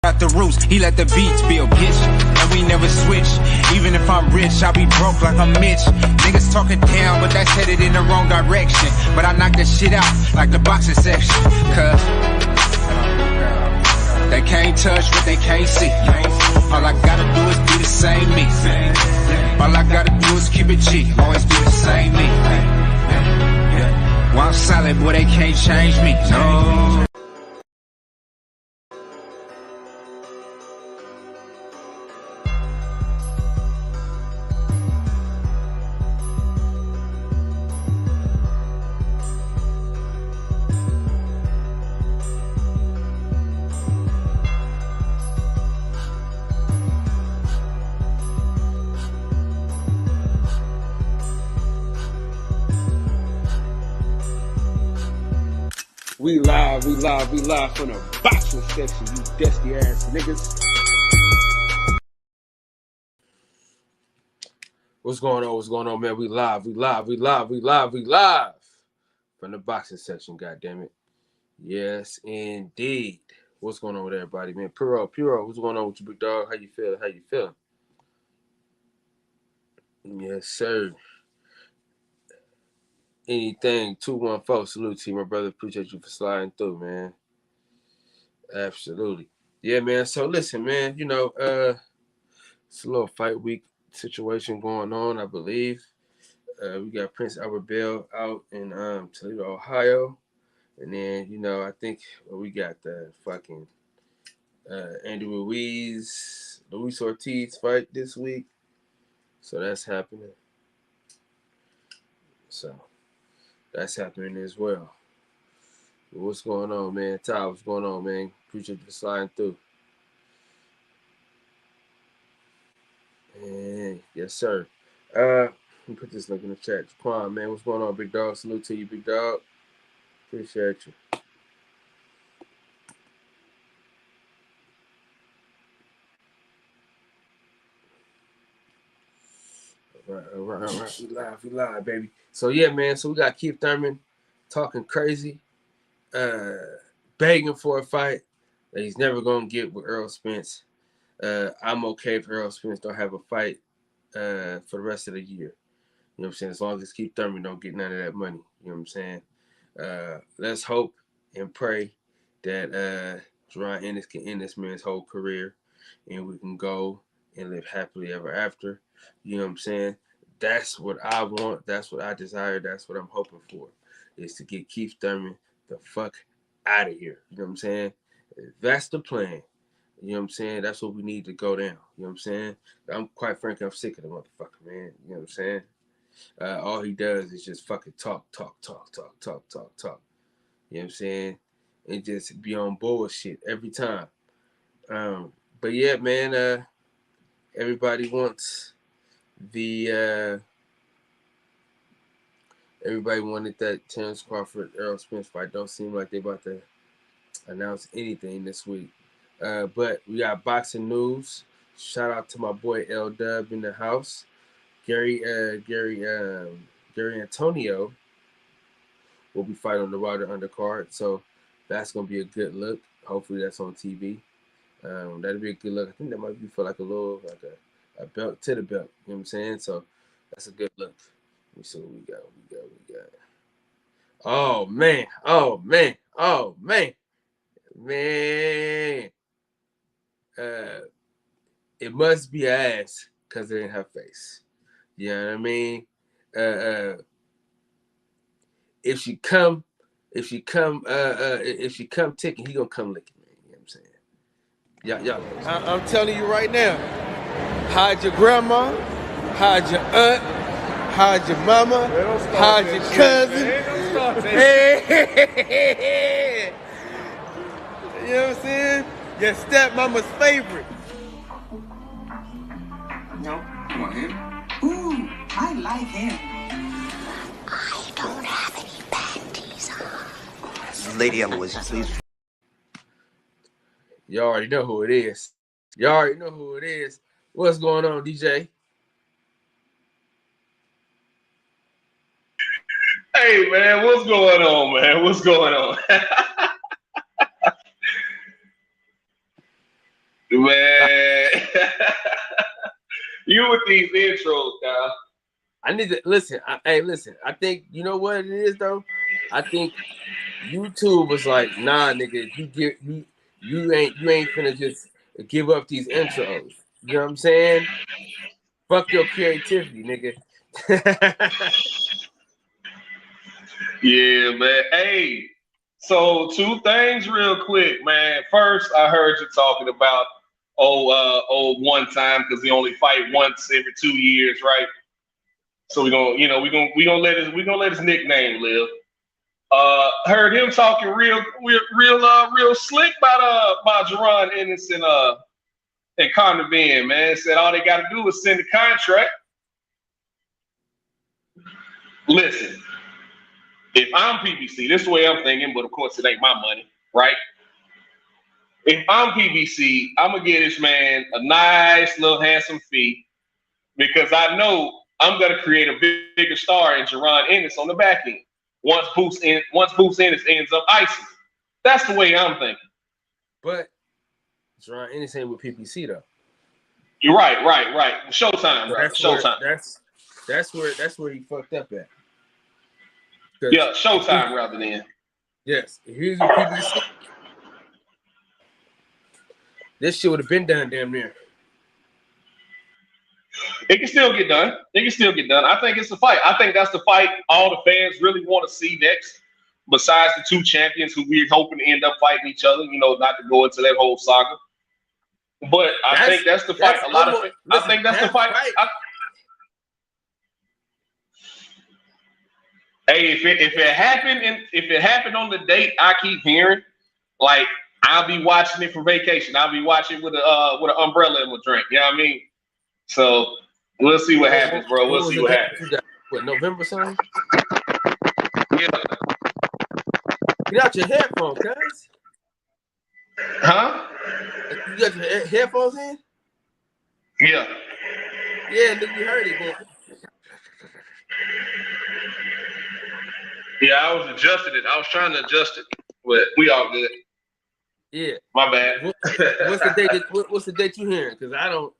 Out the roots, he let the beats build, bitch. And we never switch. Even if I'm rich, I'll be broke like I'm Mitch. Niggas talking down, but that's headed in the wrong direction. But I knock that shit out like the boxing section. Cause they can't touch what they can't see. All I gotta do is be the same me. All I gotta do is keep it G. Always be the same me. While I'm solid, boy, they can't change me. No. We live from the boxing section, you dusty ass niggas. What's going on, man? We live from the boxing section, goddammit. Yes, indeed. What's going on with everybody, man? Puro, what's going on with you, big dog? How you feeling? Yes, sir. Anything, 214, salute to you, my brother. Appreciate you for sliding through, man. Absolutely. Yeah, man. So listen, man, you know, it's a little fight week situation going on, I believe. We got Prince Albert Bell out in Toledo, Ohio. And then, you know, I think we got the fucking Andy Luis Ortiz fight this week. So that's happening. So that's happening as well. But what's going on, man? Ty, what's going on, man? Appreciate you for sliding through. And yes, sir. Let me put this link in the chat. Quan, man, what's going on, big dog? Salute to you, big dog. Appreciate you. All right. We live, baby. So yeah, man. So we got Keith Thurman talking crazy, begging for a fight that he's never gonna get with Errol Spence. I'm okay if Errol Spence don't have a fight for the rest of the year. You know what I'm saying? As long as Keith Thurman don't get none of that money. You know what I'm saying? Let's hope and pray that Jaron Ennis can end this man's whole career and we can go and live happily ever after. You know what I'm saying? That's what I want. That's what I desire. That's what I'm hoping for, is to get Keith Thurman the fuck out of here. You know what I'm saying? That's the plan. You know what I'm saying? That's what we need to go down. You know what I'm saying? I'm quite frankly, I'm sick of the motherfucker, man. You know what I'm saying? All he does is just fucking talk. You know what I'm saying? And just be on bullshit every time. But yeah, man, everybody wants everybody wanted that Terrence Crawford Errol Spence fight. Don't seem like they about to announce anything this week. But we got boxing news. Shout out to my boy L Dub in the house. Gary Antonio will be fighting on the Wilder undercard, so that's gonna be a good look. Hopefully that's on TV. That'll be a good look. I think that might be for like a little, like a belt to the belt. You know what I'm saying? So that's a good look. Let me see what we got. Oh man. It must be an ass because it ain't her face. You know what I mean? If she come ticking, he gonna come licking, man. You know what I'm saying? Y'all. I'm telling you right now, hide your grandma, hide your aunt, hide your mama, hide your cousin. Hey. You know what I'm saying? Your stepmama's favorite. No, you want him? Ooh, I like him. I don't have any panties on. Lady Eloise, please. You already know who it is. What's going on, DJ? Hey, man, what's going on, man? you with these intros, guys. I need to listen. Listen. I think you know what it is though. I think YouTube was like, nah, nigga, you ain't finna just give up these intros. You know what I'm saying? Fuck your creativity, nigga. Yeah, man. Hey, so two things real quick, man. First, I heard you talking about one time because we only fight once every 2 years, right? So we're gonna let his nickname live. Heard him talking real slick about Jaron Ennis and Conor Ben, man. Said all they got to do is send the contract. Listen, if I'm PBC, this is the way I'm thinking, but of course it ain't my money, right? If I'm PBC, I'm gonna give this man a nice little handsome fee because I know I'm gonna create a bigger star in Jaron Ennis on the back end. Once Boots Ennis ends up icing. That's the way I'm thinking. But Jaron Ennis ain't with PPC though. You're right. Showtime, So right? Showtime. That's where he fucked up at. Yeah, Showtime rather than. Yes, if he was with PPC, this shit would have been done damn near. It can still get done. I think it's the fight. I think that's the fight all the fans really want to see next. Besides the two champions who we're hoping to end up fighting each other, not to go into that whole saga. But I think that's the fight. I think that's the fight. Hey, if it happened on the date I keep hearing, like I'll be watching it for vacation. I'll be watching with an umbrella and a drink. You know what I mean? So we'll see what happens, bro. We'll see what happens. What, November something? Yeah. Get out your headphones, guys. Huh? You got your headphones in? Yeah. Yeah, nigga, you heard it, man. Yeah, I was adjusting it. I was trying to adjust it, but we all good. Yeah. My bad. What's the date you hearing? Because I don't.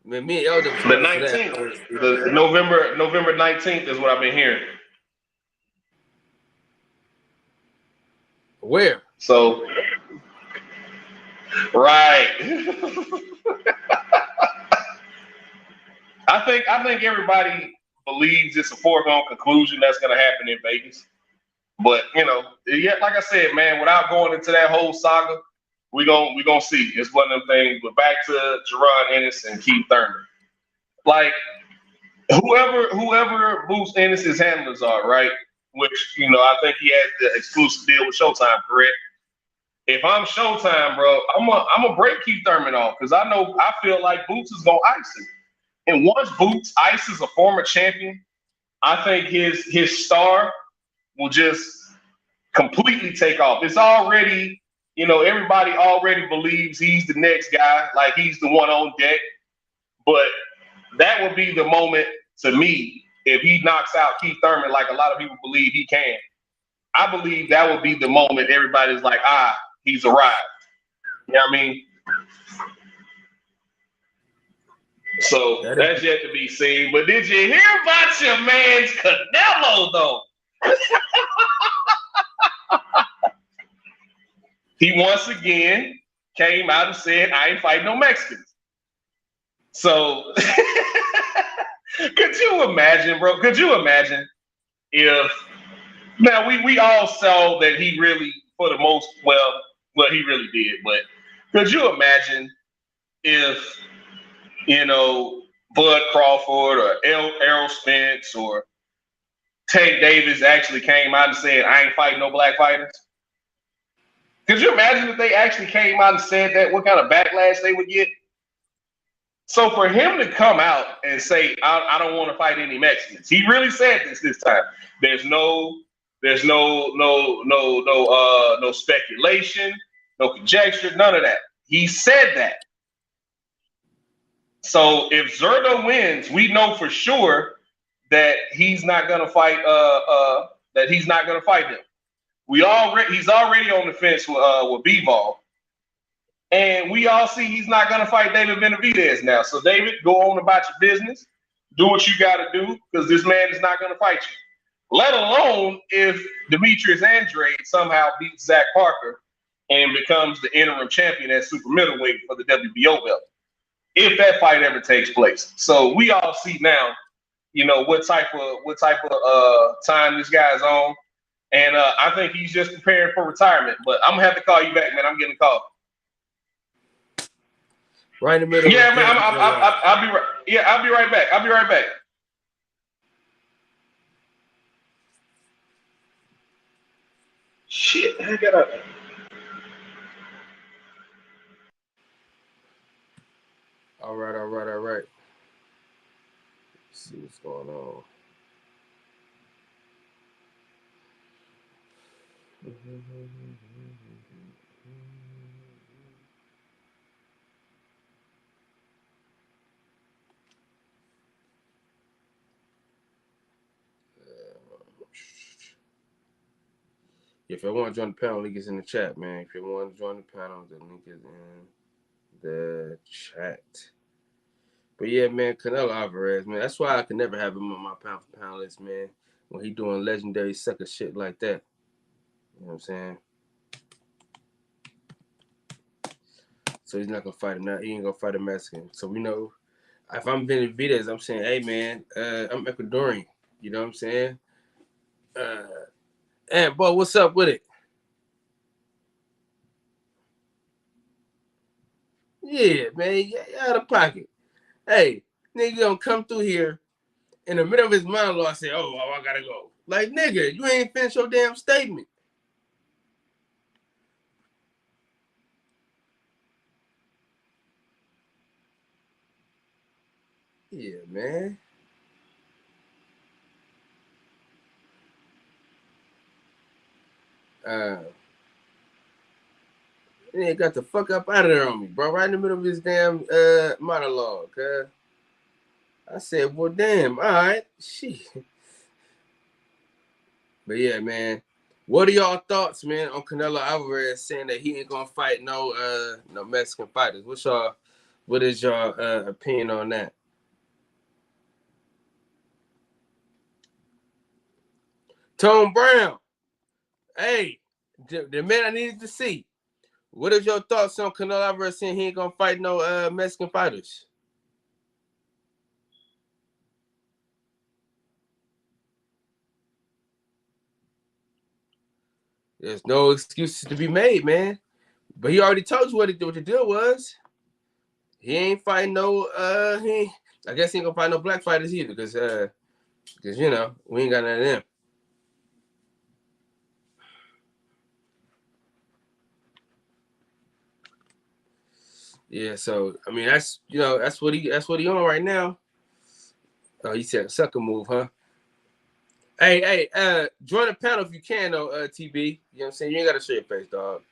Man, me and Elder. The 19th. The November 19th is what I've been hearing. Where? So. Right. I think everybody believes it's a foregone conclusion that's going to happen in Vegas. But, yeah, like I said, man, without going into that whole saga, we're gonna see. It's one of them things. But back to Jaron Ennis and Keith Thurman. Like, whoever Boots Ennis's handlers are, right? Which, I think he has the exclusive deal with Showtime, correct? If I'm Showtime, bro, I'm gonna break Keith Thurman off because I feel like Boots is gonna ice him. And once Boots ices a former champion, I think his star will just completely take off. It's already, everybody already believes he's the next guy, like he's the one on deck. But that would be the moment to me if he knocks out Keith Thurman, like a lot of people believe he can. I believe that would be the moment everybody's like, he's arrived. You know what I mean? So that's yet to be seen. But did you hear about your man's Canelo, though? He once again came out and said, I ain't fighting no Mexicans. So could you imagine, bro? Could you imagine if now we all saw that he really, for the most, well, he really did, but could you imagine if, Bud Crawford or Errol Spence or Tank Davis actually came out and said, I ain't fighting no black fighters? Could you imagine if they actually came out and said that, what kind of backlash they would get? So for him to come out and say, I don't want to fight any Mexicans, he really said this time. There's no speculation, no conjecture, none of that. He said that. So if Zerto wins, we know for sure that he's not gonna fight. He's not gonna fight him. He's already on the fence with Bivol. And we all see he's not going to fight David Benavidez now. So, David, go on about your business. Do what you got to do because this man is not going to fight you. Let alone if Demetrius Andrade somehow beats Zach Parker and becomes the interim champion at super middleweight for the WBO belt. If that fight ever takes place. So we all see now, what type of time this guy's on. And I think he's just preparing for retirement. But I'm going to have to call you back, man. I'm getting a call. Right in the middle. Yeah, man. I'll be right. Yeah, I'll be right back. I'll be right back. Shit, I got up. All right. Let's see what's going on. If you want to join the panel, link is in the chat, man. If you want to join the panel, the link is in the chat. But yeah, man, Canelo Alvarez, man. That's why I can never have him on my pound for pound list, man. When he doing legendary sucker shit like that. You know what I'm saying? So he's not gonna fight him now. He ain't gonna fight a Mexican. So we know if I'm Benavidez, I'm saying, hey man, I'm Ecuadorian. You know what I'm saying? And boy, what's up with it? Yeah, man, yeah, out of pocket. Hey, nigga gonna come through here in the middle of his monologue say, oh, I gotta go. Like, nigga, you ain't finished your damn statement. Yeah, man. He got the fuck up out of there on me, bro. Right in the middle of his damn monologue. I said, well, damn, all right, shit. But yeah, man. What are y'all thoughts, man, on Canelo Alvarez saying that he ain't gonna fight no Mexican fighters? What is your opinion on that? Tone Brown. Hey, the man I needed to see. What is your thoughts on Canelo Alvarez saying he ain't gonna fight no Mexican fighters? There's no excuses to be made, man. But he already told you what the deal was. He ain't fighting no I guess he ain't gonna fight no black fighters either, because you know, we ain't got none of them. Yeah, so I mean that's what he on right now. Oh, he said sucker move, huh? Hey, join the panel if you can though, TB. You know what I'm saying? You ain't gotta show your face, dog.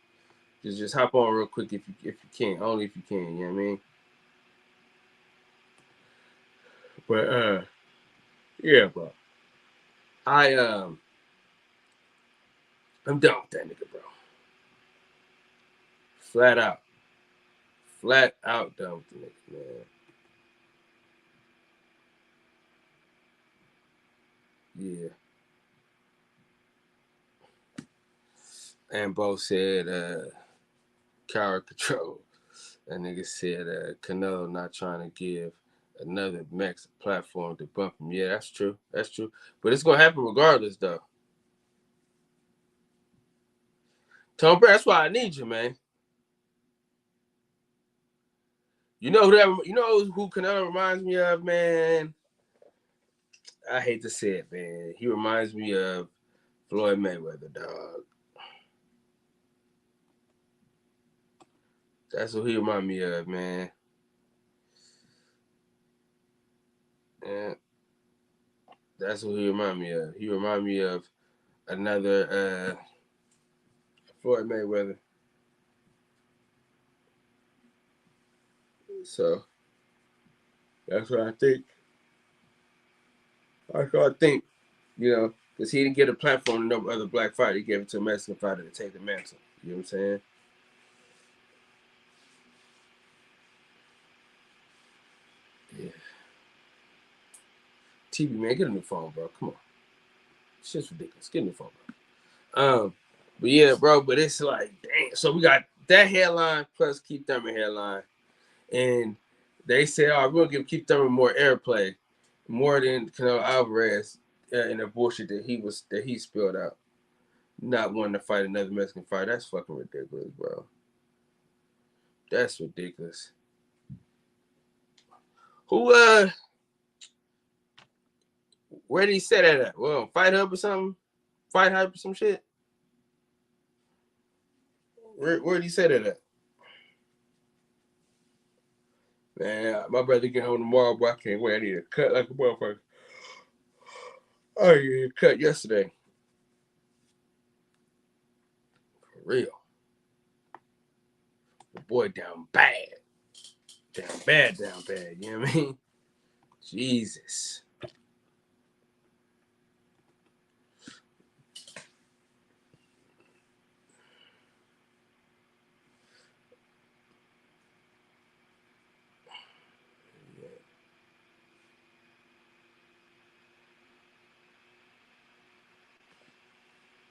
Just hop on real quick if you can. Only if you can, you know what I mean? But yeah, bro. I'm done with that nigga, bro. Flat out done with the nigga, man. Yeah. And Bo said Coward Control. That nigga said Canelo not trying to give another Mex a platform to bump him. Yeah, that's true. That's true. But it's gonna happen regardless, though. Tom Brady, that's why I need you, man. You know who Canelo reminds me of, man? I hate to say it, man. He reminds me of Floyd Mayweather, dog. That's what he reminds me of, man. Yeah. That's what he reminds me of. He reminds me of another Floyd Mayweather. So that's what I think. That's what I think. You know, because he didn't get a platform to no other black fighter. He gave it to a Mexican fighter to take the mantle. You know what I'm saying? TV, man. Get a new phone, bro. Come on. Shit's ridiculous. Get a new phone, bro. But yeah, bro. But it's like, dang. So we got that headline plus Keith Thurman headline, and they say, "Oh, we're gonna give Keith Thurman more airplay, more than Canelo Alvarez in the bullshit that he spilled out, not wanting to fight another Mexican fighter. That's fucking ridiculous, bro. That's ridiculous. Who where did he say that at? Well, Fight Hub or something? Fight Hub or some shit? Where did he say that at? Man, my brother get home tomorrow, boy. I can't wait. I need a cut like a motherfucker. Oh, you cut yesterday. For real. The boy down bad. Down bad. You know what I mean? Jesus.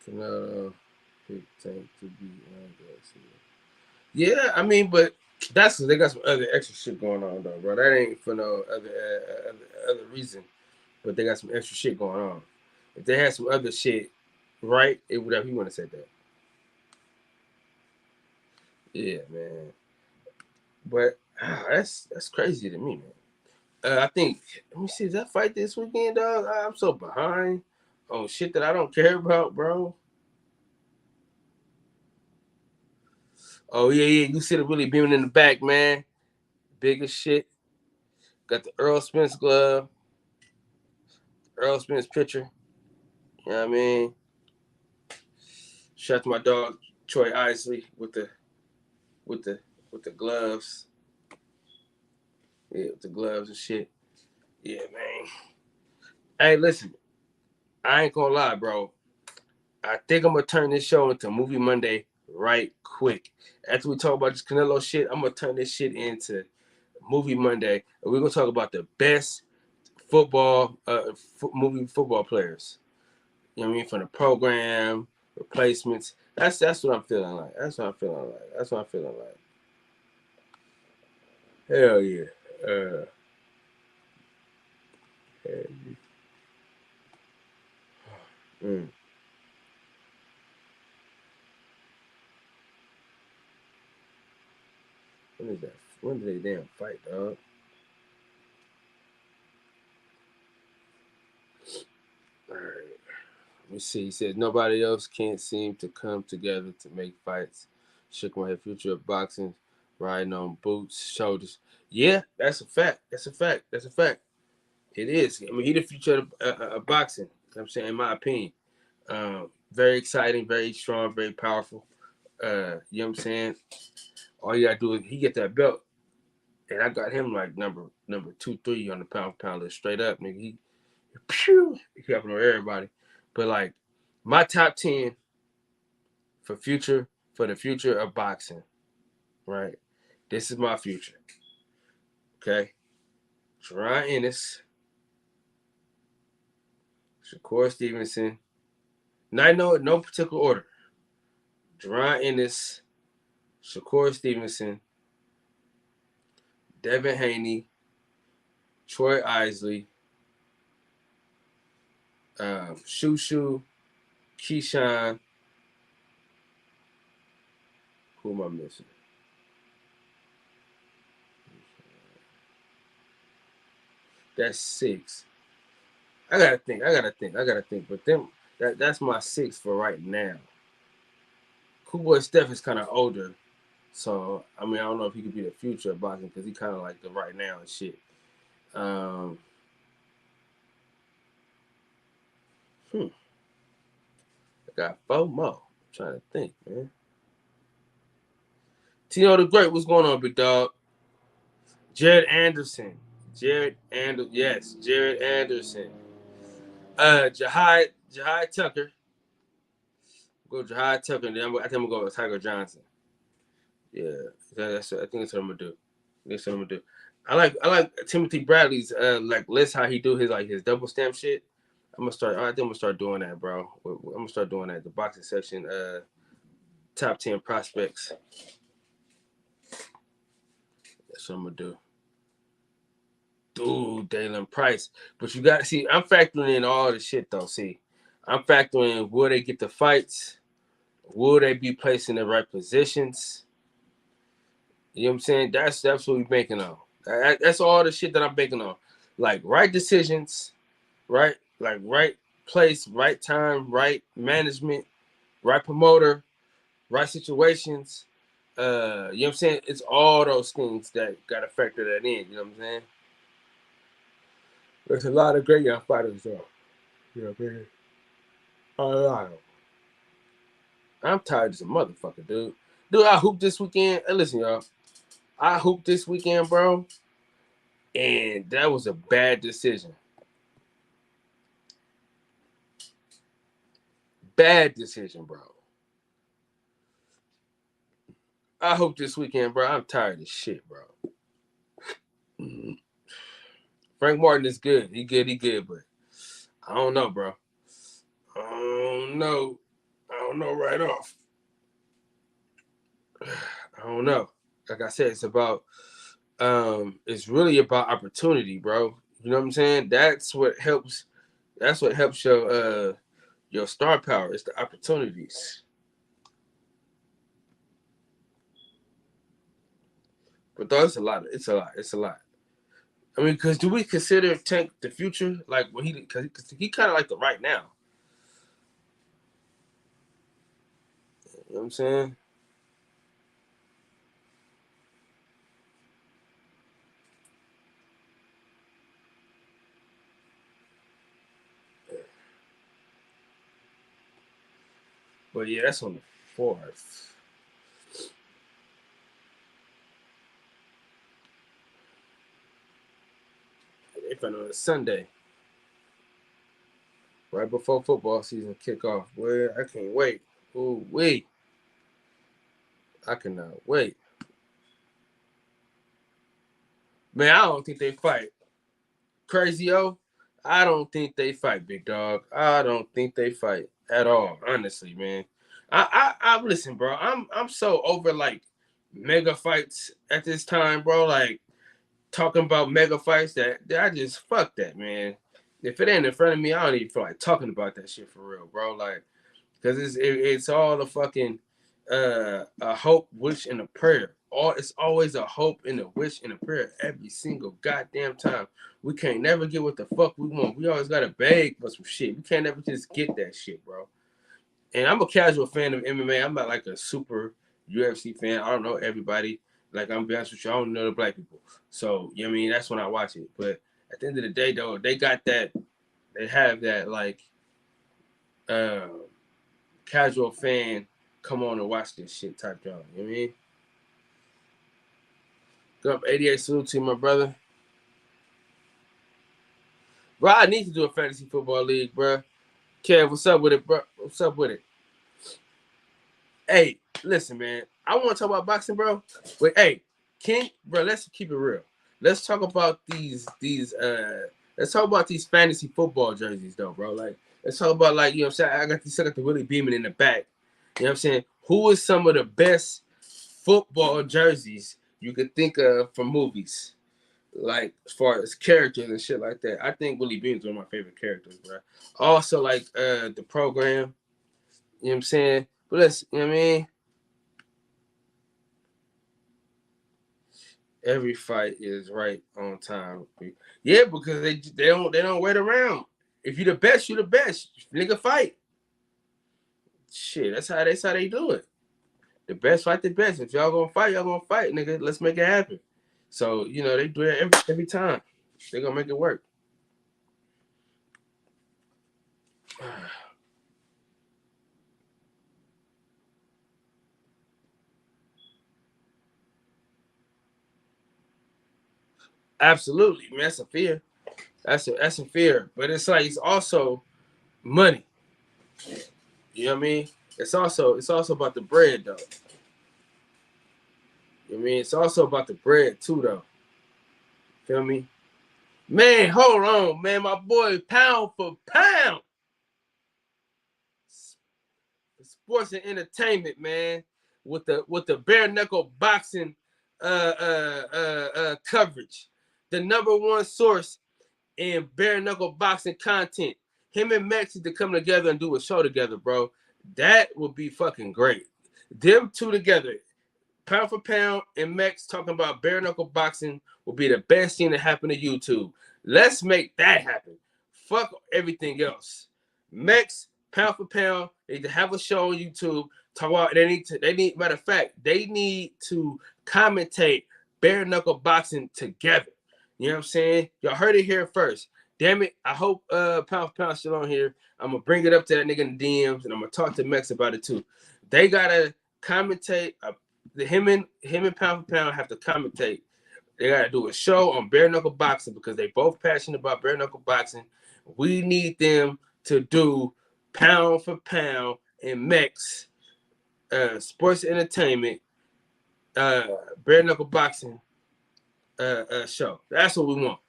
Canelo tank to be yeah, I mean, but that's they got some other extra shit going on though, bro. That ain't for no other reason, but they got some extra shit going on. If they had some other shit, right, it would have. He wouldn't have said that. Yeah, man. But that's crazy to me, man. I think. Let me see. Is that fight this weekend, dog? I'm so behind on shit that I don't care about, bro. Oh yeah. You see the really beaming in the back, man. Biggest shit. Got the Earl Spence glove. Earl Spence picture. You know what I mean? Shout out to my dog Troy Isley with the gloves. Yeah, with the gloves and shit. Yeah, man. Hey, listen. I ain't gonna lie, bro. I think I'm gonna turn this show into Movie Monday right quick. After we talk about this Canelo shit, I'm gonna turn this shit into Movie Monday, and we're gonna talk about the best football football players. You know what I mean? From the program, replacements. That's what I'm feeling like. That's what I'm feeling like. Hell yeah. When is that? When did they damn fight, dog? All right. Let me see. He said nobody else can't seem to come together to make fights. Shook my head. Future of boxing, riding on boots, shoulders. Yeah, that's a fact. It is. I mean, he the future of boxing. You know what I'm saying, in my opinion. Very exciting, very strong, very powerful. You know what I'm saying? All you gotta do is he get that belt. And I got him like number 2, 3 on the pound for pound list. Straight up, nigga. He helping on everybody. But like my top 10 for the future of boxing, right? This is my future. Okay. Jaron Ennis, Shakur Stevenson. No particular order. Jaron Ennis, Shakur Stevenson, Devin Haney, Troy Isley, Shushu, Keyshawn. Who am I missing? That's 6. I gotta think. But that's my 6 for right now. Cool Boy Steph is kind of older, so I mean I don't know if he could be the future of boxing because he kind of like the right now and shit. I got 4 more. I'm trying to think, man. Tino the Great, what's going on, big dog? Jared Anderson. Jared Anderson. Jahai Tucker. Go Jahai Tucker, and then I think I'm gonna go with Tiger Johnson. Yeah, I think that's what I'm gonna do. I like Timothy Bradley's like list how he do his double stamp shit. I think I'm gonna start doing that, bro. I'm gonna start doing that. The boxing section, top 10 prospects. That's what I'm gonna do. Dude, Dalen Price. But you gotta see, I'm factoring in all the shit though. See, I'm factoring in will they get the fights? Will they be placed in the right positions? You know what I'm saying? That's what we're banking on. That's all the shit that I'm banking on. Like right decisions, right? Like right place, right time, right management, right promoter, right situations. You know what I'm saying? It's all those things that gotta factor that in. You know what I'm saying? There's a lot of great young fighters though. You know what I mean? A lot of them. I'm tired as a motherfucker, dude. Dude, I hooped this weekend. Hey, listen, y'all. I hooped this weekend, bro. And that was a bad decision. Bad decision, bro. I hope this weekend, bro. I'm tired of shit, bro. Mm-hmm. Frank Martin is good. He good, but I don't know, bro. I don't know right off. I don't know. Like I said, it's really about opportunity, bro. You know what I'm saying? That's what helps your star power. It's the opportunities. But though it's a lot. I mean, because do we consider Tank the future? Like when because he kind of like the right now. You know what I'm saying? But yeah, that's on the 4th. If I know it's Sunday, right before football season kick off. Boy, I can't wait. Ooh, wait. I cannot wait. Man, I don't think they fight. Crazy-O, I don't think they fight, big dog. I don't think they fight at all, honestly, man. I listen, bro. I'm so over like mega fights at this time, bro. Like talking about mega fights that I just fuck that, man. If it ain't in front of me, I don't even feel like talking about that shit for real, bro. Like, cause it's all the fucking a hope, wish, and a prayer. It's always a hope and a wish and a prayer every single goddamn time. We can't never get what the fuck we want. We always gotta beg for some shit. We can't never just get that shit, bro. And I'm a casual fan of MMA. I'm not like a super UFC fan. I don't know everybody. Like I'm be honest with you, I don't know the black people. So you know what I mean, that's when I watch it. But at the end of the day, though, they got that. They have that like casual fan come on and watch this shit type job. You know what I mean? Go up 88 salute to you, my brother. Bro, I need to do a fantasy football league, bro. Kev, what's up with it, bro? What's up with it? Hey, listen, man. I want to talk about boxing, bro. But hey, King, bro, let's keep it real. Let's talk about these fantasy football jerseys, though, bro. Like, let's talk about like, you know what I'm saying? I got the Willie Beeman in the back. You know what I'm saying? Who is some of the best football jerseys you could think of from movies? Like as far as characters and shit like that. I think Willie Beeman's one of my favorite characters, bro. Also like the program. You know what I'm saying? But let's, you know what I mean? Every fight is right on time. Yeah, because they don't wait around. If you the best, you the best. Nigga fight. Shit, that's how they do it. The best fight the best. If y'all gonna fight, nigga. Let's make it happen. So, you know, they do it every time. They're gonna make it work. Absolutely, man. That's a fear. That's a fear. But it's like it's also money. You know what I mean? It's also about the bread though. You know what I mean? It's also about the bread too though. Feel me? Man, hold on, man. My boy, pound for pound. Sports and entertainment, man. With the bare knuckle boxing coverage. The number one source in bare knuckle boxing content. Him and Max to come together and do a show together, bro. That would be fucking great. Them two together, pound for pound, and Max talking about bare knuckle boxing will be the best thing to happen to YouTube. Let's make that happen. Fuck everything else. Max, pound for pound, they need to have a show on YouTube. Talk about matter of fact, they need to commentate bare knuckle boxing together. You know what I'm saying? Y'all heard it here first. Damn it. I hope Pound for Pound still on here. I'm gonna bring it up to that nigga in the DMs, and I'm gonna talk to Max about it too. They gotta commentate. Him and Pound for Pound have to commentate. They gotta do a show on bare knuckle boxing because they both passionate about bare knuckle boxing. We need them to do Pound for Pound and Max sports entertainment bare knuckle boxing show. That's what we want.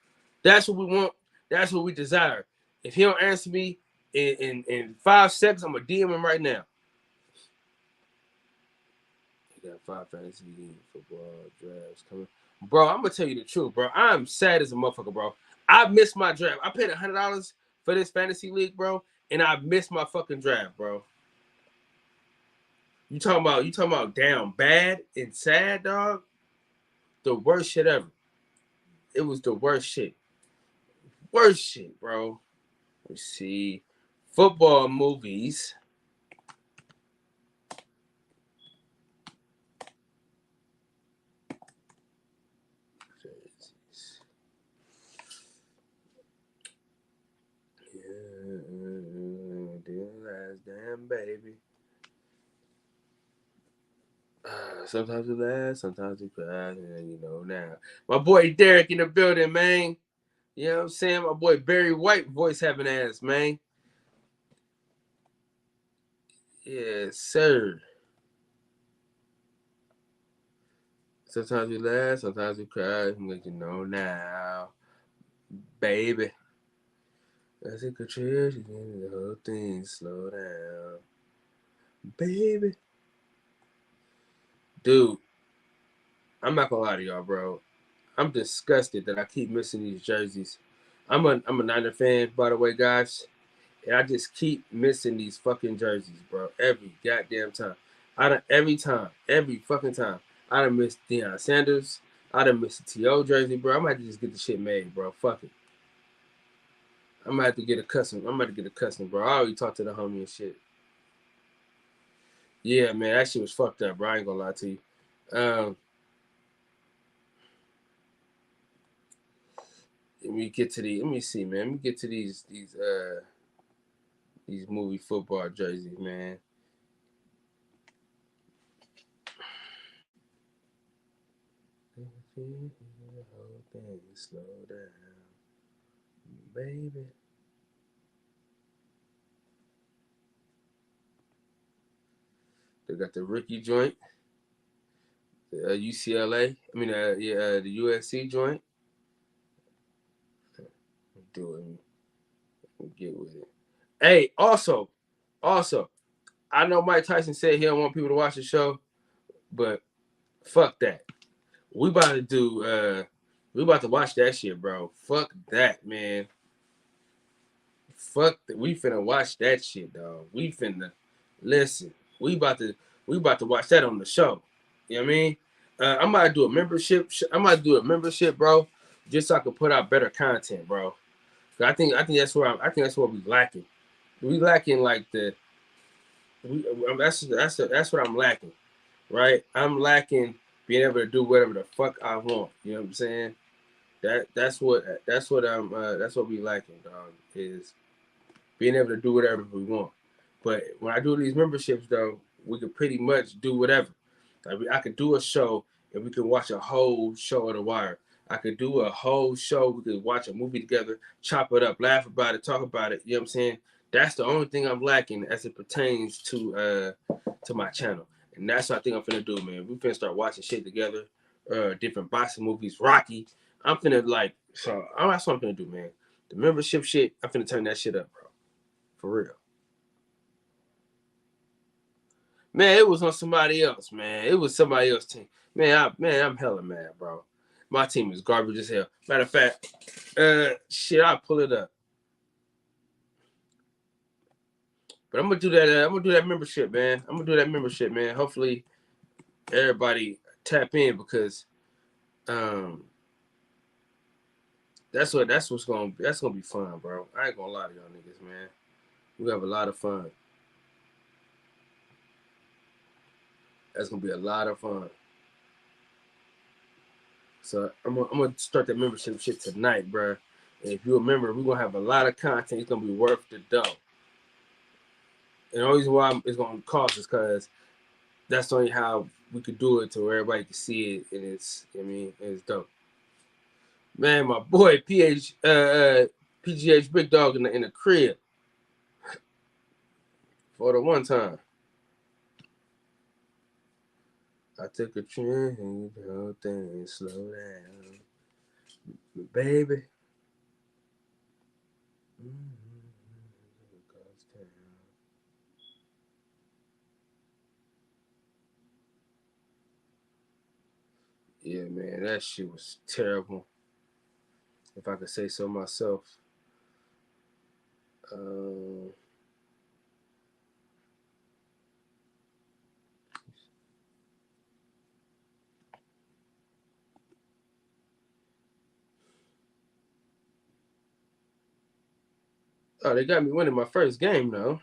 That's what we want. That's what we desire. If he don't answer me in 5 seconds, I'm gonna DM him right now. He got 5 fantasy football drafts coming. Bro, I'm gonna tell you the truth, bro. I'm sad as a motherfucker, bro. I missed my draft. I paid $100 for this fantasy league, bro, and I missed my fucking draft, bro. You talking about down bad and sad, dog? The worst shit ever. It was the worst shit. Worst shit, bro. Let's see. Football movies. Damn baby. Sometimes we laugh, sometimes we cry, and you know now. My boy Derek in the building, man. You know what I'm saying? My boy Barry White voice having ass, man. Yes, sir. Sometimes we laugh, sometimes we cry, and you know now, baby. As it contributes, the whole thing slow down, baby. Dude, I'm not gonna lie to y'all, bro. I'm disgusted that I keep missing these jerseys. I'm a Niner fan, by the way, guys. And I just keep missing these fucking jerseys, bro. Every goddamn time. Every fucking time. I done missed Deion Sanders. I done missed the T.O. jersey, bro. I might just get the shit made, bro. Fuck it. I might have to get a custom. Bro. I already talked to the homie and shit. Yeah, man, that shit was fucked up, bro. I ain't gonna lie to you. Let me get to let me see, man. Let me get to these movie football jerseys, man. Slow down, baby. They got the rookie joint, the UCLA. I mean, the USC joint. Do it. Get with it. Hey, also, I know Mike Tyson said he don't want people to watch the show, but fuck that. We about to watch that shit, bro. Fuck that, man. We finna watch that shit, dog. We finna listen. We about to watch that on the show. You know what I mean? I might do a membership. Bro, just so I can put out better content, bro. I think that's where we lacking. We lacking like that's what I'm lacking, right? I'm lacking being able to do whatever the fuck I want. You know what I'm saying? That's what we lacking, dog, is being able to do whatever we want. But when I do these memberships, though, we can pretty much do whatever. Like I could do a show and we can watch a whole show of The Wire. I could do a whole show. We could watch a movie together, chop it up, laugh about it, talk about it. You know what I'm saying? That's the only thing I'm lacking as it pertains to my channel. And that's what I think I'm finna do, man. We finna start watching shit together. Different boxing movies, Rocky. I'm finna that's what I'm finna do, man. The membership shit, I'm finna turn that shit up, bro. For real. Man, it was on somebody else, man. It was somebody else's team. I'm hella mad, bro. My team is garbage as hell. Matter of fact, I'll pull it up. But I'm gonna do that. I'm gonna do that membership, man. Hopefully, everybody tap in because that's gonna be fun, bro. I ain't gonna lie to y'all niggas, man. We have a lot of fun. That's gonna be a lot of fun. So I'm gonna start that membership shit tonight, bro. And if you remember, we're gonna have a lot of content. It's gonna be worth the dough. And the only reason why it's gonna cost is because that's only how we could do it to where everybody can see it, and it's dope. Man, my boy PGH Big Dog in the crib for the one time. I took a train, the whole thing slow down, baby. Yeah, man, that shit was terrible. If I could say so myself. Oh, they got me winning my first game, though.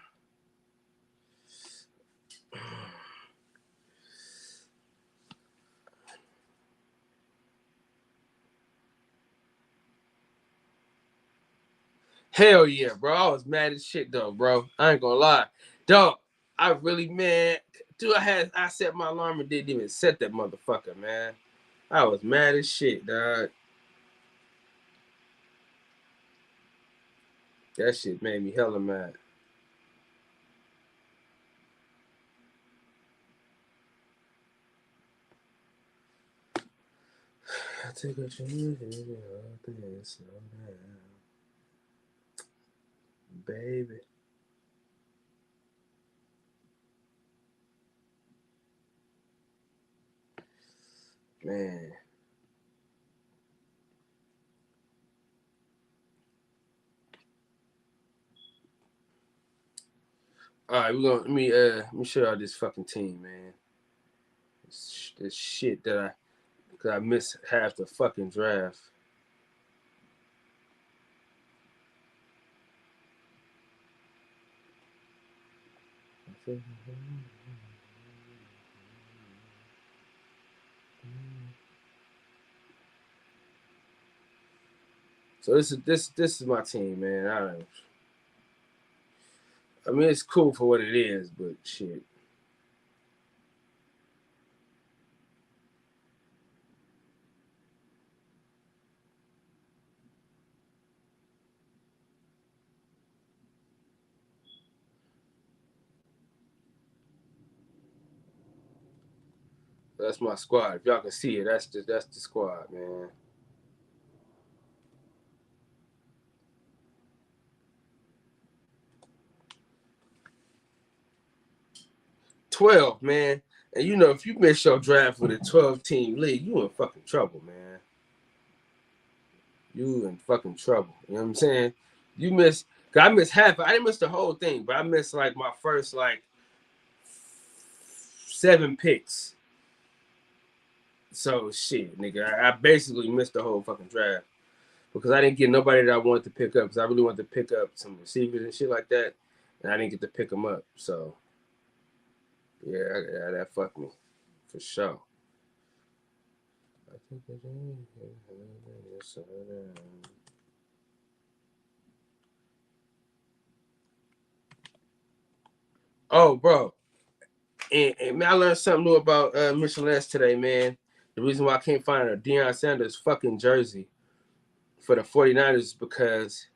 Hell yeah, bro. I was mad as shit, though, bro. I ain't gonna lie. Dog, I really, man. Dude, I set my alarm and didn't even set that motherfucker, man. I was mad as shit, dog. That shit made me hella mad. I take a chance and slow down, baby. Man. All right, let me show y'all this fucking team, man. This shit that I missed half the fucking draft. So this is my team, man. I mean, it's cool for what it is, but shit. That's my squad. If y'all can see it, that's the squad, man. $12, man. And you know, if you miss your draft with a 12-team league, you in fucking trouble, man. You in fucking trouble. You know what I'm saying? You miss. I missed half. I didn't miss the whole thing, but I missed like my first 7 picks. So shit, nigga. I basically missed the whole fucking draft because I didn't get nobody that I wanted to pick up because I really wanted to pick up some receivers and shit like that, and I didn't get to pick them up. So yeah, that fucked me for sure. Oh, bro. And man, I learned something new about Michelin today, man. The reason why I can't find a Deion Sanders fucking jersey for the 49ers is because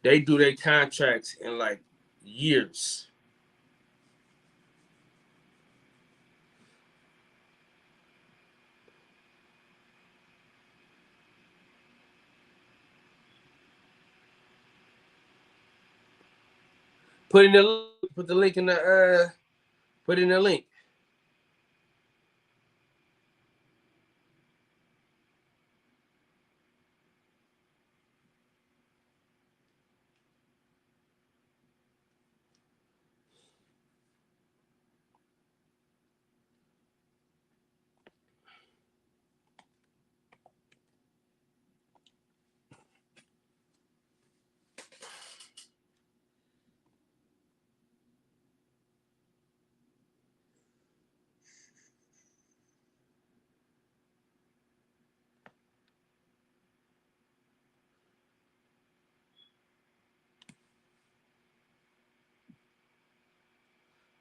they do their contracts in like years. Put the link in the put in the link.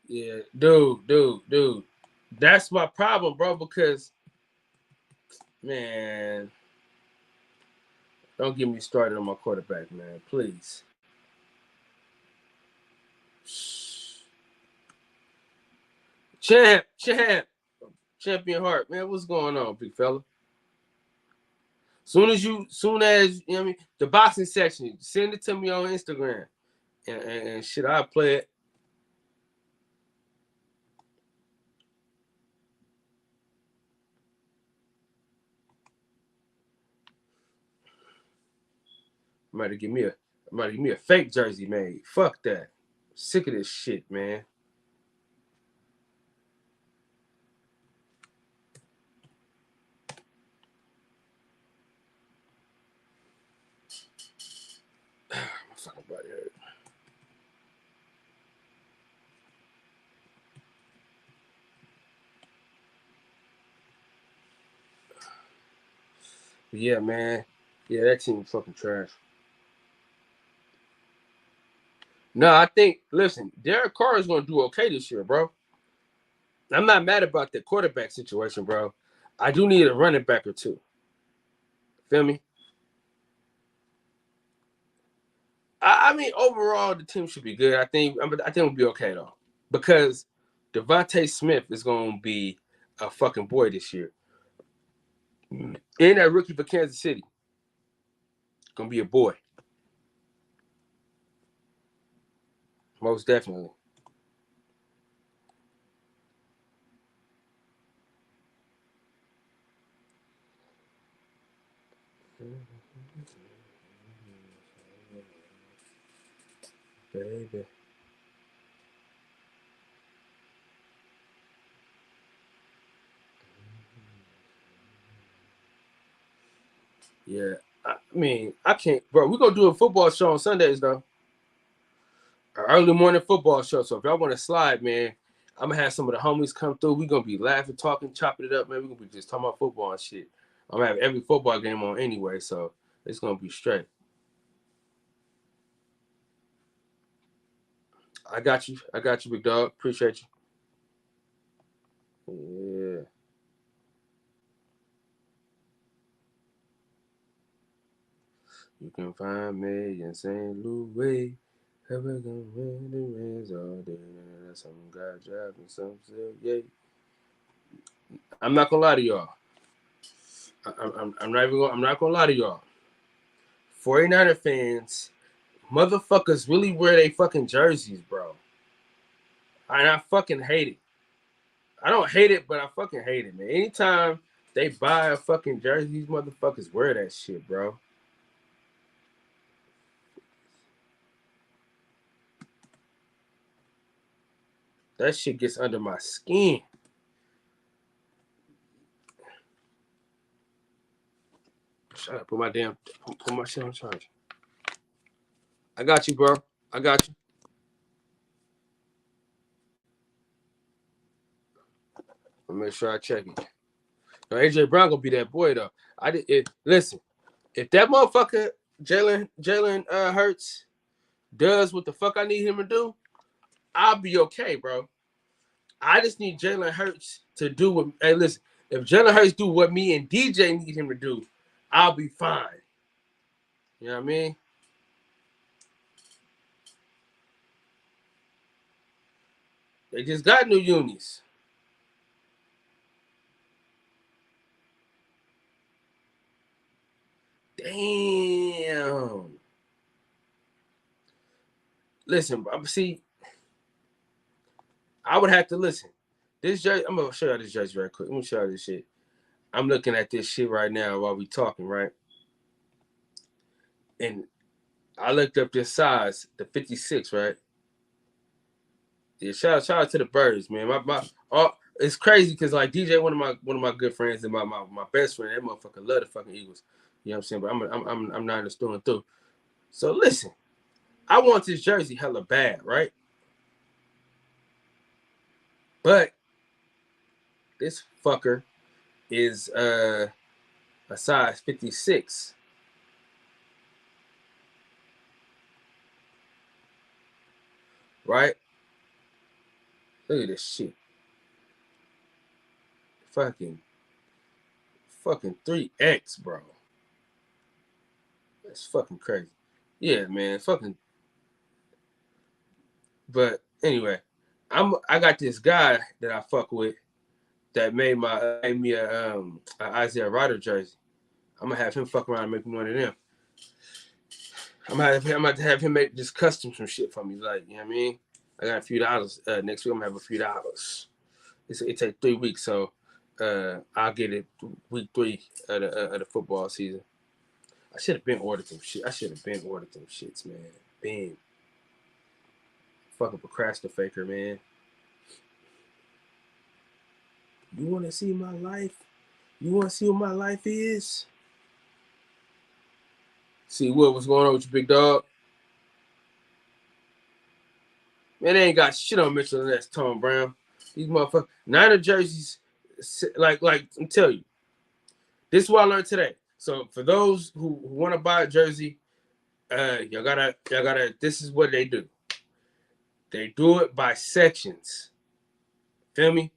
Yeah, dude. That's my problem, bro, because man, don't get me started on my quarterback, man. Please. Champion Heart, man. What's going on, big fella? Soon as you know what I mean, the boxing section, send it to me on Instagram. And shit, I'll play it. I might give me a fake jersey made. Fuck that. Sick of this shit, man. My fucking body hurt. But yeah, man. Yeah, that team was fucking trash. No, I think, listen, Derek Carr is going to do okay this year, bro. I'm not mad about the quarterback situation, bro. I do need a running back or two. Feel me? I mean, overall, the team should be good. I think we'll be okay, though. Because Devontae Smith is going to be a fucking boy this year. And that rookie for Kansas City. Going to be a boy. Most definitely. Baby. Yeah. I mean, I can't, bro. We're going to do a football show on Sundays, though. An early morning football show. So if y'all want to slide, man, I'm going to have some of the homies come through. We're going to be laughing, talking, chopping it up, man. We're going to be just talking about football and shit. I'm going to have every football game on anyway, so it's going to be straight. I got you, big dog. Appreciate you. Yeah. You can find me in St. Louis. Ever gonna win the rains all day? Some guy driving some still, yeah. I'm not gonna lie to y'all. I'm not gonna lie to y'all. 49er fans, motherfuckers really wear they fucking jerseys, bro. And I fucking hate it. I don't hate it, but I fucking hate it, man. Anytime they buy a fucking jersey, these motherfuckers wear that shit, bro. That shit gets under my skin. Shut up. Put my shit on charge. I got you, bro. I got you. I'll make sure I check it. Now, AJ Brown gonna be that boy though. Listen, if that motherfucker Jalen Hurts does what the fuck I need him to do, I'll be okay, bro. I just need Jalen Hurts to do what. Hey, listen, if Jalen Hurts do what me and DJ need him to do, I'll be fine. You know what I mean? They just got new unis. Damn. listen, see, I would have to listen. This jersey, I'm gonna show you this jersey right quick. Let me show you this shit. I'm looking at this shit right now while we talking, right? And I looked up this size, the 56, right? Yeah, shout out to the birds, man. It's crazy because like DJ, one of my good friends and my best friend, that motherfucker love the fucking Eagles. You know what I'm saying? But I'm not understanding through. So listen, I want this jersey hella bad, right? But this fucker is a size 56. Right? Look at this shit. Fucking 3X, bro. That's fucking crazy. Yeah, man. Fucking. But anyway, I got this guy that I fuck with that made me a Isaiah Ryder jersey. I'm gonna have him fuck around and make me one of them. I'm gonna have him make just custom some shit for me. Like, you know what I mean? I got a few dollars. Next week I'm gonna have a few dollars. It takes 3 weeks, so I'll get it week 3 of the football season. I should have been ordered some shit. Shits, man. Been fucking procrastinator, man. You want to see my life? You want to see what my life is? See what's going on with you, big dog? Man, they ain't got shit on Mitchell and that's Tom Brown. These motherfuckers. Niner jerseys, like I'm telling you. This is what I learned today. So for those who want to buy a jersey, y'all gotta. This is what they do. They do it by sections. Feel me?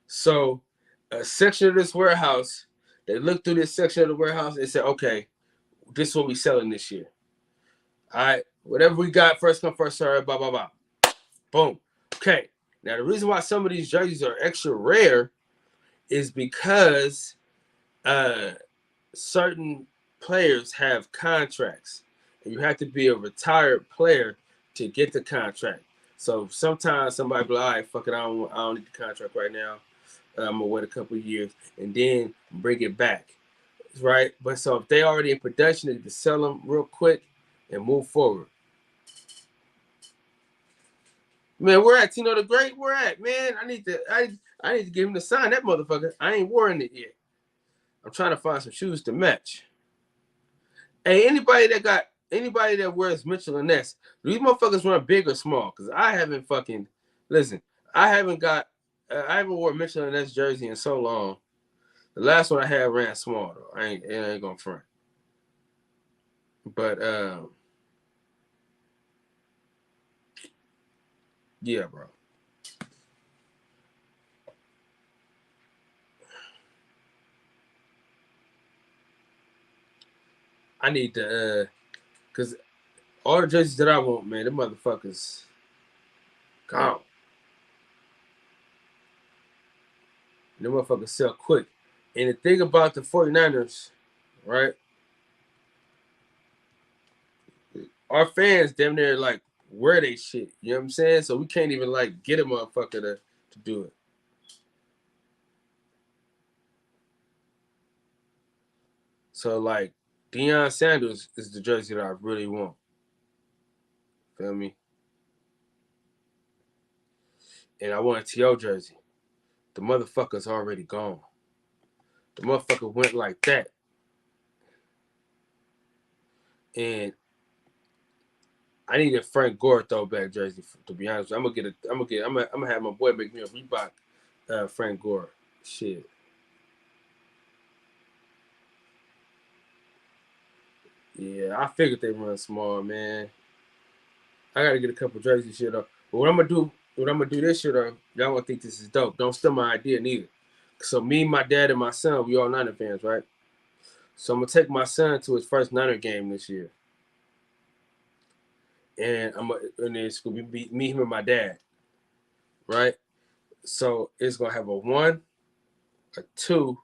So a section of this warehouse, they look through this section of the warehouse and say, okay, this is what we selling this year. All right, whatever we got, first come, first serve, blah, blah, blah. Boom. Okay. Now, the reason why some of these jerseys are extra rare is because certain players have contracts. And you have to be a retired player to get the contract. So sometimes somebody be like, all right, fuck it, I don't need the contract right now. I'm gonna wait a couple of years and then bring it back, right? But so if they already in production, they can sell them real quick and move forward. Man, where at Tino the Great? Where at, man? I need to give him to sign that motherfucker. I ain't wearing it yet. I'm trying to find some shoes to match. Hey, anybody that wears Mitchell and Ness, these motherfuckers run big or small? Because I haven't fucking listen. I haven't worn Mitchell and Ness jersey in so long. The last one I had ran small though. I ain't gonna front. But yeah, bro. I need to cause all the jerseys that I want, man, the motherfuckers gone. The motherfuckers sell quick. And the thing about the 49ers, right? Our fans damn near like wear they shit. You know what I'm saying? So we can't even like get a motherfucker to do it. So like Deion Sanders is the jersey that I really want. Feel me? And I want a T.O. jersey. The motherfucker's already gone. The motherfucker went like that. And I need a Frank Gore throwback jersey. To be honest, I'm gonna have my boy make me a Reebok Frank Gore shit. Yeah, I figured they run small, man. I gotta get a couple jerseys shit up. But what I'm gonna do this year though, y'all gonna think this is dope. Don't steal my idea neither. So me, my dad, and my son, we all Niner fans, right? So I'm gonna take my son to his first Niner game this year. And it's gonna be me, him, and my dad. Right? So it's gonna have a 1, a 2,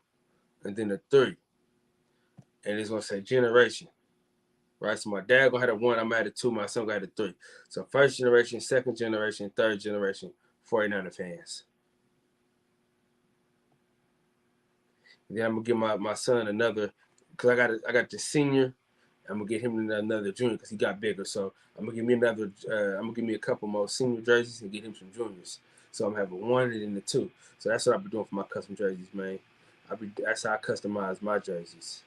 and then a 3. And it's gonna say generation. right? So my dad gonna have a 1, I'm gonna have a 2, my son gonna have a 3. So first generation, second generation, third generation, 49er fans. And then I'm gonna give my son another, cause I got the senior. I'm gonna get him another junior because he got bigger. So I'm gonna give me another. I'm gonna give me a couple more senior jerseys and get him some juniors. So I'm having 1 and then the 2. So that's what I've been doing for my custom jerseys, man. That's how I customize my jerseys.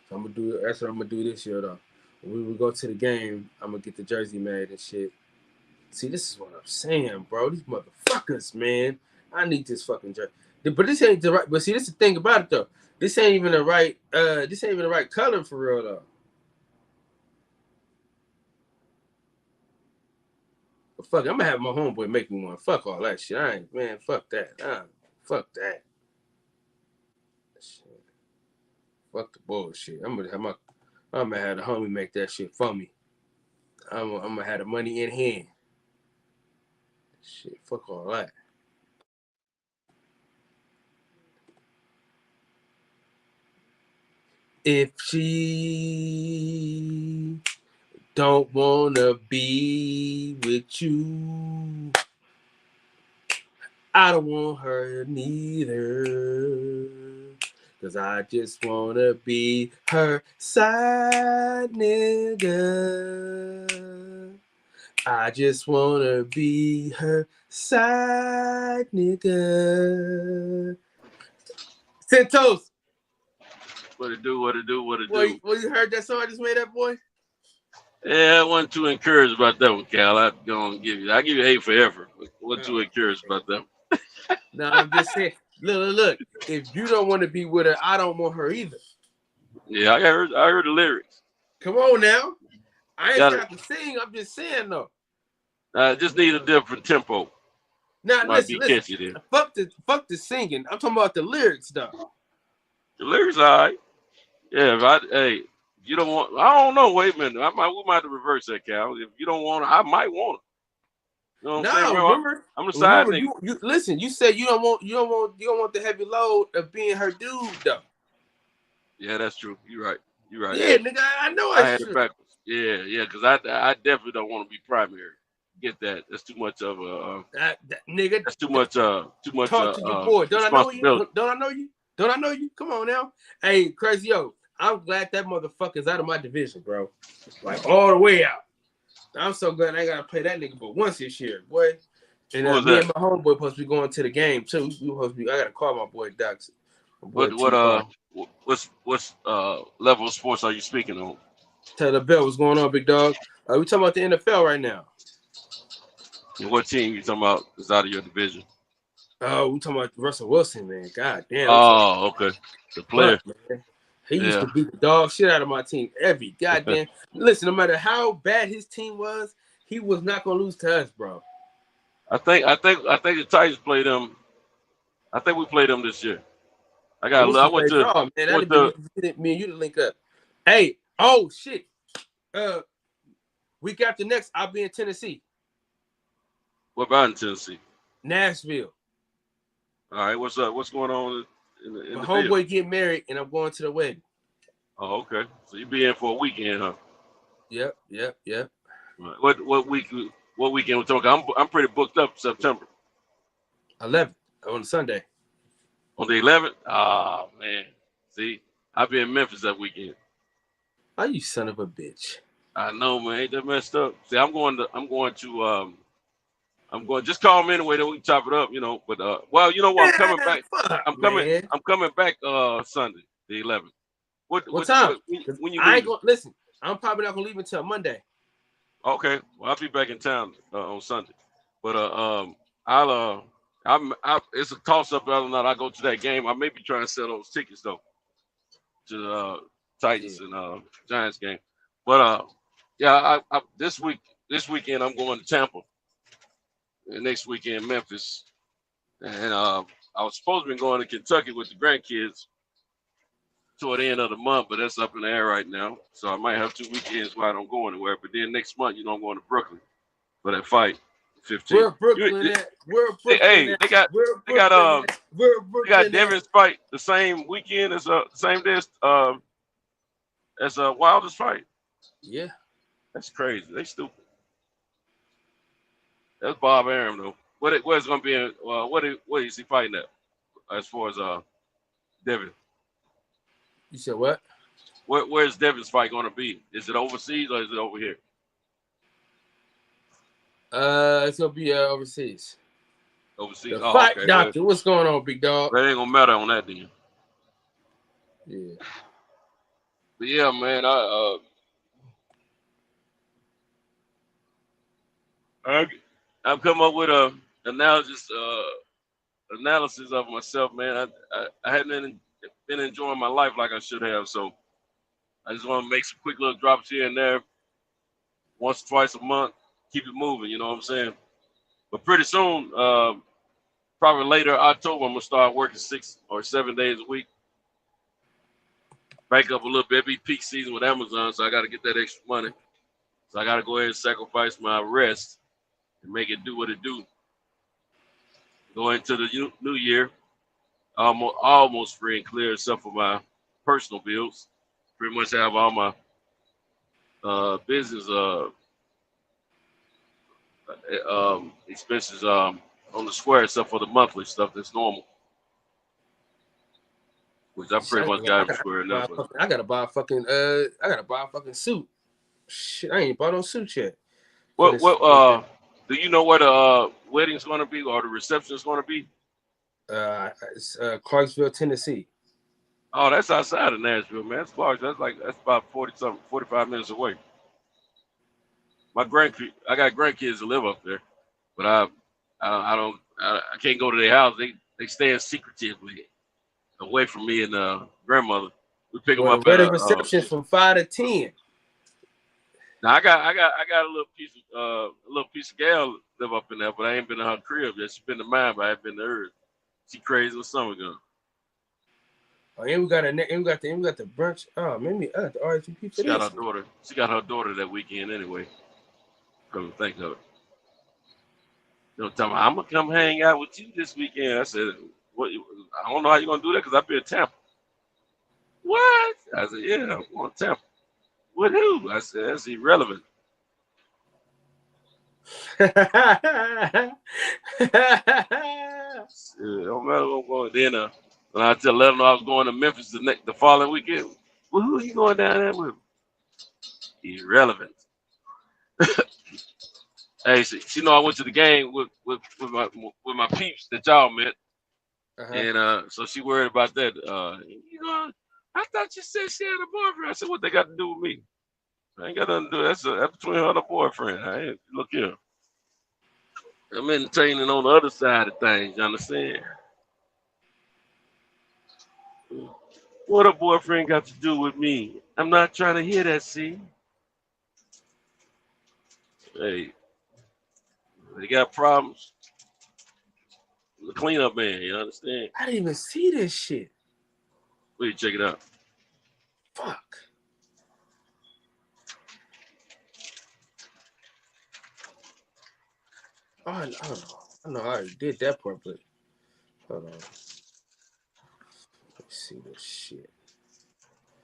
So I'm gonna do. That's what I'm gonna do this year though. When we go to the game, I'm gonna get the jersey made and shit. See, this is what I'm saying, bro. These motherfuckers, man. I need this fucking jersey. But this ain't the right. But see, this is the thing about it though. This ain't even the right. This ain't even the right color for real though. But fuck it, I'm gonna have my homeboy make me one. Fuck all that shit. I ain't, man. Fuck that. Fuck that. Shit. Fuck the bullshit. I'm gonna have the homie make that shit for me. I'm gonna have the money in hand. Shit. Fuck all that. If she don't wanna be with you, I don't want her neither. Cause I just wanna be her side nigga. I just wanna be her side nigga. Santos. What it do? Well, you heard that song I just made that, boy? Yeah, I wasn't too encouraged about that one, Cal. I'll give you A for effort. But wasn't too encouraged about that one. No, I'm just saying. Look. If you don't want to be with her, I don't want her either. Yeah, I heard the lyrics. Come on now. I ain't got to sing. I'm just saying though. I just need a different tempo. Now listen. Catchy fuck the singing. I'm talking about the lyrics though. The lyrics are all right. Yeah, if you don't want, I don't know. Wait a minute. We might have to reverse that, Cal. If you don't want it, I might want it. You know what I'm saying? Remember, I'm a side nigga. You listen. You said you don't want the heavy load of being her dude though. Yeah, that's true. You're right. Yeah, nigga, I know I had it backwards. Yeah, because I definitely don't want to be primary. Get that? That's too much of a nigga. That's too much. Talk to your boy. Don't I know you? Don't I know you? Don't I know you? Come on now. Hey, Crazy Yo, I'm glad that motherfucker's out of my division, bro. Like all the way out. I'm so glad I ain't gotta play that nigga but once this year, boy. And me and my homeboy supposed to be going to the game too. I gotta call my boy Docs. What level of sports are you speaking on? Tell the bell what's going on, big dog. We talking about the NFL right now. And what team you talking about is out of your division? Oh, we talking about Russell Wilson, man. God damn. Oh, okay. The player. Fuck, man. He used to beat the dog shit out of my team every goddamn. Listen, no matter how bad his team was, he was not gonna lose to us, bro. I think the Titans played them. I think we played them this year. I went to man. That'd be me and you to link up. Hey, oh shit. Week after next, I'll be in Tennessee. What about in Tennessee? Nashville. All right, what's up? What's going on in the my homeboy get married and I'm going to the wedding. Oh, okay. So you be in for a weekend, huh? Yep. Right. What weekend we're talking? I'm pretty booked up September 11th on Sunday. On the 11th? Oh man. See, I'll be in Memphis that weekend. Oh, you son of a bitch. I know, man. Ain't that messed up? See, I'm going. Just call me anyway, then we can chop it up, you know. But well, you know what? I'm coming back. I'm coming back Sunday, the 11th. What time? When you I ain't gonna listen. I'm probably not gonna leave until Monday. Okay. Well, I'll be back in town on Sunday. But it's a toss up whether or not I go to that game. I may be trying to sell those tickets though to Titans and Giants game. But this weekend I'm going to Tampa. And next weekend Memphis. And I was supposed to be going to Kentucky with the grandkids toward the end of the month, but that's up in the air right now. So I might have 2 weekends where I don't go anywhere. But then next month, I'm going to Brooklyn for that fight 15. Where Brooklyn at? Where Brooklyn at? They got Devin's fight the same weekend as same day as Wilder's fight. Yeah, That's crazy. They stupid. That's Bob Arum though. What's gonna be in? What is he fighting at? As far as Devin, you said what? Where's Devin's fight gonna be? Is it overseas or is it over here? It's gonna be overseas. Overseas. The Oh, fight okay. doctor. What's going on, big dog? That ain't gonna matter on that then. Yeah. But yeah, man, I've come up with a analysis of myself, man. I hadn't been enjoying my life like I should have, so I just want to make some quick little drops here and there, once or twice a month, keep it moving. You know what I'm saying? But pretty soon, probably later October, I'm gonna start working 6 or 7 days a week. Back up a little bit. Be peak season with Amazon, so I got to get that extra money. So I got to go ahead and sacrifice my rest and make it do what it do. Go into the new year, almost free and clear, except for my personal bills. Pretty much have all my business expenses on the square, except for the monthly stuff that's normal, which I pretty much got square now. I gotta buy a fucking suit. Shit, I ain't bought no suit yet. What do you know where the wedding's gonna be or the reception's gonna be? It's Clarksville, Tennessee. Oh, that's outside of Nashville, man. That's far. That's about 45 minutes away. I got grandkids that live up there, but I can't go to their house. They stay secretively away from me and grandmother. We pick them up at the reception from 5 to 10. Now I got a little piece of gal live up in there, but I ain't been to her crib yet. She's been to mine, but I ain't been to hers. She crazy with summer gun. Oh, and we got the brunch. Oh, maybe the RSVP for this. She got her daughter that weekend anyway. Come to think of it. You know, tell me, I'm gonna come hang out with you this weekend. I said, "What? I don't know how you're gonna do that because I've been in Tampa." What? I said, "Yeah, I'm going to Tampa." With who? I said, "That's irrelevant." Don't matter what I'm going. Then when I let them know I was going to Memphis the following weekend, well, who are you going down there with? Irrelevant. Hey, she know I went to the game with my peeps that y'all met, and so she worried about that. I thought you said she had a boyfriend. I said, what they got to do with me? I ain't got nothing to do. That's between her and her boyfriend. Look here. I'm entertaining on the other side of things. You understand? What a boyfriend got to do with me? I'm not trying to hear that. See? Hey. They got problems. The cleanup man, you understand? I didn't even see this shit. Wait, check it out. Fuck. Oh, I know. I already did that part, but hold on. Let's see this shit.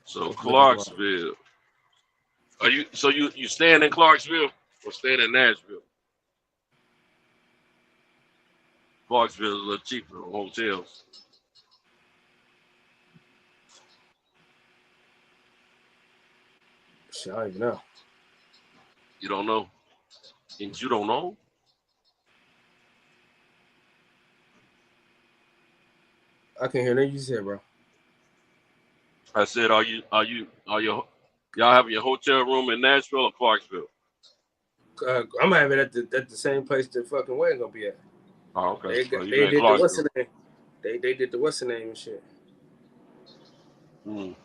So Clarksville. Are you staying in Clarksville or staying in Nashville? Clarksville is a little cheaper on hotels. Shit, I don't even know. You don't know? And you don't know? I can't hear nothing you said, bro. I said, are y'all having your hotel room in Nashville or Clarksville? I'm having it at the same place the fucking wedding gonna be at. Oh, okay. They did the what's the name? They did the what's the name and shit. I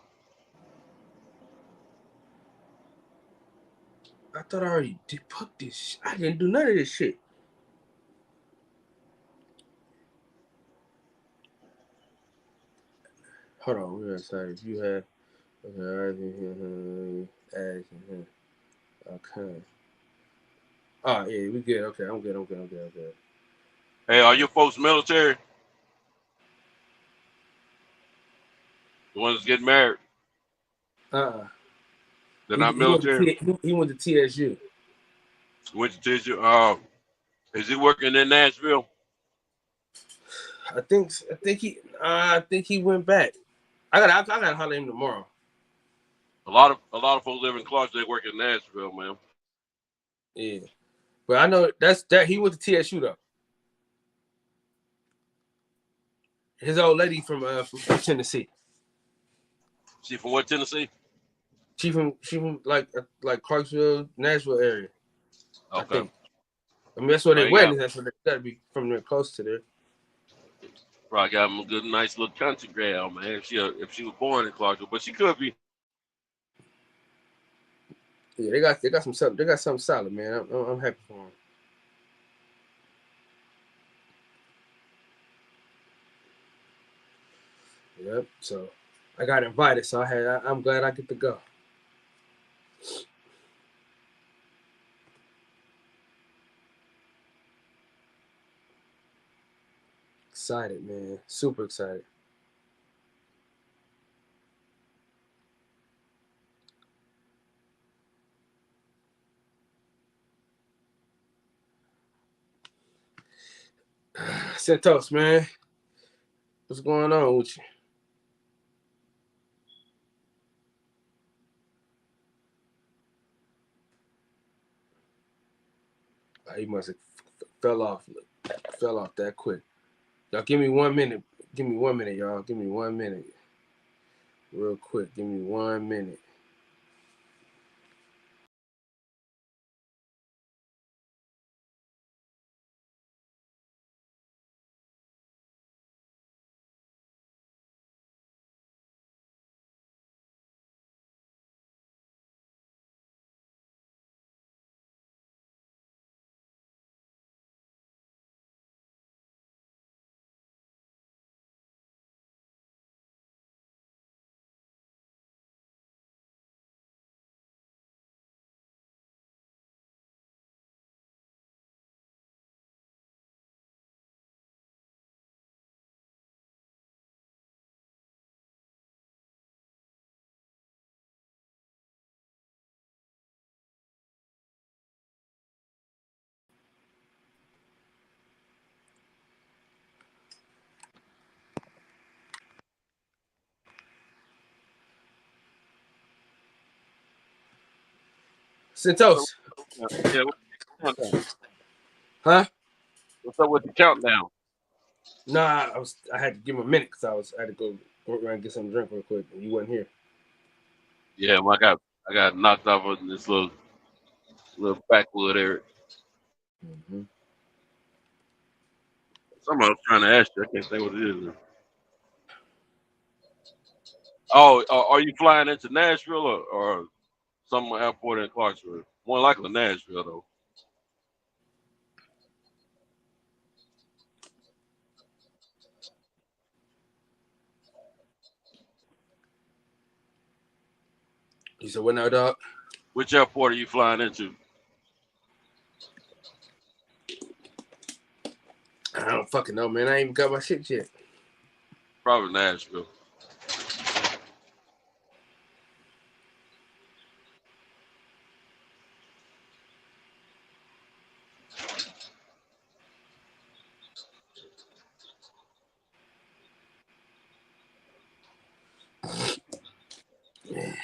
thought I already did put this. I didn't do none of this shit. Hold on, we're sorry. If you have okay. Oh yeah, we good. Okay, I'm good. Hey, are your folks military? The ones getting married? They're not He went to military? he went to TSU. Went to tissue. Is he working in Nashville? I think he went back. I gotta holler at him tomorrow. A lot of folks live in Clarksville. They work in Nashville, man. Yeah, but I know that he went to TSU though. His old lady from Tennessee. She from what, Tennessee? She from like Clarksville, Nashville area. I Okay. think. I mean that's where they Probably got, wedding. That's where they gotta be from there, close to there. probably got him a good, nice little country gal, man. If she was born in Clarksville, but she could be. Yeah, they got something solid, man. I'm happy for him. Yep. So I got invited, so I'm glad I get to go. Excited, man. Super excited. Santos, man. What's going on with you? He must have fell off that quick. Y'all give me 1 minute. Give me 1 minute, y'all. Give me 1 minute. Real quick. Give me 1 minute. So, Santos. yeah, what's the countdown? Huh? What's up with the countdown? Nah, I had to give him a minute because I had to go around and get something to drink real quick, and you wasn't here. Yeah, well, I got knocked off of this little backwood area. Mm-hmm. Something I was trying to ask you. I can't think what it is. Oh, are you flying into Nashville or some airport in Clarksville? More likely Nashville, though. He said, "What now, dog?" Which airport are you flying into? I don't fucking know, man. I ain't even got my shit yet. Probably Nashville. Yeah.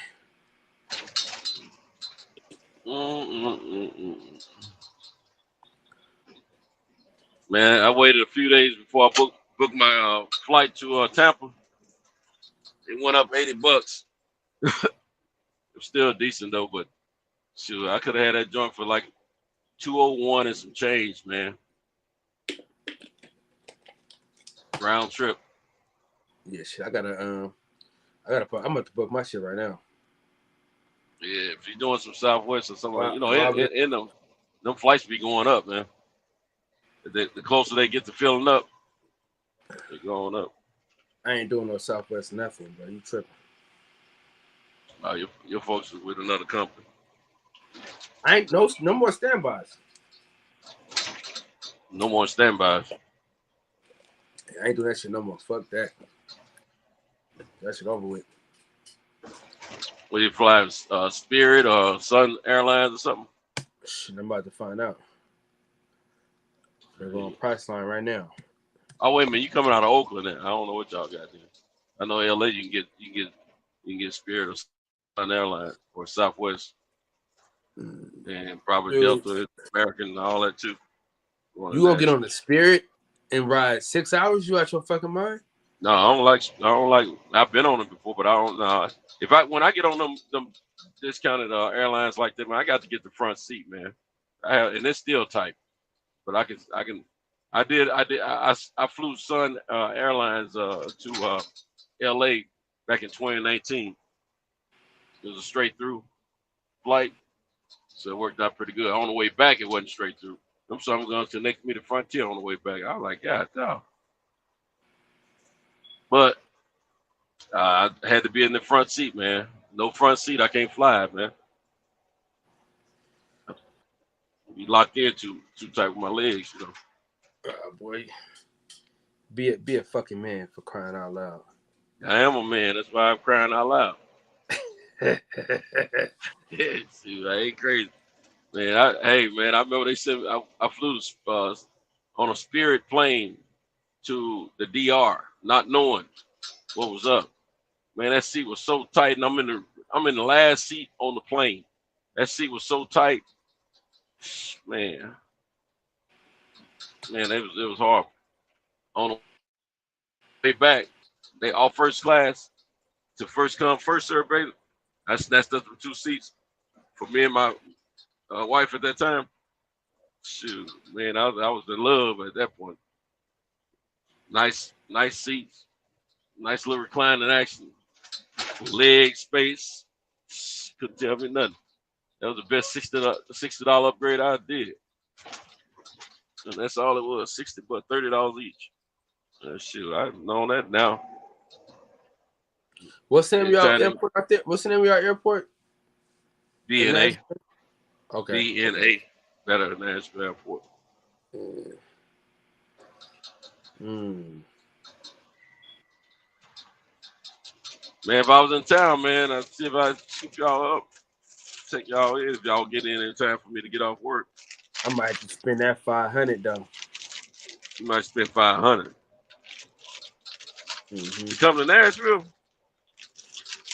Man, I waited a few days before I booked my flight to Tampa. It went up $80. It's still decent though, but shoot, I could have had that joint for like 201 and some change, man. Round trip. Yeah, shit. I'm about to book my shit right now. Yeah, if you're doing some Southwest or something, Well, in them flights be going up, man. The closer they get to filling up, they're going up. I ain't doing no Southwest nothing, bro. You tripping? Your folks is with another company. I ain't no more standbys. No more standbys. I ain't doing that shit no more. Fuck that. That shit over with. Will you fly Spirit or Sun Airlines or something? Shit, I'm about to find out. They're going Priceline right now. Oh wait a minute, you coming out of Oakland? Then. I don't know what y'all got there. I know LA. You can get Spirit or Sun Airlines or Southwest, and probably Dude, Delta, American, and all that too. You gonna get on the Spirit and ride 6 hours? You out your fucking mind? No, I don't like. I've been on it before, but I don't know. When I get on them discounted airlines like that, man, I got to get the front seat, man. And it's still tight, but I flew Sun Airlines to LA back in 2019. It was a straight through flight, so it worked out pretty good. On the way back, it wasn't straight through. I'm going to connect me to Frontier on the way back. I was like, God, no. But I had to be in the front seat, man. No front seat, I can't fly, man. Be locked in too tight with my legs, you know. Oh, boy. Be a fucking man, for crying out loud. I am a man. That's why I'm crying out loud. Yeah, see, I ain't crazy. Man, I remember they said I flew on a Spirit plane to the DR, not knowing what was up. Man, that seat was so tight, and I'm in the last seat on the plane. That seat was so tight, man, it was horrible. On the way back, they all first class to first come, first serve, baby. I snatched up the 2 seats for me and my wife at that time. Shoot, man, I was in love at that point. Nice seats, nice little reclining action, leg space. Couldn't tell me nothing. That was the best $60 upgrade I did, and that's all it was. $30 each. Shoot, I've known that now. What's the name of your airport out there? What's the name of your airport? BNA. Okay. BNA. Better than Nashville Airport. Man, if I was in town, man, I'd see if I'd shoot y'all up. Take y'all in if y'all get in time for me to get off work. I might have to spend that $500 though. You might spend $500. Mm-hmm. You come to Nashville?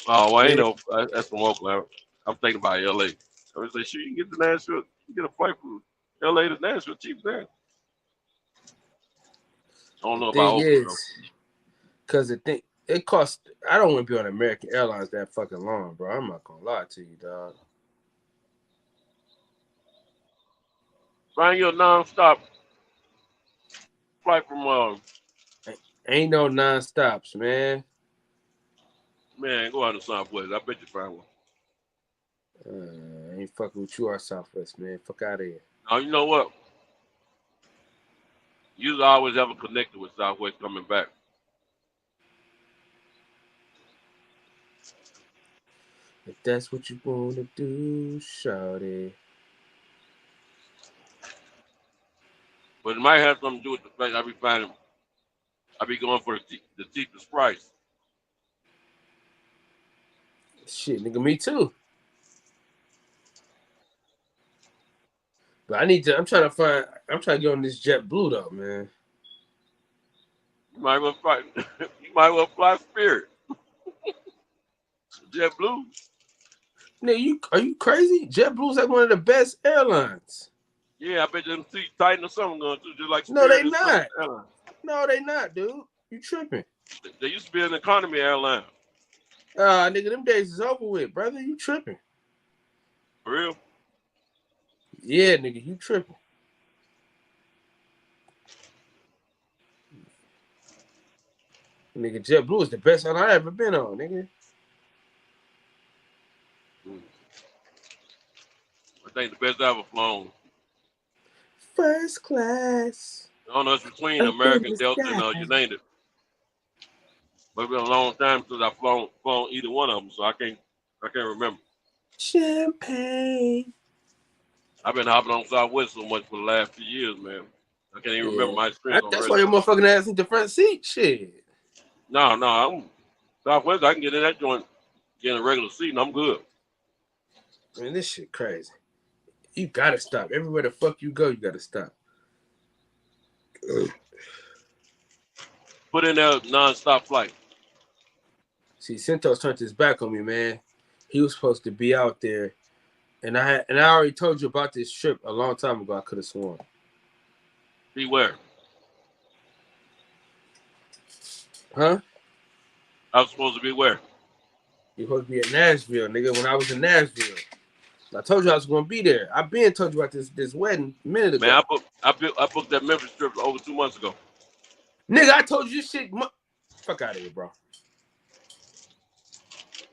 Oh, well, I know that's from Oakland. I'm thinking about LA. I was like, sure, you can get to Nashville. You get a flight from LA to Nashville cheap there. I don't know about Oakland, though. Because the thing, it costs. I don't want to be on American Airlines that fucking long, bro. I'm not gonna lie to you, dog. Find your nonstop flight from Ain't no non-stops, man. Man, go out to Southwest. I bet you find one. I ain't fucking with you or Southwest, man. Fuck out of here. Now, you know what? You always have a connector with Southwest coming back. If that's what you want to do, shawty. But it might have something to do with the fact I be going for the cheapest price. Shit, nigga, me too. But I'm trying to get on this JetBlue though, man. You might well fly Spirit. JetBlue. Nigga, are you crazy? JetBlue's like one of the best airlines. Yeah, I bet them seats tighten or something going to just like No, Spirit they not. No, they not, dude. You tripping? They used to be an economy airline. Nigga, them days is over with, brother. You tripping? For real? Yeah, nigga, you tripping? Nigga, JetBlue is the best one I ever been on, nigga. I think the best I ever flown. First class. I don't know, it's between American Delta and United. But it's been a long time since I've flown either one of them, so I can't remember. Champagne. I've been hopping on Southwest so much for the last few years, man. I can't even remember my experience on That's the why your rest. motherfucking ass in the front seat. Shit. No, I'm Southwest. I can get in that joint, get in a regular seat, and I'm good. Man, this shit crazy. You gotta stop. Everywhere the fuck you go, you gotta stop. Put in there non-stop flight. See, Santos turned his back on me, man. He was supposed to be out there, and I already told you about this trip a long time ago. I could have sworn. Beware. Huh? I was supposed to be where? You supposed to be at Nashville, nigga. When I was in Nashville, I told you I was gonna be there. I been told you about this wedding a minute ago. Man, I booked that Memphis trip over 2 months ago. Nigga, I told you this shit. Fuck out of here, bro.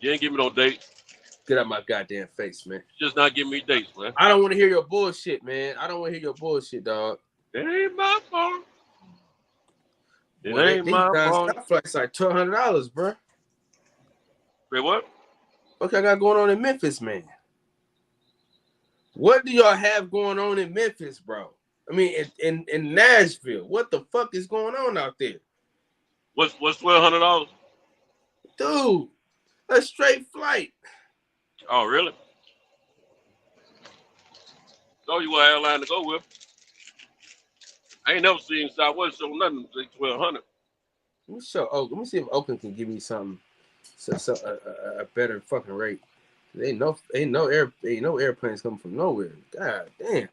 You ain't give me no dates. Get out my goddamn face, man. Just not giving me dates, man. I don't want to hear your bullshit, man. I don't want to hear your bullshit, dog. It ain't my fault. It ain't my fault. That flight's like $1,200, bro. Wait, what? What I got going on in Memphis, man? What do y'all have going on in Memphis, bro? I mean, in Nashville. What the fuck is going on out there? What's $1,200? Dude, a straight flight. Oh, really? Know you what airline to go with. I ain't never seen Southwest show nothing like $1,200. Let me see if Oakland can give me something, a better fucking rate. Ain't no airplanes coming from nowhere. God damn.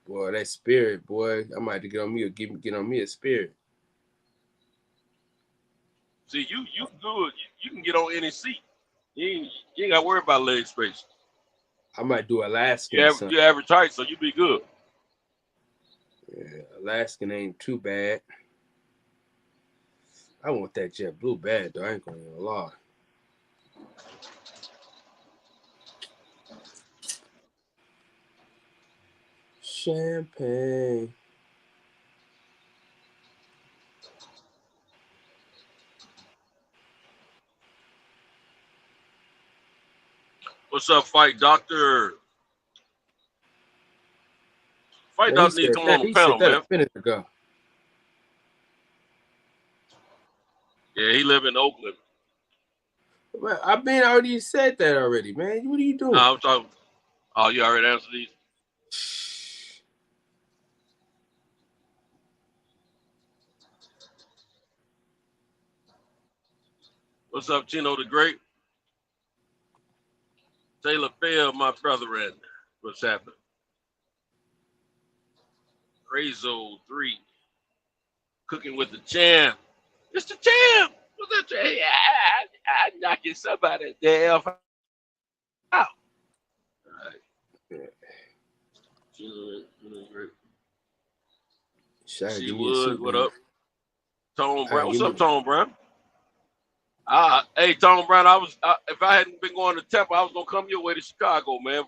Boy, that Spirit, boy. I might have to get on me a Spirit. See, you good. You can get on any seat. You ain't got to worry about leg space. I might do Alaskan. You average height, so you be good. Yeah, Alaskan ain't too bad. I want that JetBlue bad, though. I ain't gonna even lie. Champagne. What's up, Fight Doctor? Fight Doctor needs to come on the panel, man. A minute ago. Yeah, he live in Oakland. Well, I've already said that already, man. What are you doing? No, I'm talking. Oh, you already answered these. What's up, Chino the Great? Taylor Fair, my brethren. What's happening? Razo 3. Cooking with the champ. It's the champ. What's that? Hey, I knocking somebody the hell out. All right. Yeah. Chino the Great. She Wood, what up? Tone Brown. What's up, Tone Brown? Hey, Tone Brown, if I hadn't been going to Tampa, I was going to come your way to Chicago, man.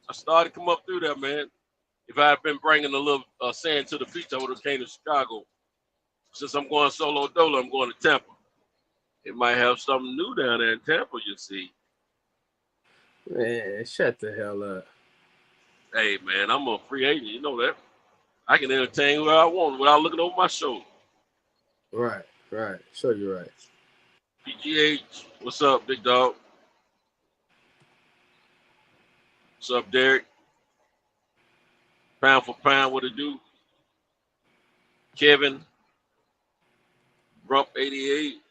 I started to come up through there, man. If I had been bringing a little sand to the beach, I would have came to Chicago. Since I'm going solo dolo, I'm going to Tampa. It might have something new down there in Tampa, you see. Man, shut the hell up. Hey, man, I'm a free agent. You know that. I can entertain who I want without looking over my shoulder. Right. Sure, you're right. PGH, what's up, big dog? What's up, Derek? Pound for pound, what it do? Kevin, Rump 88.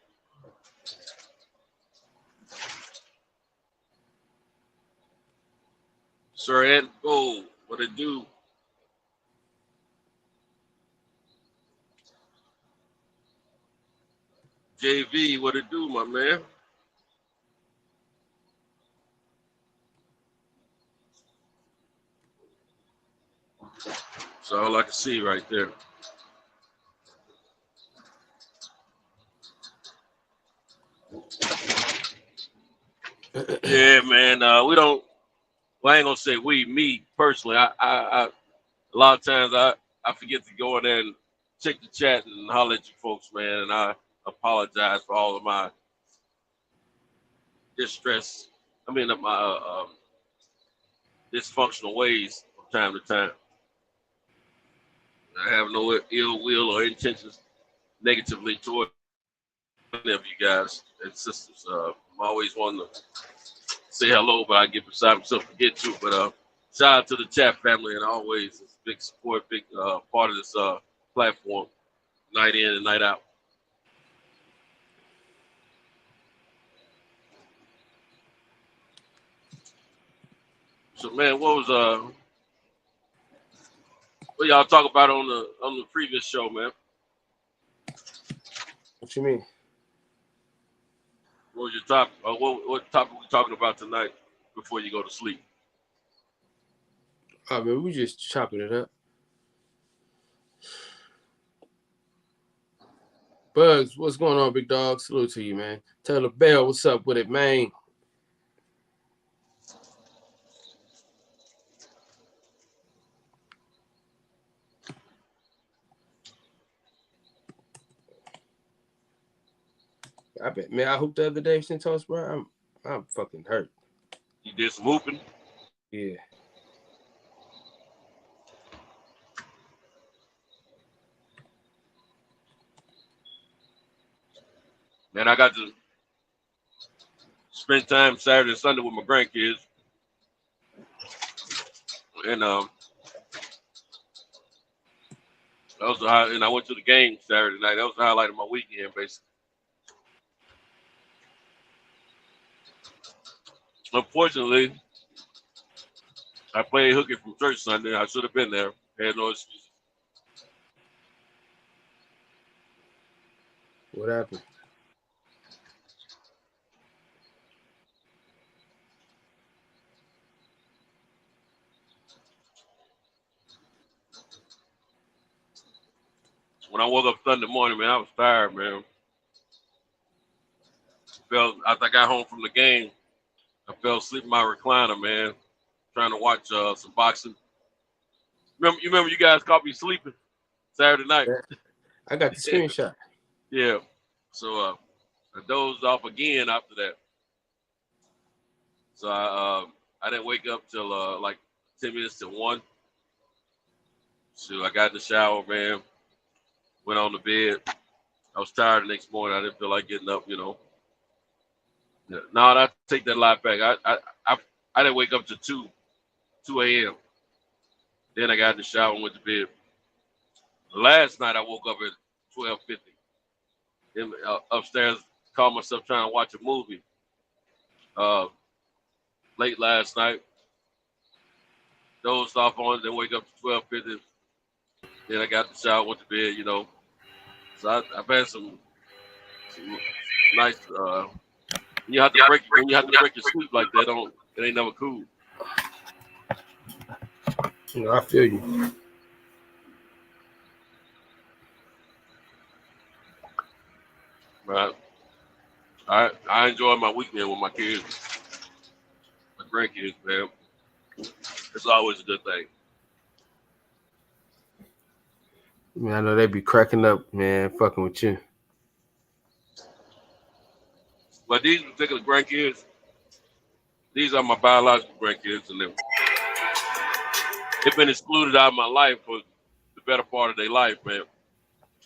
Sir Ed Gold, what it do? JV, what it do, my man? That's all I can see right there. Yeah, man. We don't. Well, I ain't gonna say we. Me personally, I a lot of times I forget to go in there and check the chat and holler at you folks, man. And apologize for all of my distress. I mean, my dysfunctional ways from time to time. I have no ill will or intentions negatively toward any of you guys and sisters. I'm always wanting to say hello, but I get beside myself to get to. But shout out to the chat family, and always it's big support, big part of this platform, night in and night out. So man, what y'all talk about on the previous show, man? What you mean? What was your topic? What topic we talking about tonight before you go to sleep? Oh, man, we just chopping it up. Bugs, what's going on, big dog? Salute to you, man. Tell the bell what's up with it, man. I bet, man. I hooped the other day since Toast, bro. I'm fucking hurt. You did some hooping? Yeah. Man, I got to spend time Saturday and Sunday with my grandkids. And that was the high, and I went to the game Saturday night. That was the highlight of my weekend, basically. Unfortunately, I played hooky from church Sunday. I should have been there. Had no excuse. What happened? When I woke up Sunday morning, man, I was tired, man. After I got home from the game, I fell asleep in my recliner, man, trying to watch some boxing. You remember you guys caught me sleeping Saturday night? Yeah. I got the screenshot. Yeah. So I dozed off again after that. So I didn't wake up till like 10 minutes to 1. So I got in the shower, man. Went on the bed. I was tired the next morning. I didn't feel like getting up, you know. Yeah. No, I take that lie back. I didn't wake up till 2 a.m. Then I got in the shower and went to bed. Last night I woke up at 12:50. Then upstairs, called myself trying to watch a movie. Late last night. Dozed off on it, then wake up to 12:50. Then I got in the shower, went to bed, you know. So I've had some nice. When you have to break your sleep like that, it ain't never cool. You know, I feel you. Right. I enjoy my weekend with my kids, my grandkids, man. It's always a good thing. Man, I know they be cracking up, man, fucking with you. But these particular grandkids, these are my biological grandkids, and they've been excluded out of my life for the better part of their life, man.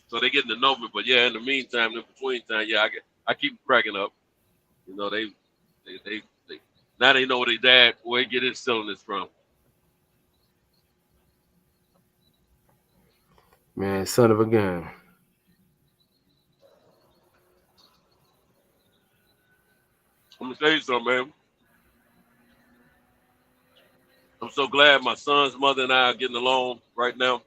So they getting to know me, but yeah, in the meantime, in between time, yeah, I keep cracking up. You know, they now they know their dad where he get his silliness from. Man, son of a gun. I'm gonna tell you something, man. I'm so glad my son's mother and I are getting along right now.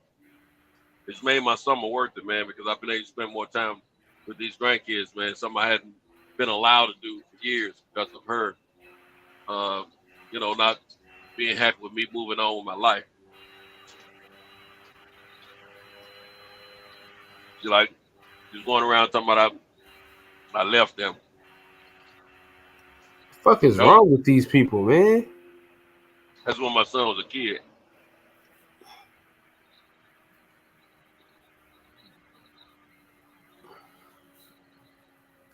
It's made my summer worth it, man, because I've been able to spend more time with these grandkids, man. Something I hadn't been allowed to do for years because of her. You know, not being happy with me moving on with my life. She's going around talking about I left them. Fuck is wrong with these people, man? That's when my son was a kid.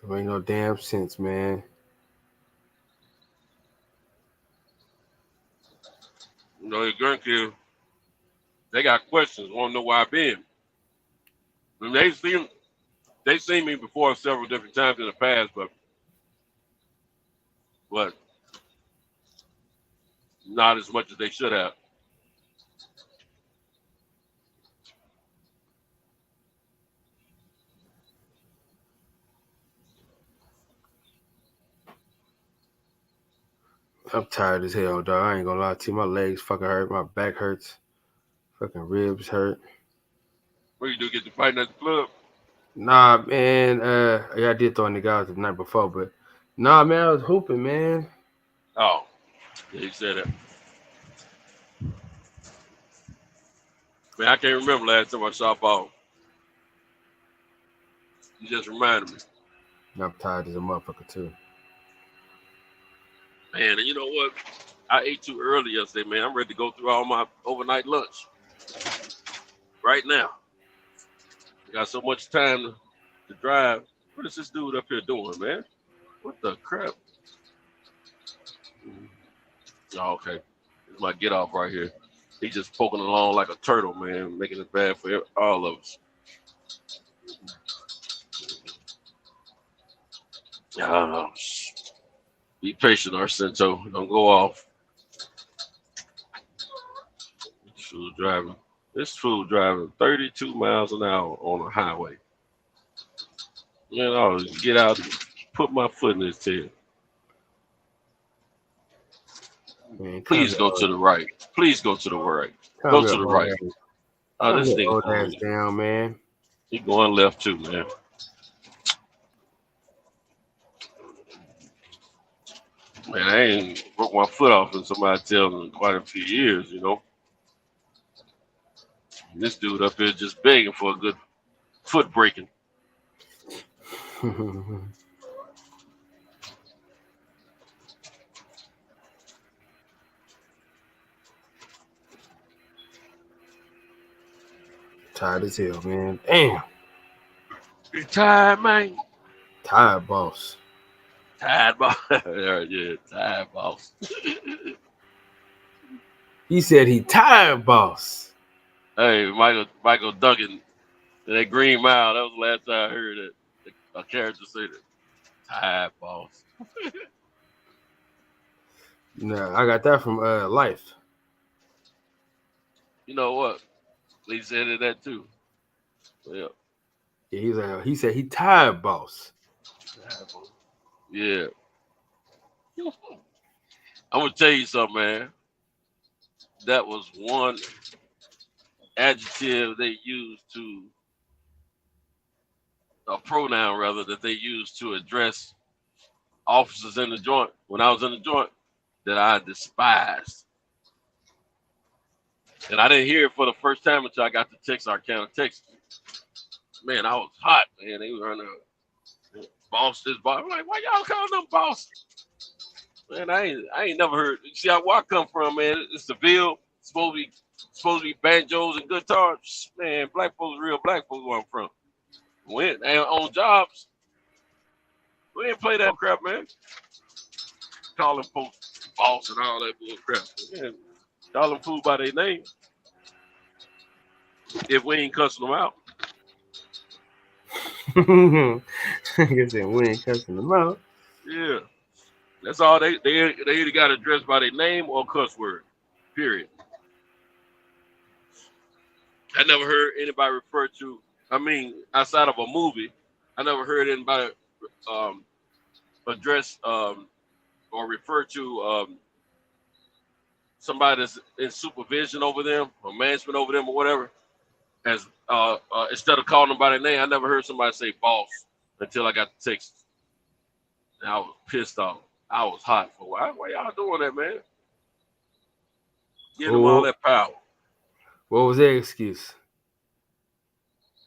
There ain't no damn sense, man. You know, your grandkids, they got questions, want to know where I've been. I mean, they seen me before several different times in the past, but not as much as they should have. I'm tired as hell, dog. I ain't gonna lie to you. My legs fucking hurt. My back hurts. Fucking ribs hurt. What you do, get to fighting at the club? Nah, man. Yeah, I did throw a nigga out the night before, but nah, man, I was hooping, man. Oh, yeah, he said that. Man, I can't remember last time I saw ball. You just reminded me. I'm tired as a motherfucker too. Man, and you know what? I ate too early yesterday, man. I'm ready to go through all my overnight lunch right now. I got so much time to drive. What is this dude up here doing, man? What the crap? Oh, okay. This is my get off right here. He's just poking along like a turtle, man, making it bad for all of us. Be patient, Arcento. Don't go off. This fool driving 32 miles an hour on a highway. Man, I'll just get out and put my foot in his tail. Man, Please go to the right. Please go to the right. Calm Go your to the old right. ass- Oh, calm this your nigga old going. ass down, man. He going left too, man. Man, I ain't broke my foot off in somebody tell me in quite a few years, you know. And this dude up here just begging for a good foot breaking. Tired as hell, man. Damn. You tired, man? Tired, boss. Tired, boss. Yeah, tired, boss. He said he tired, boss. Hey, Michael Duncan, that Green Mile, that was the last time I heard a character say that. Tired, boss. No, I got that from Life. You know what? He said that too. Yeah. Yeah, he said he tired, boss. Yeah. I'm gonna tell you something, man. That was one adjective they used to, a pronoun rather, that they used to address officers in the joint when I was in the joint that I despised. And I didn't hear it for the first time until I got to Texarkana, Texas. Man, I was hot, man. They were on the boss, this boss. I'm like, why y'all calling them boss? Man, I ain't never heard. See, where I come from, man, it's the Ville. Supposed to be banjos and guitars. Man, black folks, real black folks where I'm from. When on jobs, we didn't play that crap, man. Calling folks boss and all that bull crap. Man, call them fool by their name. If we ain't cussing them out. I guess we ain't cussing them out. Yeah. That's all they either got addressed by their name or cuss word. Period. I never heard anybody refer to, outside of a movie, I never heard anybody address or refer to somebody that's in supervision over them or management over them or whatever as instead of calling them by their name. I never heard somebody say boss until I got to Texas. And I was pissed off. I was hot for why y'all doing that, man? Give them all that power. What was their excuse?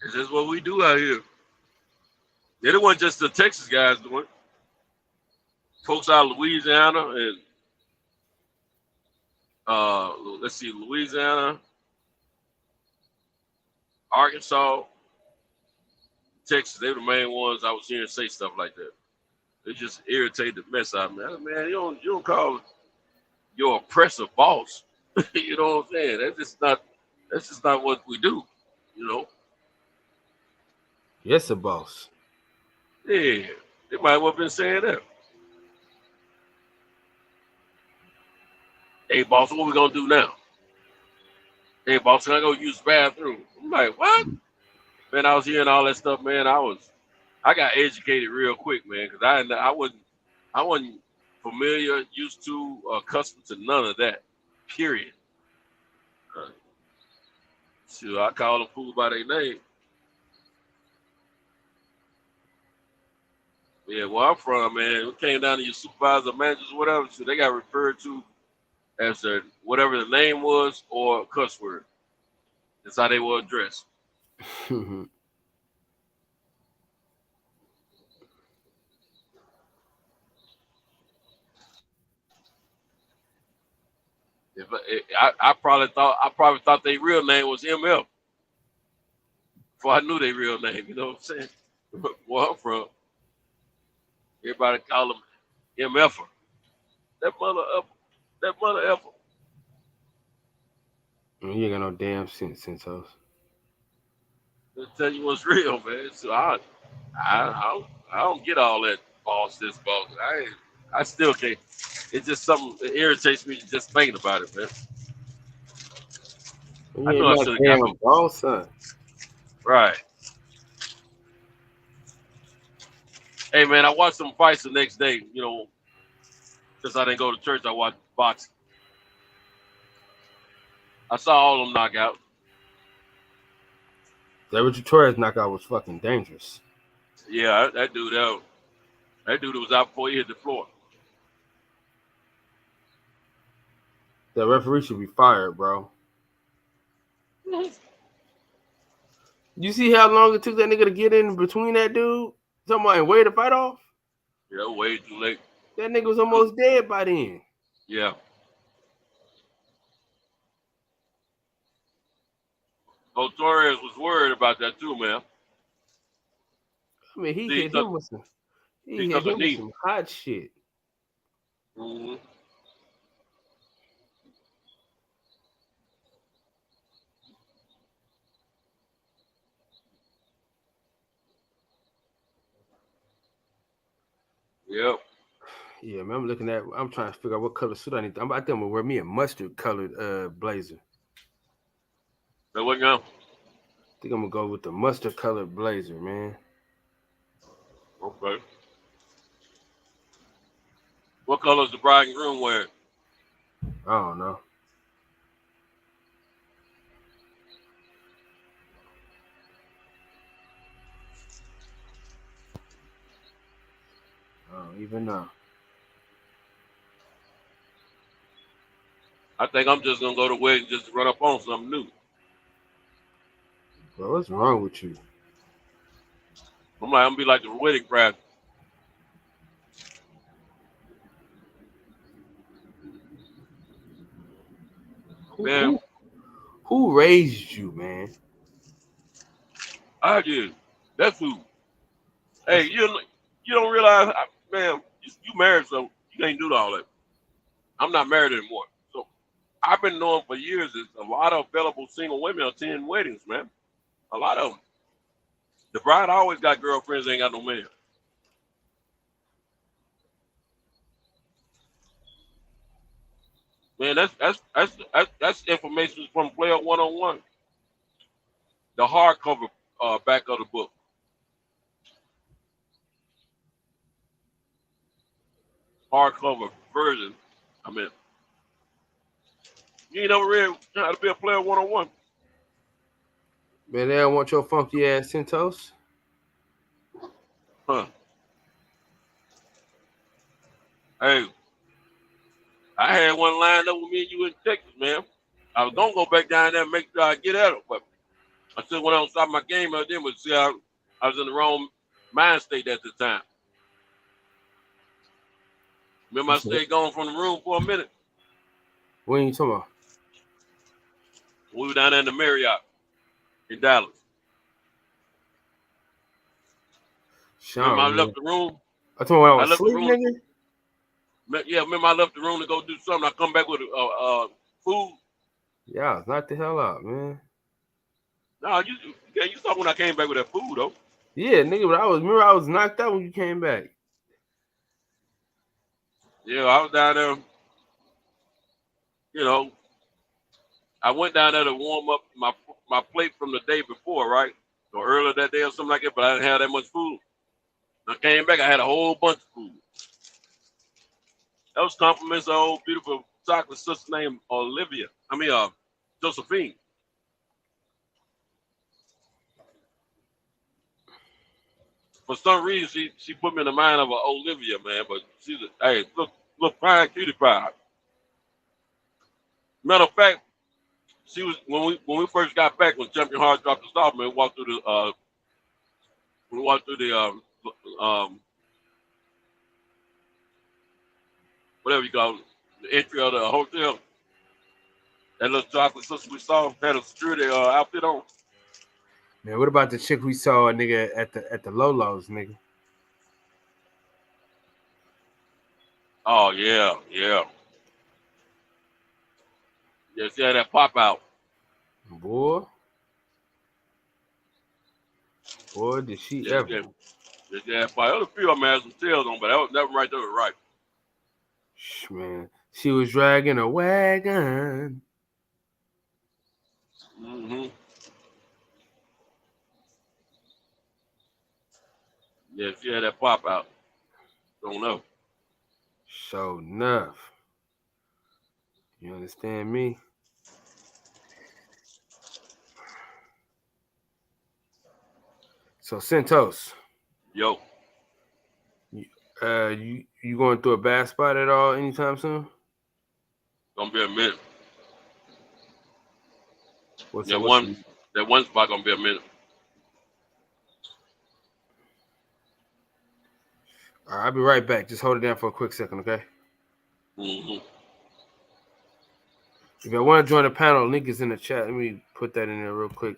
It's just what we do out here. It wasn't just the Texas guys doing it. Folks out of Louisiana and Louisiana, Arkansas, Texas, they were the main ones I was hearing say stuff like that. It just irritated the mess out of me. Man, you don't call your oppressor boss. You know what I'm saying? That's just not what we do, you know. Yes, a boss. Yeah. They might well have been saying that. Hey boss, what we gonna do now? Hey boss, can I go use the bathroom? I'm like, what? Man, I was hearing all that stuff, man. I got educated real quick, man, because I wasn't familiar, used to, accustomed to none of that. Period. So I call them fools by their name. Yeah, where I'm from, man, it came down to your supervisor, managers, whatever. So they got referred to as whatever the name was or a cuss word. That's how they were addressed. I probably thought their real name was MF before I knew their real name. You know what I'm saying? Where I'm from, everybody call him MFer. That mother effer. You ain't got no damn sense, Sentos. I'll tell you what's real, man. So I don't get all that boss. I still can't. It's just something that irritates me just thinking about it, man. You I ain't know I no should have got damn boss, son. right. Hey, man, I watched some fights the next day. You know, since I didn't go to church, I watched boxing. I saw all of them knock out. That Richard Torres knockout was fucking dangerous. Yeah, that dude was out before he hit the floor. That referee should be fired, bro. You see how long it took that nigga to get in between that dude? Talking about and wait to fight off? Yeah, way too late. That nigga was almost dead by then. Yeah. Oh, Torres was worried about that too, man. I mean, he See, hit him with some hot shit. Mm-hmm. Yep. Yeah, man, I'm trying to figure out what color suit I need. I think I'm gonna wear me a mustard colored blazer. So what now? I think I'm gonna go with the mustard colored blazer, man. Okay. What color is the bride and groom wearing? I don't know. I don't even know. I think I'm just gonna go to the wedding just to run up on something new. Bro, what's wrong with you? I'm gonna be like the wedding bride. Man, Who raised you, man? I did. That's who. Hey, you don't realize, man, you married, so you can't do all that. I'm not married anymore. So I've been knowing for years there's a lot of available single women attending weddings, man. A lot of them. The bride always got girlfriends, ain't got no man. Man, that's information from Player 101. The hardcover back of the book. Hardcover version. I mean, you ain't never read how to be a Player 101. Man, they don't want your funky ass Sentos. Huh. Hey, I had one lined up with me and you in Texas, man. I was gonna go back down there and make sure I get at it, but I still went on stop my game out there, but see, I was in the wrong mind state at the time. Remember, I stayed gone from the room for a minute. What are you talking about? We were down there in the Marriott in Dallas. Remember I Sean, left man. the room? I told him when I I was left the asleep, room. nigga. Yeah, remember I left the room to go do something. I come back with food. Yeah, knock the hell out, man. No, you saw when I came back with that food though. Yeah, nigga, but I was knocked out when you came back. Yeah, I was down there. You know, I went down there to warm up my plate from the day before, right? Or earlier that day or something like that, but I didn't have that much food. I came back, I had a whole bunch of food. That was compliments of old beautiful chocolate sister named Josephine. For some reason, she put me in the mind of Olivia, man. But she's hey, look fine, cutie pie. Matter of fact, she was when we first got back when Champion Hard dropped us off, man. We walked through the whatever you call it, the entry of the hotel. That little chocolate sister we saw had a security outfit on. Man, what about the chick we saw, nigga, at the Lolo's, nigga? Oh yeah. Yeah, she had that pop out. Boy, did she Yeah, ever? yeah. There was a few of them had some tails on, but that one right there was right. Man, she was dragging a wagon. Mm-hmm. Yeah, she had that pop out. Don't know. So enough. You understand me? So Centos, Yo, you going through a bad spot at all anytime soon? gonna be a minute. What's That up? one spot gonna be a minute. All right, I'll be right back. Just hold it down for a quick second, okay? Mm-hmm. If I want to join the panel, link is in the chat. Let me put that in there real quick.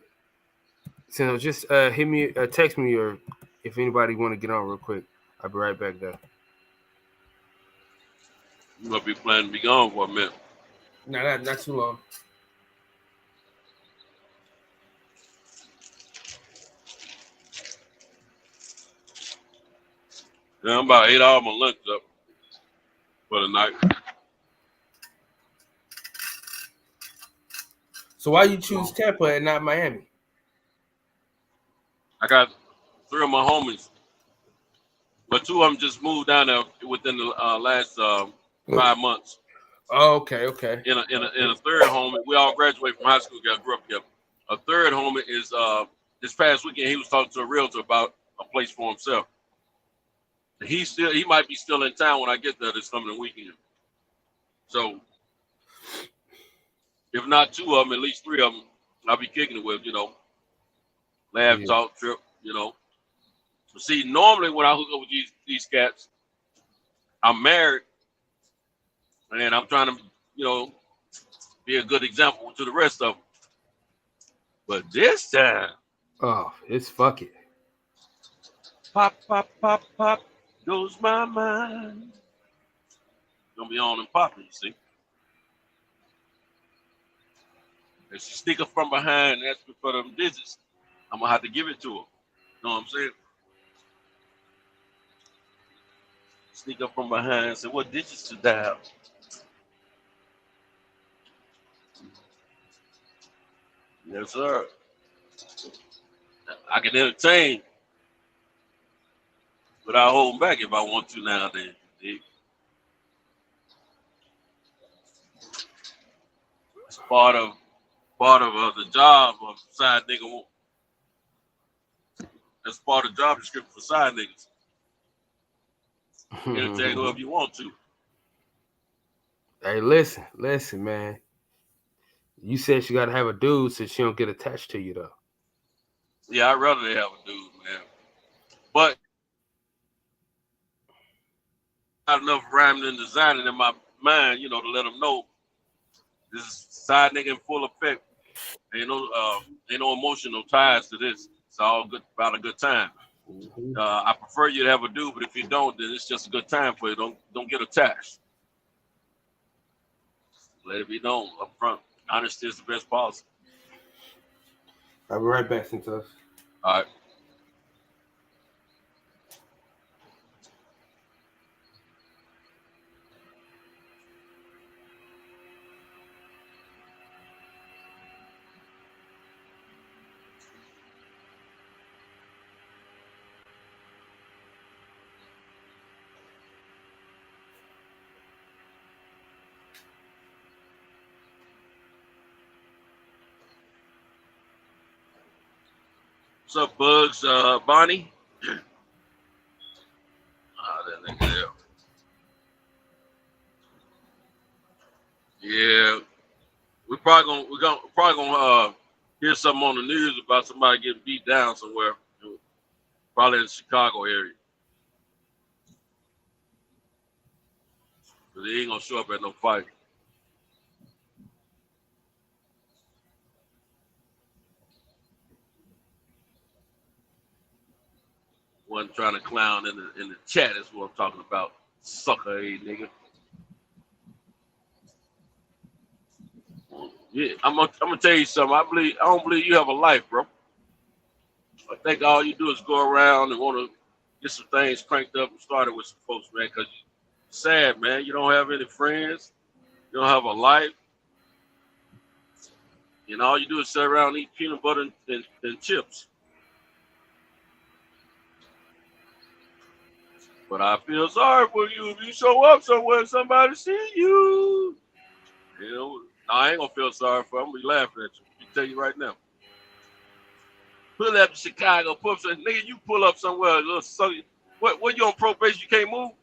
So just hit me, text me, or if anybody want to get on real quick, I'll be right back there. You must be planning to be gone for a minute. No, not too long. Yeah, I'm about 8 hours my lunch up for the night. So why you choose Tampa and not Miami? I got 3 of my homies, but 2 of them just moved down there within the last 5 months. Oh, okay. In a third homie, we all graduated from high school, grew up together. A third homie is this past weekend he was talking to a realtor about a place for himself. He might be still in town when I get there this coming weekend. So if not 2 of them, at least 3 of them, I'll be kicking it with, laugh, talk, trip, See, normally when I hook up with these cats, I'm married, and I'm trying to, be a good example to the rest of them. But this time, Oh, it's fuck it. pop, pop, pop, pop, goes my mind. Gonna be on and popping, you see. If she sneak up from behind and ask me for them digits, I'm gonna have to give it to her. Know what I'm saying? Sneak up from behind and say, what digits to dial? Yes, sir. I can entertain without holding back if I want to nowadays. It's part of the job of side nigga. That's part of the job description for side niggas. Entertain whoever you want to. Hey, listen, man. You said she gotta have a dude so she don't get attached to you though. Yeah, I'd rather they have a dude, man. But not enough rhyming and designing in my mind, to let them know this is side nigga in full effect. Ain't no emotional ties to this. It's all good about a good time. I prefer you to have a dude, but if you don't, then it's just a good time for you. Don't get attached. Let it be known up front. Honesty is the best policy. I'll be right back, Santos. All right. What's up, Bugs? Bonnie? That nigga there. Yeah, we're probably gonna hear something on the news about somebody getting beat down somewhere, probably in the Chicago area. But he ain't gonna show up at no fight. Wasn't trying to clown in the chat. Is what I'm talking about. Sucker, nigga. Yeah, I'm gonna tell you something. I don't believe you have a life, bro. I think all you do is go around and want to get some things cranked up and started with some folks, man. Cause you're sad, man. You don't have any friends. You don't have a life. And all you do is sit around and eat peanut butter and chips. But I feel sorry for you if you show up somewhere and somebody see you. You know, I ain't gonna feel sorry for you. I'm gonna be laughing at you. I tell you right now. Pull up to Chicago, nigga, you pull up somewhere, a little sucky. What you on probation? You can't move?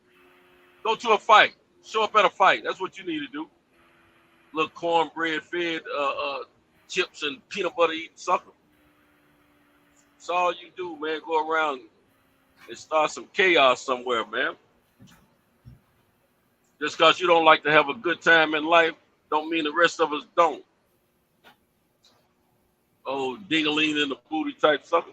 Go to a fight. Show up at a fight. That's what you need to do. Little cornbread fed chips and peanut butter eating sucker. That's all you do, man. Go around and start some chaos somewhere, man. Just because you don't like to have a good time in life, don't mean the rest of us don't. Oh, ding-a-ling in the booty type sucker.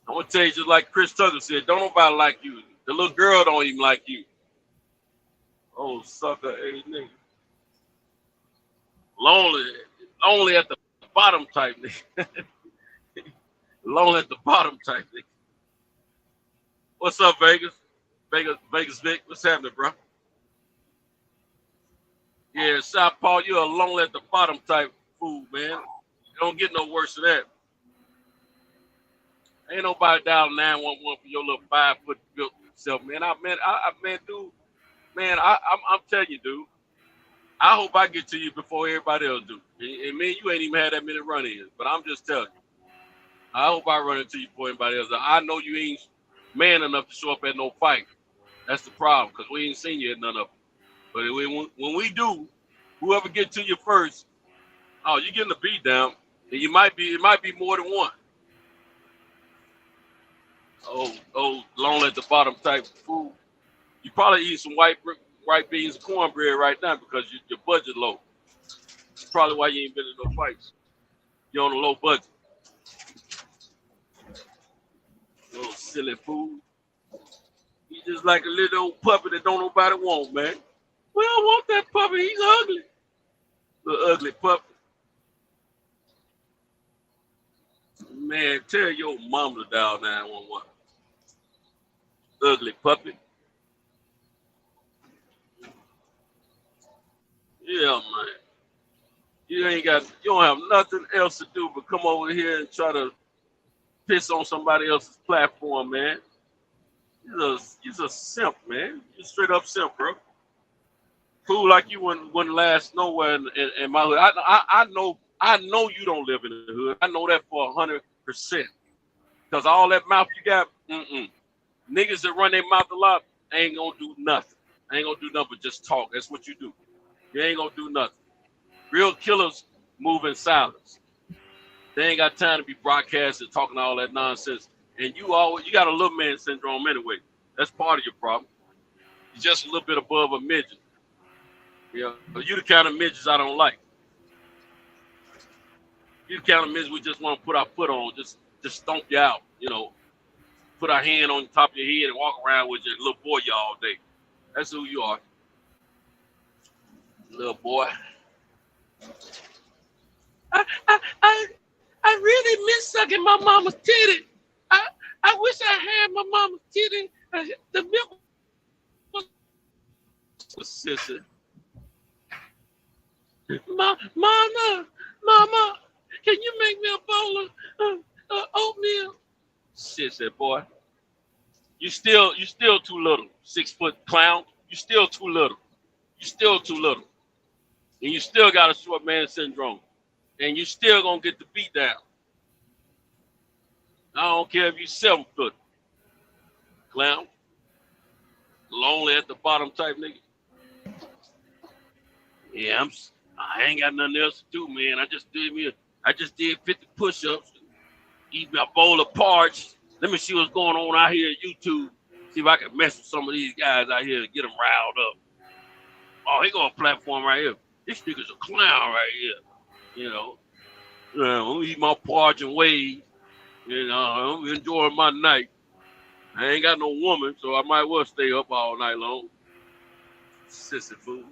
I'm going to tell you just like Chris Tucker said, don't nobody like you. The little girl don't even like you. Oh, sucker, hey, nigga. Lonely at the bottom type, nigga. Lonely at the bottom type, nigga. What's up, Vegas? Vegas Vic, what's happening, bro? Yeah, South Paul, you're a lonely at the bottom type fool, man. You don't get no worse than that. Ain't nobody dialing 911 for your little 5-foot built self, man. I'm telling you, dude. I hope I get to you before everybody else do. And man, you ain't even had that many run-ins, but I'm just telling you. I hope I run into you before anybody else. I know you ain't man enough to show up at no fight. That's the problem, because we ain't seen you at none of them. But when we do, whoever get to you first, oh, you getting a beat down, and it might be more than one. Oh, lonely at the bottom type food. You probably eat some white beans and cornbread right now because your budget low. That's probably why you ain't been in no fights. You're on a low budget. Little silly fool. You just like a little old puppy that don't nobody want, man. We don't want that puppy. He's ugly. Little ugly puppy. Man, tell your mom to dial 911. Ugly puppy. Yeah, man. You don't have nothing else to do but come over here and try to piss on somebody else's platform, man. You're a simp, man. You're straight up simp, bro. Fool like you wouldn't last nowhere in my hood. I know you don't live in the hood. I know that for 100%. Because all that mouth you got, niggas that run their mouth a lot ain't gonna do nothing. Ain't gonna do nothing but just talk. That's what you do. You ain't gonna do nothing. Real killers move in silence. They ain't got time to be broadcasting, talking all that nonsense. And you got a little man syndrome anyway. That's part of your problem. You're just a little bit above a midget. You know, you the kind of midgets I don't like. These kind of men we just want to put our foot on, just stomp you out, put our hand on the top of your head and walk around with your little boy all day. That's who you are, little boy. I really miss sucking my mama's titty. I wish I had my mama's titty. The milk was sissy. Mama, can you make me a bowl of oatmeal? Sissy boy. You still too little. 6 foot clown. You still too little. And you still got a short man syndrome. And you still gonna get the beat down. I don't care if you 7 foot. Clown. Lonely at the bottom type nigga. Yeah, I ain't got nothing else to do, man. I just did 50 push-ups, eat me a bowl of porridge. Let me see what's going on out here at YouTube. See if I can mess with some of these guys out here to get them riled up. Oh, he got a platform right here. This nigga's a clown right here. I'm gonna eat my porridge and wave. I'm enjoying my night. I ain't got no woman, so I might well stay up all night long. Sissy fool.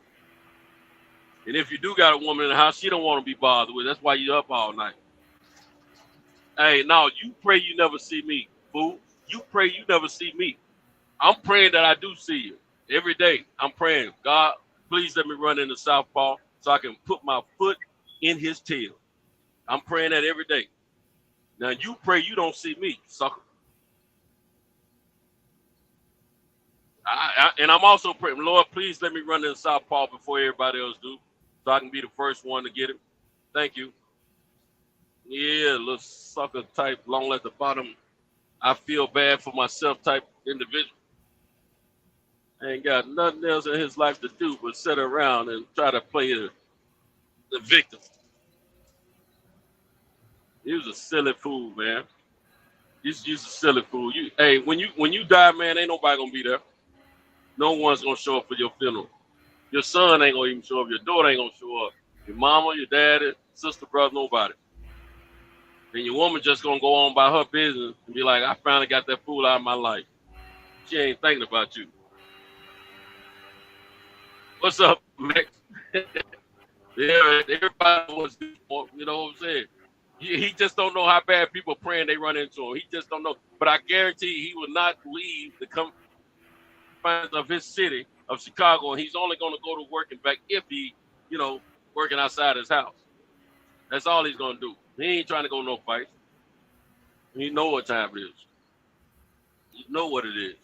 And if you do got a woman in the house, she don't want to be bothered with. That's why you up all night. Hey, no, you pray you never see me, fool. You pray you never see me. I'm praying that I do see you every day. I'm praying, God, please let me run into Southpaw so I can put my foot in his tail. I'm praying that every day. Now you pray you don't see me, sucker. And I'm also praying, Lord, please let me run into Southpaw before everybody else do, so I can be the first one to get it. Thank you. Yeah, little sucker type, long at the bottom. I feel bad for myself type individual. Ain't got nothing else in his life to do but sit around and try to play the victim. He was a silly fool, man. He's a silly fool. When you die, man, ain't nobody gonna be there. No one's gonna show up for your funeral. Your son ain't gonna even show up. Your daughter ain't gonna show up. Your mama, your daddy, sister, brother, nobody. And your woman just gonna go on by her business and be like, I finally got that fool out of my life. She ain't thinking about you. What's up, Max? Yeah, everybody was, you know what I'm saying? He just don't know how bad people praying they run into him. He just don't know. But I guarantee he will not leave the confines of his city of Chicago, and he's only going to go to work and back if he, working outside his house. That's all he's going to do. He ain't trying to go no fights. He know what time it is. You know what it is.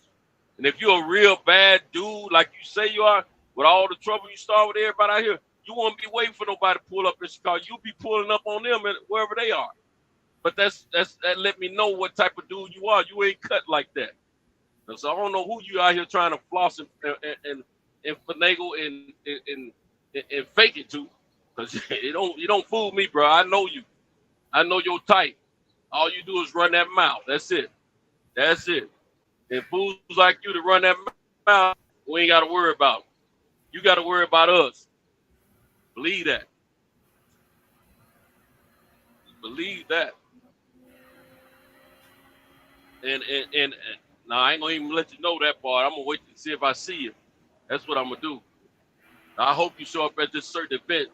And if you're a real bad dude like you say you are, with all the trouble you start with everybody out here, you won't be waiting for nobody to pull up in Chicago. You'll be pulling up on them wherever they are. But that let me know what type of dude you are. You ain't cut like that. And so I don't know who you out here trying to floss and finagle and fake it to, because you don't fool me, bro. I know you. I know your type. All you do is run that mouth. That's it. That's it. And fools like you to run that mouth, we ain't got to worry about them. You got to worry about us. Believe that. Believe that. And now I ain't gonna even let you know that part. I'm gonna wait to see if I see you. That's what I'm gonna do. I hope you show up at this certain event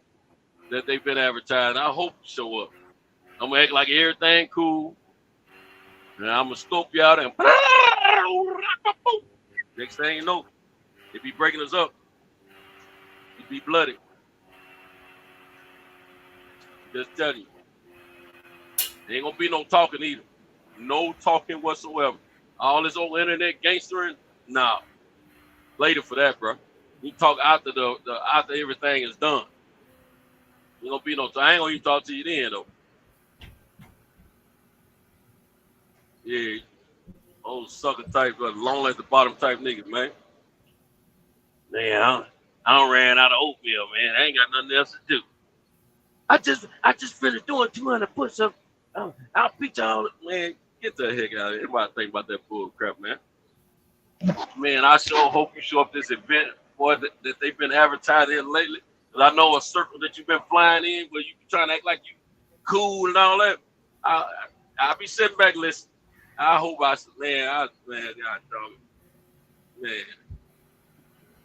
that they've been advertising. I hope you show up. I'm gonna act like everything cool, and I'm gonna scope you out and next thing you know, they be breaking us up. You be bloody. Just tell you. There ain't gonna be no talking either. No talking whatsoever. All this old internet gangstering, nah. Later for that, bro. You talk after after everything is done. Ain't gonna be no. I ain't gonna even talk to you then though. Yeah, old sucker type, long at the bottom type nigga, man. Man, I ran out of oatmeal, man. I ain't got nothing else to do. I just finished doing 200 push-ups. I'll beat y'all, man. Get the heck out of here. Everybody think about that bull crap, man. Man, I sure hope you show up this event, boy, that they've been advertising lately. Cause I know a circle that you've been flying in where you trying to act like cool and all that. I'll be sitting back listening. I hope God dog, man,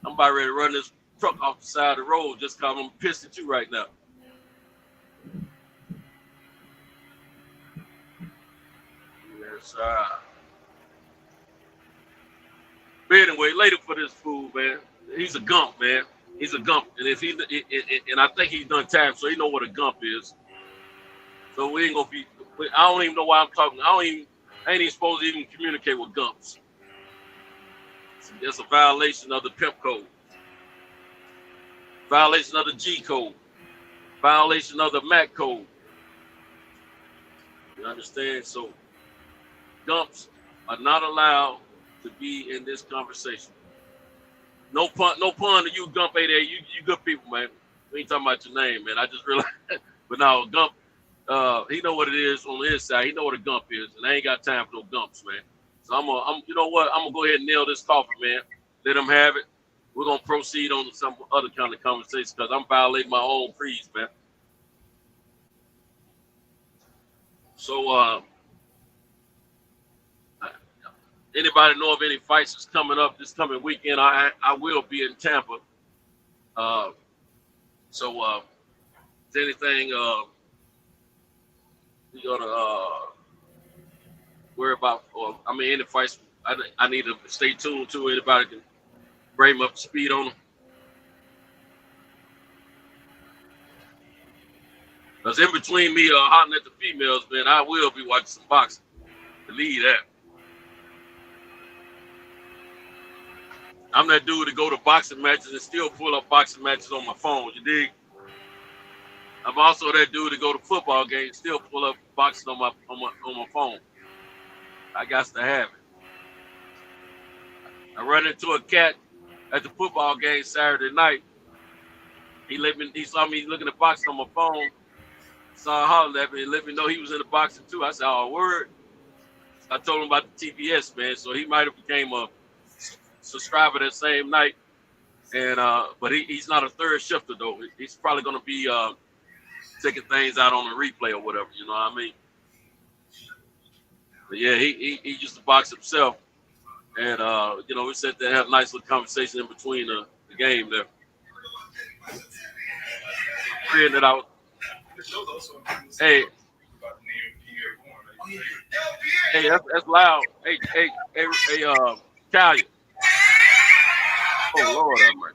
I'm about ready to run this truck off the side of the road just because I'm pissed at you right now. Yes, but anyway, later for this fool, man. He's a gump, man. He's a gump, and if he and I think he's done time, so he know what a gump is. So we ain't gonna be. I don't even know why I'm talking. I ain't even supposed to even communicate with gumps. It's a violation of the pimp code, violation of the G code, violation of the MAC code. You understand? So gumps are not allowed to be in this conversation. No pun to you, Gump 88. You good people, man. We ain't talking about your name, man. I just realized. But now Gump, he know what it is on the inside. He know what a gump is, and I ain't got time for no gumps, man. So I'm you know what? I'm gonna go ahead and nail this coffee, man. Let him have it. We're gonna proceed on some other kind of conversation because I'm violating my own creeds, man. So anybody know of any fights that's coming up this coming weekend? I will be in Tampa. So is anything you gotta worry about? Or I mean, any fights I need to stay tuned to. Anybody can bring them up to speed on them. Because in between me hollering at the females, man, I will be watching some boxing. Believe that. I'm that dude to go to boxing matches and still pull up boxing matches on my phone. You dig? I'm also that dude to go to football games and still pull up boxing on my phone. I got to have it. I run into a cat at the football game Saturday night. He saw me looking at boxing on my phone. Saw hollering at me and let me know he was in the boxing too. I said, "Oh, word." I told him about the TBS, man. So he might have became a subscriber that same night. And but he's not a third shifter though. He's probably gonna be taking things out on a replay or whatever. You know what I mean? But yeah, he used to box himself, and you know, we sat there and had a nice little conversation in between the game there. Figuring it out. Hey, that's loud. Hey, Cal. Oh Lord, I'm right.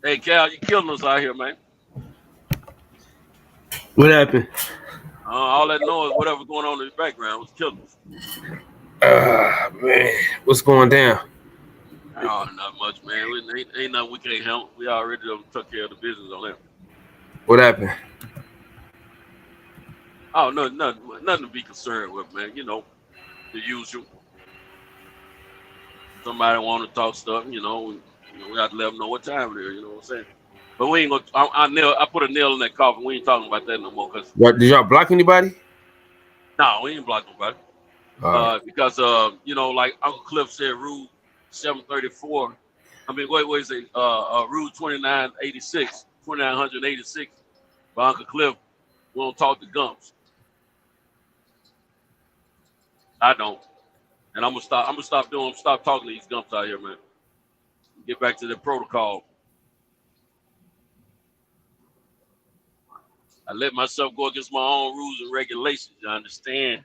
Hey, Cal, you killing us out here, man. What happened? All that noise, whatever going on in the background, was killing us. Man, what's going down? Oh, not much, man. Ain't nothing we can't help. We already took care of the business on that. What happened? Oh, no, nothing to be concerned with, man. You know, the usual. Somebody want to talk stuff, you know, we have to let them know what time it is. You know what I'm saying? But we ain't gonna. I put a nail in that coffin. We ain't talking about that no more. Cause Did y'all block anybody? No, we ain't blocking nobody. Because you know, like Uncle Cliff said, Rule 734. I mean, what is it? Rule 2986. By Uncle Cliff, we don't talk to gumps. I don't, and I'm gonna stop talking to these gumps out here, man. Get back to the protocol. I let myself go against my own rules and regulations. You understand?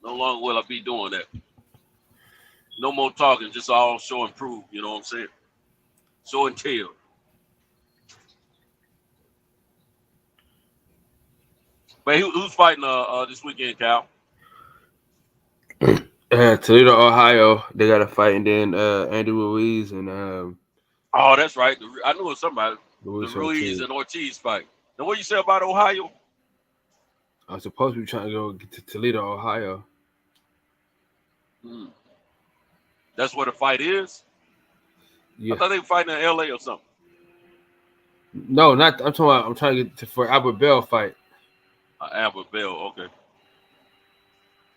No longer will I be doing that. No more talking, just all show and prove. You know what I'm saying? Show and tell. But who's fighting this weekend, Cal? Toledo, Ohio. They got a fight, and then Andrew Ruiz and oh, that's right. I knew it was somebody. The Ruiz Ortiz. and Ortiz fight. Now, what you say about Ohio? I was supposed to be trying to go to Toledo, Ohio. That's where the fight is? Yeah. I thought they were fighting in LA or something. No, not. I'm talking about. I'm trying to get for Albert Bell fight. Albert Bell, okay.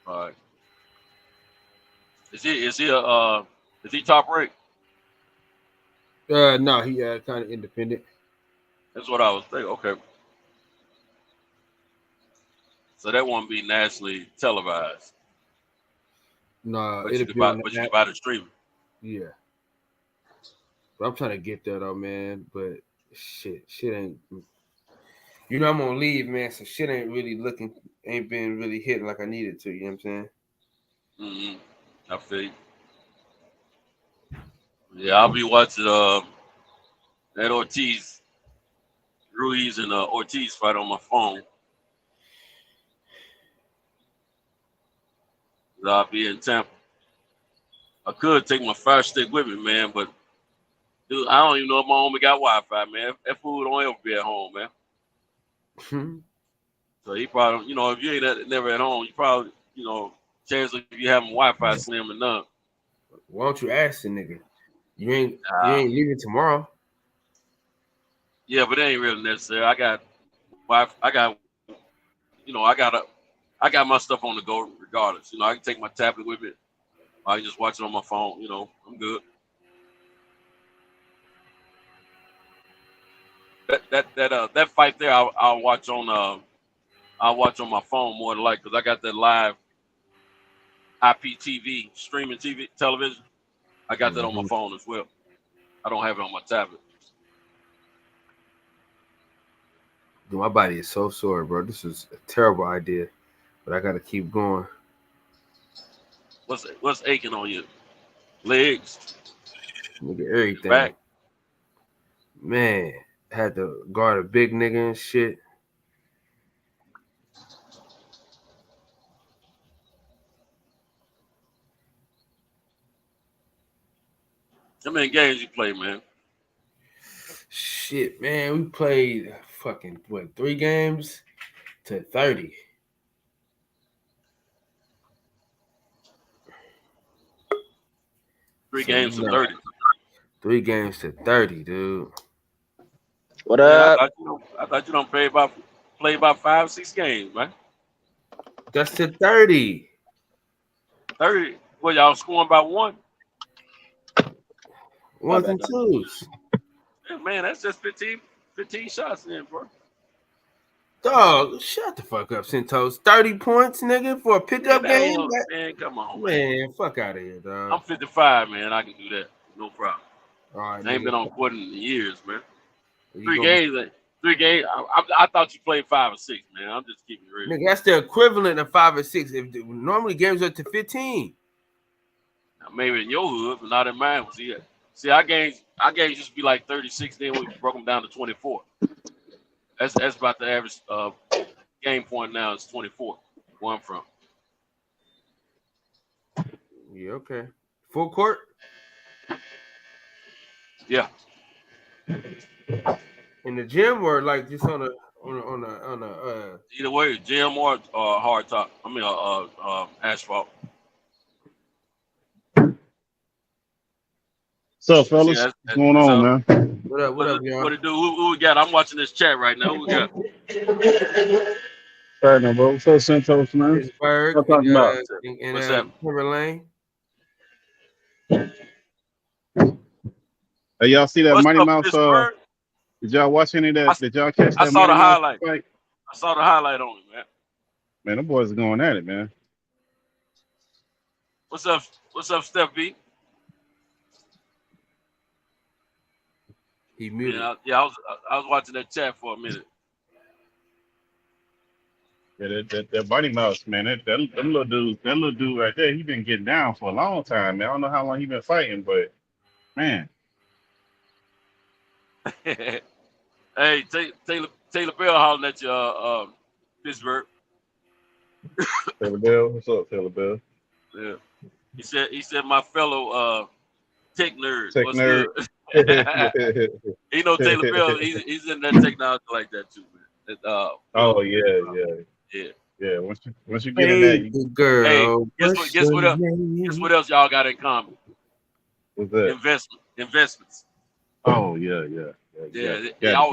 All right. Is he top rank? No, he kind of independent. That's what I was thinking. Okay. So that won't be nationally televised. No, But it'll you can be buy, on but the you app. can buy the streaming. Yeah. But I'm trying to get there though, man. But shit ain't. You know I'm gonna leave, man. So shit ain't been really hitting like I needed to. You know what I'm saying? Mm-hmm. I feel you. Yeah, I'll be watching that Ruiz and Ortiz fight on my phone. I'll be in Tampa. I could take my Fire Stick with me, man, but dude, I don't even know if my homie got Wi-Fi, man. That fool don't ever be at home, man. So he probably, if you ain't never at home, you probably, chance of you having Wi-Fi slim and none. Why don't you ask the nigga? You ain't leaving tomorrow. Yeah, but it ain't really necessary. I got my stuff on the go regardless. I can take my tablet with me. I can just watch it on my phone. I'm good. That fight there, I'll watch on my phone more than likely because I got that live IPTV streaming television. I got that on my phone as well. I don't have it on my tablet. Dude, my body is so sore, bro. This is a terrible idea, but I gotta keep going. What's aching on your legs? Nigga, everything. Back. Man, had to guard a big nigga and shit. How many games you play, man? Shit, man, we played fucking 3 games to 30. Three games to 30. 3 games to 30, dude. What up? I thought you don't play about 5, 6 games, man. That's to 30. 30. Well, y'all scoring about 1. 1s and 2s. Yeah, man, that's just 15 shots in, bro. Dog, shut the fuck up, Centos. 30 points, nigga, for a pickup game? Man, come on, man. Fuck out of here, dog. I'm 55, man. I can do that. No problem. All right, I ain't been on court in years, man. You 3 games. I thought you played 5 or 6, man. I'm just keeping it real. Nigga, that's the equivalent of 5 or 6. Normally games are to 15. Now, maybe in your hood, but not in mine. See, our games used to be like 36. Then we broke them down to 24. That's about the average game point now. It's 24. Where I'm from. Yeah, okay. Full court? Yeah. In the gym or like just on a either way, gym or hard top. I mean asphalt. What's up, fellas? What's going on, man? What up, y'all? What it do? Who we got? I'm watching this chat right now. Who we got? Right now, bro. What's up, Santos, man? Pittsburgh what talking about? What's that? Timberlane. Hey, y'all see that What's Mighty up, Mouse? Pittsburgh? Did y'all watch any of that? Did y'all catch that? I saw Mighty the Mouse highlight. fight? I saw the highlight on it, man. Man, them boys are going at it, man. What's up, Steph B? He muted. Yeah, I was watching that chat for a minute. Yeah, that Mighty Mouse, man. Them little dudes, that little dude right there, he been getting down for a long time, man. I don't know how long he been fighting, but man. Hey, Taylor Bell hollering at you, Pittsburgh. Taylor Bell, what's up, Taylor Bell? Yeah, he said my fellow tech nerd. Tech What's nerd. Good? You know Taylor Bell. He's in that technology like that too, man. Oh yeah. Once you get in that, you, girl. Hey, guess what else? Guess what else y'all got in common? what's that? Investments. Oh yeah. Y'all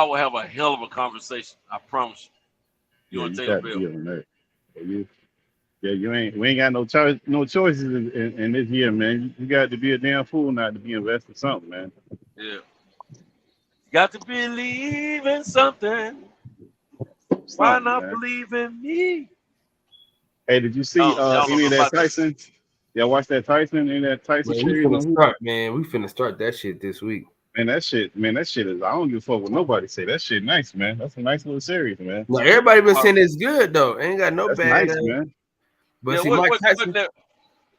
will have a hell of a conversation. I promise you. You and Taylor Bell. We ain't got no choices in this year, man. You got to be a damn fool not to be invested in something, man. Yeah. You got to believe in something. Why Something, not man. believe in me? Hey, did you see Y'all don't any know of that about that. Tyson? Y'all watch that Tyson? Any of that Tyson Man, we series finna on Hulu? start, man. We finna start that shit this week. Man, that shit is. I don't give a fuck what nobody say. That shit nice, man. That's a nice little series, man. Now everybody been saying it's good though. Ain't got no That's bad. nice, man. But Yeah, see, what Mike Tyson.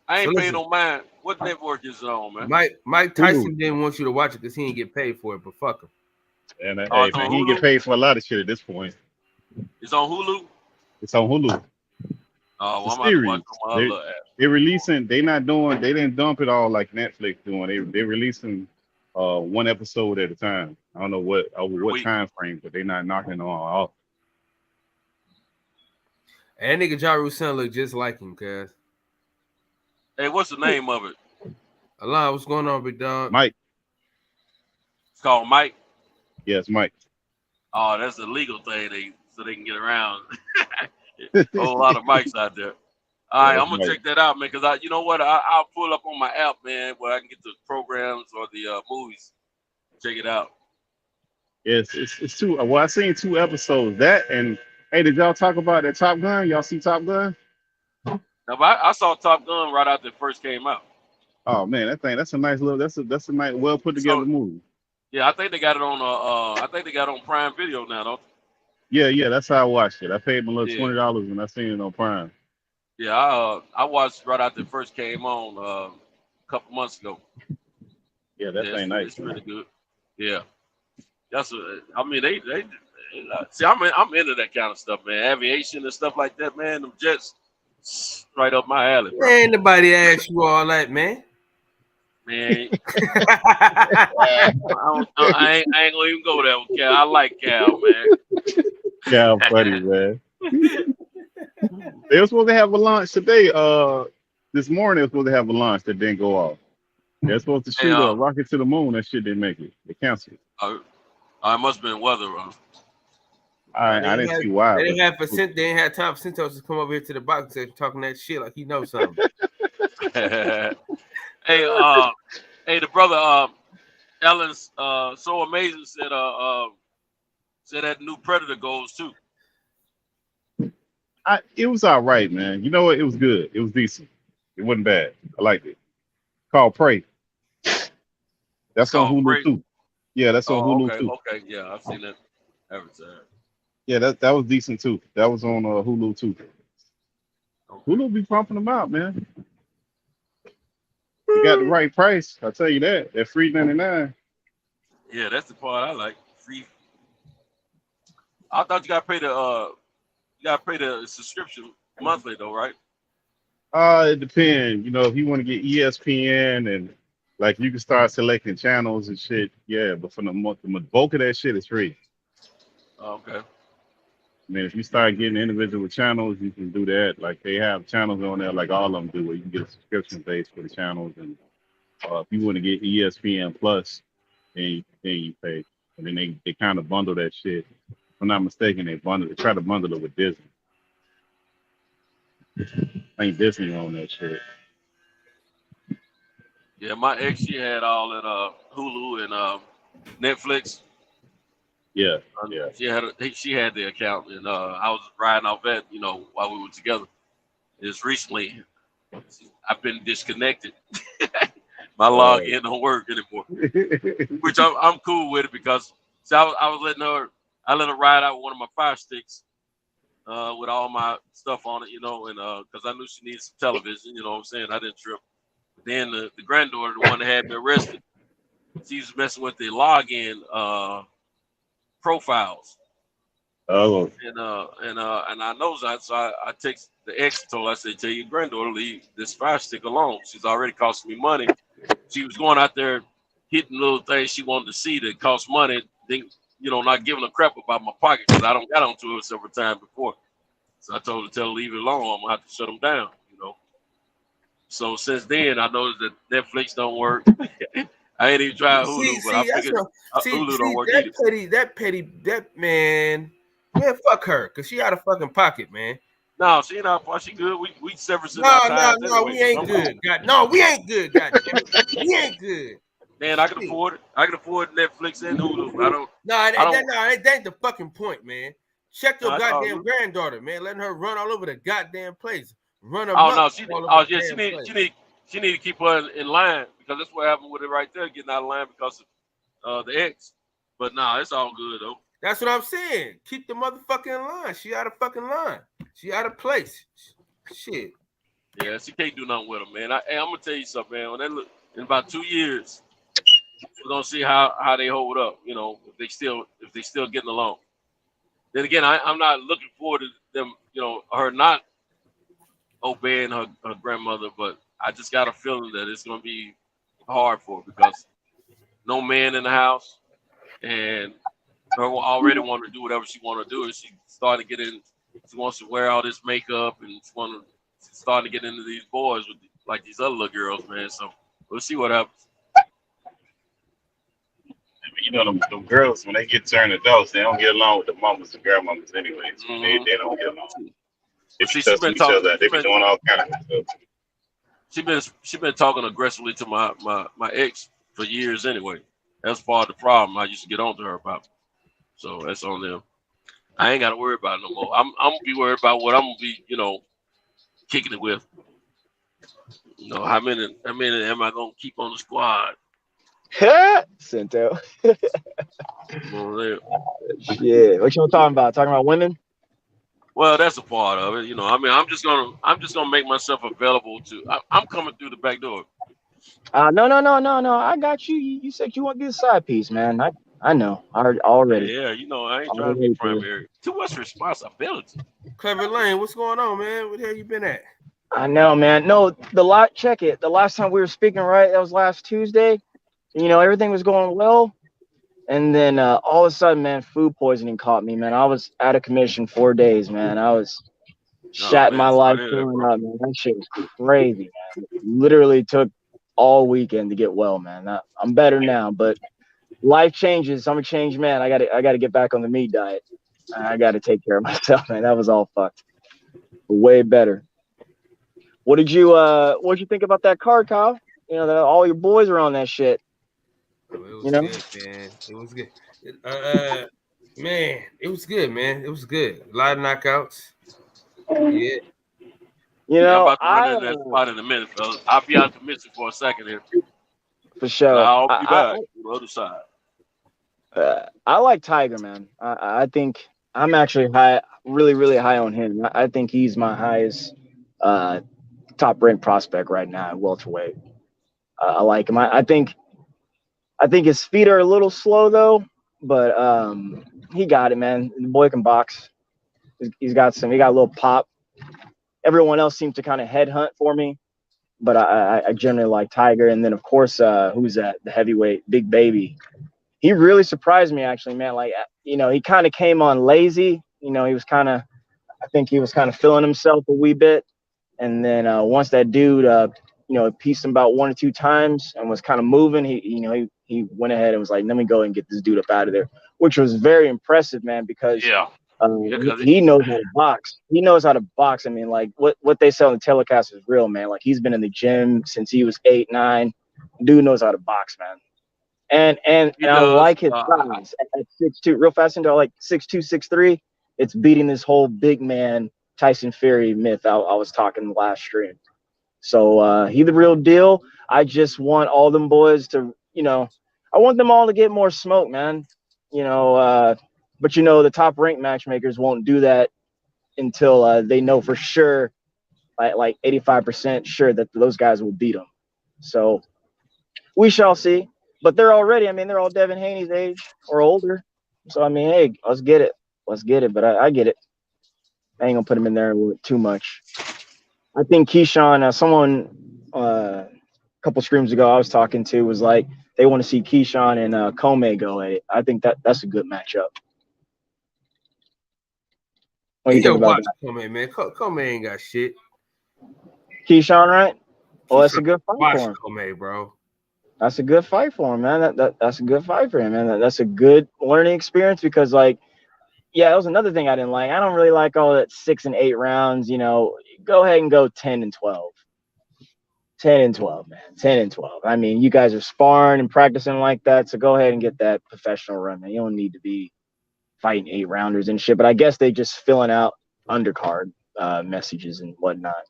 I ain't So paying listen, no mind. What network is it on, man? Mike Tyson didn't want you to watch it because he didn't get paid for it. But fuck him. And Oh, hey, it's man, on he ain't get Hulu? paid for a lot of shit at this point. It's on Hulu? It's on Hulu. Oh, The well, I'm about to watch series. it on my other app. They're releasing. They didn't dump it all like Netflix doing. They're releasing one episode at a time. I don't know what week. time frame, but they're not knocking it off. And that nigga Jaron son look just like him, cuz. Hey, what's the name of it? Allah, what's going on, big dog? Mike. It's called Mike. Yes, Mike. Oh, that's a legal thing, so they can get around. A whole lot of mics out there. All right, I'm gonna check that out, man. Cause you know what? I'll pull up on my app, man, where I can get the programs or the movies. Check it out. Yes, it's two. Well, I seen 2 episodes. That and hey, did y'all talk about that Top Gun? Y'all see Top Gun? Now, but I saw Top Gun right after it first came out. Oh man, that's a nice little. That's a nice, well put together movie. Yeah, I think they got it on. I think they got it on Prime Video now, don't they? Yeah, that's how I watched it. I paid my little $20 and I seen it on Prime. Yeah, I watched right after it first came on a couple months ago. Yeah, that thing nice. It's really good. Yeah, I mean, they see, I'm into that kind of stuff, man. Aviation and stuff like that, man. Them jets, right up my alley, bro. Ain't nobody asked you all that, man. Man, I ain't gonna even go there with Cal. I like Cal, man. Cal funny, man. They were supposed to have a launch today. This morning they were supposed to have a launch that didn't go off. They're supposed to shoot a rocket to the moon. That shit didn't make it. They canceled it. It must have been weather. I didn't see why. They didn't have time for Centos to come over here to the box and talking that shit like he knows something. Hey, the brother Ellen's so amazing said that new Predator goes too. It was all right, man. You know what? It was good. It was decent. It wasn't bad. I liked it. Called Prey. That's on Hulu too. Yeah, that's on Hulu too. Okay, yeah, I've seen that every time. Yeah, that was decent too. That was on Hulu too. Okay. Hulu be pumping them out, man. You got the right price. I'll tell you that. They're $3.99. Yeah, that's the part I like. Free. I thought you got to pay the subscription monthly though, right? It depends. You know, if you want to get ESPN and like you can start selecting channels and shit. Yeah, but for the bulk of that shit is free. Okay. I mean, if you start getting individual channels, you can do that. Like they have channels on there, like all of them do, where you can get a subscription base for the channels. And if you want to get ESPN Plus, then you pay. And then they kind of bundle that shit. If I'm not mistaken, they try to bundle it with Disney. I think Disney on that shit. Yeah, my ex, she had all that Hulu and Netflix. Yeah, She had the account, and I was riding off that, while we were together. Just recently, I've been disconnected. My login don't work anymore, which I'm cool with it because I was I let her ride out one of my Fire Sticks with all my stuff on it, and because I knew she needed some television, you know what I'm saying? I didn't trip. But then the granddaughter, the one that had me arrested, she was messing with the login profiles. Oh. And I know that, so I text the ex and told her, I said, tell your granddaughter leave this Fire Stick alone. She's already costing me money. She was going out there hitting little things she wanted to see that cost money, then not giving a crap about my pocket because I don't got onto it several times before. So I told her to tell her leave it alone. I'm gonna have to shut them down, So since then I noticed that Netflix don't work. I ain't even tried Hulu, but I figured Hulu don't work either. That man, fuck her, cause she out of fucking pocket, man. No, she ain't out. She good. We severed. No, we ain't good. We ain't good. Goddamn it, we ain't good. Man, I can afford it. I can afford Netflix and Hulu. I don't. That ain't the fucking point, man. Check your No, goddamn granddaughter, man. Letting her run all over the goddamn place. Run oh amok no, all over the she damn place. need to keep her in line because that's what happened with it right there, getting out of line because of the ex. But nah, it's all good though. That's what I'm saying. Keep the motherfucking line. She out of fucking line. She out of place. Shit. Yeah, she can't do nothing with them, man. I'm gonna tell you something, man. When they look in about 2 years, we're gonna see how they hold up. You know, if they still getting along. Then again, I'm not looking forward to them. You know, her not obeying her grandmother, but I just got a feeling that it's gonna be hard for her because no man in the house, and her already want to do whatever she want to do, and she started to get in. She wants to wear all this makeup, and she's starting to get into these boys with like these other little girls, man. So we'll see what happens. You know, them girls, when they get turned adults, they don't get along with the mamas and grandmamas anyways. Mm-hmm. They don't get along. They See, be testing each other. They be doing all kinds of stuff. She been talking aggressively to my ex for years anyway. That's part of the problem I used to get on to her about. So that's on them. I ain't got to worry about it no more. I'm gonna be worried about what I'm gonna be, kicking it with. You know, how many am I gonna keep on the squad? Cinto. Well, Shit. What you talking about? Talking about women? well, that's a part of it. I'm just gonna make myself available to. I'm coming through the back door. No. I got you. You said you want to be a side piece, man. I know. Already. Yeah, I ain't trying to be primary. Too much responsibility. Clever Lane, what's going on, man? Where the hell you been at? I know, man. No, check it. The last time we were speaking, right? That was last Tuesday. Everything was going well. And then all of a sudden, man, food poisoning caught me, man. I was out of commission 4 days, man. I was shatting my life filling up, man. That shit was crazy, man. It literally took all weekend to get well, man. I'm better now, but life changes. I'm a changed man. I gotta get back on the meat diet. I gotta take care of myself, man. That was all fucked. Way better. What'd you think about that card, Kyle? All your boys are on that shit. It was good, man. It was good. Man, it was good, man. It was good. A lot of knockouts. Yeah. I'm about to run in that spot in a minute, fellas. I'll be out the mission for a second here. For sure. I'll be back on the other side. I like Tiger, man. I think I'm actually really, really high on him. I think he's my highest top ranked prospect right now at welterweight. I like him. I think his feet are a little slow though, but he got it, man. The boy can box. He got a little pop. Everyone else seems to kind of headhunt for me, but I generally like Tiger. And then of course, who's that? The heavyweight, Big Baby. He really surprised me, actually, man. Like, he kind of came on lazy. He was I think he was kind of feeling himself a wee bit. And then once that dude, pieced him about 1 or 2 times and was kind of moving, he went ahead and was like, let me go and get this dude up out of there, which was very impressive, man, because he knows how to box. He knows how to box. I mean, like what they sell in the telecast is real, man. Like he's been in the gym since he was 8, 9. Dude knows how to box, man. And I like his size at 6'2". Real fast into like 6'2", 6'3". It's beating this whole big man Tyson Fury myth I was talking in the last stream. So he the real deal. I just want all them boys to, I want them all to get more smoke, man. But the top ranked matchmakers won't do that until they know for sure, like 85% sure that those guys will beat them. So we shall see. But they're all Devin Haney's age or older. So, hey, let's get it. But I get it. I ain't going to put him in there too much. I think Keyshawn, someone a couple streams ago I was talking to was like, they want to see Keyshawn and Comey go at it. I think that's a good matchup. What do you think about that? Comey, man. Comey ain't got shit. Keyshawn, right? Well, that's a good fight watch for him. Comey, bro. That's a good fight for him, man. That's a good fight for him, man. That's a good learning experience because, like, yeah, that was another thing I didn't like. I don't really like all that 6 and 8 rounds. Go ahead and go 10 and 12. 10 and 12, man. 10 and 12. I mean, you guys are sparring and practicing like that, so go ahead and get that professional run, man. You don't need to be fighting 8-rounders and shit. But I guess they just filling out undercard messages and whatnot.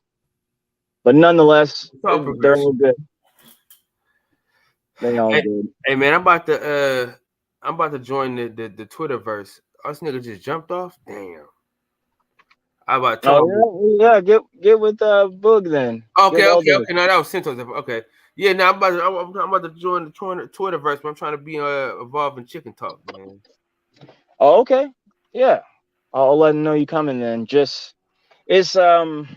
But nonetheless, they're all good. They all good. Hey man, I'm about to join the Twitterverse. Us niggas just jumped off. Damn. I about to get with Boog then. Okay. No, that was Centos. Okay. Yeah, now I'm about to join the Twitterverse, but I'm trying to be involved in chicken talk, man. Oh, okay. Yeah. I'll let them know you coming then. Just it's the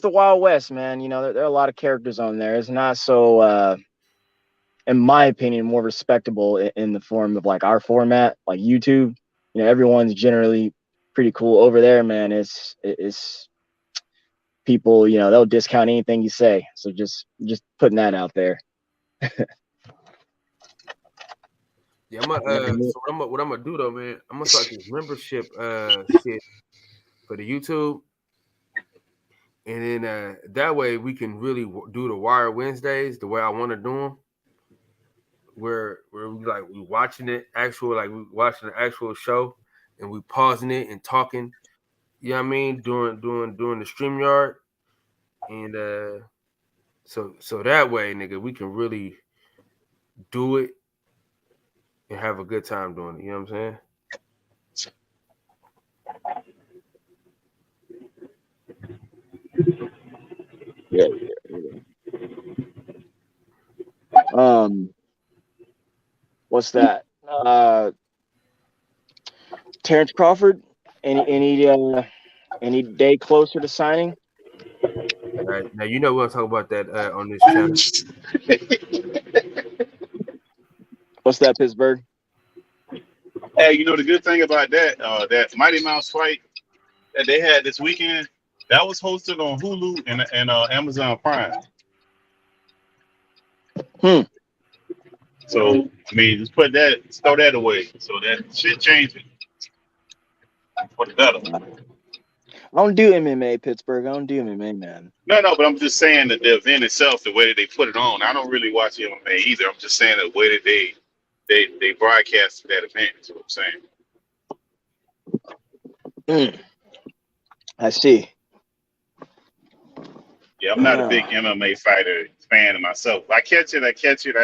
Wild West, man. You know, there are a lot of characters on there. It's not so in my opinion, more respectable in the form of like our format, like YouTube. You know, everyone's generally pretty cool over there, man. It's people, you know, they'll discount anything you say. So just putting that out there. Yeah, what I'm gonna do though, man. I'm gonna start this membership shit for the YouTube, and then that way we can really do the Wire Wednesdays the way I want to do them, where we watching the actual show, and we pausing it and talking. You know what I mean? During the StreamYard, and so that way, nigga, we can really do it and have a good time doing it. You know what I'm saying? Yeah. What's that? Terrence Crawford. Any day closer to signing? All right. Now you know we're gonna talk about that on this channel. What's that, Pittsburgh? Hey, you know the good thing about that Mighty Mouse fight that they had this weekend, that was hosted on Hulu and Amazon Prime. So I mean, just throw that away. So that shit changing for the better. I don't do MMA, Pittsburgh. I don't do MMA, man. No, but I'm just saying that the event itself, the way that they put it on, I don't really watch MMA either. I'm just saying the way that they broadcast that event is what I'm saying. I see. Yeah, I'm not a big MMA fighter fan of myself. If I catch it. I ain't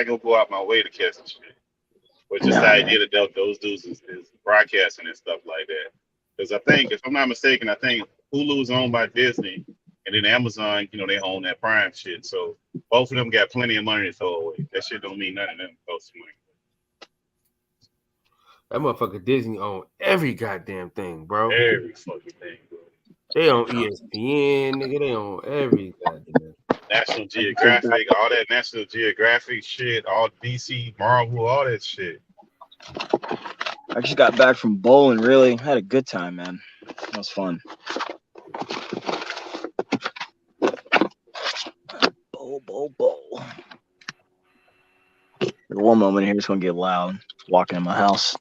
gonna go out my way to catch the shit. But just the idea that those dudes is broadcasting and stuff like that. Because I think, if I'm not mistaken, I think Hulu is owned by Disney, and then Amazon, you know, they own that Prime shit. So both of them got plenty of money to throw away. That shit don't mean nothing to them. Costs money. That motherfucker Disney own every goddamn thing, bro. Every fucking thing, bro. They own ESPN, nigga. They own every goddamn. National Geographic, all that National Geographic shit, all DC, Marvel, all that shit. I just got back from bowling, really. Had a good time, man. That was fun. Bowl. One moment here, it's going to get loud. Walking in my house.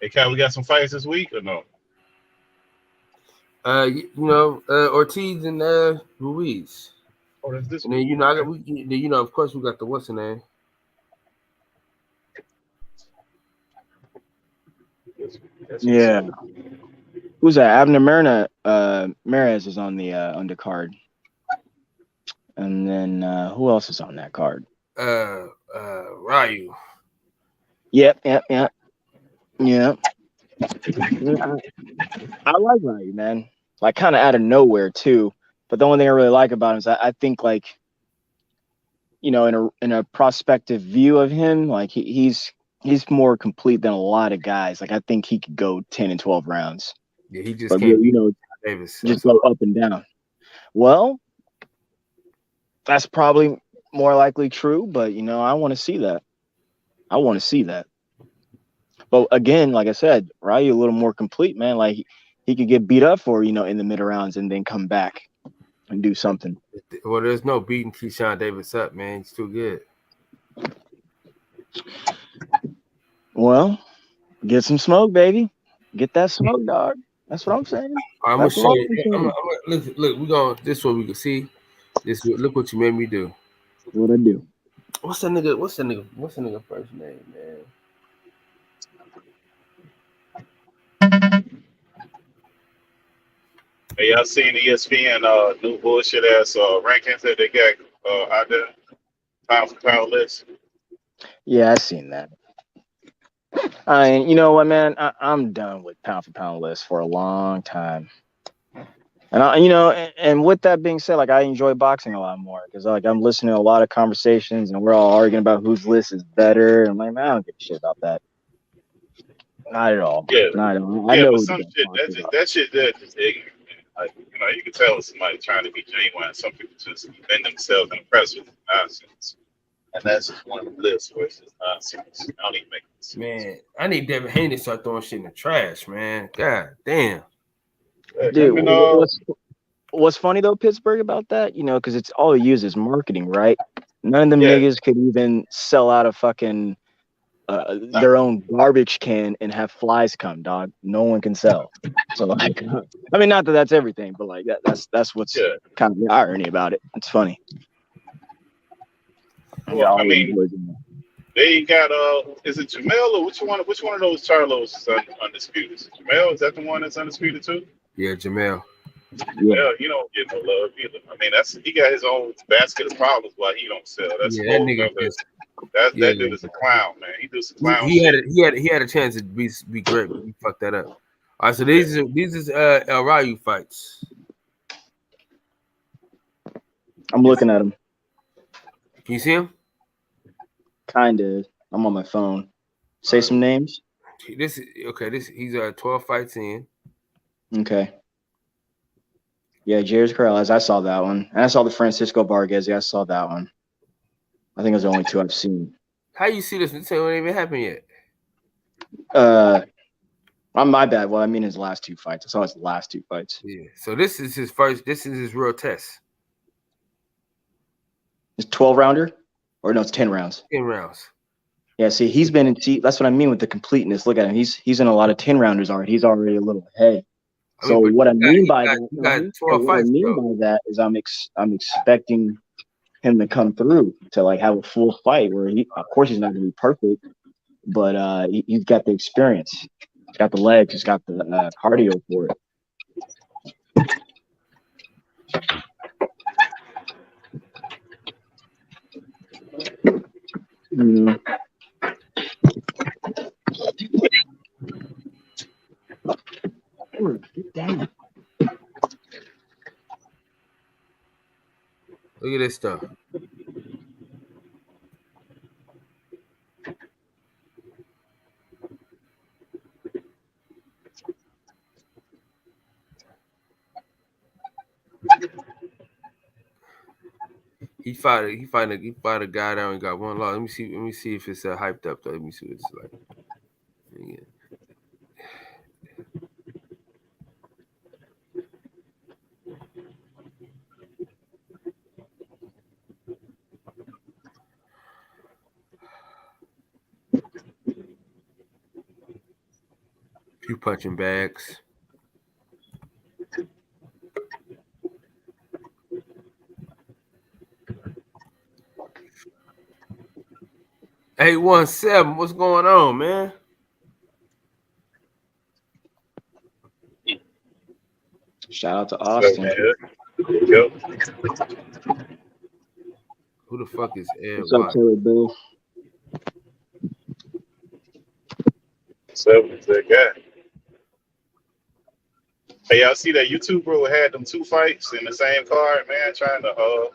Hey, Cal, we got some fights this week or no? You know, Ortiz and Ruiz. Oh, that's this. And then you know, of course, we got the what's the name? Yeah. Who's that? Abner Mares is on the undercard. And then who else is on that card? Ryu. Yep. I like Ryu, man. Like kind of out of nowhere too. But the only thing I really like about him is I think, like, you know, in a prospective view of him, like he's more complete than a lot of guys. Like I think he could go 10 and 12 rounds. Yeah, he just can't. You know, Davis, just go up and down. Well, that's probably more likely true, but you know, I want to see that. But again, like I said, Ryu a little more complete, man. Like he could get beat up for, you know, in the mid rounds and then come back and do something. Well, there's no beating Keyshawn Davis up, man. He's too good. Well, get some smoke, baby. Get that smoke, dog. That's what I'm saying. I'm gonna show you. Look, we going this one we can see. Look what you made me do. What I do? What's the nigga first name, man? Hey, y'all seen ESPN new bullshit ass rankings that they got out there, pound for pound list? Yeah, I seen that. You know what, man? I'm done with pound for pound lists for a long time. And and with that being said, like I enjoy boxing a lot more because like I'm listening to a lot of conversations and we're all arguing about whose list is better. And I'm like, man, I don't give a shit about that. Not at all. Yeah, Not at all. I yeah, know but who the some best shit boxers are. that shit there just ignorant. Man. Like you can tell somebody trying to be genuine. Some people just bend themselves and impress with nonsense, and that's just one of the lists where it's just nonsense. I don't even make sense. Man, I need Devin Haney to start throwing shit in the trash, man. God damn. Dude, Him and what's funny though, Pittsburgh, about that? Because it's all it uses is marketing, right? None of them yeah, niggas could even sell out a fucking their own garbage can and have flies come, dog. No one can sell. So like, I mean, not that that's everything, but like that's what's yeah. kind of the irony about it. It's funny. Well, I All them mean, boys in there. they got is it Jamel or which one? Which one of those Charlos is undisputed? Is it Jamel? Is that the one that's undisputed too? Yeah, Jamel. Yeah. Yeah, he don't get no love either. I mean, he got his own basket of problems why he don't sell. That's a Yeah, that whole nigga nother. just That dude is a clown, man. He does some clown he shit. had a chance to be great, but he fucked that up. All right, so these is El Rayu fights. I'm looking at him. Can you see him? Kind of. I'm on my phone. Say some names. This is okay. He's 12 fights in. Okay. Yeah, Jairus Corrales. I saw that one. And I saw the Francisco Vargas. I saw that one. I think those are the only two I've seen. How you see this? This ain't even happened yet. My bad. Well, I mean his last two fights. I saw his last two fights. Yeah. So this is his first. This is his real test. It's 12 rounder, or no, it's 10 rounds. 10 rounds. Yeah. See, he's been in. See, that's what I mean with the completeness. Look at him. He's in a lot of 10 rounders already. He's already a little ahead. So what I mean by that is I'm expecting him to come through to like have a full fight where of course he's not going to be perfect, but he's got the experience, he's got the legs, he's got the cardio for it. Damn. Look at this stuff. He fought a guy down and got one loss. Let me see if it's hyped up though. Let me see what it's like. Yeah. Few punching bags. Hey, 17, what's going on, man? Shout out to Austin. Yep. Who the fuck is Ed? What's up, Taylor Bill? 7 is that guy. Hey, y'all see that YouTube bro had them 2 fights in the same card, man, trying to I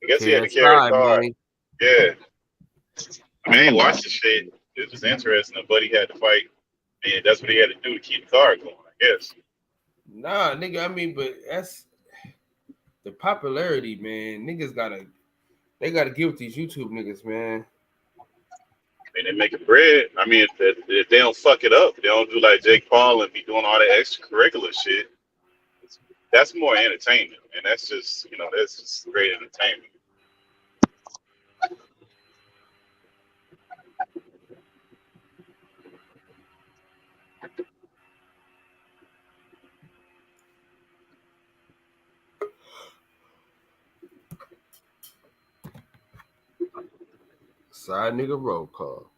guess he had to carry the card. Man. Yeah. I mean, I ain't watched the shit. It was interesting, but he had to fight. And that's what he had to do to keep the card going, I guess. Nah, nigga, I mean, but that's the popularity, man. Niggas they gotta give with these YouTube niggas, man. I mean, they making bread. I mean, if they don't fuck it up, they don't do like Jake Paul and be doing all that extracurricular shit. That's more entertainment, and that's just great entertainment. Side nigga roll call.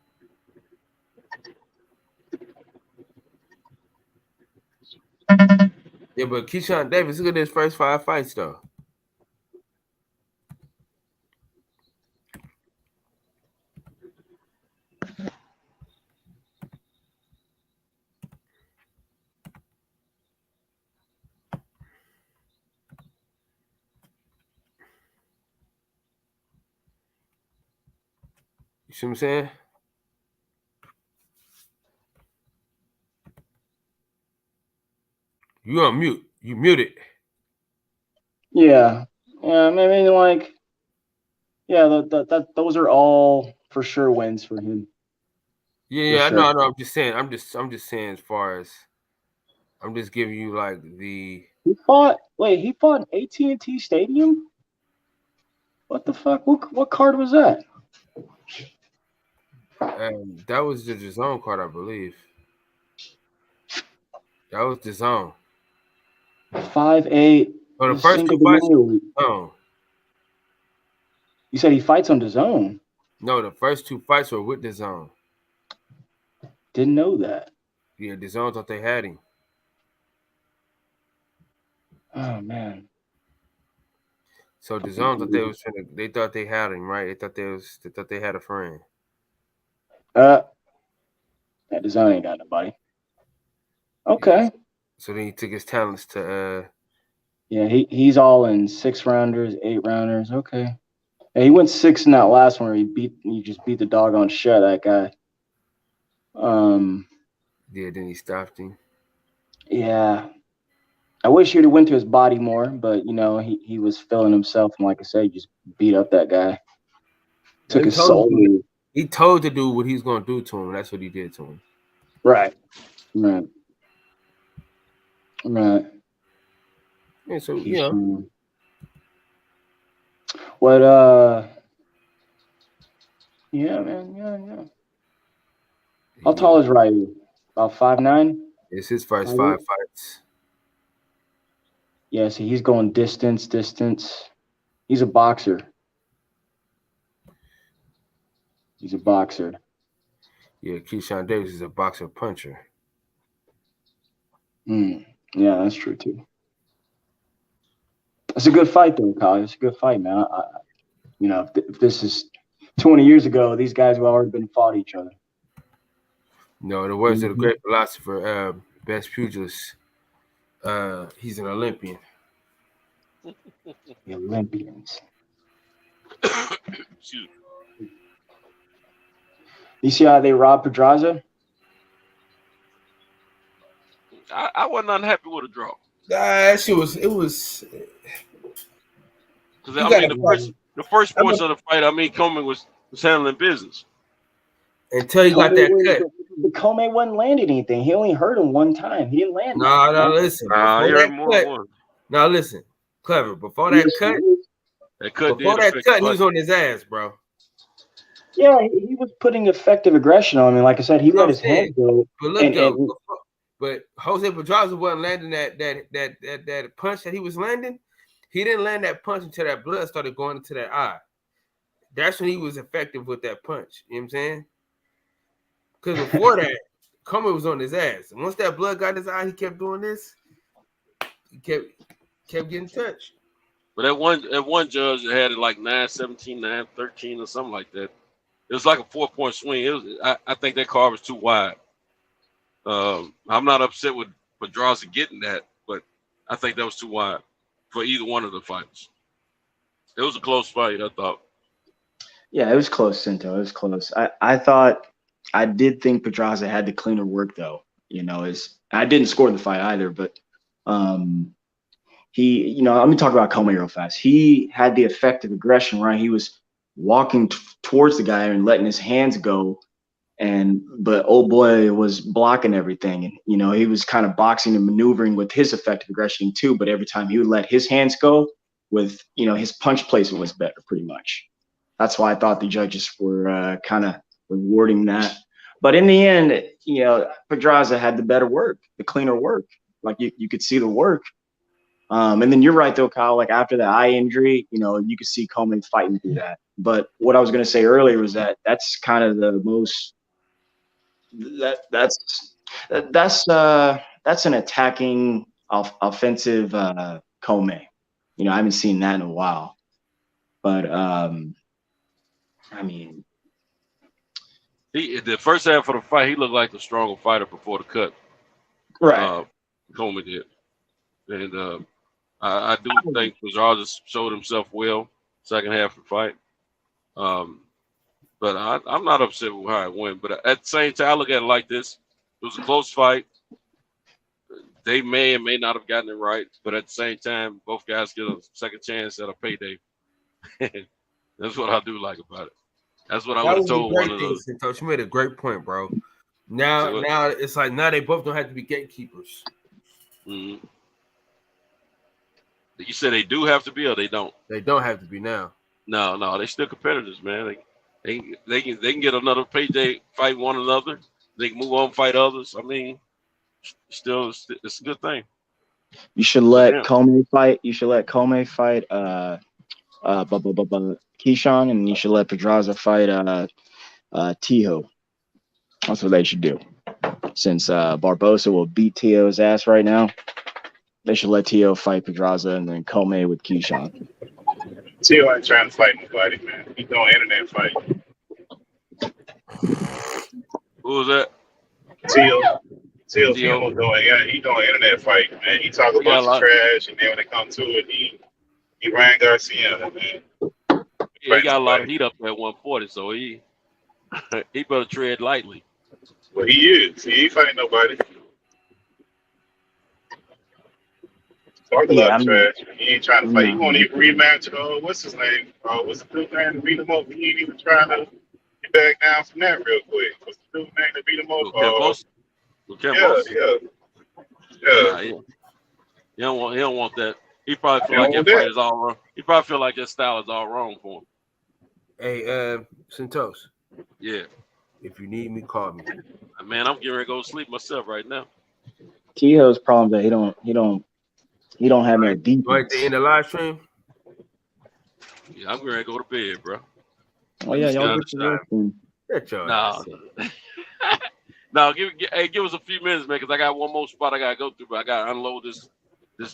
Yeah, but Keyshawn Davis, look at his first 5 fights though. You see what I'm saying? You on mute. You muted. Yeah. Yeah, I mean, like, yeah, those are all for sure wins for him. Yeah, sure. I know. I'm just saying. I'm just saying as far as I'm just giving you like the. He fought in AT&T Stadium? What the fuck? What card was that? That was the zone card, I believe. That was the zone. 5'8". So the first 2 fights were zone. You said he fights on the zone. No, the first 2 fights were with the zone. Didn't know that. Yeah, the zone thought they had him. Oh man. So the zone thought they thought they had him, right? They thought they had a friend. That the zone ain't got nobody. Okay. Yeah, so then he took his talents to Yeah, he's all in 6 rounders, 8 rounders. Okay. Yeah, he went 6 in that last one where he just beat the doggone shit out of that guy. Yeah, then he stopped him. Yeah. I wish he would have went to his body more, but he was feeling himself, and like I said, he just beat up that guy. Took his soul. He told the dude what he's gonna do to him. That's what he did to him. Right. Yeah, so What yeah, man, yeah. How tall is Ryu? About 5'9"? It's his first 5 fights. Yeah, see, he's going distance. He's a boxer. Yeah, Keyshawn Davis is a boxer puncher. Yeah, that's true too. It's a good fight though, Kyle. It's a good fight, man. If this is 20 years ago, these guys have already been fought each other. No, the words of the great philosopher, best pugilist. He's an Olympian. The Olympians. You see how they robbed Pedraza? I wasn't unhappy with a draw. It was. Because the first portion of the fight, Coleman was handling business until he got that cut. But Coleman wasn't landing anything. He only hurt him one time. He didn't land. Listen. Now listen, Clever. Before that cut, he was on his ass, bro. Yeah, he was putting effective aggression on him. Like I said, he let his hands go. But look, but Jose Pedraza wasn't landing that punch that he was landing. He didn't land that punch until that blood started going into that eye. That's when he was effective with that punch. You know what I'm saying? Because before that, Coleman was on his ass. And once that blood got in his eye, he kept doing this. He kept getting touched. But that one judge had it like 9-17, 9-13 or something like that. It was like a 4-point swing. I think that card was too wide. I'm not upset with Pedraza getting that, but I think that was too wide for either one of the fights. It was a close fight, I thought. Yeah, it was close, Cinto. It was close. I did think Pedraza had the cleaner work, though. I didn't score the fight either, but let me talk about Coleman real fast. He had the effective aggression, right? He was walking towards the guy and letting his hands go, but old boy was blocking everything, and he was kind of boxing and maneuvering with his effective aggression too. But every time he would let his hands go, with his punch placement was better, pretty much. That's why I thought the judges were kind of rewarding that. But in the end, Pedraza had the better work, the cleaner work. Like you could see the work. And then you're right though, Kyle. Like after the eye injury, you could see Coleman fighting through that. But what I was going to say earlier was that that's kind of the most that's an attacking offensive Comey. You know, I haven't seen that in a while. But I mean, The first half of the fight, he looked like the stronger fighter before the cut. right. Coleman did, and I do think Pedraza showed himself well second half of the fight. But I'm not upset with how it went. But at the same time, I look at it like this: it was a close fight. They may and may not have gotten it right, but at the same time, both guys get a second chance at a payday. That's what I do like about it. That's what I would have told one of those. You made a great point, bro. Now it's like now they both don't have to be gatekeepers. Mm-hmm. You said they do have to be, or they don't? They don't have to be now. No, they still competitors, man. They can get another payday, fight one another. They can move on, fight others. I mean, still, it's a good thing. You should let Comey fight. You should let Comey fight Keyshawn, and you should let Pedraza fight Tiho. That's what they should do. Since Barbosa will beat Tio's ass right now, they should let Tio fight Pedraza and then Comey with Keyshawn. Tio ain't trying to fight nobody, man. He doing internet fight. Who was that? Tio's doing internet fight, man. He talk a bunch of trash, and then when it comes to it, he ran Garcia, man. Yeah, he got a lot of heat up there at 140, so he better tread lightly. Well, he is. He ain't fighting nobody. Talk a lot of trash. He ain't trying to fight. He won't even rematch. What's his name? What's the dude's name to beat him up? He ain't even trying to get back down from that real quick. What's the dude's name to beat him up? Yeah. He don't want that. He probably feel like that fight is all wrong. He probably feel like that style is all wrong for him. Hey, Santos. Yeah. If you need me, call me. Man, I'm getting ready to go to sleep myself right now. Tio's problem that he don't have no defense. Right in the live stream. Yeah, I'm getting ready to go to bed, bro. Oh yeah, y'all get to work. No, give us a few minutes, man, because I got one more spot I gotta go through, but I gotta unload this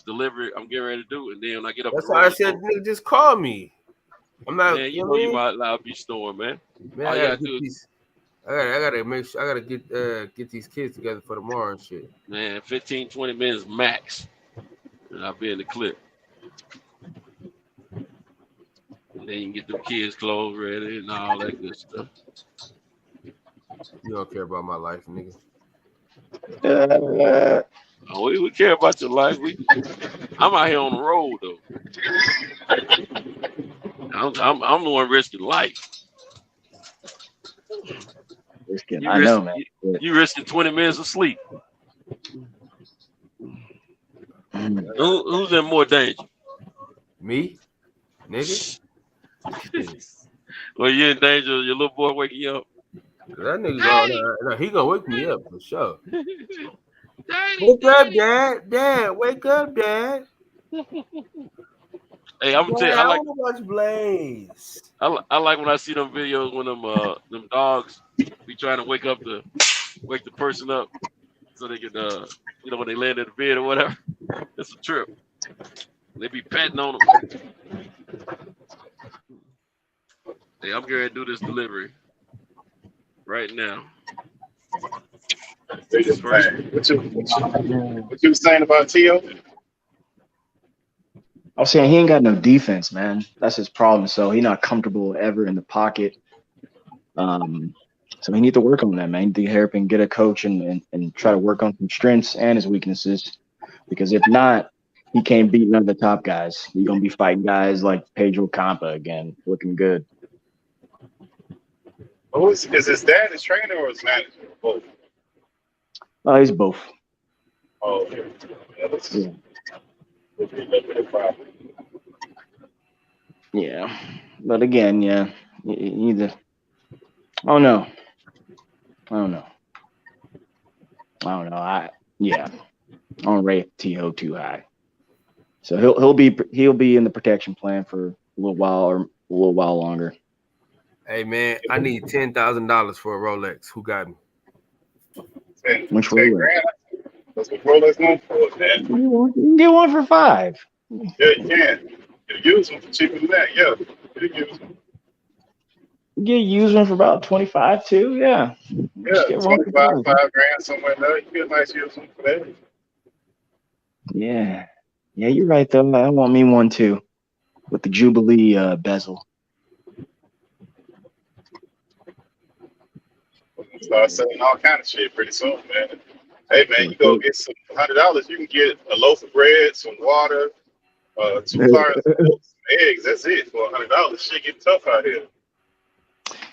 delivery I'm getting ready to do, and then when I get up, that's why I said, nigga, just call me. I'm not. Man, you know you might loud be snoring, man. Man, I gotta make sure. I gotta get these kids together for tomorrow and shit. Man, 15, 20 minutes max, and I'll be in the clip. And then you can get the kids' clothes ready and all that good stuff. You don't care about my life, nigga. Oh, we care about your life. I'm out here on the road though. I'm the one risking life. Know, man. You risking 20 minutes of sleep. Who's in more danger? Me, nigga. Well, you in danger of your little boy waking you up. That nigga's he gonna wake me up for sure. Wake up, Dad. Dad, wake up, Dad. Hey, I'm gonna tell you, I like to watch Blaze. I like when I see them videos when them dogs be trying to wake the person up so they can when they land in the bed or whatever. It's a trip. They be patting on them. Hey, I'm going to do this delivery right now. What you saying about Tio? I was saying he ain't got no defense, man. That's his problem. So he's not comfortable ever in the pocket. So he need to work on that, man. He need to help and get a coach and try to work on some strengths and his weaknesses. Because if not, he can't beat none of the top guys. He's gonna be fighting guys like Pedro Campa again, looking good. Oh, is his dad his trainer or his manager? Both. He's both. Oh, okay. Yeah, but again, yeah, either. I don't know. I don't rate T.O. too high. So he'll be in the protection plan for a little while or a little while longer. Hey man, I need $10,000 for a Rolex. Who got me? 10, Which 10 Rolex? grand. That's what Rolex known for, man. You can get one for $5. Yeah, you can. You use them for cheaper than that. Yeah, you use them. You get a used one for about 25 too. Yeah. Yeah, Just get one for 25, $5. 5 grand, somewhere in there. You get a nice used one for that. Yeah. Yeah, you're right though. I want me one too. With the Jubilee bezel. Start selling all kind of shit pretty soon, man. Hey man, you go get some $100. You can get a loaf of bread, some water, 2 cartons of milk, some eggs. That's it for $100. Shit getting tough out here.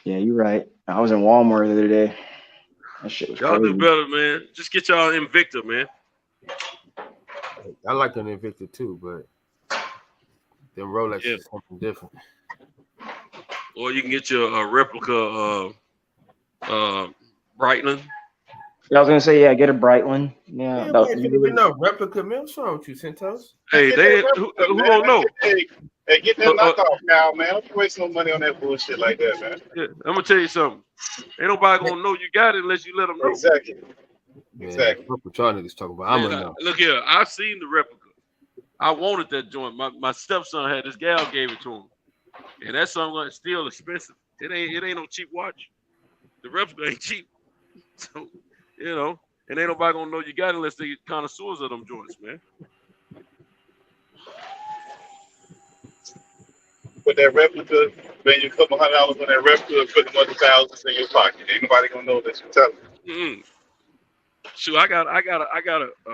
Yeah, you're right. I was in Walmart the other day. That shit was Y'all crazy. do better, man. Just get y'all Invicta, man. I like an Invicta too, but them Rolex is something different. Or you can get your replica Breitling. Yeah, I was gonna say, yeah, get a bright one. Yeah, Man, you really no replica, man. What's wrong with you, Centos? Hey, who don't know? Hey, get that knockoff, Cal, man. Don't you waste no money on that bullshit like that, man. Yeah, I'm gonna tell you something. Ain't nobody gonna know you got it unless you let them know. Exactly. Man, Exactly. What y'all niggas talking about? I'm gonna know. Look here, I've seen the replica. I wanted that joint. My stepson had this gal gave it to him, and that something was still expensive. It ain't no cheap watch. The replica ain't cheap, so and ain't nobody gonna know you got it unless they connoisseurs of them joints, man. With that replica, spend you a couple $100 on that replica, put them other thousands in your pocket. Ain't nobody gonna know that you're telling. Mm-hmm. Shoot, I got a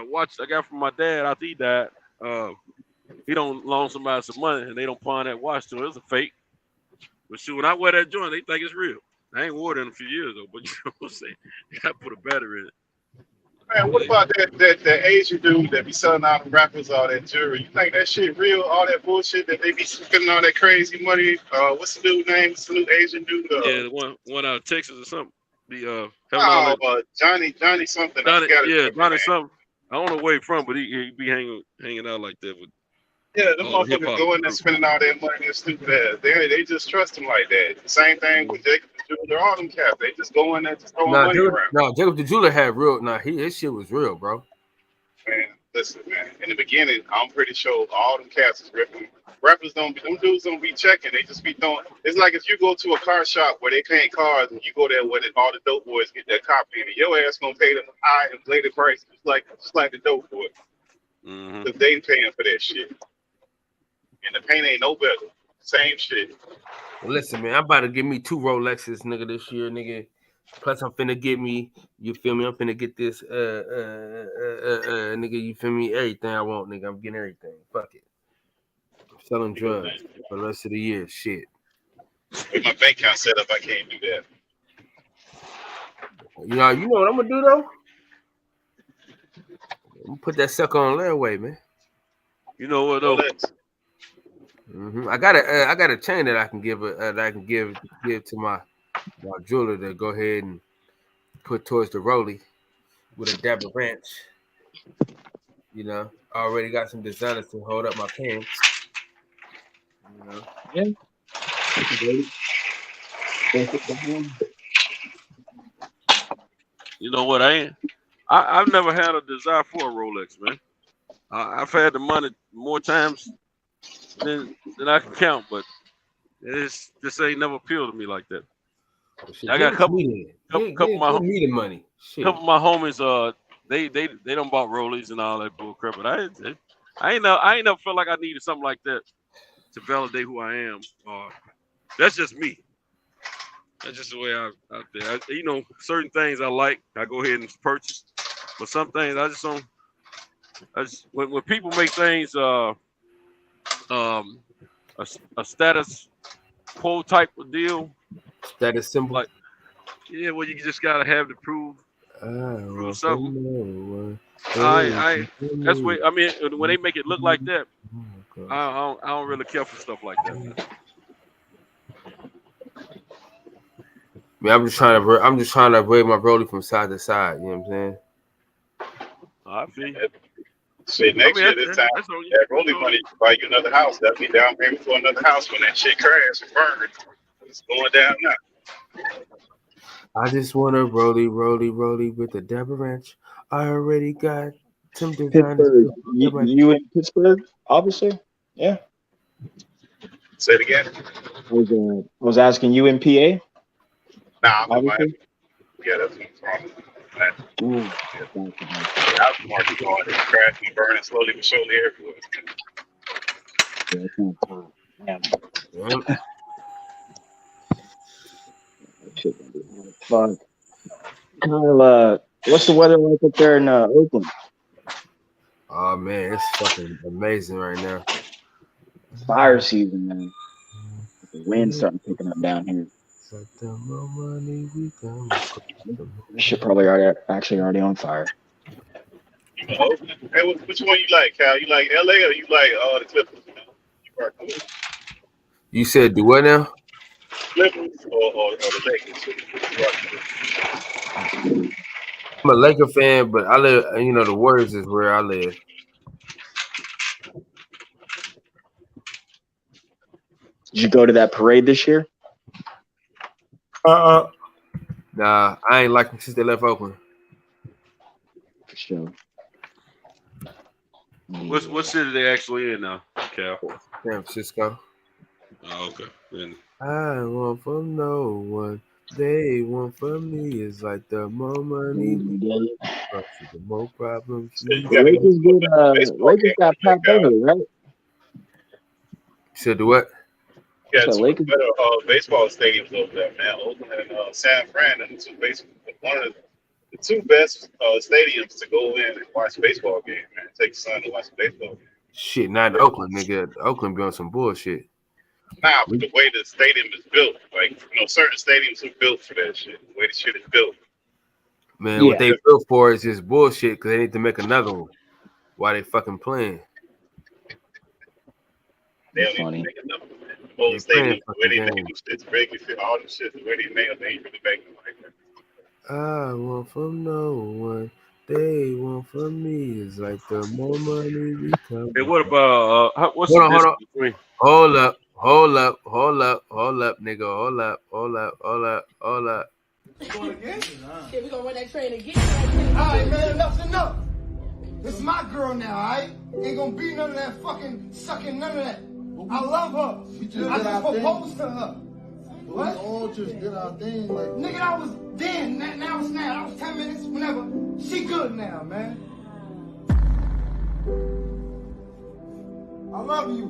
watch I got from my dad after he died. He don't loan somebody some money and they don't pawn that watch to it. It's a fake. But shoot, when I wear that joint, they think it's real. I ain't wore it in a few years though, but you know what I'm saying? You gotta put a battery in it. Man, what about that Asian dude that be selling out the rappers all that jewelry? You think that shit real? All that bullshit that they be spending all that crazy money? What's the dude's name? What's the new Asian dude? Yeah, the one out of Texas or something. Johnny something. Johnny something. I don't know where he from, but he be hanging out like that with. Yeah, them motherfuckers going and spending all that money and stupid ass. They just trust him like that. The same thing with Jacob the Jeweler, all them cats. They just go in there just throwing money around. No, Jacob the Jeweler had real. His shit was real, bro. Man, listen, man. In the beginning, I'm pretty sure all them cats is ripping. Rappers them dudes don't be checking. They just be throwing. It's like if you go to a car shop where they paint cars and you go there where all the dope boys get that car painted, your ass gonna pay them high inflated price just like the dope boy. Mm-hmm. Cause they paying for that shit. And the paint ain't no better. Same shit. Well, listen, man, I'm about to give me 2 Rolexes, nigga, this year, nigga. Plus, I'm finna get me, you feel me? I'm finna get this, nigga, you feel me? Everything I want, nigga. I'm getting everything. Fuck it. I'm selling drugs for the rest of the year. Shit. With my bank account set up, I can't do that. You know what I'm gonna do though? I'm gonna put that sucker on layaway, man. You know what though? Mm-hmm. I got a chain that I can give to my jeweler to go ahead and put towards the rollie with a dab of ranch. You know, I already got some designers to hold up my pants. You know, Yeah. You know what? I've never had a desire for a Rolex, man. I've had the money more times than I can count, but this ain't never appealed to me like that. I got a couple of my money. Couple of my homies, they done bought Rollies and all that bull crap, but I ain't never felt like I needed something like that to validate who I am. That's just me. That's just the way I'm out there. Certain things I like, I go ahead and purchase, but some things I just don't. When people make things a status quo type of deal, status symbol, like well, you just gotta have to prove something. That's what I mean. When they make it look like that, I don't really care for stuff like that. Man. Man, I'm just trying to upgrade my Rollie from side to side. You know what I'm saying? I feel. Shit, next year this time, that Rollie money to buy you another house. That'll be down payment for another house when that shit crash and burn. It's going down now. I just want to rolly with the Deborah Ranch. I already got some designers. Pittsburgh. You in Pittsburgh, obviously. Yeah. Say it again. I was asking you in PA. Nah, I'm in Obviously. Miami. Yeah, that's what's wrong. Ooh, House market going, it's crashing and burning slowly but surely everywhere. yeah, it's not time. Damn. Yep. Shit gonna be hard as fuck. Kyle, what's the weather like up there in Oakland? Oh man, it's fucking amazing right now. Fire season, man. The wind's starting picking up down here. This shit probably already on fire. Hey, which one you like, Cal? You like LA or you like the Clippers? You said do what now? Clippers or the Lakers? I'm a Laker fan, but I live. The Warriors is where I live. Did you go to that parade this year? Nah, I ain't like them since they left Oakland. For sure. What city they actually in now, Cal? San Francisco. Oh, okay. Then I want from no one. They want from me. It's like the more money, the more problems. Lakers got Pat Beverly, right? You said the what? Yeah, So two Lakers- better baseball stadiums over there, man. Oakland and San Fran, and one of the two best stadiums to go in and watch a baseball game, man. Take your son to watch a baseball game. Shit, not Oakland, nigga. Oakland be on some bullshit. Nah, but the way the stadium is built, like, certain stadiums are built for that shit. The way the shit is built. Man, what they built for is just bullshit because they need to make another one. Why they fucking playing? They don't even make another one. The whole stadium, the way they make them shit's big and shit, all them shit, the way they make them, they ain't really making them like that. I want from no one. They want from me. It's like the more money we come. Hey, what about what's Hold the on. distance between? Hold up, nigga. Hold up. Going again? Yeah, we gonna run that train again. All right, man, enough's enough. This is my girl now, all right? Ain't gonna be none of that fucking sucking, none of that. I love her. I just proposed to her. What? We all just did our thing, like. Nigga, that was then. Now it's now. That was 10 minutes. Whenever. She good now, man. I love you.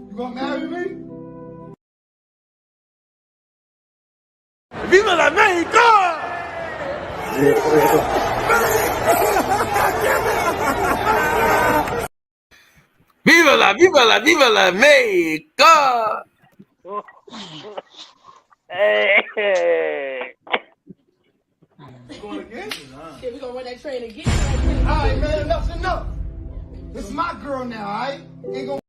You gonna marry me? ¡Viva la México! Viva la México! Hey. Going again? Yeah, we gonna run that train again. All right, man, enough's enough. This is my girl now, all right? Ain't gonna.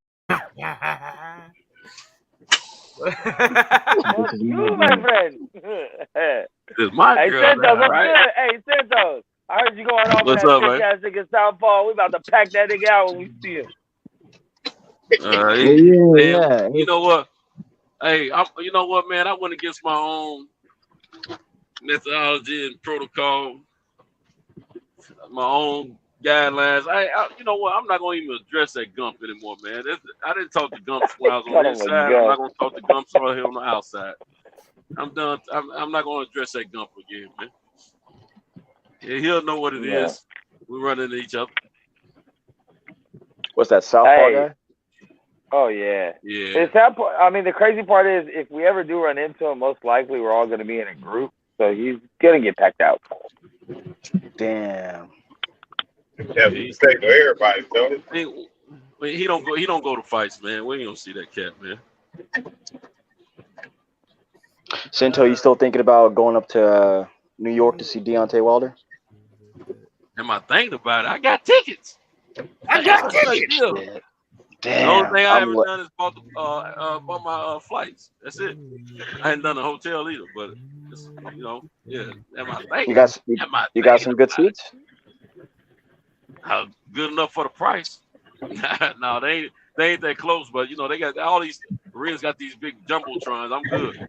You, my friend. This is my Hey, girl, Santos, now, what's right? good? Hey, Santos, I heard you going over What's that up, bitch ass nigga Southpaw. We about to pack that nigga out when we see him. You know what? Hey, you know what, man? I went against my own methodology and protocol, my own guidelines. You know what? I'm not gonna even address that Gump anymore, man. I didn't talk to Gumps when I was on the inside. I'm not gonna talk to Gumps right here on the outside. I'm done. I'm not gonna address that Gump again, man. Yeah, he'll know what it is. We run into each other. What's that Southpaw guy? Oh yeah. Yeah. I mean, the crazy part is if we ever do run into him, most likely we're all going to be in a group, so he's going to get packed out. Damn. Yeah, he's taking everybody, though. He don't go to fights, man. We ain't gonna see that cat, man. Cinto, you still thinking about going up to New York to see Deontay Wilder? Am I thinking about it? I got tickets. I got tickets. Damn. The only thing I haven't done is bought my flights. That's it. I ain't done a hotel either, but it's, yeah. Am I thinking? You got some good seats? Good enough for the price. No, they ain't that close, but they got all these Maria's got these big jumbotrons. I'm good.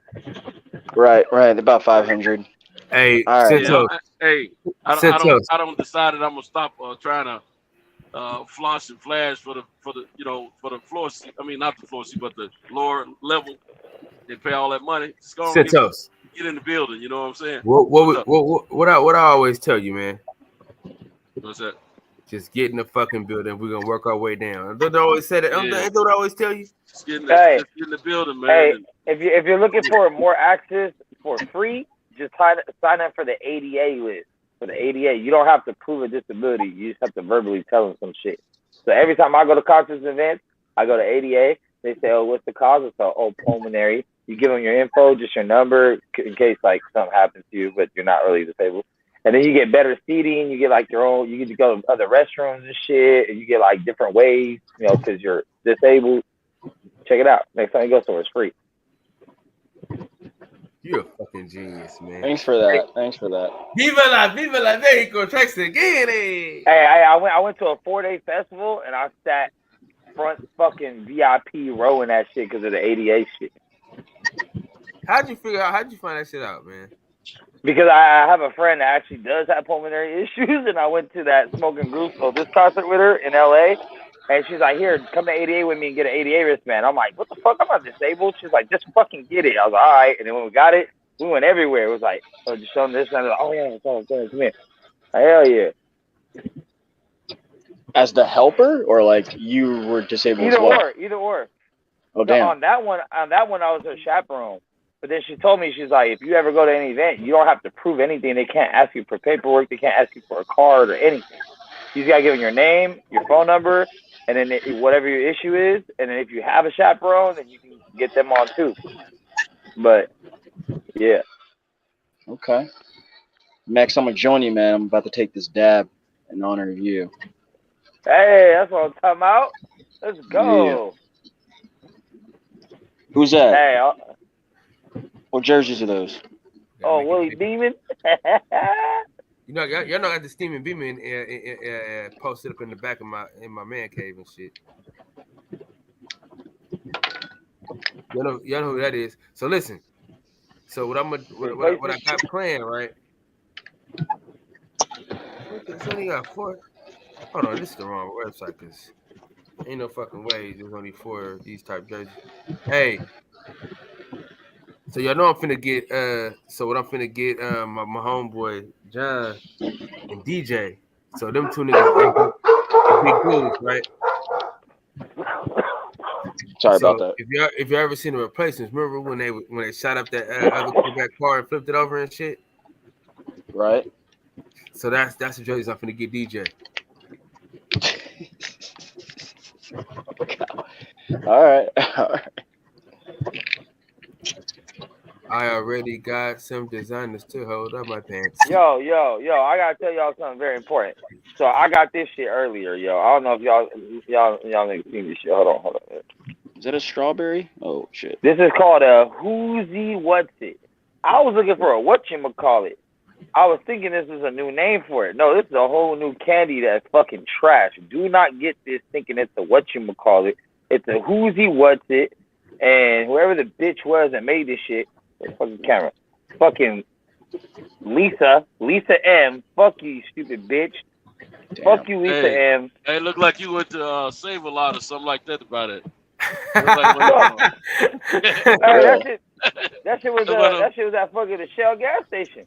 Right. About 500. Hey, All right. Yeah, I Centos. don't decide that I'm gonna stop trying to floss and flash for the floor seat. I mean, not the floor seat, but the lower level. They pay all that money. Just go and Centos. get in the building. You know what I'm saying? What I always tell you, man. What's that? Just get in the fucking building. We're gonna work our way down. Don't they always say that? Yeah. Ain't that what I always tell you? Just get in the building, man. Hey, if you're looking for more access for free, just sign up for the ADA list. For the ADA, you don't have to prove a disability. You just have to verbally tell them some shit. So every time I go to concerts and events, I go to ADA. They say, "Oh, what's the cause?" It's pulmonary. You give them your info, just your number, in case like something happens to you, but you're not really disabled. And then you get better seating. You get like your own. You get to go to other restrooms and shit. And you get like different ways, because you're disabled. Check it out. Next time you go somewhere, it's free. You're a fucking genius, man. Thanks for that. Viva la Mexico, Texas again. Hey, I went to a 4-day festival and I sat front fucking VIP row in that shit because of the ADA shit. How'd you find that shit out, man? Because I have a friend that actually does have pulmonary issues, and I went to that Smoking Group this concert with her in LA, and she's like, "Here, come to ADA with me and get an ADA wristband." I'm like, "What the fuck? I'm not disabled." She's like, "Just fucking get it." I was like, "All right." And then when we got it, we went everywhere. It was like, just showing this, and I was like, "Oh yeah, it's all good. Come here." Like, hell yeah. As the helper, or like you were disabled as well? Either or. Oh damn. On that one, I was her chaperone. But then she told me, she's like, if you ever go to any event, you don't have to prove anything. They can't ask you for paperwork. They can't ask you for a card or anything. You just got to give them your name, your phone number, and then whatever your issue is. And then if you have a chaperone, then you can get them on too. But, yeah. Okay. Max, I'm going to join you, man. I'm about to take this dab in honor of you. Hey, that's what I'm talking about. Let's go. Yeah. Who's that? Hey, what jerseys are those? Oh, Willie Beeman. Y'all know I got the steaming beaming posted up in the back of my man cave and shit. Y'all know who that is. So listen. So what I got planned, right? It's only got 4. Hold on, this is the wrong website because ain't no fucking way there's only 4 of these type jerseys. Hey. So y'all know I'm finna get my homeboy John and DJ. So them 2 niggas are big dudes, right? Sorry about that. If you ever seen the replacements, remember when they shot up that other quarterback car and flipped it over and shit? Right. So that's the jerseys I'm finna get DJ. All right. I already got some designers to hold up my pants. Yo, I gotta tell y'all something very important. So I got this shit earlier, yo. I don't know if y'all niggas seen this shit. Hold on. Is that a strawberry? Oh shit. This is called a Whoozy What's It. I was looking for a whatchamacallit. I was thinking this was a new name for it. No, this is a whole new candy that's fucking trash. Do not get this thinking it's a whatchamacallit. It's a Whoozy What's It. And whoever the bitch was that made this shit, fucking camera. Fucking Lisa M. Fuck you, stupid bitch. Damn. Fuck you, Lisa M. Hey, it looked like you went to Save a Lot or something like that about it. That shit was at fucking the Shell gas station.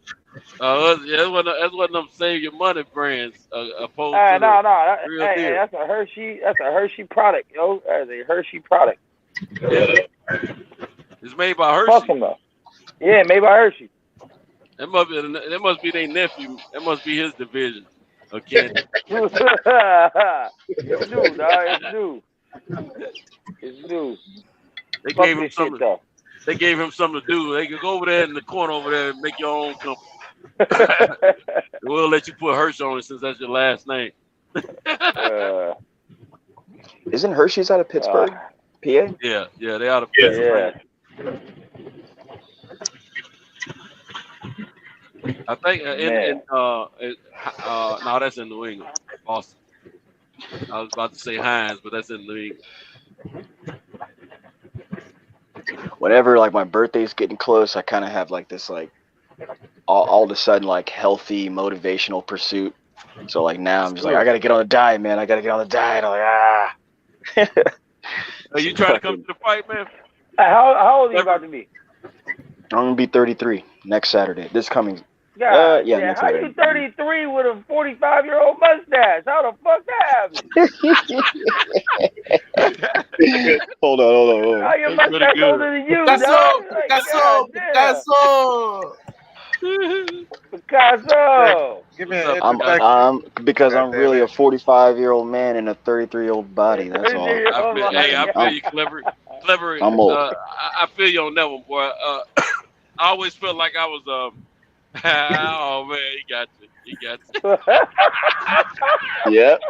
That's one of them save your money brands. Opposed to the real deal. That's a Hershey product, yo. That's a Hershey product. Yeah. It's made by Hershey. Fuck them though. Yeah, made by Hershey. That must be their nephew. That must be his division. Okay. It's new, dog. It's new. They gave him something. They gave him something to do. They could go over there in the corner over there and make your own company. We'll let you put Hershey on it since that's your last name. Isn't Hershey's out of Pittsburgh, PA? Yeah, they out of Pittsburgh. Yeah. I think no, that's in New England, Boston. I was about to say Hines, but that's in New England. whenever like my birthday's getting close, I kind of have like this like all of a sudden like healthy motivational pursuit. So like now I'm just like I gotta get on a diet, man. I gotta get on a diet. I'm like Are you trying to come to the fight, man? How old are you about to be? I'm gonna be 33 next Saturday. This coming. God, yeah. how Saturday. you 33 with a 45-year-old mustache? How the fuck that happened? Hold on. How your mustache older than you, Picasso, dog? Picasso. Give me an introduction. Because I'm really a 45-year-old man in a 33-year-old body. That's all. I feel you, clever. I'm old. I feel you on that one, boy. I always felt like I was oh man, he got you. Yep.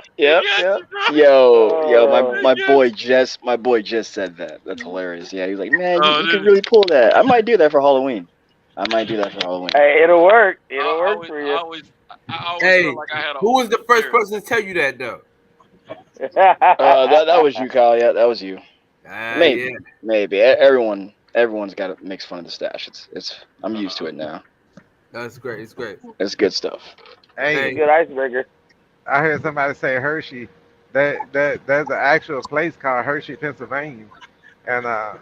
Yo, my boy just said that. That's hilarious. Yeah, he was like, man, you can really pull that. I might do that for Halloween. Hey, it'll work. It'll work for you. I always Hey, felt like I had who was the first person to tell you that though? That was you, Kyle. Yeah, that was you. Maybe. Everyone's got to make fun of the stash. I'm used to it now. That's great. It's great. It's good stuff. Hey, good icebreaker. I heard somebody say Hershey. There's an actual place called Hershey, Pennsylvania, and I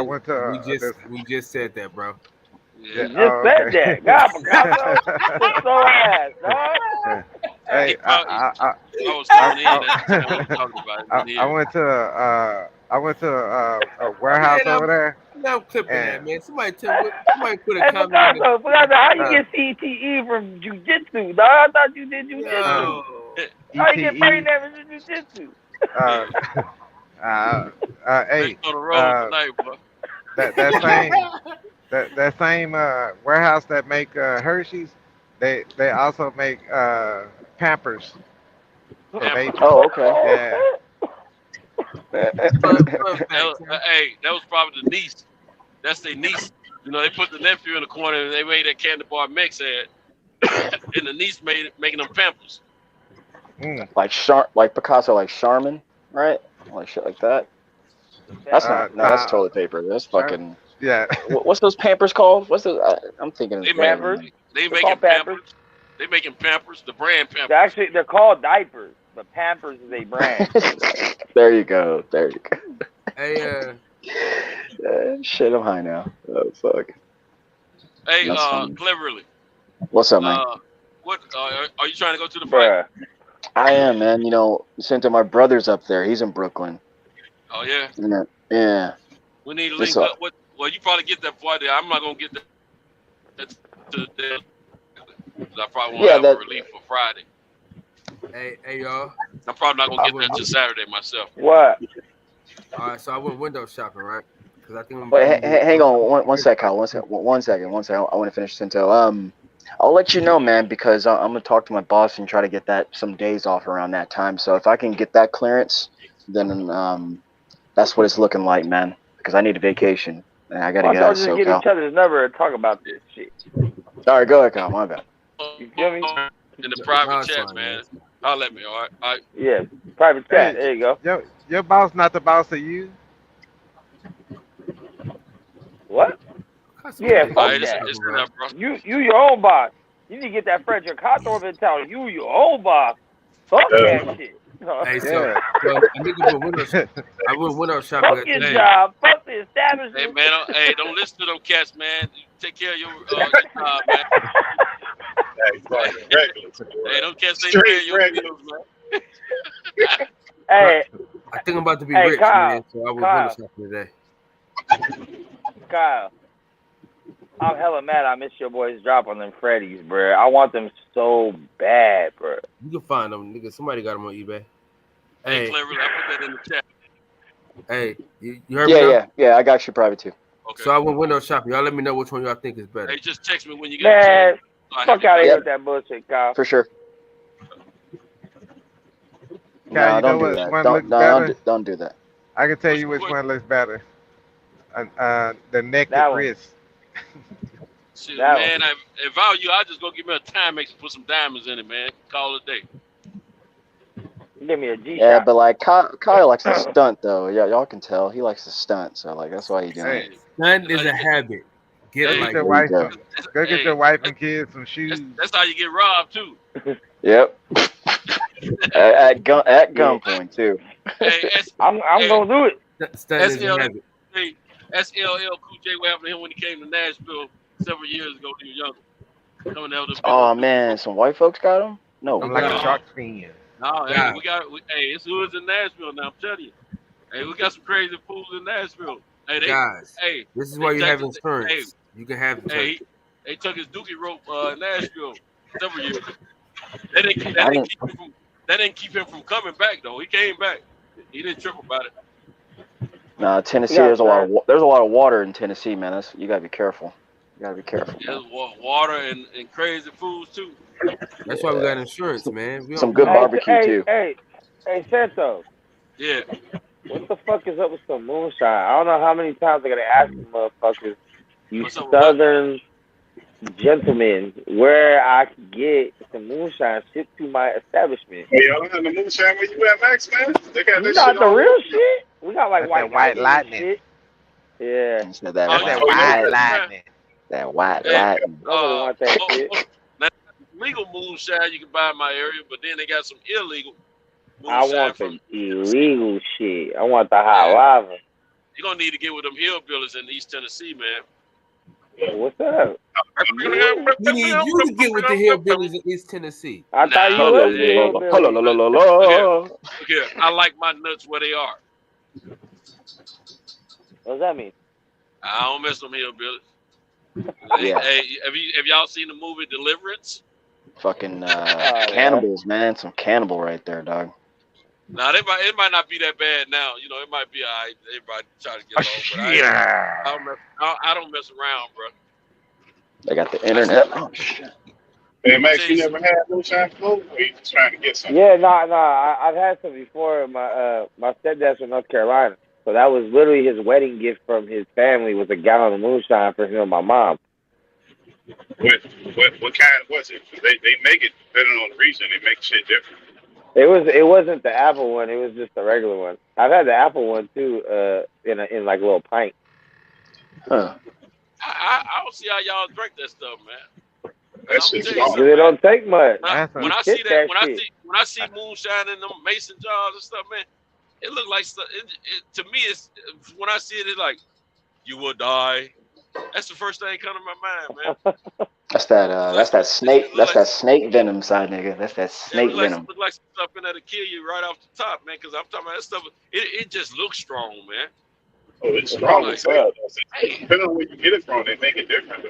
went to. We just said that, bro. Yeah. You just said that. God, Picasso. So ass, dog. Hey, I went to a warehouse over there. No clipping that, man. Somebody put a comment. Picasso, how you get CTE from jiu-jitsu, dog? I thought you did jiu-jitsu. How you get brain damage from jiu-jitsu? Hey, that same warehouse that make Hershey's, they also make Pampers. Okay. Yeah. Hey, that was probably the niece. That's their niece. You know, they put the nephew in the corner and they made that candy bar mix ad, and the niece making them Pampers. Like Picasso, like Charmin, right? Like shit like that. That's that's toilet paper. That's fucking. Yeah. What's those Pampers called? What's those? I'm thinking. Pampers. They making Pampers. They making Pampers. The brand Pampers. Actually, they're called diapers, but Pampers is a brand. There you go. Hey, shit, I'm high now. Oh fuck. Hey, Cleverly. What's up, man? What are you trying to go to the fight? I am, man. You know, sent to my brother's up there. He's in Brooklyn. Oh yeah. Yeah. We need to link up. Well, you probably get that Friday. I'm not gonna get that today. I probably won't have a relief for Friday. Hey, y'all. I'm probably not gonna get that till Saturday myself. What? All right, so I went window shopping, right? Because I think. Wait, hang on one sec, Kyle. One second. I want to finish Tinto. I'll let you know, man, because I'm gonna talk to my boss and try to get some days off around that time. So if I can get that clearance, then that's what it's looking like, man. Because I need a vacation and I gotta get out of SoCal. Just get each other's number and talk about this shit. All right, go ahead, Kyle. My bad. You feel me? In the private chat, man. I'll let me. All right. Yeah, private chat. There you go. Your boss not the boss of you. What? Yeah, fuck that. You your own boss. You need to get that Frederick Hawthorne and tell you your own boss. Fuck that shit. Hey, so I went window shopping. Fuck your job. Fuck the establishment. Hey, man. Don't listen to them cats, man. Take care of your job, man. Hey, don't cats take care of your bills, man. Hey. I think I'm about to be rich, Kyle, man. So I went window shopping today. Kyle, I'm hella mad I missed your boys' drop on them Freddy's, bro. I want them so bad, bro. You can find them, nigga. Somebody got them on eBay. Hey, Cleverly, I put that in the chat. Hey, you heard me? Yeah, I got you private too. Okay. So I went window shopping. Y'all let me know which one y'all think is better. Hey, just text me when you get a chance. Fuck out of here with that bullshit, Kyle. For sure. Kyle, don't do that. Don't do that. I can tell you which one looks better. The naked wrist. Shit, man, if I were you, I'd just go give me a Timex and put some diamonds in it, man. Call it a day. Give me a G Yeah, shot. but like Kyle likes to stunt though. Yeah, y'all can tell he likes to stunt. So like that's why he doing Hey, it. Stunt is a habit. Get go it get like your There you wife go. some. Go get your wife and kids some shoes. That's how you get robbed too. Yep. at Yeah. gunpoint too. Hey, I'm gonna do it. stunt is a SL, habit. SLL Cool J, what happened to him when he came to Nashville several years ago when he was younger? Coming out of the middle Oh of man, some white folks got him. No I'm like a way. shark fin. No, hey, Yeah. hey, it's hoods in Nashville now. I'm telling you. Hey, we got some crazy fools in Nashville. Hey, Guys, hey, this is they why you have Texas, insurance. You can have insurance. hey, they took his dookie rope in Nashville several years ago. I didn't. That didn't keep him from coming back though. He came back. He didn't trip about it. Nah, Tennessee. Yeah, There's a lot of water in Tennessee, man. You gotta be careful. You gotta be careful. There's water and crazy fools too. That's why we got insurance, man. Some good barbecue too. Hey, Santos. Yeah. What the fuck is up with some moonshine? I don't know how many times I gotta ask you motherfuckers, you What's up with southern gentlemen, where I can get some moonshine shipped to my establishment. Hey, y'all don't have the moonshine where you at, Max, man? They got We that got shit the all real over. shit. We got like That's white that white lightning. shit. Yeah. That's that That's that you white know, lightning. That white Hey, lightning. Nobody want that shit. now, legal moonshine you can buy in my area, but then they got some illegal I moonshine want from the illegal shit. I want the high lava. You're gonna need to get with them hillbillies in East Tennessee, man. What's up? We need you to get with the hillbillies in East Tennessee. I thought you was the hillbilly. Look here, I like my nuts where they are. What's that mean? I don't mess with them hillbillies. Yeah. Hey, have y'all seen the movie Deliverance? Fucking cannibals, man. Some cannibal right there, dog. Now it might not be that bad now. You know, it might be alright. Everybody try to get along, but I don't mess around, bro. They got the internet. Oh shit. Hey, Max, you never had moonshine before? Or you just trying to get some? Yeah, I've had some before. My stepdad's from North Carolina, so that was literally his wedding gift from his family was a gallon of moonshine for him and my mom. What kind was it? They make it depending on the region. They make shit different. It wasn't the apple one. It was just the regular one. I've had the apple one too. In like a little pint. Huh. I don't see how y'all drink that stuff, man. That shit's It don't take much. When I see that, when I see moonshine in them mason jars and stuff, man, it look like to me. It's when I see it, it's like you will die. That's the first thing come to my mind, man. That's that snake. That's that snake venom side, nigga. That's that snake venom. Look like some stuff in there to kill you right off the top, man. Because I'm talking about that stuff. It just looks strong, man. Oh, it's strong as hell. Depending on where you get it from, they make it different.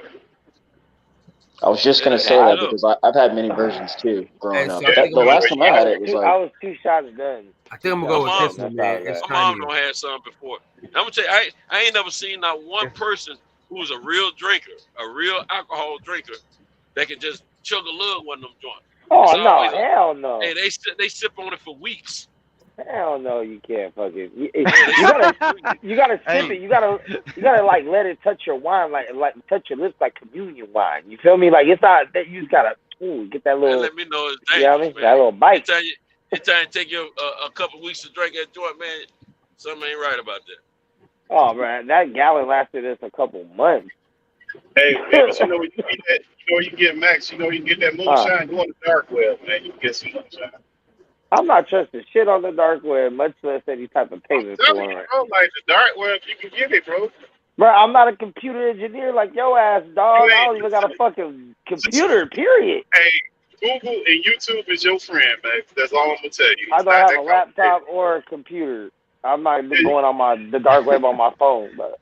I was just gonna say that because I've had many versions too growing up. The last time I had it was like I was 2 shots done. I think I'm gonna go with this one, man. My mom don't have some before. I'm gonna tell you, I ain't never seen not one person who's a real drinker, a real alcohol drinker, that can just chug a lug one of them joints. Oh no, hell no. Hey, they sip on it for weeks. Hell no, you can't fucking. You gotta sip it. You gotta like let it touch your wine, like touch your lips like communion wine. You feel me? Like it's not that you just gotta get that little. Let me know it's dangerous, you know what I mean? Man. That little bite. It's time to take you a couple weeks to drink that joint, man. Something ain't right about that. Oh man, that gallon lasted us a couple months. Hey, but you know where you get that? You know where you get Max? You know you get that moonshine? Go on the dark web, man. You can get some moonshine. I'm not trusting shit on the dark web, much less any type of payment for it. Bro, like the dark web, you can get it, bro. Bro, I'm not a computer engineer like your ass, dog. I don't even got a fucking computer, period. Hey, Google and YouTube is your friend, man. That's all I'm gonna tell you. I don't have a laptop or a computer. I'm not going on the dark web on my phone, but.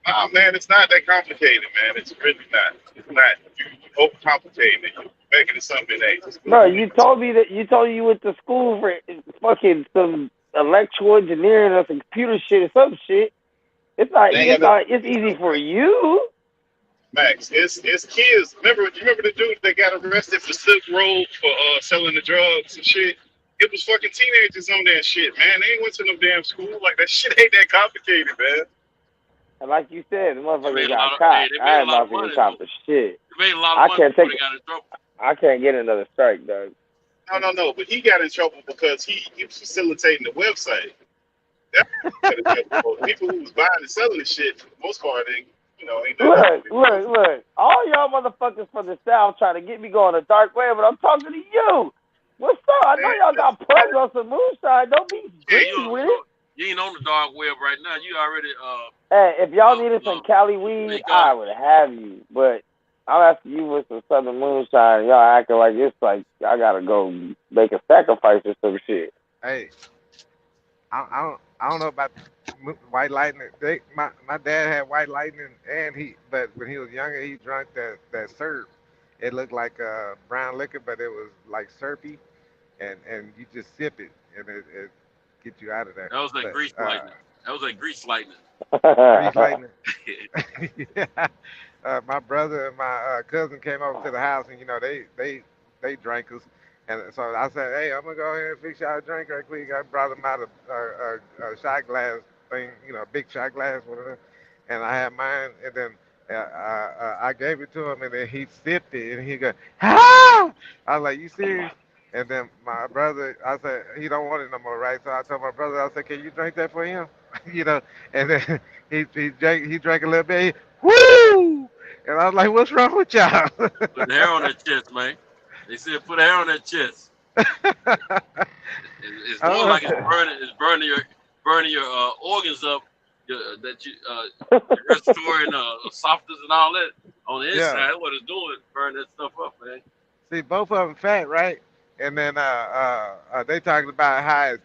Nah, man, it's not that complicated, man. It's really not. It's not. You overcomplicating it. You're making it something that ain't. Bro, you told me you went to school for fucking some electrical engineering or some computer shit or some shit. It's easy for you. Max, it's kids. Remember the dude that got arrested for Silk Road for selling the drugs and shit? It was fucking teenagers on that shit, man. They ain't went to no damn school. Like, that shit ain't that complicated, man. And like you said, the motherfucker got caught. I ain't about to get caught for shit. They made a lot of money before they got in trouble. I can't get another strike, dog. No. But he got in trouble because he was facilitating the website. That's what he got in trouble for. People who was buying and selling the shit, for the most part, ain't nothing to do with it. Look. All y'all motherfuckers from the South trying to get me going the dark web, but I'm talking to you. What's up? I know Man, y'all got plugs on some moonshine. Don't be Yeah, greedy with it. you ain't on the dark web right now. You already Hey, if y'all needed some Cali weed, make I would have you. But I'm asking you with some Southern moonshine. Y'all acting like it's like I gotta go make a sacrifice or some shit. Hey, I don't know about white lightning. My dad had white lightning, but when he was younger, he drank that syrup. It looked like brown liquor, but it was like syrupy, and you just sip it, and it get you out of there. that was like But grease lightning. That was like grease lightning. grease lightning. Yeah. My brother and my cousin came over to the house, and they drank us, and so I said, "Hey, I'm gonna go ahead and fix y'all a drink right quick." I brought them out a shot glass thing, a big shot glass, whatever, and I had mine, and then I gave it to him, and then he sipped it, and he go, "Ah!" I was like, "You serious?" And then my brother, I said, "He don't want it no more, right?" So I told my brother, I said, "Can you drink that for him?" And then he drank a little bit. Woo! And I was like, "What's wrong with y'all?" Put the hair on that chest, man. They said put a hair on that chest. It's more like it's burning your organs up. That you restoring softness and all that on the inside. Yeah. That's what it's doing. Burn that stuff up, man. See, both of them fat, right? And then they talking about how it's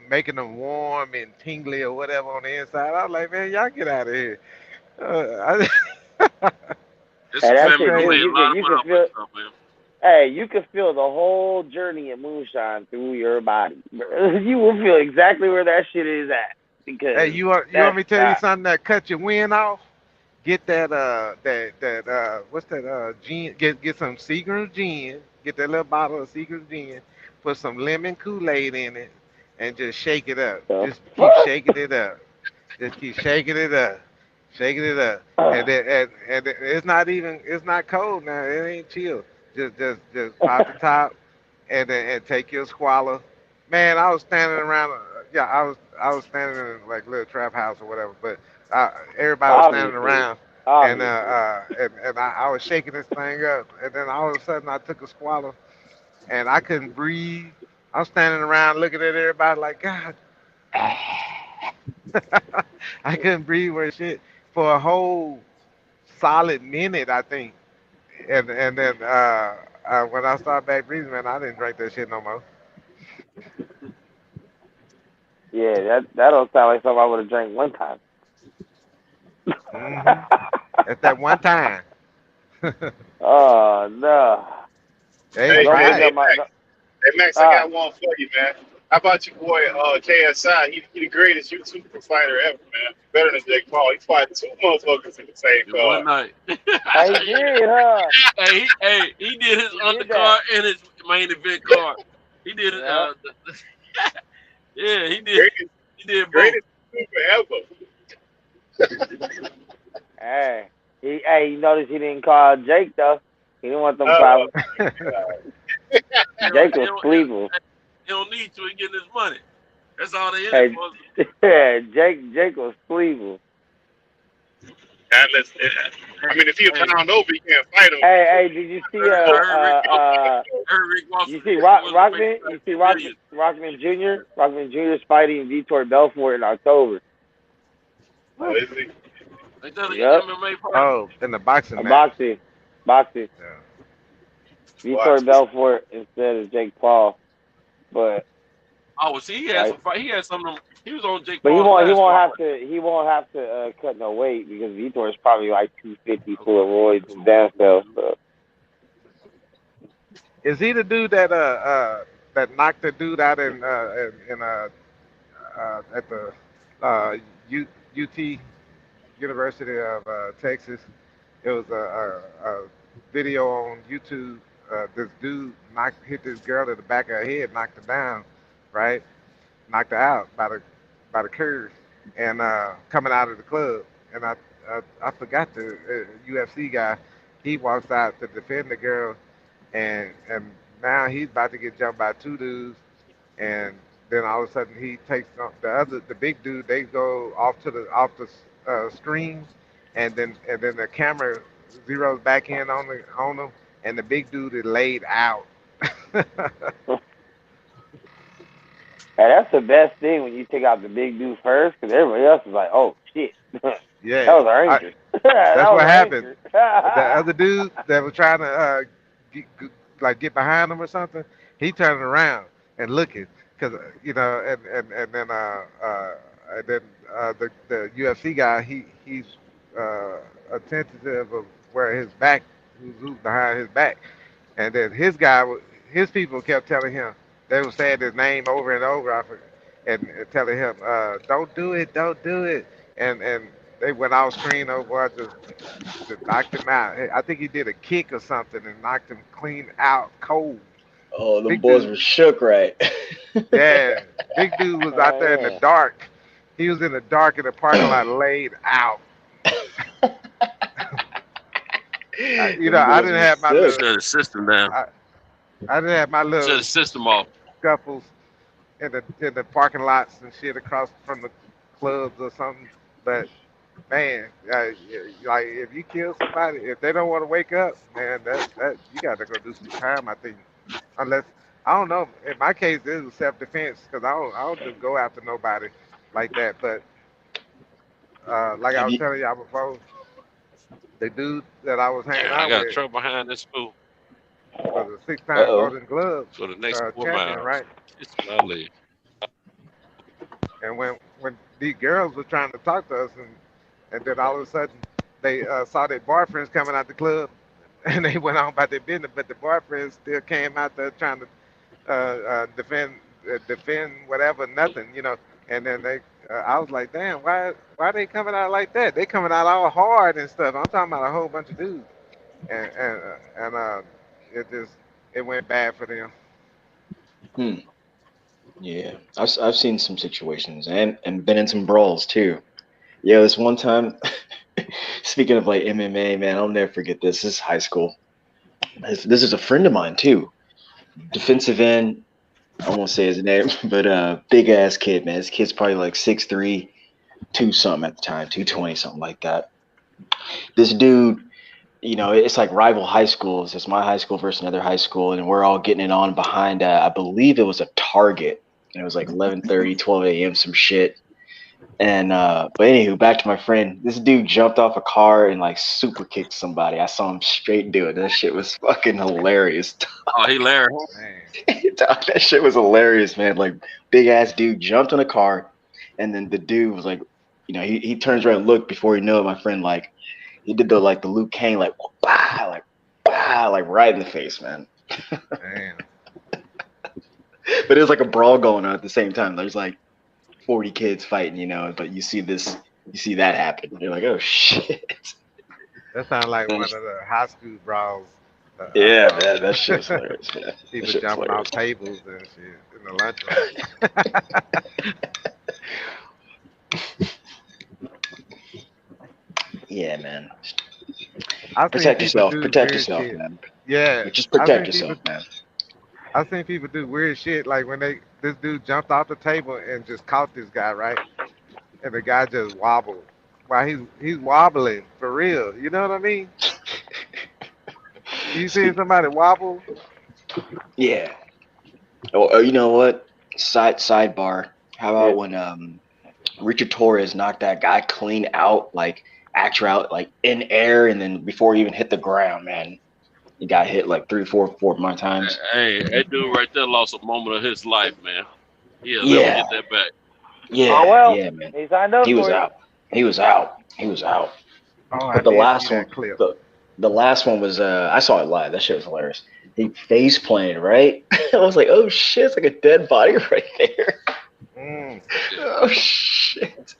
making them warm and tingly or whatever on the inside. I was like, man, y'all get out of here. It's Hey, a that That's family shit gonna do. lay crazy. a You lot can of you money can off feel. that stuff, man. Hey, you can feel the whole journey of moonshine through your body. You will feel exactly where that shit is at Hey, because you want that's me to tell you not. something that cut your wind off? Get that what's that gin? Get some Seagram's gin. Get that little bottle of Seagram's gin. Put some lemon Kool-Aid in it, and just shake it up. The Just keep fuck? shaking it up. Just keep shaking it up, and it's not cold now. It ain't chill. Just pop the top, and take your squalor. Man, I was standing around. Yeah, I was standing in like little trap house or whatever, but everybody was standing Obviously, around, obviously. and I was shaking this thing up, and then all of a sudden I took a squalor, and I couldn't breathe. I'm standing around looking at everybody like, God, I couldn't breathe or shit for a whole solid minute, I think. And then when I started back breathing, man, I didn't drink that shit no more. Yeah, that don't sound like something I would have drank one time. Hmm. At that one time. Oh no! Hey, I Hey don't man, bring try hey up it. my. Max, hey Max, I Ah, got one for you, man. How about your boy KSI? He the greatest YouTube fighter ever, man. Better than Jake Paul. He fought two motherfuckers in the same In one card. night. I did, huh? He did his He did that. undercard and his main event card. He did it. Yeah. Yeah, he did. Greatest, He did both. greatest YouTuber Hey, you notice he didn't call Jake though. He didn't want them ever. problems. He don't, Jake he was don't, sleeping. he don't need to. He getting his money. That's all they in it Hey, for. yeah, Jake was sleeping. Atlas, I mean, if he Hey, found over, he can't fight him. Hey, did you see I heard Rick Ross you was see willing to pay Rockman? You see millions. Rockman Jr. Rockman Jr. is fighting Vitor Belfort in October. Oh, is he? Ain't that an Yep, MMA fight? Oh, in the boxing a match. boxing. Yeah. Vitor Watch this. Belfort instead of Jake Paul, but Oh, see, he had like, some fight. He had some of them. He was on Jake but Paul's he last won't card. have to cut no weight because Vitor is probably like 250 full of roids and damn cells. So Is he the dude that knocked the dude out at the U, UT University of Texas? It was a video on YouTube. This dude hit this girl in the back of her head, knocked her down, right? Knocked her out by the curve, and coming out of the club. And I forgot the UFC guy. He walks out to defend the girl, and now he's about to get jumped by two dudes, and then all of a sudden he takes the big dude. They go off the screen, and then the camera zeroes back in on them, and the big dude is laid out. And that's the best thing when you take out the big dude first, because everybody else is like, "Oh shit, that Yeah, was our anchor." That that's was what our happened. anchor. The other dude that was trying to get behind him or something, he turned around and looking because and then the UFC guy he's attentive of where his back who's behind his back, and then his people kept telling him they were saying his name over and over and telling him don't do it, don't do it, and they went off screen over just knocked him out. I think he did a kick or something and knocked him clean out cold. Oh, them Big boys dude, were shook, right? yeah, big dude was out there in the Yeah. dark. He was in the dark in the parking lot, laid out. Them I boys didn't were have my shook. little, Shut the system down. I, I didn't have my Shut little the system off. scuffles in the parking lots and shit across from the clubs or something. But man, like if you kill somebody, if they don't want to wake up, man, that you got to go do some time. I think, unless I don't know. In my case, it was self defense because I don't just go after nobody like that. But like I Have was you? telling y'all before, the dude that I was hanging Damn, I out got a with truck behind this school. was a Uh six-time oh. Golden Glove So the next 4 champion, miles, right? it's my leg. And when these girls were trying to talk to us, and then all of a sudden they saw their boyfriends coming out the club, and they went on about their business, but the boyfriends still came out there trying to defend whatever, nothing. And then I was like, damn, why they coming out like that? They coming out all hard and stuff. I'm talking about a whole bunch of dudes, and it went bad for them. Hmm. Yeah, I've seen some situations and been in some brawls too. Yeah, this one time. Speaking of like MMA, man, I'll never forget this. This is high school. This is a friend of mine too. Defensive end. I won't say his name, but big ass kid, man. This kid's probably like 6'3", 2 something at the time, 220, something like that. This dude, it's like rival high schools. It's my high school versus another high school, and we're all getting it on behind. I believe it was a Target. And it was like 11:30, 12 a.m. some shit. And but anywho, back to my friend. This dude jumped off a car and like super kicked somebody. I saw him straight do it. That shit was fucking hilarious. Oh, he Larry. Man, Dog, that shit was hilarious, man. Like big ass dude jumped on a car, and then the dude was like, he turns around and looked before he knew it. My friend like he did the Luke Kane bah, like right in the face, man. man. But it was like a brawl going on at the same time. There's like 40 kids fighting, but you see that happen. You're like, oh shit. That sounds like one of the high school brawls. Yeah, man, that shit was hilarious. Yeah, that People shit was jumping hilarious. off tables and shit in the lunchroom. Yeah, man. I've seen Protect people yourself. do Protect weird yourself, shit. man. Yeah, Just I've protect seen yourself, people. man. I've seen people do weird shit. Like when this dude jumped off the table and just caught this guy, right? And the guy just wobbled. While he's wobbling for real. You know what I mean? You seen somebody wobble? Yeah. Oh, you know what? Sidebar. How Yeah. about when Richard Torres knocked that guy clean out, like actual out, like in air, and then before he even hit the ground, man, he got hit like 4 more times. Hey, that dude right there lost a moment of his life, man. He'll never Yeah, get that back. yeah, Oh well, yeah, man. he signed up He was for it. out. He was out. He was out. Oh, I But the did see last one, that clip. the last one was I saw it live. That shit was hilarious. He face planted, right? I was like, oh shit, it's like a dead body right there. Mm. Oh shit.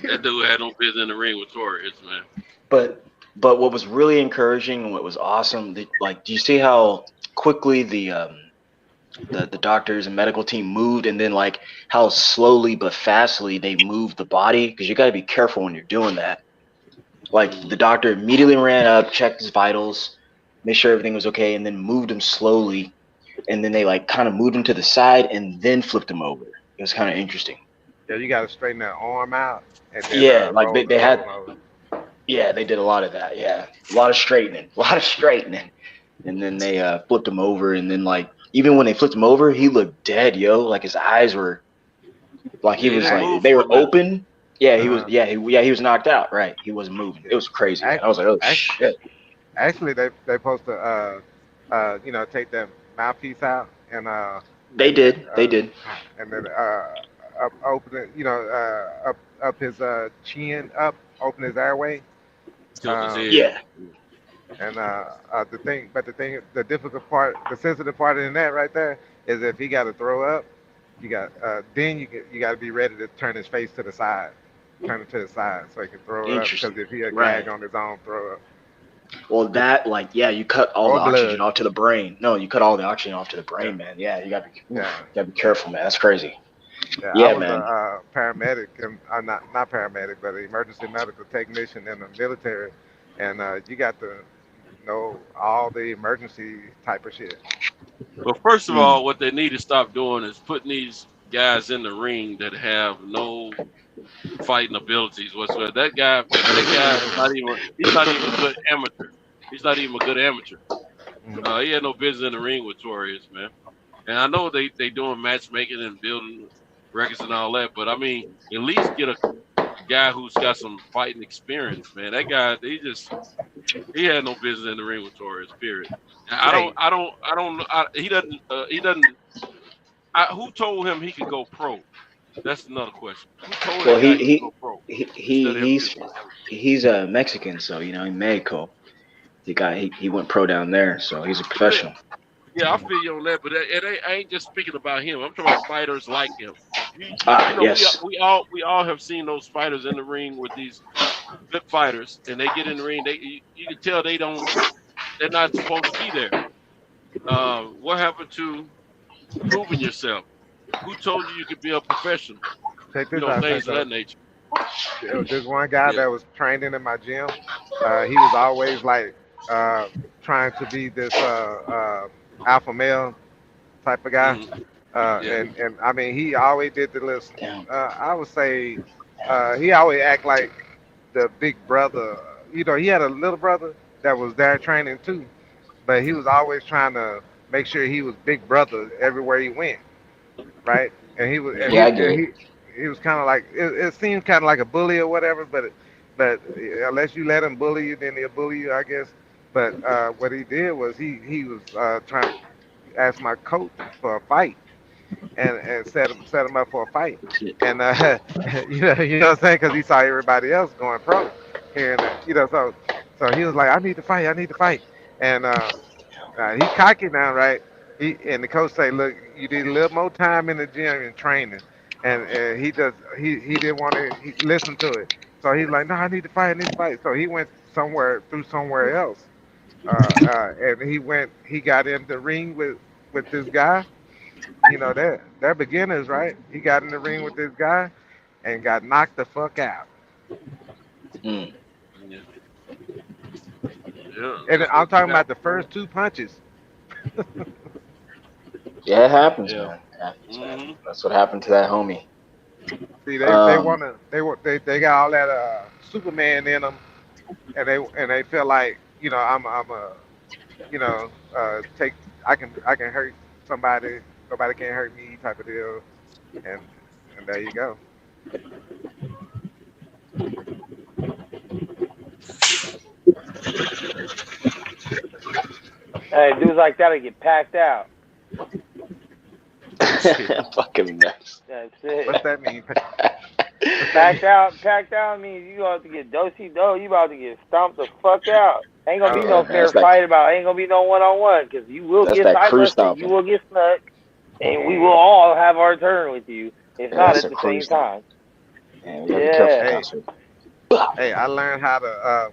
That dude had no business in the ring with Torres, man. But what was really encouraging and what was awesome, do you see how quickly the doctors and medical team moved, and then like how slowly but fastly they moved the body? Because you got to be careful when you're doing that. Like the doctor immediately ran up, checked his vitals, made sure everything was okay, and then moved him slowly and then they like kind of moved him to the side and then flipped him over. It was kind of interesting. Yeah, you got to straighten that arm out and then Yeah, like roll they had. him over. Yeah, they did a lot of that. Yeah, a lot of straightening, and then they flipped him over, and then like even when they flipped him over, he looked dead, yo. Like his eyes were like he Yeah, he was didn't like move they for were a minute. open. Yeah, he was. Uh, He was knocked out. Right, he wasn't moving. It was crazy, man. ac- I was like, oh ac- shit. Actually, they supposed to take that mouthpiece out They and did. They uh did. and then open it, up his chin up, open his airway. Tilt his Um, head. Yeah, and the difficult part, the sensitive part in that right there is if he got to throw up, you got then you got to be ready to turn his face to the side, turn it to the side so he can throw it up. Because interesting. if he a Right. gag on his own, throw up Well, that like yeah, you cut all or the oxygen blood. off to the brain. No, you cut all the oxygen off to the Yeah, brain, man. Yeah, you yeah, gotta be careful, man. That's crazy. yeah. I Yeah, was man. a paramedic, and not paramedic, but an emergency medical technician in the military, and you got to know all the emergency type of shit. Well, first of Mm. all, what they need to stop doing is putting these guys in the ring that have no fighting abilities whatsoever. That guy is not even. He's not even a good amateur. He's not even a good amateur. Mhm. He had no business in the ring with Torres, man. And I know they doing matchmaking and building records and all that, but I mean, at least get a guy who's got some fighting experience, man. That guy, he had no business in the ring with Torres. Period. And Hey, he doesn't. Who told him he could go pro? That's another question. Who told Well, that guy he could go pro instead of him just? he's a Mexican, so in Mexico. He went pro down there, so he's a Yeah, professional. yeah, I feel you on that, but I ain't just speaking about him. I'm talking about fighters like him. Ah, yes. We all have seen those fighters in the ring with these good fighters, and they get in the ring. You can tell they're not supposed to be there. What happened to proving yourself? Who told you could be a professional? check this out, Things of Santos. that nature. There was this one guy Yeah. that was training in my gym. He was always like uh, trying to be this alpha male type of guy. Hmm. Uh, Yeah. and I mean, he always did the list. Damn. I would say he always act like the big brother. He had a little brother that was there training too, but he was always trying to make sure he was big brother everywhere he went, right? And he was, and Yeah, he, I get and it. he was kind of like it seemed kind of like a bully or whatever, but unless you let him bully you, then he'll bully you, I guess. But what he did was he was trying to ask my coach for a fight and set him up for a fight. And you know what I'm saying? Because he saw everybody else going pro here, and so he was like, I need to fight, and he cocky now, right? And the coach say, look, you need a little more time in the gym and training, and he didn't want to listen to it, so he's like, no, I need to fight. So he went somewhere else, and he got in the ring with this guy. They're beginners, right? He got in the ring with this guy and got knocked the fuck out. Mm. Yeah. Yeah. And That's I'm what you talking got. about the first two punches. Yeah, it happens, Yeah. man. It happens, man. Hmm. That's what happened to that homie. See, Um, they got all that Superman in them, and they feel like I'm a take I can hurt somebody, nobody can hurt me type of deal, and there you go. Hey, dudes like that get packed out. fucking nuts. That's What's it. that mean? What's that mean? Packed out means you about to get dosey do. You about to get stomped the fuck out. Ain't gonna be Oh, Yeah, no man. fair fight about. Ain't gonna be no 1-on-1 because you will That's get that crew sidelisted. You stomping. will get snuck, and we will all have our turn with you. If Yeah, not that's at a the crew same stomp. time. Man, we gotta be careful, Yeah. hey, Concert. hey, I learned how to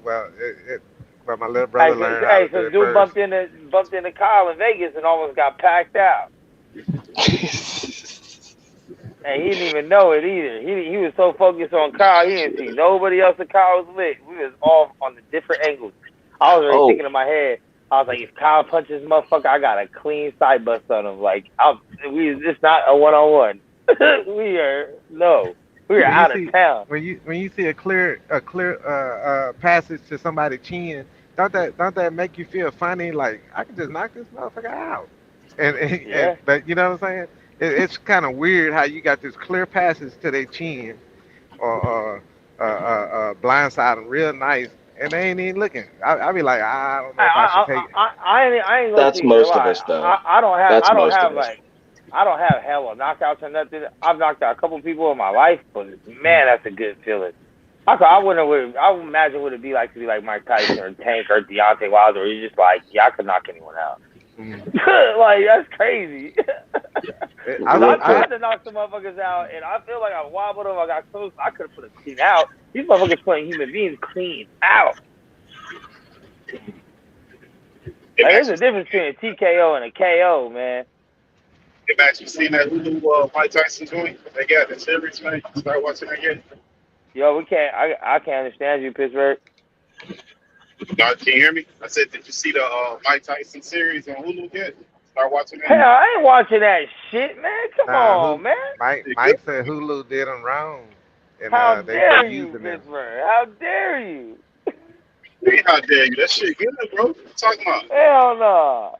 well, my little brother learned how Hey, to do so it dude first. bumped into Kyle in Vegas and almost got packed out. And he didn't even know it either. He was so focused on Kyle, he didn't see nobody else that Kyle was with. We was all on the different angles. I was already Oh, thinking in my head, I was like, if Kyle punches motherfucker, I got a clean side bust on him. Like, it's not a 1-on-1. we are out of town. When you see a clear passage to somebody's chin, don't that make you feel funny? Like I could just knock this motherfucker out. But you know what I'm saying? It's kind of weird how you got this clear passage to their chin or blindside them real nice, and they ain't even looking. I be like, I don't know if I should take it. I ain't gonna That's see most you of lie. us, though. I don't have us. I don't have hella knockouts or nothing. I've knocked out a couple people in my life, but man, that's a good feeling. I would imagine what it'd be like to be like Mike Tyson or Tank or Deontay Wilder, where you're just like, yeah, I could knock anyone out. Like, that's crazy. I tried to knock some motherfuckers out, and I feel like I wobbled them. I got close. I could have put a clean out. These motherfuckers putting human beings clean out. Like, there's a difference between a TKO and a KO, man. If actually seen that Hulu Mike Tyson joint, they got the series, man. Start watching that again. Yo, we can't. I can't understand you, Pittsburgh. No, can you hear me? I said, did you see the Mike Tyson series on Hulu yet? Start watching that. Hell, I ain't watching that shit, man. Come on, man. Mike said Hulu did him wrong. And, how dare you, Pittsburgh? How dare you? Hey, how dare you? That shit good, bro. What you talking about? Hell no.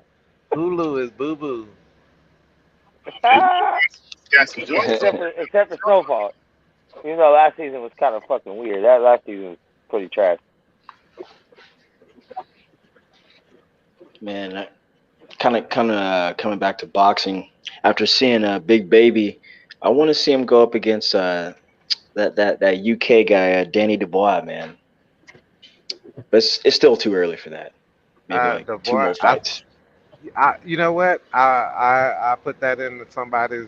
Hulu is boo boo. Except for Snowfall. You know, last season was kind of fucking weird. That last season was pretty trash. Man, kind of coming back to boxing. After seeing Big Baby, I want to see him go up against that UK guy, Danny Dubois, man. But it's still too early for that. Maybe like 2 more fights. You know what? I put that into somebody's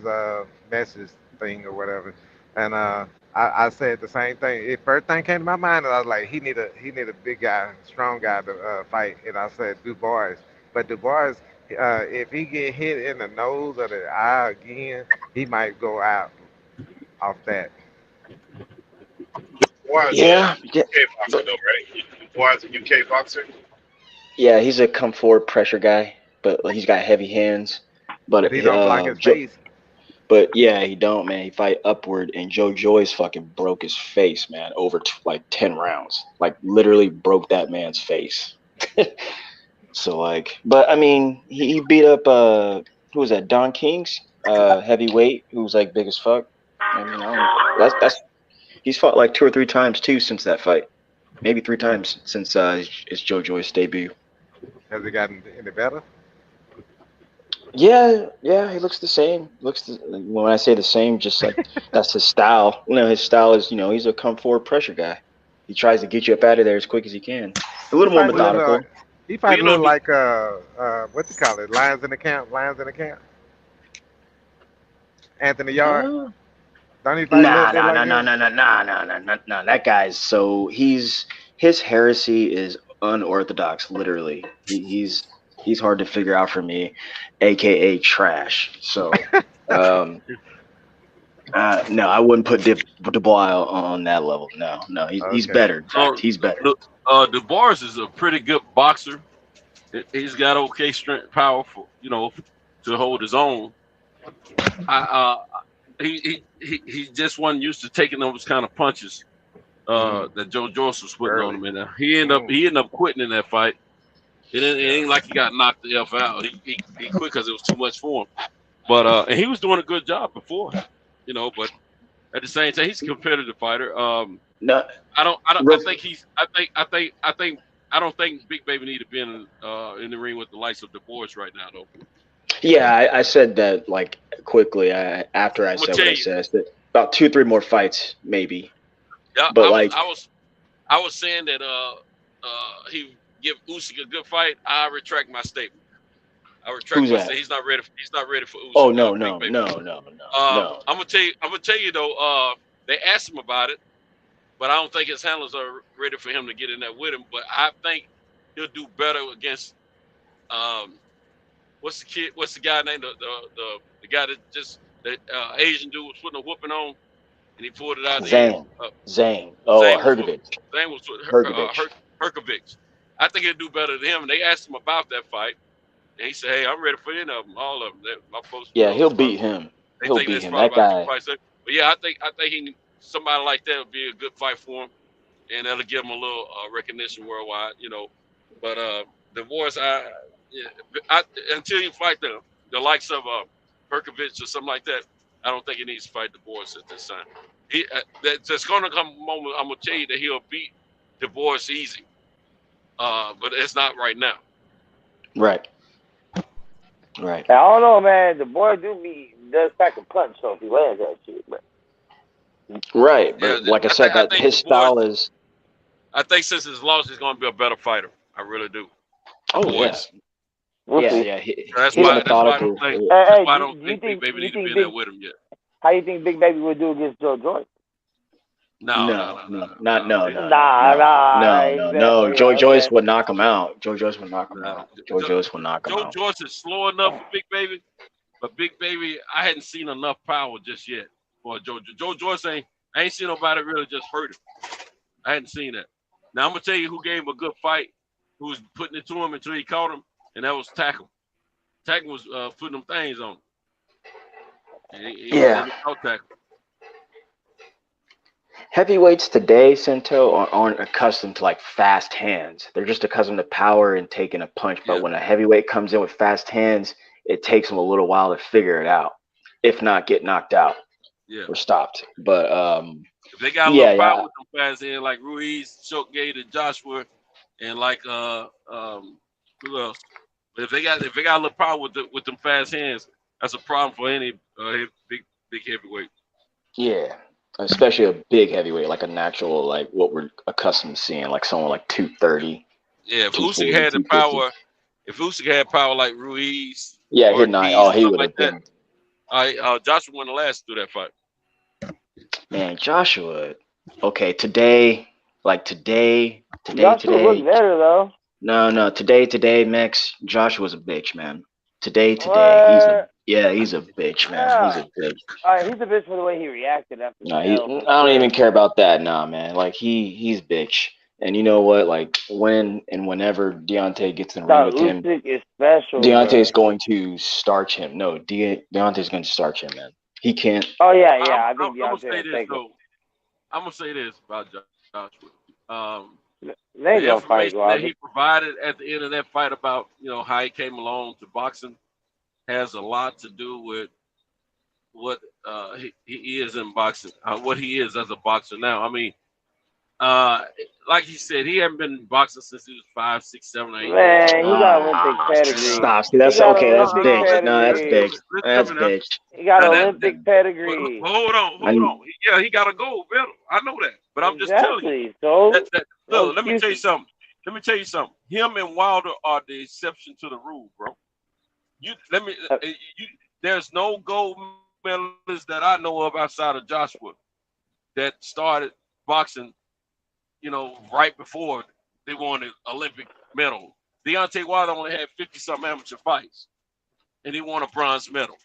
message thing or whatever, and I said the same thing. The first thing came to my mind, and I was like, he need a big guy, strong guy to fight. And I said Dubois, but Dubois, if he get hit in the nose or the eye again, he might go out off that. Yeah. UK boxer though, right? Dubois a UK boxer. Yeah, he's a come forward pressure guy, but he's got heavy hands. But he don't block his face. But yeah, he don't, man. He fight upward, and Joe Joyce fucking broke his face, man, over like 10 rounds. Like literally broke that man's face. So like, but I mean, he beat up who was that? Don King's heavyweight, who was like big as fuck. I mean, that's he's fought like 2 or 3 times too since that fight. Maybe 3 times since his Joe Joyce debut. Has he gotten any better? Yeah, he looks the same. When I say the same, just like that's his style. You know, his style is, he's a come forward pressure guy. He tries to get you up out of there as quick as he can. A little more methodical. He fights a little like what you call it? Lions in the camp. Anthony Yard. Don't he fight Nah. that? That guy's his heresy is unorthodox. Literally, he's hard to figure out for me, aka trash. So, no, I wouldn't put Dubois on that level. No, he's better. In fact, he's better. Dubois is a pretty good boxer. He's got okay strength, powerful, to hold his own. He just wasn't used to taking those kind of punches that Joe Joyce was putting on him. And he ended up quitting in that fight. It ain't like he got knocked the F out. He quit because it was too much for him. But and he was doing a good job before, But at the same time, he's a competitive fighter. No, I don't think Big Baby need to be in the ring with the likes of Dubois right now, though. Yeah, I said that like quickly after I said what I said. I said about 2-3 more fights, maybe. Yeah, but I was saying that he give Usyk a good fight. I retract my statement. He's not ready. He's not ready for Usyk. Oh no. I'm gonna tell you though. They asked him about it, but I don't think his handlers are ready for him to get in there with him. But I think he'll do better against. What's the guy named the guy that just the Asian dude was putting a whooping on, and he pulled it out. Zane. Oh, Hergovich. Zane was Hergovich. Herkovich. I think he'll do better than him. And they asked him about that fight, and he said, "Hey, I'm ready for any of them, all of them." My folks, Yeah, he'll beat him. they He'll think beat that's him. probably That about two guy. fights. But yeah, I think somebody like that would be a good fight for him, and that'll give him a little recognition worldwide, you know. But the boys, until you fight the likes of Perkovich or something like that, I don't think he needs to fight the boys at this time. There's going to come a moment. I'm gonna tell you that he'll beat the boys easy, but it's not right now. Right. Right. I don't know, man. The boy does pack a punch, so if he lands that shit, but Right. Yeah, But like I said, I that think his the boys. style is. I think since his loss, he's going to be a better fighter. I really do. The Oh yeah. boys. we'll Yeah. see. Yeah. That's He's why. That's why I methodical. don't think. Yeah. That's Hey, why I do don't you think Big think Baby you need to be think in there Big with him yet. how you think Big Baby would do against Joe Joyce? No. No. Exactly. Joe Joyce Okay. would knock him out. Joe Joyce would knock him Nah. out. Joe Joyce would knock him Joe out. Joyce is slow enough for Big Baby, but Big Baby, I hadn't seen enough power just yet for Joe. Joe Joyce I ain't seen nobody really just hurt him. I hadn't seen that. Now I'm gonna tell you who gave him a good fight, who was putting it to him until he caught him, and that was Tackle. Tackle was putting them things on him. He Yeah. caught Tackle. Heavyweights today, Sento, aren't accustomed to like fast hands. They're just accustomed to power and taking a punch. But Yeah. when a heavyweight comes in with fast hands, it takes them a little while to figure it out, if not get knocked out Yeah. or stopped. But If they got a little power with them fast hands, like Ruiz, Shokegate, and Joshua, and like who else? But if they got a little power with them fast hands, that's a problem for any big heavyweight. yeah, especially a big heavyweight, like a natural, like what we're accustomed to seeing, like someone like 230. Yeah, if Usyk 240, had the 250. power, if Usyk had power like Ruiz Yeah, or not. Ortiz Oh, or he something would like have that, been. Joshua wouldn't last through that fight. Man, Joshua. Okay, today. Joshua looked better though. No, today, Max. Joshua's a bitch, man. Today, he's a bitch, man. He's a bitch. He's a bitch for the way he reacted after No, the L. I don't even care about that, nah, man. Like he's bitch. And you know what? Like when and whenever Deontay gets in the ring with him, Usyk is special. Deontay's going to starch him. No, Deontay's going to starch him, man. He can't. Oh yeah. I think I'm gonna Deontay say will this take though. I'm gonna say this about Joshua. They The gonna fight information that Wilder. he provided at the end of that fight about how he came along to boxing has a lot to do with what he is in boxing, what he is as a boxer now. I mean, like he said, he hadn't been boxing since he was 5, 6, 7, 8 Man, years. he got Olympic pedigree. Stop. See, that's He got okay. That's Olympic bitch. No, that's pedigree. bitch. That's bitch. He got Now, Olympic pedigree. Hold on. Yeah, he got a gold medal. I know that, but I'm just telling you. So Look, let me tell you something. Him and Wilder are the exception to the rule, bro. There's no gold medalists that I know of outside of Joshua that started boxing, right before they won the Olympic medal. Deontay Wilder only had 50-something amateur fights, and he won a bronze medal.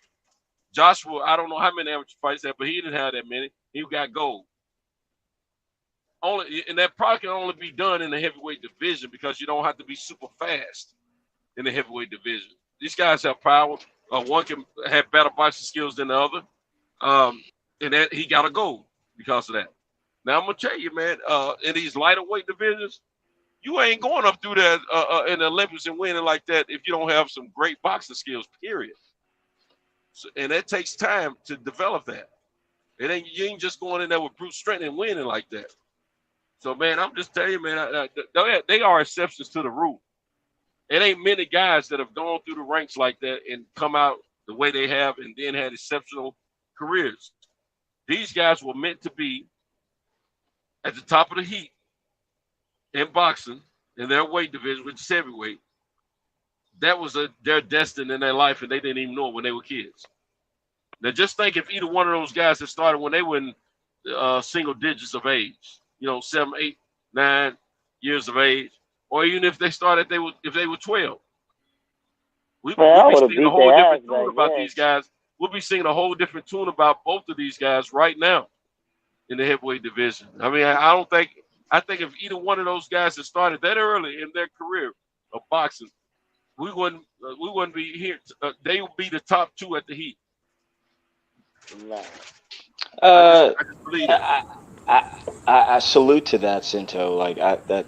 Joshua, I don't know how many amateur fights he had, but he didn't have that many. He got gold. And that probably can only be done in the heavyweight division because you don't have to be super fast in the heavyweight division. These guys have power. One can have better boxing skills than the other, and that he got a gold because of that. Now I'm gonna tell you, man, in these lighter weight divisions, you ain't going up through that in the Olympics and winning like that if you don't have some great boxing skills. Period. So, and it takes time to develop that. You ain't just going in there with brute strength and winning like that. So, man, I'm just telling you, man, they are exceptions to the rule. It ain't many guys that have gone through the ranks like that and come out the way they have and then had exceptional careers. These guys were meant to be at the top of the heat in boxing in their weight division, which is heavyweight. That was their destiny in their life, and they didn't even know it when they were kids. Now, just think if either one of those guys had started when they were in single digits of age, 7, 8, 9 years of age, or even if they started if they were 12. We'd be seeing a whole different tune about these guys. We'll be seeing a whole different tune about both of these guys right now in the heavyweight division. I mean, I don't think I think if either one of those guys had started that early in their career of boxing, we wouldn't be here. They would be the top 2 at the heat. No. I just believe that. I salute to that, Cinto. Like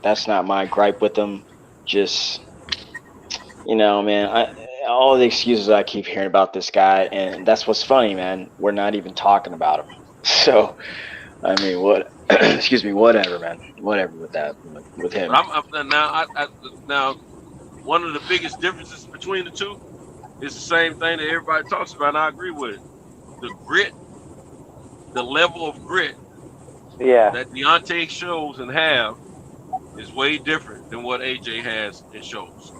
that's not my gripe with them. Just man, all the excuses I keep hearing about this guy, and that's what's funny, man. We're not even talking about him. So, I mean, what? Excuse me. Whatever, man. Whatever with that. With him. But now, one of the biggest differences between the two is the same thing that everybody talks about, and I agree with it. The grit, the level of grit that Deontay shows and have is way different than what AJ has and shows.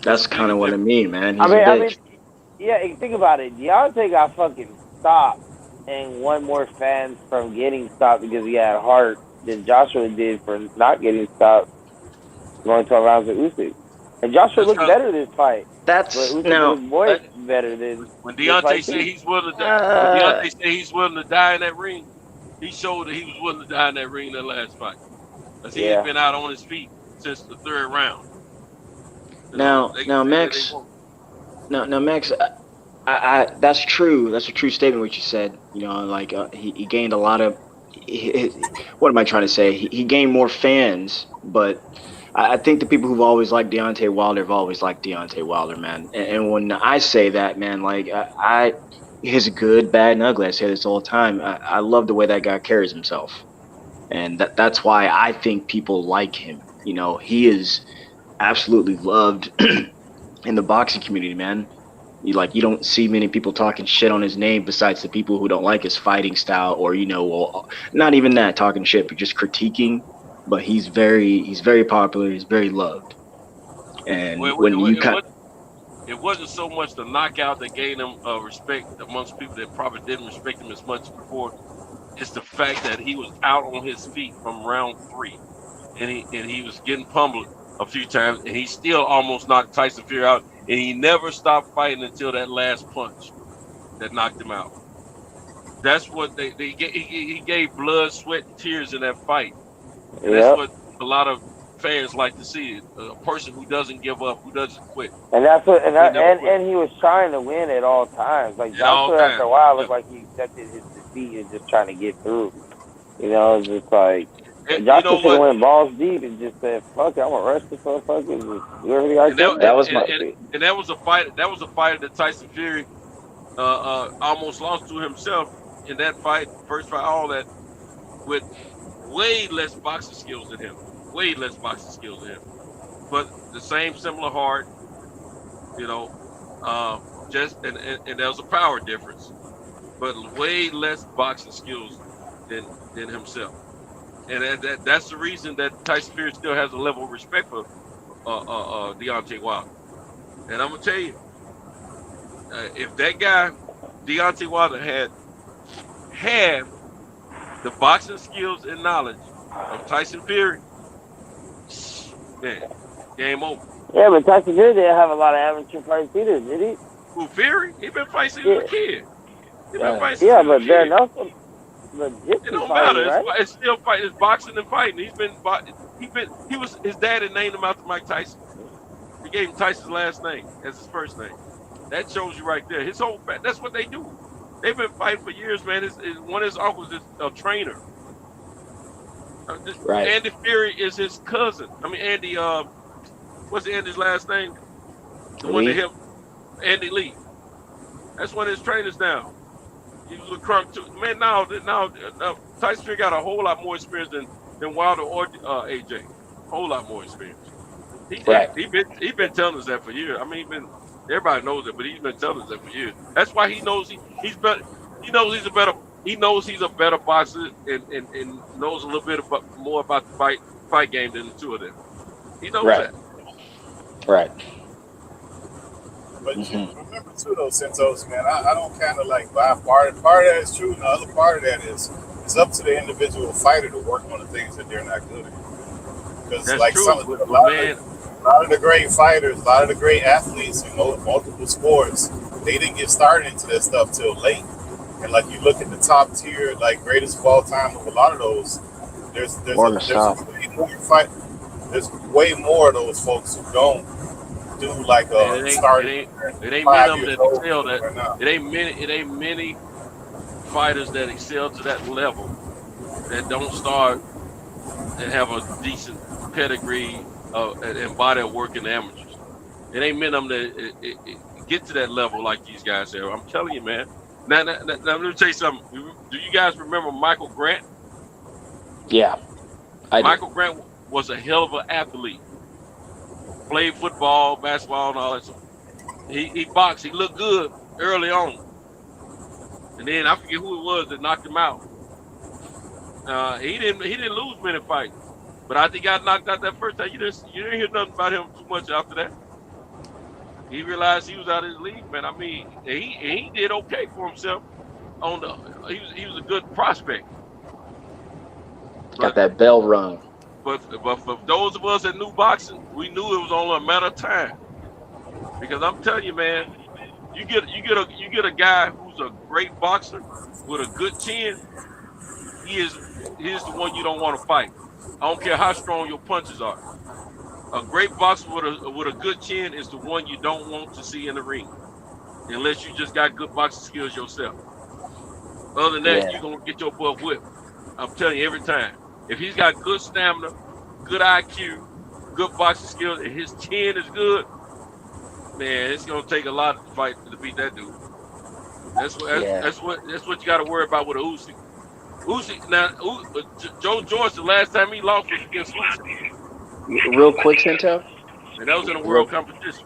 That's kind of what I mean, man. He's I mean, yeah. Think about it. Deontay got fucking stopped and won more fans from getting stopped because he had heart than Joshua did for not getting stopped going 12 rounds with Usyk. And Joshua looked better this fight. That's looked way better than when Deontay said he's willing to die. When Deontay said he's willing to die in that ring, he showed that he was willing to die in that ring in that last fight. Because he had been out on his feet since the 3rd round. Now, Max. I that's true. That's a true statement what you said. Like he gained a lot of. What am I trying to say? He gained more fans, but I think the people who've always liked Deontay Wilder have always liked Deontay Wilder, man. And when I say that, man, like his good, bad, and ugly. I say this all the time. I love the way that guy carries himself, and that's why I think people like him. He is absolutely loved in the boxing community, man. You don't see many people talking shit on his name besides the people who don't like his fighting style or not even that talking shit, but just critiquing. But he's very popular. He's very loved. And it wasn't so much the knockout that gained him respect amongst people that probably didn't respect him as much before. It's the fact that he was out on his feet from round 3, and he was getting pummeled a few times, and he still almost knocked Tyson Fury out, and he never stopped fighting until that last punch that knocked him out. That's what he gave blood, sweat, and tears in that fight. And that's what a lot of fans like to see. A person who doesn't give up, who doesn't quit. And that's what, and he was trying to win at all times. Like Joshua, after a while, looked like he accepted his defeat and just trying to get through. It's just like. And Joshua should have went balls deep and just said, "Fuck it, I'm gonna rush this motherfucker." Do everything I can. That was that was a fight. That was a fight that Tyson Fury almost lost to himself in that fight, first fight, all that, with way less boxing skills than him. Way less boxing skills than him, but the same similar heart. Just and there was a power difference, but way less boxing skills than himself. And that's the reason that Tyson Fury still has a level of respect for Deontay Wilder. And I'm going to tell you, if that guy, Deontay Wilder, had the boxing skills and knowledge of Tyson Fury, man, game over. Yeah, but Tyson Fury didn't have a lot of amateur fights either, did he? Who, Fury? He been fighting since he was a kid. But Darren Nelson. It don't matter. Right? It's still fighting. It's boxing and fighting. His dad had named him after Mike Tyson. He gave him Tyson's last name as his first name. That shows you right there. That's what they do. They've been fighting for years, man. One of his uncles is a trainer. Right. Andy Fury is his cousin. I mean, Andy. What's Andy's last name? The one that helped Andy Lee. That's one of his trainers now. He was a crunk too. Man, now Tyson Fury got a whole lot more experience than Wilder or AJ. Whole lot more experience. He been telling us that for years. I mean, everybody knows it, but he's been telling us that for years. That's why he knows he's better. He knows he's a better boxer and knows a little bit more about the fight game than the two of them. He knows that. Right. But you remember too, though, Santos, man, I don't kind of like buy part of that is true, and the other part of that is it's up to the individual fighter to work on the things that they're not good at. Because like a lot of the great fighters, a lot of the great athletes in multiple sports, they didn't get started into that stuff till late. And like you look at the top tier, like greatest of all time of a lot of those, There's Or in the South. way more fight. There's way more of those folks who don't do like And start it ain't many 5 of them years that old excel that. right now. It ain't many fighters that excel to that level that don't start and have a decent pedigree and body of work in the amateurs. It ain't many of them that get to that level like these guys have. I'm telling you, man. Now, let me tell you something. Do you guys remember Michael Grant? Yeah, I do. Michael Grant was a hell of an athlete. Played football, basketball, and all that stuff. He boxed. He looked good early on. And then I forget who it was that knocked him out. He didn't lose many fights. But I think he got knocked out that first time. You didn't hear nothing about him too much after that. He realized he was out of his league, man. I mean, he did okay for himself. He was a good prospect. Got that bell rung. But for those of us that knew boxing, we knew it was only a matter of time. Because I'm telling you, man, you get a guy who's a great boxer with a good chin. He is the one you don't want to fight. I don't care how strong your punches are. A great boxer with a good chin is the one you don't want to see in the ring, unless you just got good boxing skills yourself. Other than that, you're gonna get your butt whipped. I'm telling you every time. If he's got good stamina, good IQ, good boxing skills, and his chin is good, man, it's gonna take a lot to fight to beat that dude. That's what you got to worry about with a Usyk. Usyk now, Joe George, the last time he lost was against Usyk. Real quick, Cinto. And that was in a world competition.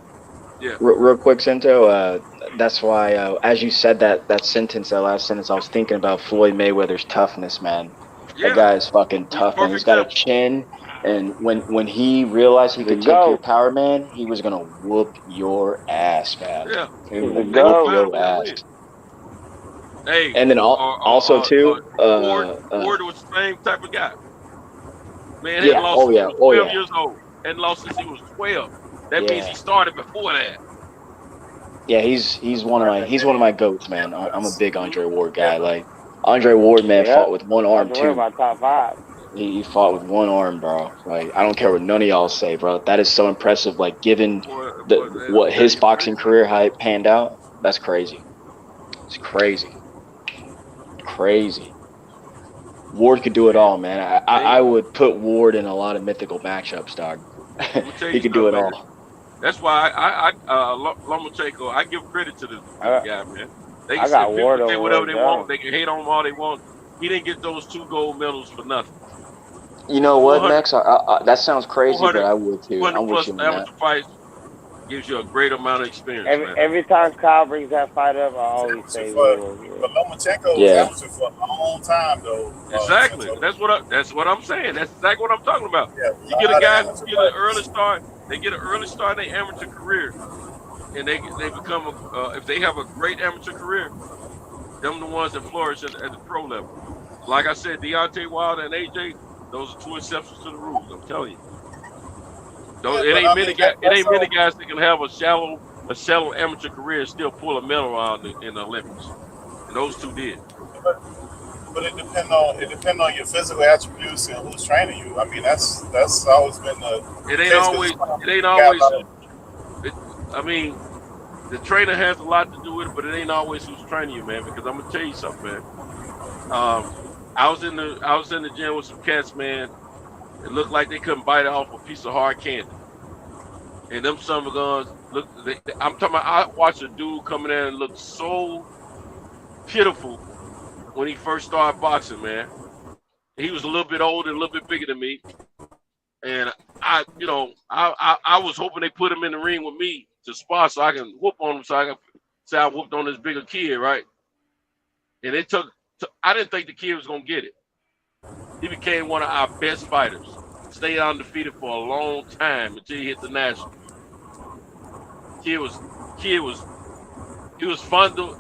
Yeah. Real quick, Cinto. That's why, as you said that sentence, that last sentence, I was thinking about Floyd Mayweather's toughness, man. Yeah. That guy is fucking tough, man. He's got a chin, and when he realized he could take your power, man, he was gonna whoop your ass, man. Yeah. He was gonna whoop your ass. Hey, and then also too, Ward was the same type of guy. Man, he lost since he was 12 years old, and lost since he was 12. That means he started before that. Yeah, he's one of my goats, man. I'm a big Andre Ward guy. Like Andre Ward, man, fought with one arm too. My top 5. He fought with one arm, bro. Like I don't care what none of y'all say, bro. That is so impressive. Like given what his boxing career how it panned out, that's crazy. It's crazy. Crazy. Ward could do it all, man. I would put Ward in a lot of mythical matchups, dog. He could do it all. That's why Lomachenko, I give credit to the guy, man. They can say whatever they want. They can hate on him all they want. He didn't get those 2 gold medals for nothing. You know what, Max? That sounds crazy, but I would too. I'm with you on amateur fights gives you a great amount of experience. Every time Kyle brings that fight up, I always say But Lomachenko was amateur for a long time, though. Exactly. That's what I'm saying. That's exactly what I'm talking about. Yeah, you get a guy who get an early start. They get an early start in their amateur career, and they become if they have a great amateur career, them the ones that flourish at the pro level. Like I said, Deontay Wilder and AJ, those are 2 exceptions to the rules. I'm telling you. It ain't many guys that can have a shallow amateur career and still pull a medal out in the Olympics. And those 2 did. But it depends on your physical attributes and who's training you. I mean, that's always been the. It ain't always. I mean, the trainer has a lot to do with it, but it ain't always who's training you, man. Because I'm gonna tell you something, man. I was in the gym with some cats, man. It looked like they couldn't bite off a piece of hard candy. And them summer guns look. I'm talking about. I watched a dude coming in and look so pitiful when he first started boxing, man. He was a little bit older, a little bit bigger than me, and I was hoping they put him in the ring with me to spar so I can whoop on him, so I can say I whooped on this bigger kid, right? And it took. I didn't think the kid was gonna get it. He became one of our best fighters. Stayed undefeated for a long time until he hit the national. Kid was fun to,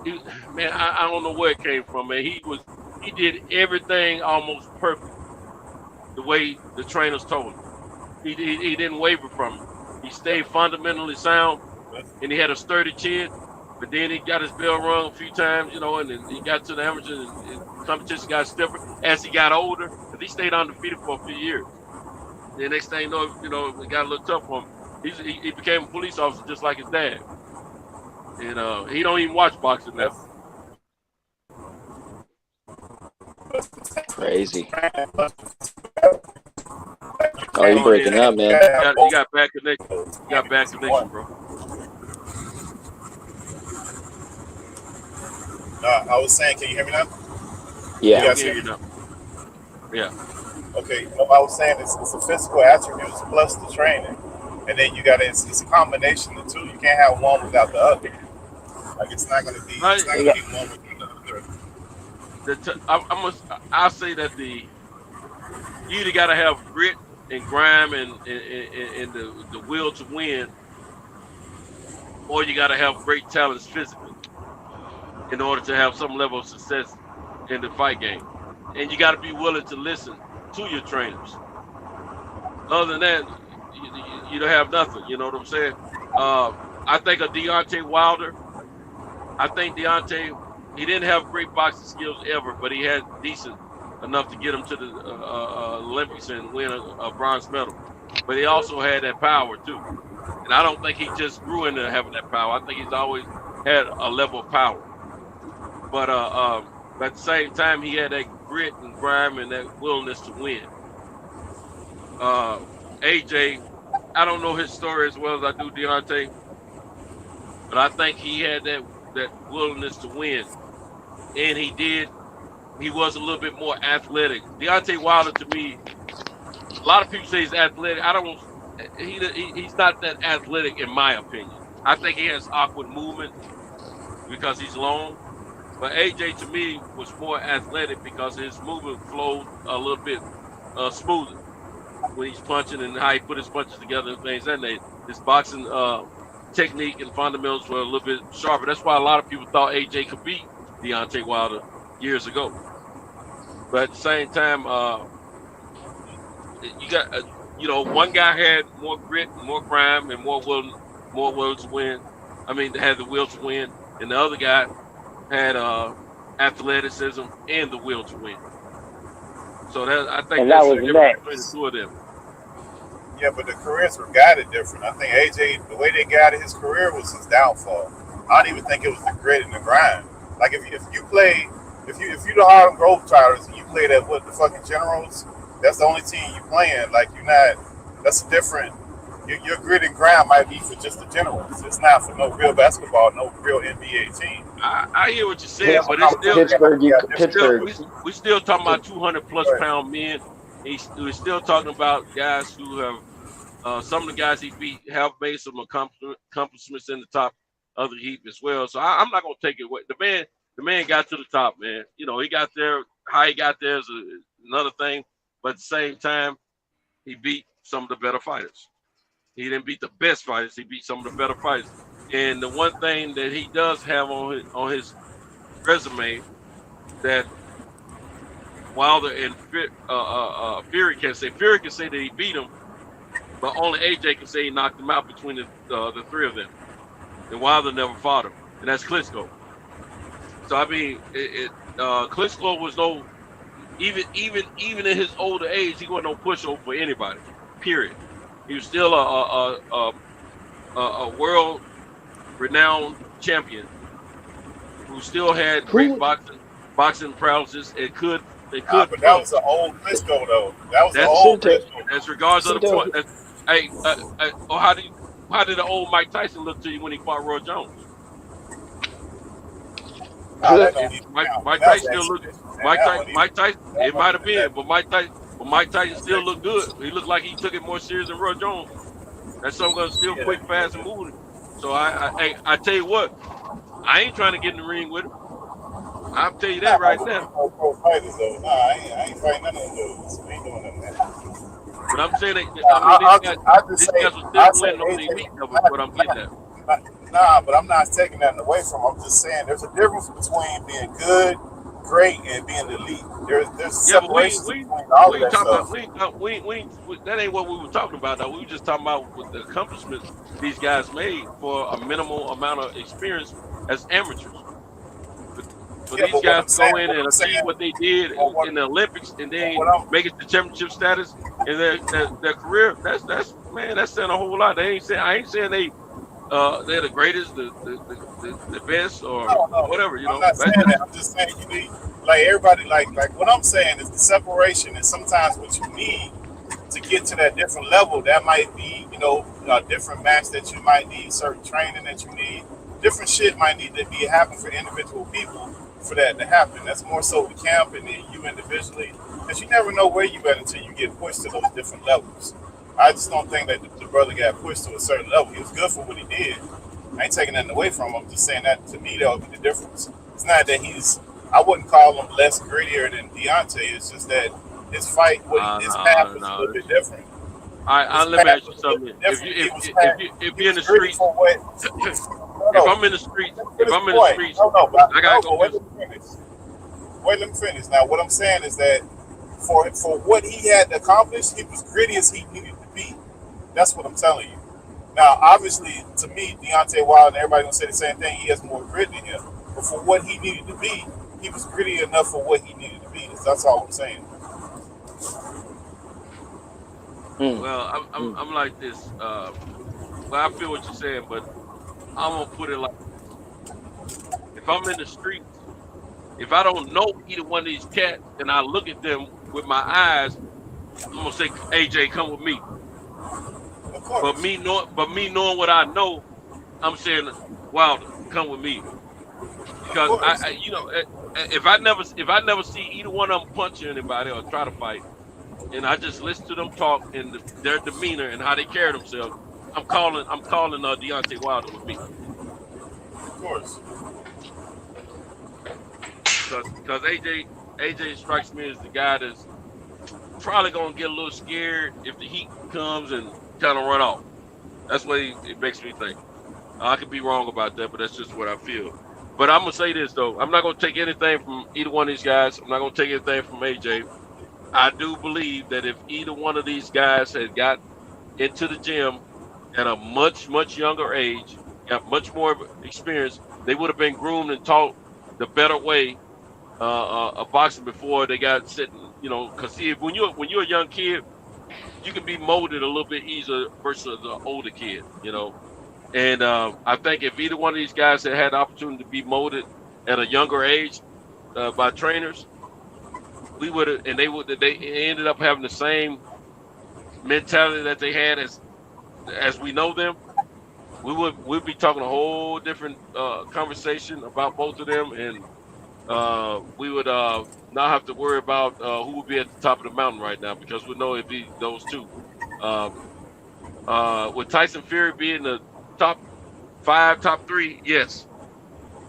man. I don't know where it came from, man. He did everything almost perfect, the way the trainers told him. He didn't waver from it. He stayed fundamentally sound, and he had a sturdy chin. But then he got his bell rung a few times, and then he got to the amateur and competition got stiffer as he got older. Because he stayed undefeated for a few years. The next thing you know, it got a little tough for him. He became a police officer just like his dad. And he don't even watch boxing now. Crazy. Oh, you're breaking up, man. You got bad connection. You got bad connection, bro. I was saying, can you hear me now? Yeah. I can hear you now. Yeah. Okay, I was saying it's the physical attributes plus the training, and then you got it's a combination of the two. You can't have one without the other. Like it's not gonna be one without the other. I'll say that you either got to have grit and grime and the will to win, or you got to have great talents physically in order to have some level of success in the fight game. And you got to be willing to listen to your trainers. Other than that, you don't have nothing. You know what I'm saying? I think of Deontay Wilder. I think Deontay, he didn't have great boxing skills ever, but he had decent enough to get him to the Olympics and win a bronze medal. But he also had that power too. And I don't think he just grew into having that power. I think he's always had a level of power. But at the same time, he had that grit and grime and that willingness to win. AJ, I don't know his story as well as I do Deontay, but I think he had that willingness to win. And he was a little bit more athletic. Deontay Wilder, to me, a lot of people say he's athletic. He's not that athletic in my opinion. I think he has awkward movement because he's long. But AJ, to me, was more athletic because his movement flowed a little bit smoother when he's punching and how he put his punches together and things. And his boxing technique and fundamentals were a little bit sharper. That's why a lot of people thought AJ could beat Deontay Wilder years ago. But at the same time, you got one guy had more grit, more grime, and more will to win. I mean, had the will to win, and the other guy had athleticism and the will to win. So I think that's the difference between the two of them. Yeah, but the careers were guided different. I think AJ, the way they guided his career was his downfall. I don't even think it was the grit and the grind. Like if you the Harlem Globetrotters and you play that with the fucking Generals, that's the only team you playing. Like that's a different. Your grit and grind might be for just the Generals. It's not for no real basketball, no real NBA team. I hear what you're saying, but it's still Pittsburgh. We still talking about 200+ pound men. We're still talking about guys who have some of the guys he beat have made some accomplishments in the top of the heap as well. So I'm not gonna take it away. The man got to the top, man. He got there. How he got there is another thing. But at the same time, he beat some of the better fighters. He didn't beat the best fighters. He beat some of the better fighters. And the one thing that he does have on his resume that Wilder and Fury can say. Fury can say that he beat him, but only AJ can say he knocked him out between the three of them. And Wilder never fought him, and that's Klitschko. So I mean, Klitschko was even in his older age, he wasn't no pushover for anybody. Period. He was still a world-renowned champion who still had great boxing prowess and could. But that was an old Klitschko, though. That was an old Klitschko. As regards of the point, how did the old Mike Tyson look to you when he fought Roy Jones? Mike Tyson still looked. Mike Tyson. It might have been, but Mike Tyson still looked good. He looked like he took it more serious than Roy Jones. That something still quick, fast, and moving. So I tell you what, I ain't trying to get in the ring with him. I'll tell you that right now. I ain't fighting none of those. I ain't doing none of that. But I'm saying that these guys will still win on the elite level. What I'm getting at. Nah, but I'm not taking nothing away from him. I'm just saying there's a difference between being good, great, and being elite. There's separation between all of that stuff. That ain't what we were talking about, though. We were just talking about what the accomplishments these guys made for a minimal amount of experience as amateurs. For Yeah, these but what guys I'm to go saying, in what and I'm achieve saying, what they did or in the Olympics and then what I'm make it to championship status in their career, that's man, that's saying a whole lot. They ain't saying I ain't saying they're the greatest, the best or no, whatever, I'm not That's saying that. I'm just saying you need like everybody like what I'm saying is the separation is sometimes what you need to get to that different level. That might be, a different match that you might need, certain training that you need, different shit might need to be happen for individual people for that to happen. That's more so the camp and then you individually, because you never know where you at until you get pushed to those different levels. I just don't think that the brother got pushed to a certain level. He was good for what he did. I ain't taking nothing away from him. I'm just saying that to me that would be the difference. It's not that I wouldn't call him less grittier than Deontay. It's just that his fight, his path was a little no. bit different. I His let me path ask you was a little something. bit If different. you if He you're in was the gritty streets, for what? if No, I'm in the streets, if finish I'm the in the point. streets, I gotta go But get. wait, let me finish. Wait, let me finish. Now, what I'm saying is that for what he had accomplished, he was gritty as he needed to be. That's what I'm telling you. Now, obviously, to me, Deontay Wilder and everybody gonna say the same thing. He has more grit than him. But for what he needed to be, he was gritty enough for what he needed to be. That's all I'm saying. Well, I'm like this. Well, I feel what you're saying, but I'm gonna put it like if I'm in the streets, if I don't know either one of these cats, and I look at them with my eyes, I'm gonna say, AJ, come with me. Of But course, me knowing what I know, I'm saying, Wilder, come with me of because course. if I never see either one of them punch anybody or try to fight, and I just listen to them talk and their demeanor and how they carry themselves, I'm calling Deontay Wilder with me Of course. because AJ strikes me as the guy that's probably gonna get a little scared if the heat comes and kind of run off. That's what it makes me think. I could be wrong about that, but that's just what I feel. But I'm gonna say this though, I'm not gonna take anything from either one of these guys. I'm not gonna take anything from AJ. I do believe that if either one of these guys had got into the gym at a much younger age, got much more experience, they would have been groomed and taught the better way of boxing before they got sitting. Because see, when you're a young kid, you can be molded a little bit easier versus an older kid. And I think if either one of these guys had the opportunity to be molded at a younger age by trainers, we would have, and they ended up having the same mentality that they had as we know them. We'd be talking a whole different conversation about both of them, and we would not have to worry about who would be at the top of the mountain right now because we know it'd be those two. Um, would Tyson Fury be in the top 5, top 3?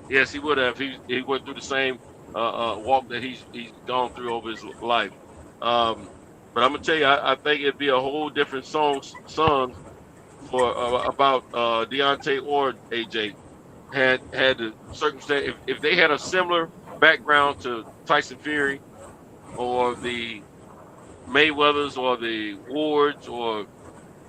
Yes, he would have. He went through the same walk that he's gone through over his life. Um, but I'm gonna tell you, I think it'd be a whole different song sung for about Deontay or AJ had the circumstance if they had a similar background to Tyson Fury or the Mayweathers or the Wards or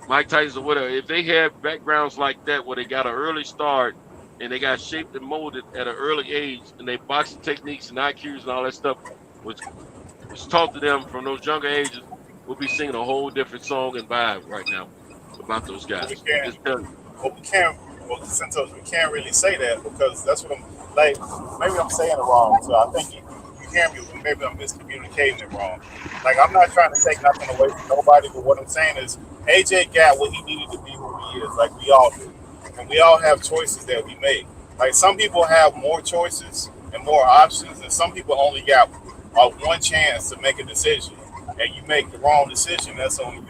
Mike Tyson or whatever, if they had backgrounds like that where they got an early start and they got shaped and molded at an early age and they boxing techniques and IQs and all that stuff was taught to them from those younger ages, we'll be singing a whole different song and vibe right now about those But we guys. I'm can't. just telling you. But we can't. Well, Santos, we can't really say that because that's what I'm like. Maybe I'm saying it wrong. So I think you hear me. But maybe I'm miscommunicating it wrong. Like I'm not trying to take nothing away from nobody. But what I'm saying is AJ got what he needed to be who he is. Like we all do, and we all have choices that we make. Like some people have more choices and more options, and some people only got one chance to make a decision, and you make the wrong decision. That's on you.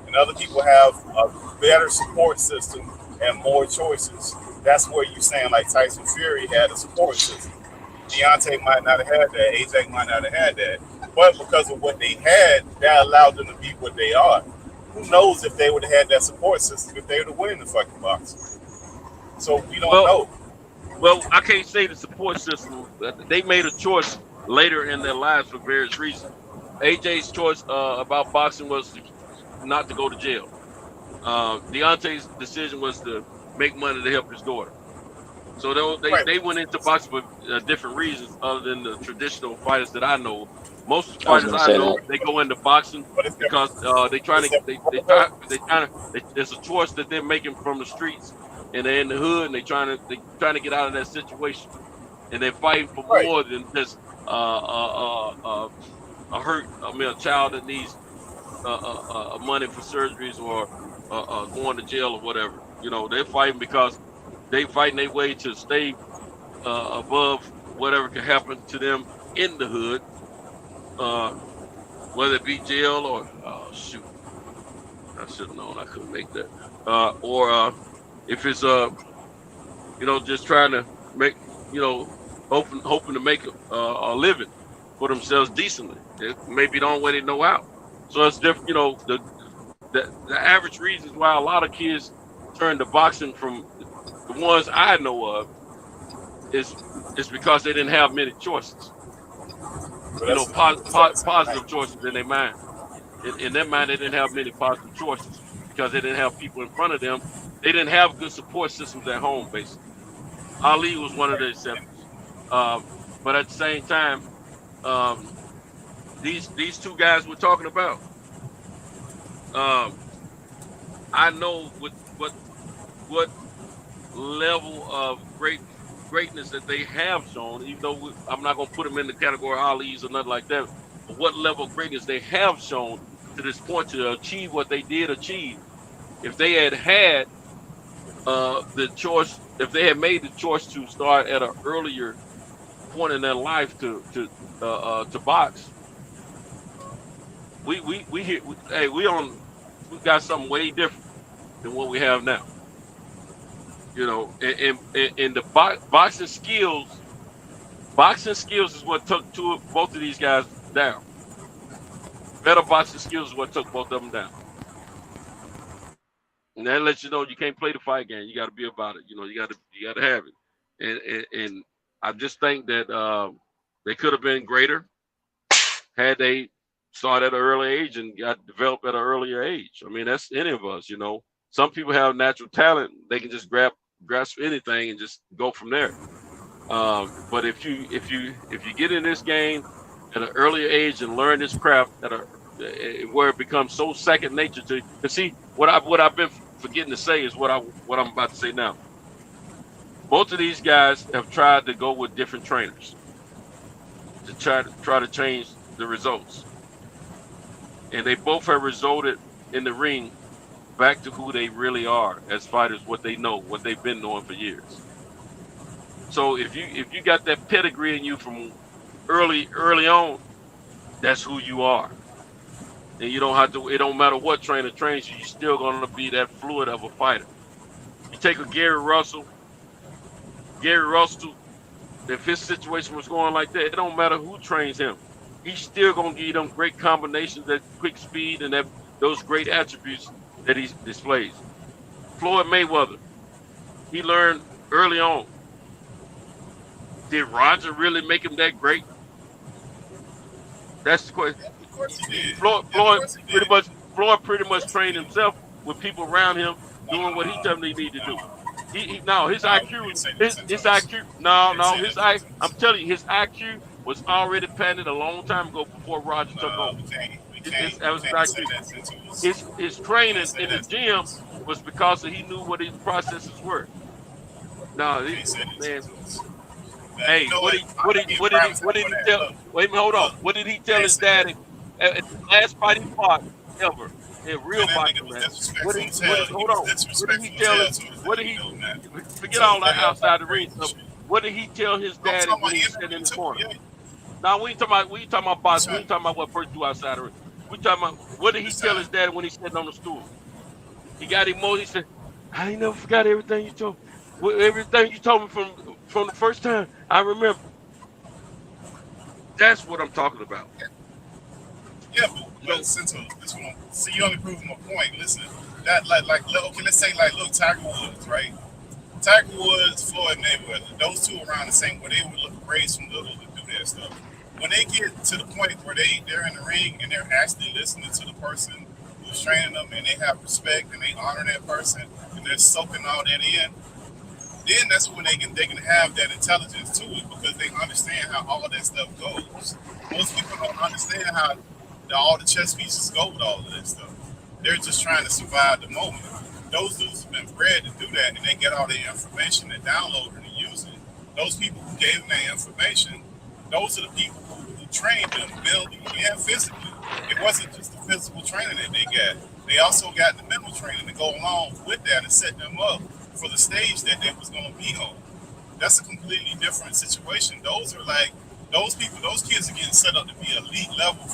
And other people have a better support system and more choices. That's where you're saying like Tyson Fury had a support system. Deontay might not have had that. AJ might not have had that. But because of what they had, that allowed them to be what they are. Who knows if they would have had that support system if they would have won the fucking box. So we don't Well, know. I can't say the support system. They made a choice later in their lives for various reasons. AJ's choice about boxing was not to go to jail. Deontay's decision was to make money to help his daughter. So they went into boxing for different reasons other than the traditional fighters that I know. Most I was fighters gonna I say know, that. they go into boxing But it's because different. they But trying it's to different. there's a choice that they're making from the streets and they're in the hood and they trying to get out of that situation and they're fighting for Right. more than just a child that needs money for surgeries or going to jail or whatever. You know, they're fighting because they fighting their way to stay above whatever could happen to them in the hood, whether it be jail or shoot, I should have known I couldn't make that. Or if it's just trying to make hoping to make a living for themselves decently. It maybe the only way they know out. So it's different. You know, the average reasons why a lot of kids turn to boxing from the ones I know of is because they didn't have many choices. But You know, that's at the same positive time. choices in their mind. In their mind, they didn't have many positive choices because they didn't have people in front of them. They didn't have good support systems at home, basically. Ali was one of the exceptions. But at the same time, um, these two guys we're talking about, I know what level of greatness that they have shown, even though I'm not going to put them in the category of Ali's or nothing like that, but what level of greatness they have shown to this point to achieve what they did achieve. If they had the choice, if they had made the choice to start at an earlier point in their life to box, we got something way different than what we have now. You know, and the boxing skills is what took both of these guys down. Better boxing skills is what took both of them down. And that lets you know you can't play the fight game. You got to be about it. You know, you got to have it. And I just think that they could have been greater had they started at an early age and got developed at an earlier age. I mean, that's any of us. You know, some people have natural talent; they can just grasp anything and just go from there. But if you get in this game at an earlier age and learn this craft where it becomes so second nature to you. Cause see, what I've been forgetting to say is what I'm about to say now. Both of these guys have tried to go with different trainers to try to change the results, and they both have resulted in the ring back to who they really are as fighters, what they know, what they've been knowing for years. So if you got that pedigree in you from early on, that's who you are. And you don't have to. It don't matter what trainer trains you. You're still going to be that fluid of a fighter. You take a Gary Russell. If his situation was going like that, it don't matter who trains him. He's still going to give them great combinations, that quick speed, and those great attributes that he displays. Floyd Mayweather, he learned early on. Did Roger really make him that great? That's the question. Yeah, of course he did. Floyd Yeah, of course he did. pretty much trained himself with people around him doing what he told them he need to do. His IQ. I'm telling you, his IQ was already patented a long time ago before Roger took over. That was his IQ. His training in the gym was because he knew what his processes were. No, man. Hey, what did he tell? Wait a minute, hold on. What did he tell his daddy at the last fight he fought ever? In real boxing, man. Hold on. What did he tell his? What did he? Forget all that outside the ring stuff. What did he tell his daddy when he was sitting in the corner? Now we ain't talking about boxing. We ain't talking about what person do outside the ring. We talking about what did he tell his daddy when he's sitting on the stool? He got emotional. He said, "I ain't never forgot everything you told. Everything you told me from the first time. I remember." That's what I'm talking about. Yeah, but Cinto, this one, see, you only proving my point. Listen, that okay, let's say look, Tiger Woods, right? Tiger Woods, Floyd Mayweather, those two around the same where they would look raised from little to do their stuff. When they get to the point where they're in the ring and they're actually listening to the person who's training them and they have respect and they honor that person and they're soaking all that in, then that's when they can have that intelligence to it because they understand how all that stuff goes. Most people don't understand how all the chess pieces go with all of that stuff. They're just trying to survive the moment. Those dudes have been bred to do that, and they get all their information and download it and use it. Those people who gave them that information, those are the people who trained them mentally and physically. It wasn't just the physical training that they got. They also got the mental training to go along with that and set them up for the stage that they was going to be on. That's a completely different situation. Those people, those kids are getting set up to be elite level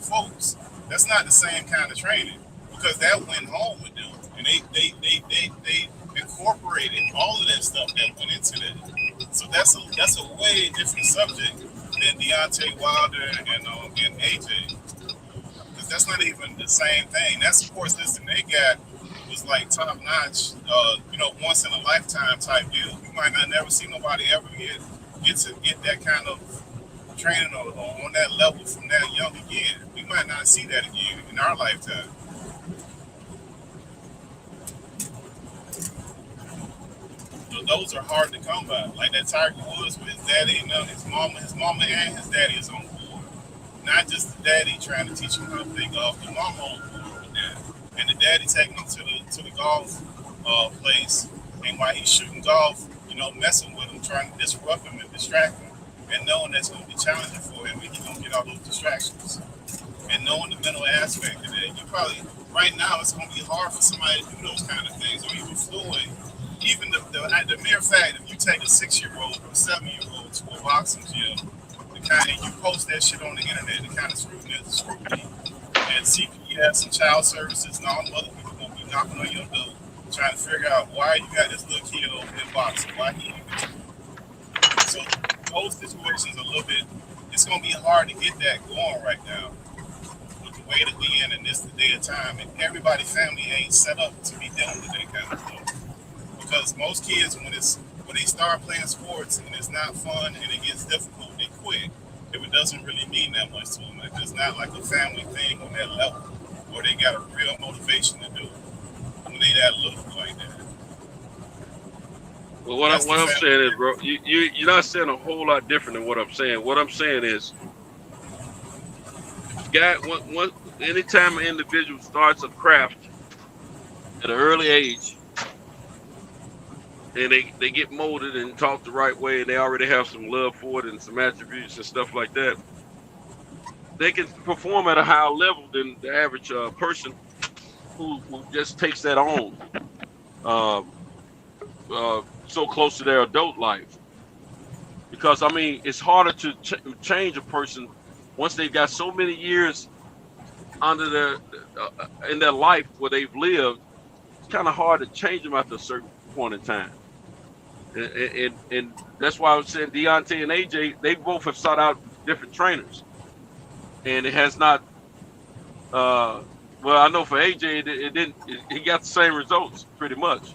folks. That's not the same kind of training because that went home with them, and they incorporated all of that stuff that went into that. So that's a way different subject than Deontay Wilder and AJ, because that's not even the same thing. That sports system they got was like top notch, once in a lifetime type deal. You might not never see nobody ever get that kind of training on that level from that young again. We might not see that again in our lifetime. So those are hard to come by. Like that Tiger Woods with his daddy and his mama and his daddy is on board. Not just the daddy trying to teach him how to play golf. The mama on board with that, and the daddy taking him to the golf place, and while he's shooting golf, messing with him, trying to disrupt him and distract him, and knowing that's going to be challenging for him, and he's going to get all those distractions. And knowing the mental aspect of that, you probably right now it's going to be hard for somebody to do those kind of things, or even fluid. Even the mere fact if you take a 6-year-old or a 7-year-old to a boxing gym, and you post that shit on the internet, the kind of scrutiny and CPS and child services and all the other people gonna be knocking on your door trying to figure out why you got this little kid over there boxing, why he ain't get you. So those situations a little bit, it's gonna be hard to get that going right now with the way that we in this day of time, and everybody's family ain't set up to be dealing with that kind of stuff. Because most kids, when they start playing sports and it's not fun and it gets difficult, they quit. If it doesn't really mean that much to them, if it's not like a family thing on that level, or they got a real motivation to do it when they that little like that. Well, what I'm saying is, bro, you're not saying a whole lot different than what I'm saying. What I'm saying is, anytime an individual starts a craft at an early age, and they get molded and taught the right way, and they already have some love for it and some attributes and stuff like that, they can perform at a higher level than the average person who just takes that on so close to their adult life. Because, I mean, it's harder to change a person once they've got so many years under in their life where they've lived. It's kind of hard to change them after a certain point in time. And that's why I was saying Deontay and AJ, they both have sought out different trainers. And it has not, well, I know for AJ, it didn't, he got the same results pretty much.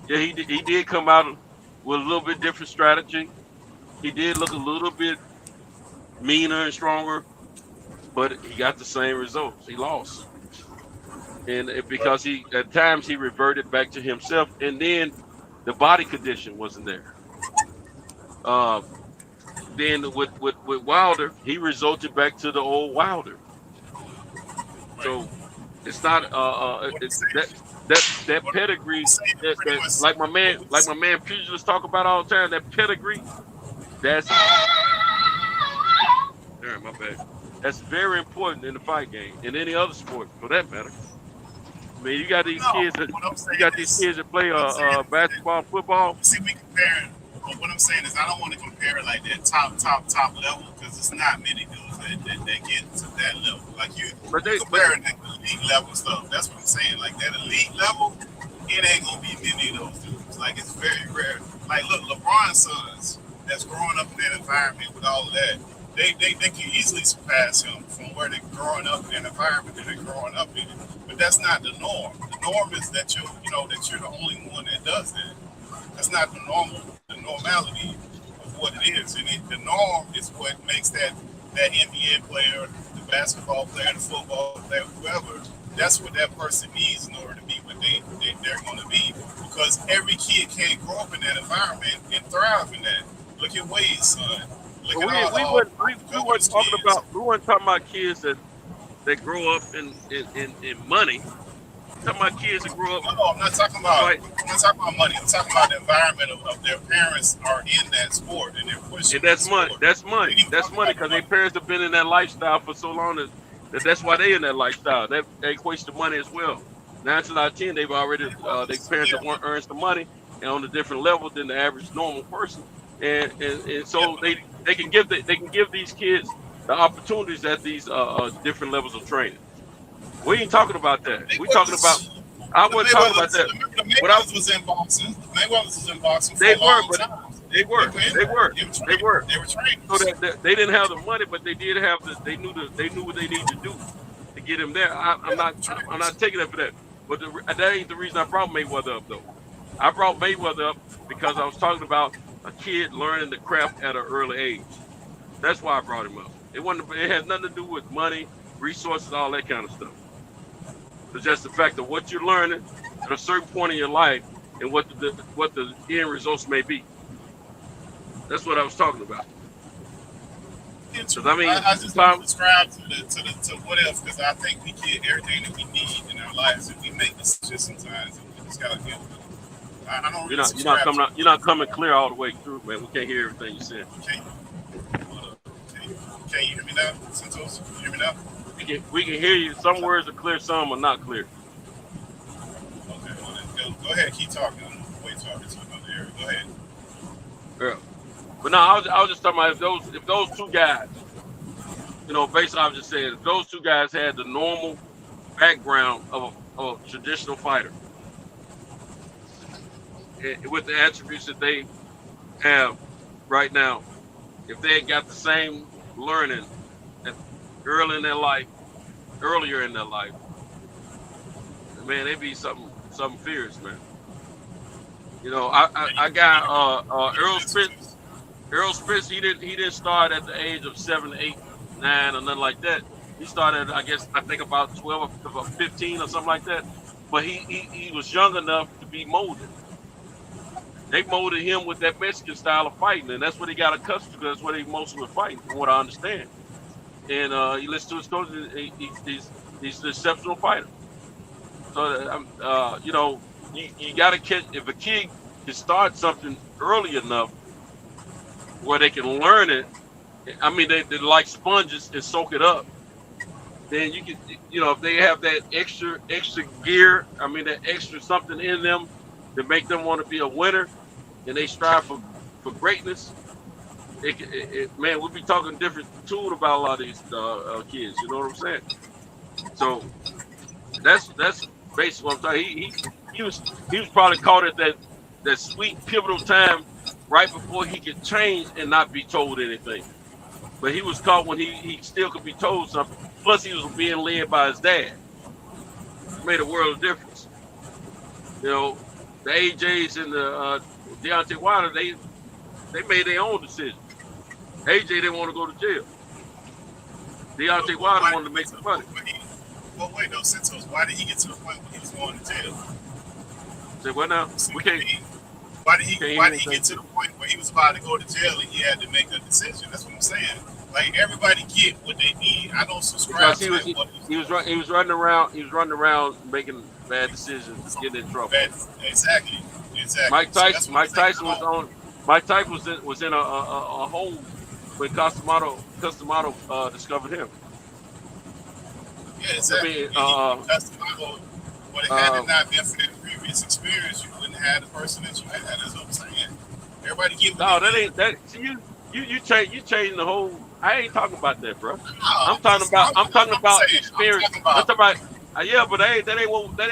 Yeah, he did come out with a little bit different strategy. He did look a little bit meaner and stronger, but he got the same results. He lost. And because at times he reverted back to himself, and then the body condition wasn't there. Then with Wilder, he resulted back to the old Wilder. So it's not that pedigree that like my man pugilists talk about all the time. That pedigree, that's my bad. That's very important in the fight game, in any other sport for that matter. I mean, you got these kids that play basketball, football. See, we comparing. But what I'm saying is, I don't want to compare it like that top level, because it's not many dudes that get to that level. Like you comparing the elite level stuff. That's what I'm saying. Like that elite level, it ain't gonna be many of those dudes. Like it's very rare. Like look, LeBron's sons that's growing up in that environment with all of that, they can easily surpass him from where they're growing up in an environment that they're growing up in. But that's not the norm. The norm is that you're the only one that does that. That's not the normality of what it is. And the norm is what makes that NBA player, the basketball player, the football player, whoever, that's what that person needs in order to be what they're going to be, because every kid can't grow up in that environment and thrive in that. Look at Wade's son. Look But at we weren't talking about kids that grow up in money. Talking about kids that grow up. No, I'm not talking about. I'm not talking about money. I'm talking about the environment of their parents are in that sport and they're pushing. And that's money. That's money. That's money because their parents have been in that lifestyle for so long that's why they in that lifestyle. That equates to money as well. 9 out of 10, they've already their parents have earned some money and on a different level than the average normal person. And so they can give these kids the opportunities at these different levels of training. We ain't talking about that. We talking about. I wasn't talking about that. The Mayweathers was in boxing. The Mayweathers was in boxing for They a long were, time. They were. They were. They were trained. So that they didn't have the money, but they did have they knew what they needed to do to get him there. I'm not taking that for that. But that ain't the reason I brought Mayweather up though. I brought Mayweather up because I was talking about a kid learning the craft at an early age. That's why I brought him up. It had nothing to do with money, resources, all that kind of stuff. It's just the fact of what you're learning at a certain point in your life and what the end results may be. That's what I was talking about. I just don't subscribe to what else, because I think we get everything that we need in our lives if we make decisions sometimes, and we just gotta deal with it. I don't really you're not coming clear all the way through, man. We can't hear everything you're saying. Can you hear me now, Santos? Can you hear me now? We can hear you. Some words are clear, some are not clear. Okay, well, go ahead, keep talking. I'm way talking to another area. Go ahead. Yeah. But no, I was just talking about if those two guys, basically I was just saying, if those two guys had the normal background of a traditional fighter, with the attributes that they have right now, if they had got the same learning earlier in their life, man, they'd be something fierce, man. I got Earl Spence. Earl Spence, he didn't start at the age of 7, 8, 9 or nothing like that. He started, I think about 12 or 15 or something like that. But he was young enough to be molded. They molded him with that Mexican style of fighting, and that's what he got accustomed to. That's what he mostly was fighting, from what I understand. And you listen to his coach, he's an exceptional fighter. So, you got to catch, if a kid can start something early enough where they can learn it, they're like sponges and soak it up, then you can, if they have that extra gear, that extra something in them to make them want to be a winner, and they strive for greatness, man, we'll be talking different tune about a lot of these kids. You know what I'm saying? So that's basically what I'm talking. He was probably caught at that sweet pivotal time right before he could change and not be told anything. But he was caught when he still could be told something. Plus, he was being led by his dad. It made a world of difference. The AJs and the Deontay Wilder, they made their own decision. AJ didn't want to go to jail. Deontay Wilder wanted to make some money. Well, wait, no, Santos, why did he get to the point where he was going to jail? Say what now? We can't. Why did he get to the point where he was about to go to jail and he had to make a decision? That's what I'm saying. Like, everybody get what they need. I don't subscribe to that. He was running around making bad decisions, getting in trouble. Exactly. Mike Tyson was in a hole when Customato discovered him. Yeah, exactly. Customato, but had it not been for that previous experience, you wouldn't have the person that you had. That's what I'm saying. Everybody get what that ain't that. See, you changing the whole. I ain't talking about that, bro. No, I'm talking about experience. I'm talking about but that ain't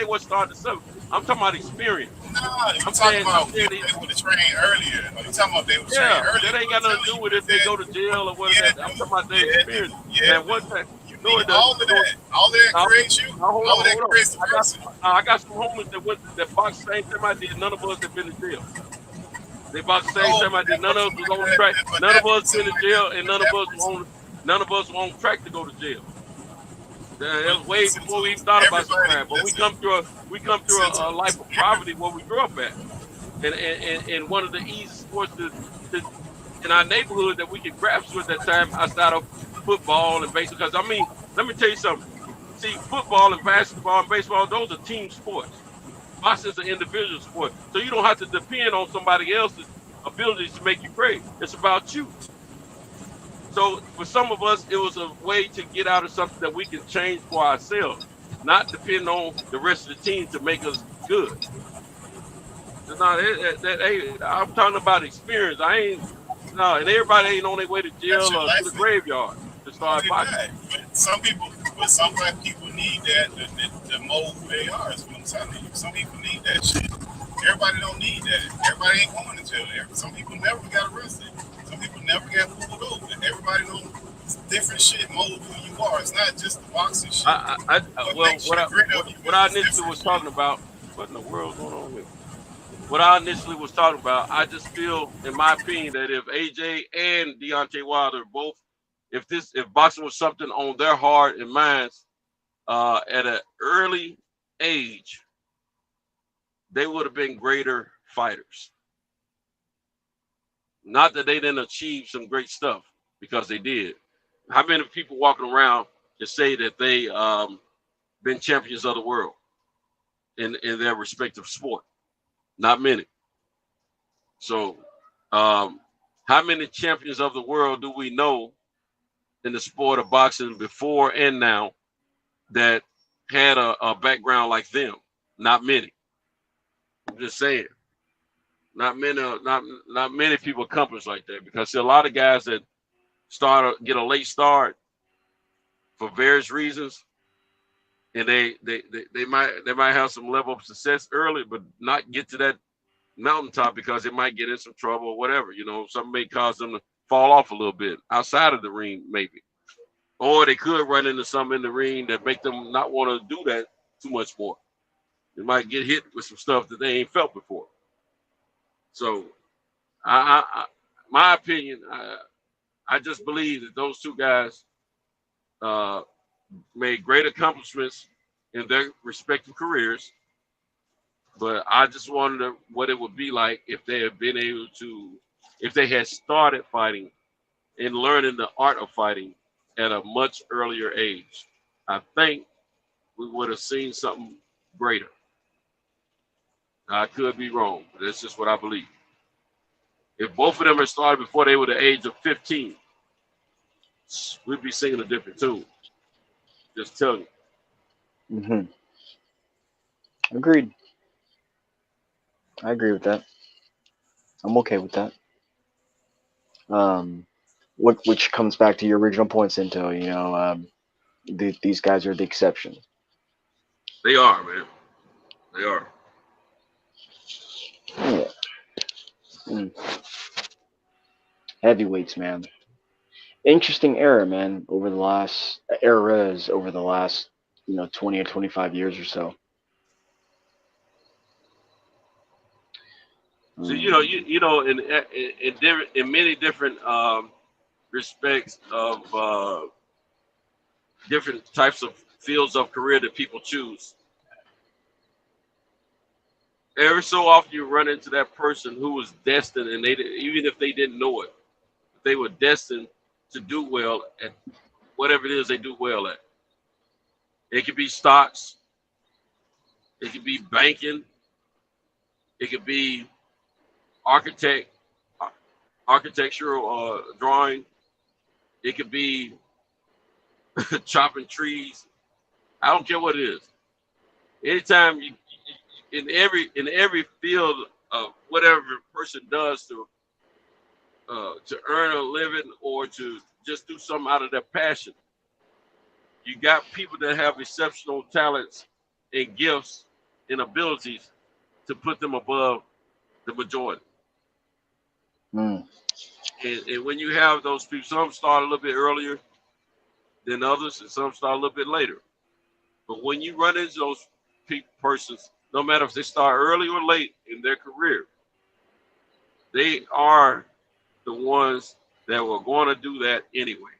what started the subject. I'm talking about experience. No, I'm talking about they would have trained earlier. You talking about they would train earlier? That ain't got nothing to do with if they go to jail or whatever. I'm talking about their experience. Yeah, what that. All of that creates you. All of that creates the person. I got some homies that boxed the same time I did. None of us have been to jail. They boxed the same time I did. None of us was on track. None of us been to jail, and none of us were on track to go to jail. That was way Since before we even thought about everybody, subscribe. But we listen, come through a life of every, poverty where we grew up at, and one of the easiest sports to in our neighborhood that we could grasp to at that time outside of football and baseball. Because I mean, let me tell you something. See, football and basketball and baseball, those are team sports. Boxing is an individual sport, so you don't have to depend on somebody else's abilities to make you great. It's about you. So for some of us, it was a way to get out of something that we can change for ourselves, not depend on the rest of the team to make us good. No, hey, I'm talking about experience. I ain't no, and everybody ain't on their way to that's jail your or to the life. graveyard to No, start they're boxing. not. But some black people need that to mold who they are. That's what I'm telling you. Some people need that shit. Everybody don't need that. Everybody ain't going to jail. Some people never got arrested. Some people never got pulled over. Everybody don't. Different shit mold who you are. It's not just the boxing shit. What Well, makes you great of you what I is initially different was shit. talking about, what in the world going on here? What I initially was talking about, I just feel, in my opinion, that if AJ and Deontay Wilder both, if boxing was something on their heart and minds at an early age, they would have been greater fighters. Not that they didn't achieve some great stuff, because they did. How many people walking around can say that they been champions of the world in their respective sport? Not many. So, how many champions of the world do we know in the sport of boxing before and now that had a background like them? Not many. I'm just saying. Not many people accomplish like that, because see, a lot of guys that get a late start for various reasons, and they might have some level of success early, but not get to that mountaintop because they might get in some trouble or whatever. Something may cause them to fall off a little bit outside of the ring, maybe, or they could run into something in the ring that make them not want to do that too much more. They might get hit with some stuff that they ain't felt before. So, my opinion, I just believe that those two guys made great accomplishments in their respective careers, but I just wonder what it would be like if they had been able to, if they had started fighting and learning the art of fighting at a much earlier age. I think we would have seen something greater. I could be wrong, but that's just what I believe. If both of them had started before they were the age of 15, we'd be singing a different tune. Just tell you. Mm-hmm. Agreed. I agree with that. I'm okay with that. Which comes back to your original point, Cinto. These guys are the exception. They are, man. They are. Yeah. Mm. Heavyweights, man. Interesting era, man. Eras over the last 20 or 25 years or so. So in many different respects of different types of fields of career that people choose, every so often you run into that person who was destined, and even if they didn't know it, they were destined to do well at whatever it is they do well at. It could be stocks, it could be banking, it could be architectural drawing, it could be chopping trees. I don't care what it is. Anytime in every field of whatever a person does to earn a living or to just do something out of their passion, you got people that have exceptional talents and gifts and abilities to put them above the majority. Mm. And when you have those people, some start a little bit earlier than others, and some start a little bit later. But when you run into those persons, no matter if they start early or late in their career, they are the ones that were going to do that anyway.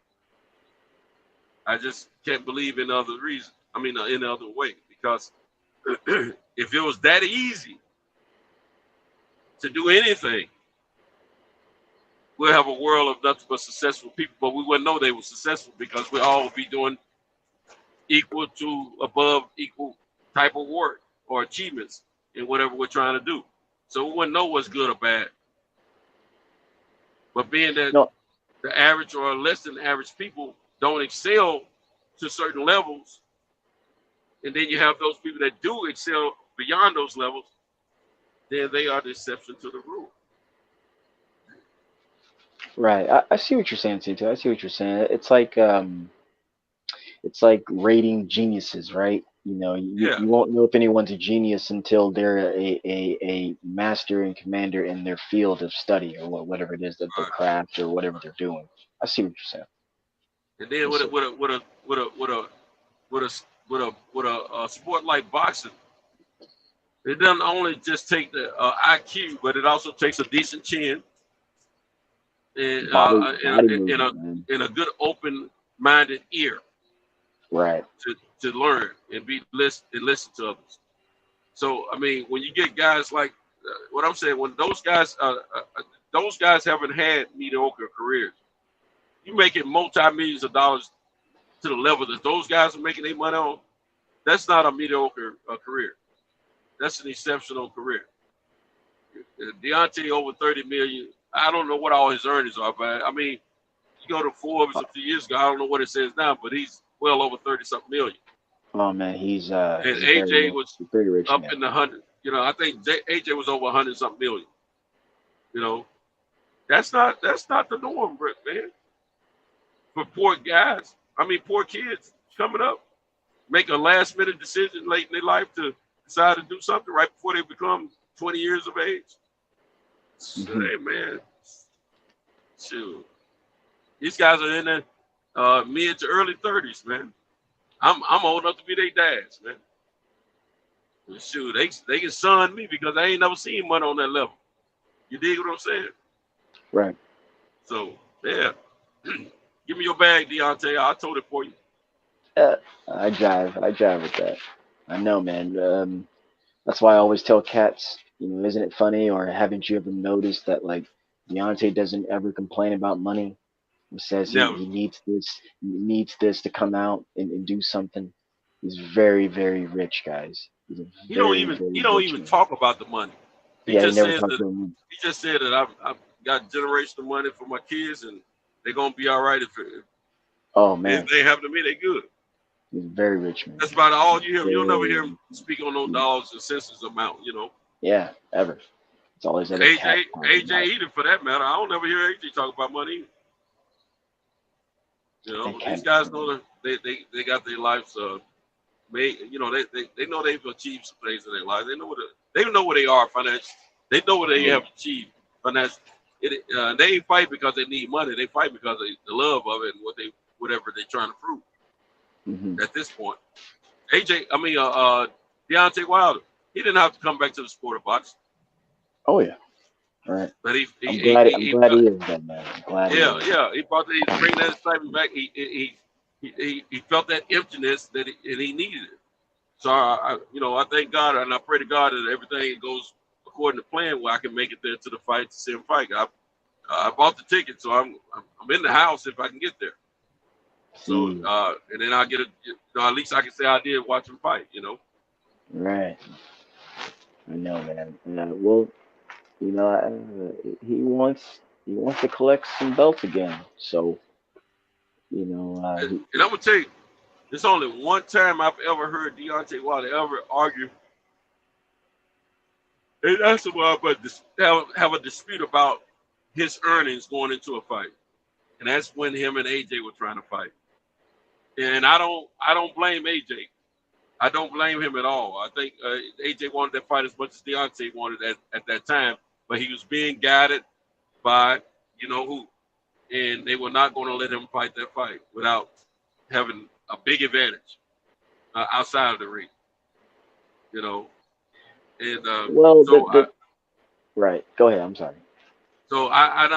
I just can't believe in other reason. I mean, in other way, because if it was that easy to do anything, we'll have a world of nothing but successful people, but we wouldn't know they were successful because we all be doing equal to above equal type of work or achievements in whatever we're trying to do. So we wouldn't know what's good or bad. But being that No, the average or less than average people don't excel to certain levels, and then you have those people that do excel beyond those levels, then they are the exception to the rule. right. I see what you're saying, too. I see what you're saying. It's like rating geniuses, right? Yeah, You won't know if anyone's a genius until they're a master and commander in their field of study or whatever it is that their right. craft or whatever they're doing. I see what you're saying. And then Yes, sir. with a sport like boxing, it doesn't only just take the IQ, but it also takes a decent chin and Body movement, man. in a good open-minded ear Right. to learn and listen to others. So I mean, when you get guys like what I'm saying, when those guys haven't had mediocre careers, you making multi-millions of dollars to the level that those guys are making their money on. That's not a mediocre career. That's an exceptional career. Deontay over 30 million. I don't know what all his earnings are, but I mean, you go to Forbes a few years ago. I don't know what it says now, but he's well over 30-something million. Oh man, And he's AJ was a very rich up man. in the 100. I think AJ was over 100-something million. That's not the norm, man. For poor guys, I mean, poor kids coming up, make a last-minute decision late in their life to decide to do something right before they become 20 years of age. Mhm. Hey, man, shoot. These guys are in their mid to early 30s, man. I'm old enough to be their dads, man. Shoot, they can son me because I ain't never seen money on that level. You dig what I'm saying? Right. So, yeah. Give me your bag, Deontay. I told it for you. I jive with that. I know, man. That's why I always tell cats, isn't it funny, or haven't you ever noticed that like Deontay doesn't ever complain about money? He says Never. he needs this to come out and do something. He's very, very rich, guys. He's a He don't very, even very he don't rich even man. talk about the money. He Yeah, he just never says talked that to him. I've got generational money for my kids and they're gonna be all right if Oh man, they happen to me, they good. he's a very rich man. That's about all you hear. You'll never hear Very, him speak on no dollars and cents amount, yeah, ever. It's always other cat AJ talking about either for that matter. I don't ever hear AJ talk about money. that These cat. guys know that they got their lives made. They know they've achieved some things in their lives. They know where they are financially. They know what they have achieved financially. They ain't fight because they need money. They fight because of the love of it and whatever they're trying to prove Mm-hmm. at this point. Deontay Wilder, he didn't have to come back to the sport of boxing, Oh yeah, all right. but I'm glad he is that man. I'm glad he is. he brought bring that excitement back. He felt that emptiness and he needed it. So I thank God and I pray to God that everything goes according to plan where I can make it there to the fight to see him fight. I bought the ticket, so I'm in the house if I can get there. So and then I'll get at least I can say I did watch him fight. Right. I know, man. Well, he wants to collect some belts again. So, And I'm gonna tell you, there's only one time I've ever heard Deontay Wilder ever argue, and that's about have a dispute about his earnings going into a fight, and that's when him and AJ were trying to fight. And I don't blame AJ. I don't blame him at all. I think AJ wanted that fight as much as Deontay wanted at that time, but he was being guided by who, and they were not going to let him fight that fight without having a big advantage outside of the ring. And well, right. Go ahead. I'm sorry. so I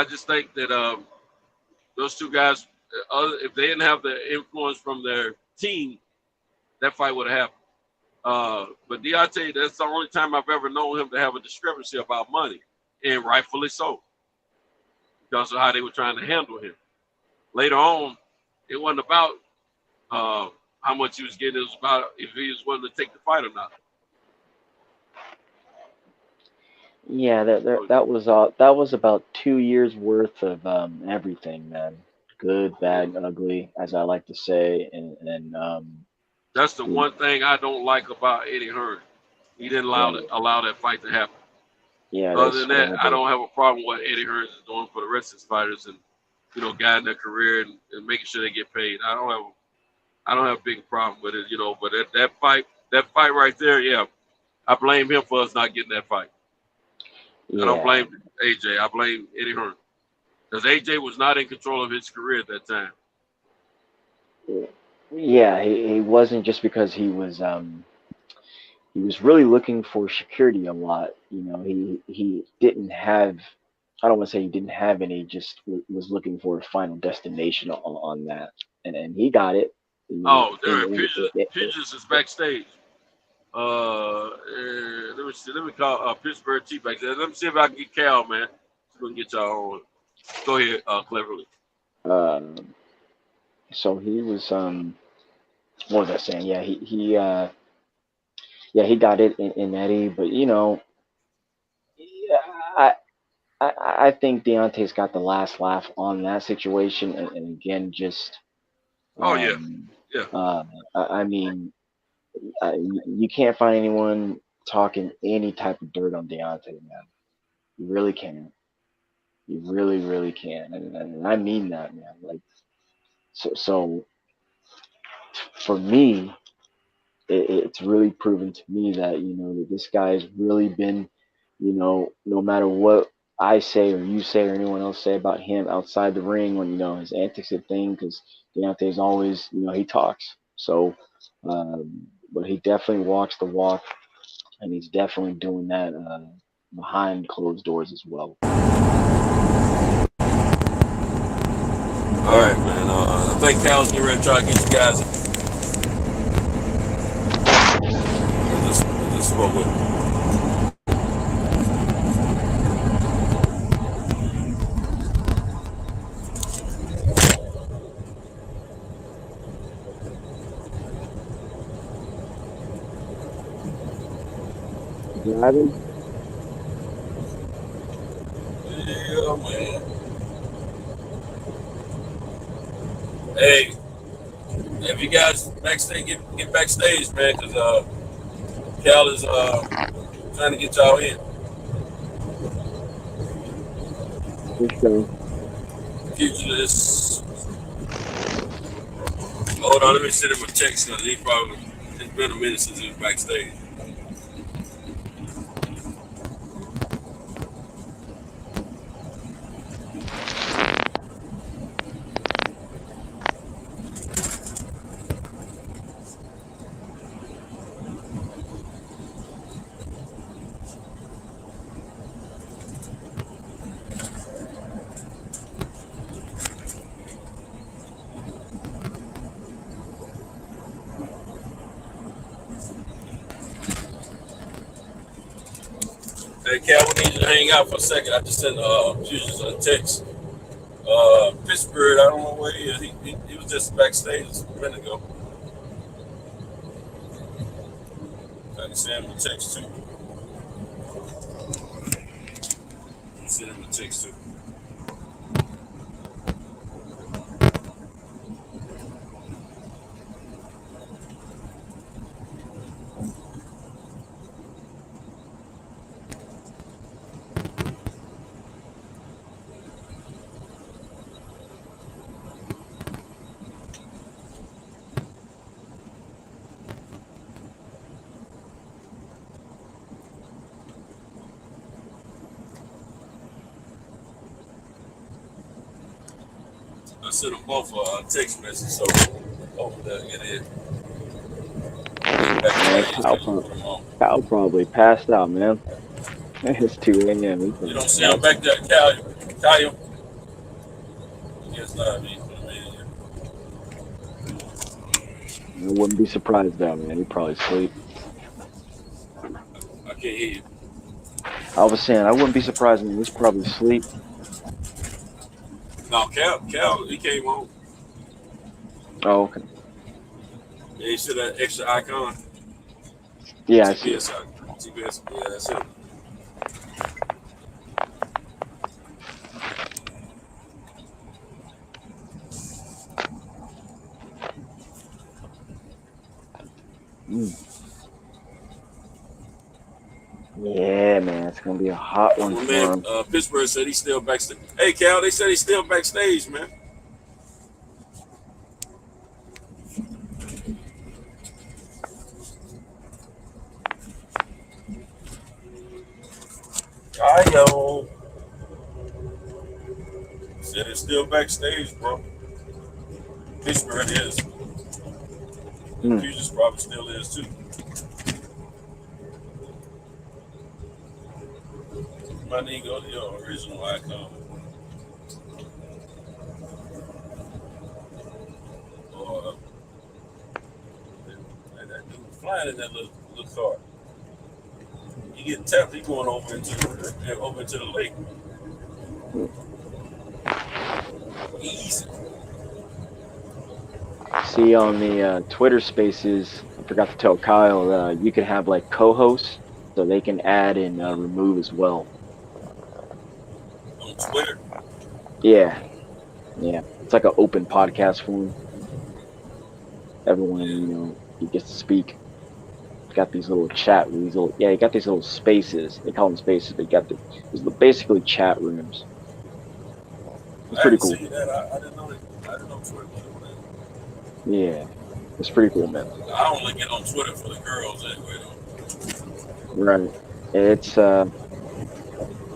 just think that those two guys, if they didn't have the influence from their team, that fight would have happened. But Deontay, that's the only time I've ever known him to have a discrepancy about money, and rightfully so, because of how they were trying to handle him. Later on, it wasn't about how much he was getting. It was about if he was willing to take the fight or not. Yeah, that was about 2 years worth of everything, man. Good, bad, ugly, as I like to say, and That's the one thing I don't like about Eddie Hearn. He didn't allow that fight to happen. Yeah. Other than that, I don't have a problem with what Eddie Hearn is doing for the rest of his fighters and guiding their career and making sure they get paid. I don't have a big problem with it, But that fight right there, yeah, I blame him for us not getting that fight. Yeah. I don't blame AJ. I blame Eddie Hearn because AJ was not in control of his career at that time. Yeah, he wasn't, just because he was really looking for security a lot. He didn't have. I don't want to say he didn't have any. Just was looking for a final destination on that, and he got it. Oh, Pugils is backstage. Let me call Pittsburgh T back there. Let me see if I can get Cal, man. We're gonna get y'all on. Go ahead, Cleverly. So he was what was I saying? Yeah, he got it in Eddie, but I think Deontay's got the last laugh on that situation, and again, just yeah. I mean, you can't find anyone talking any type of dirt on Deontay, man. You really can't. You really, really can, and I mean that, man. Like, so for me, it's really proven to me that that this guy's really been, no matter what I say or you say or anyone else say about him outside the ring, when his antics and thing, because Deontay's always he talks. So, but he definitely walks the walk, and he's definitely doing that behind closed doors as well. All right, man. I think Cal's getting ready to try to get you guys. Let's smoke with him. Driving? Yeah, man. Hey, if you guys backstage, get backstage, man, because Cal is trying to get y'all in. Okay. Pugilist. Hold on, let me send him a text because it's been a minute since he was backstage. Hey, Cal, we need you to hang out for a second. I just sent Pugilist a text. Pittsburgh, I don't know where he is. He was just backstage a minute ago. I can send him a text too. Send him a text too. I sent them both a text message, so hopefully they'll get in. Cal probably passed out, man. It's 2 a.m. You don't see him back there, Cal. Yes, live man. I wouldn't be surprised though, man. He'd probably sleep. I can't hear you. I was saying I wouldn't be surprised, man. He's probably asleep. No, Cal, he came home. Oh, okay. Yeah, he see that extra icon. Yeah, I see it. TBS icon. TBS, yeah, that's it. Mm. Yeah, man, it's gonna be a hot one My for man, him. Pittsburgh said he's still backstage. Hey, Cal, they said he's still backstage, man. Yo. Said it's still backstage, bro. Pittsburgh is. Future's probably still is too. My nigga go to your original icon. Or that dude flying in that little car. You get tapped, he going over into the lake. Easy. See on the Twitter Spaces, I forgot to tell Kyle, you can have like co-hosts, so they can add and remove as well. On Twitter. Yeah. It's like an open podcast form. Everyone, he gets to speak. It's got these little you got these little spaces. They call them spaces, but you got these basically chat rooms. It's pretty cool. See that. I didn't know that. I didn't know Twitter was doing that. Yeah, it's pretty cool, man. I only get on Twitter for the girls anyway, though. Right. It's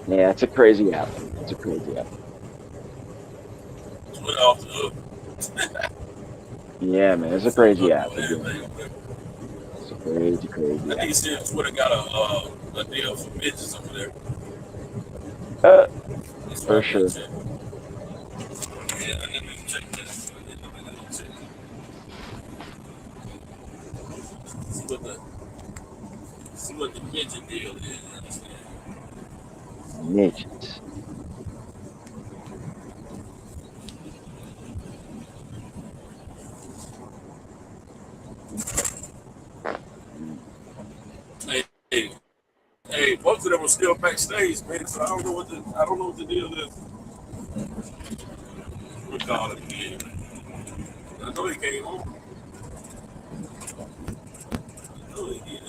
it's a crazy app. It's a crazy app. Twitter off the hook. Yeah, man, it's a crazy app. It's a crazy I think app. he said Twitter got a deal for bitches over there. For sure. Yeah, I didn't even check that. See what the midget deal is. Midgets. Hey, both of them are still backstage, man. So I don't know what the deal is. We'll call it again. I know he came home. I know he did.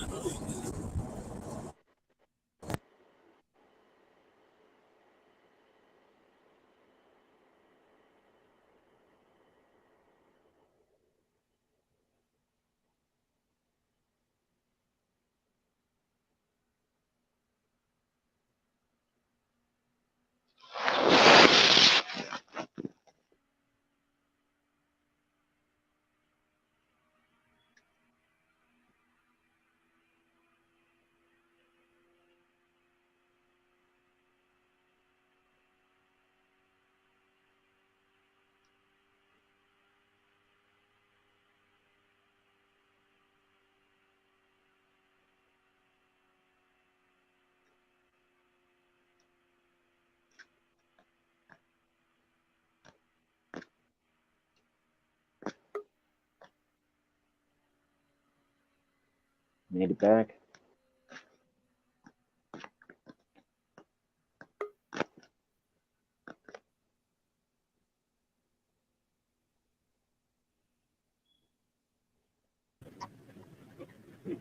Made it back.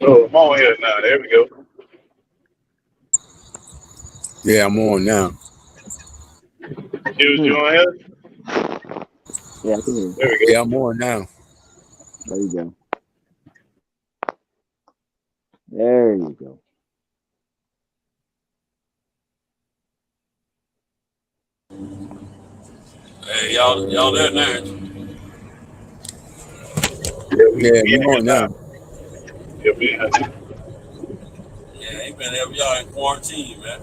Oh, I'm on here now. There we go. Yeah, I'm on now. You on here? Yeah, I can hear you. There we go. Yeah, I'm on now. There you go. There you go. Hey, y'all there now? Yeah, I'm on now. Yeah, we have. Yeah, ain't been there. Y'all in quarantine, man.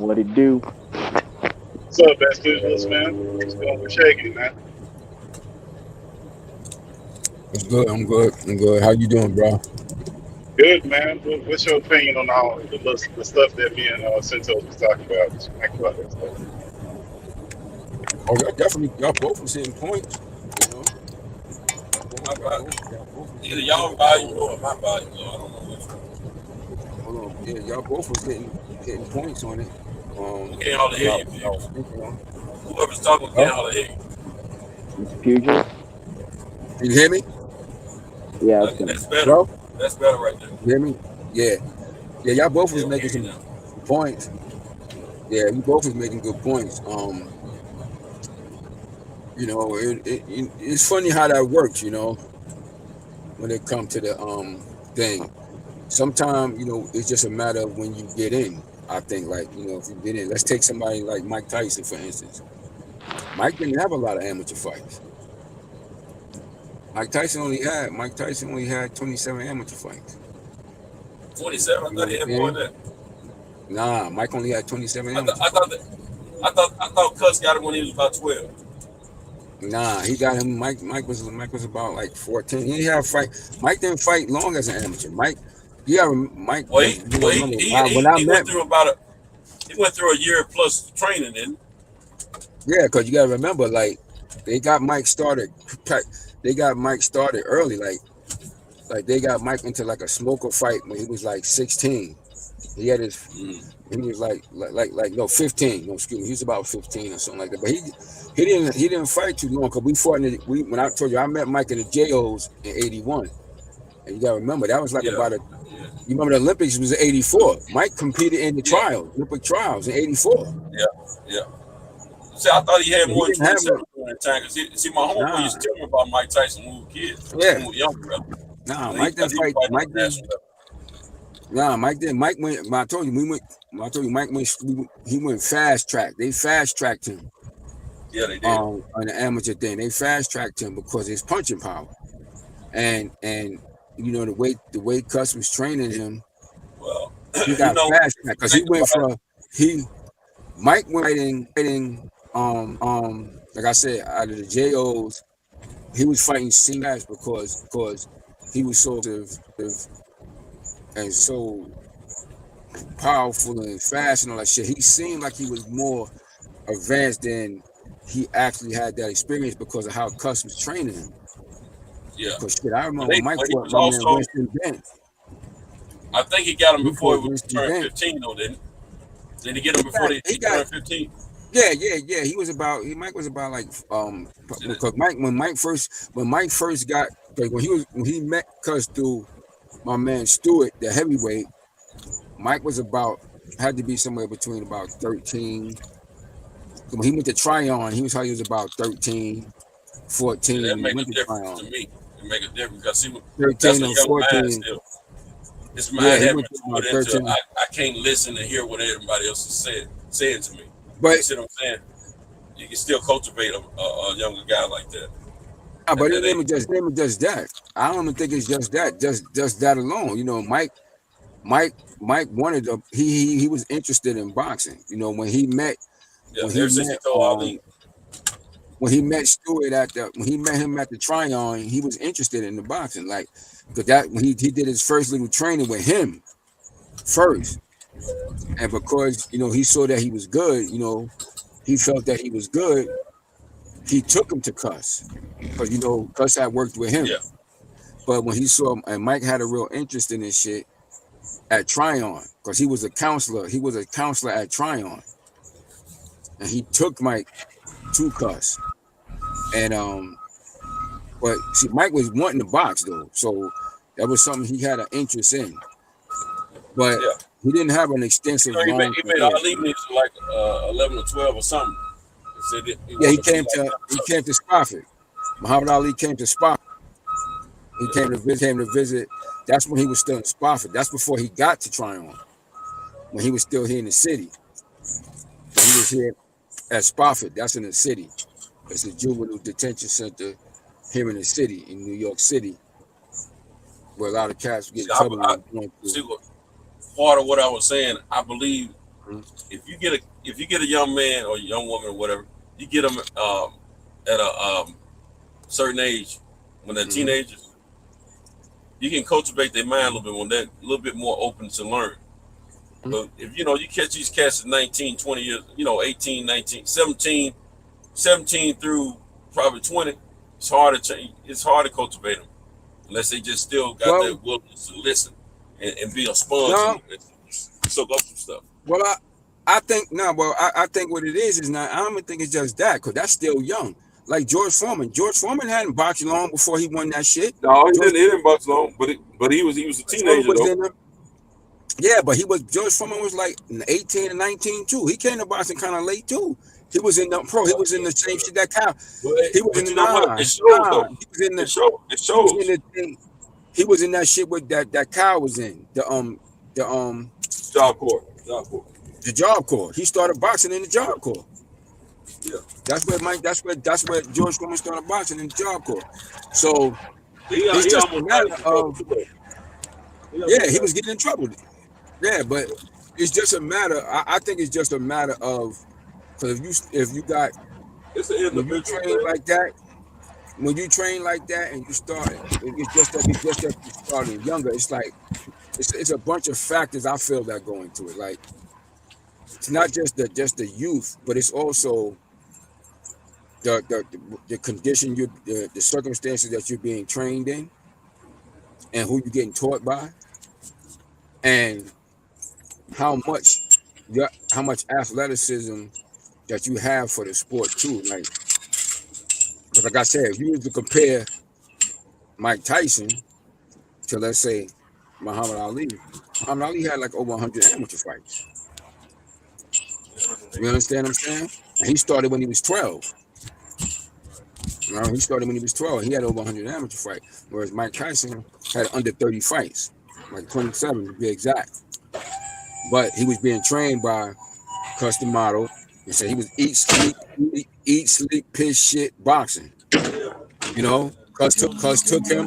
What it do? What's up, best business, man? What's going on, shaking, man? It's good. I'm good. I'm good. How you doing, bro? Good, man. What's your opinion on all the stuff that me and Santos was talking about? What you think about that stuff? Oh, y'all both was hitting points. You know, Either y'all volume low or my volume low. I don't know which one. hold on. Yeah, y'all both was hitting points on it. We can't hardly hear you, I Future. was thinking on. Whoever's talking can't hardly hear you. Mr. Future? Can you hear me, Yeah, it's good. That's better. bro? That's better right there. You hear me? Yeah. Yeah, y'all both was Yeah, we making hear you some now. points. Yeah, you both was making good points. You know, it's funny how that works. You know, when it comes to the thing. Sometimes, you know, it's just a matter of when you get in. I think, like, you know, if you get in, let's take somebody like Mike Tyson, for instance. Mike didn't have a lot of amateur fights. Mike Tyson only had 27 amateur fights. 27. I You know thought what he I'm had more saying? than that. Nah, Mike only had 27 I amateur thought fights. Cuz got him when he was about 12. Nah, he got him. Mike was about like 14. He didn't have fight. Mike didn't fight long as an amateur. Mike Well, was. You know, remember when I he met. went through a year plus training, didn't Yeah, because you gotta remember, like, they got Mike started. They got Mike started early, like they got Mike into like a smoker fight when he was like 16. He had his. he? He was like no 15. No, excuse me. He was about 15 or something like that. But he didn't fight too long because we fought when I told you I met Mike in the JOs in '81, and you gotta remember that was like Yeah. about a. You remember the Olympics was in '84. Mike competed in the Olympic trials in '84. Yeah. See, I thought he had So more he than didn't have 27 during that time. Cause see, my homeboy used to tell me about Mike Tyson when we were kids. Yeah. When we were younger, brother. Nah, He Mike didn't fight. Mike didn't. national level. Nah, Mike didn't. Mike went. I told you Mike went. He went fast track. They fast tracked him. Yeah, they did. On the amateur thing, they fast tracked him because his punching power, and you know the way Cuss was training him. Well, he got fast tracked because he went from Mike went fighting like I said out of the JOs. He was fighting seniors because he was so and so powerful and fast and all that shit. He seemed like he was more advanced than he actually had that experience because of how Cuss was training him. Yeah. Because shit, I remember when Mike fought my man Winston Bent. I think he got him before he turned 15, though, didn't he? Did he get him before he turned 15? Yeah. Mike was about like because when Mike first got when he met Cuss through my man Stewart, the heavyweight, Mike was had to be somewhere between about 13. When he went to Tryon, he was about 13, 14. Yeah, that When he makes went a to difference Tryon. to me. It makes a difference because 13 or 14. Still. His mind he had went matured to 13. into I can't listen and hear what everybody else is saying to me. But you see what I'm saying? You can still cultivate a younger guy like that. But it ain't just that. I don't even think it's just that. Just that alone. You know, Mike wanted to. He was interested in boxing. You know, when he met Stewart when he met him at the Tryon, he was interested in the boxing. Like, because that when he did his first little training with him first, and because you know he saw that he was good. You know, he felt that he was good. He took him to Cuss because you know Cuss had worked with him. Yeah. But when he saw and Mike had a real interest in this shit at Tryon because he was a counselor. He was a counselor at Tryon, and he took Mike to Cuss. And but see, Mike was wanting to box though, so that was something he had an interest in. But he didn't have an extensive. He made Ali when he was like 11 or 12 or something. He came to Spofford. Muhammad Ali came to Spofford. He came to visit. That's when he was still in Spofford. That's before he got to Tryon. When he was still here in the city. When he was here at Spofford. That's in the city. It's a juvenile detention center here in the city, in New York City, where a lot of cats get in trouble. See, part of what I was saying, I believe if you get a young man or a young woman or whatever, you get them at a certain age when they're teenagers, you can cultivate their mind a little bit when they're a little bit more open to learn. But if you catch these cats at 19, 20 years, 18, 19, 17 through probably 20, it's hard to change. It's hard to cultivate them unless they just still got that willingness to listen and be a sponge and soak up some stuff. Well, I think I think what it is not. I don't even think it's just that, because that's still young. Like George Foreman. George Foreman hadn't boxed long before he won that shit. No, he didn't box long, but he was a teenager though. Yeah, but George Foreman was like 18 and 19 too. He came to boxing kind of late too. He was in the pro. He was in the same shit that Kyle. He was in the it shows. He was in the it shows. He was in that shit with that Kyle was in the Job Corps. The Job Corps. He started boxing in the Job Corps. Yeah, that's where George Foreman started boxing in the Job Corps. So it's just a matter of he was getting in trouble. Yeah, but it's just a matter. I think it's just a matter of, because if you got when you train like that and you start, it's just that you starting younger. It's like it's a bunch of factors I feel that go into it. Like it's not just the youth, but it's also the condition, the circumstances that you're being trained in, and who you're getting taught by, and how much athleticism that you have for the sport too. Like I said, if you were to compare Mike Tyson to, let's say, Muhammad Ali had like over 100 amateur fights. You understand what I'm saying? And he started when he was 12. He started when he was 12. He had over 100 amateur fights, whereas Mike Tyson had under 30 fights, like 27 to be exact. But he was being trained by Custom Model, and said he was eat, sleep, piss, shit, boxing. Cuz took him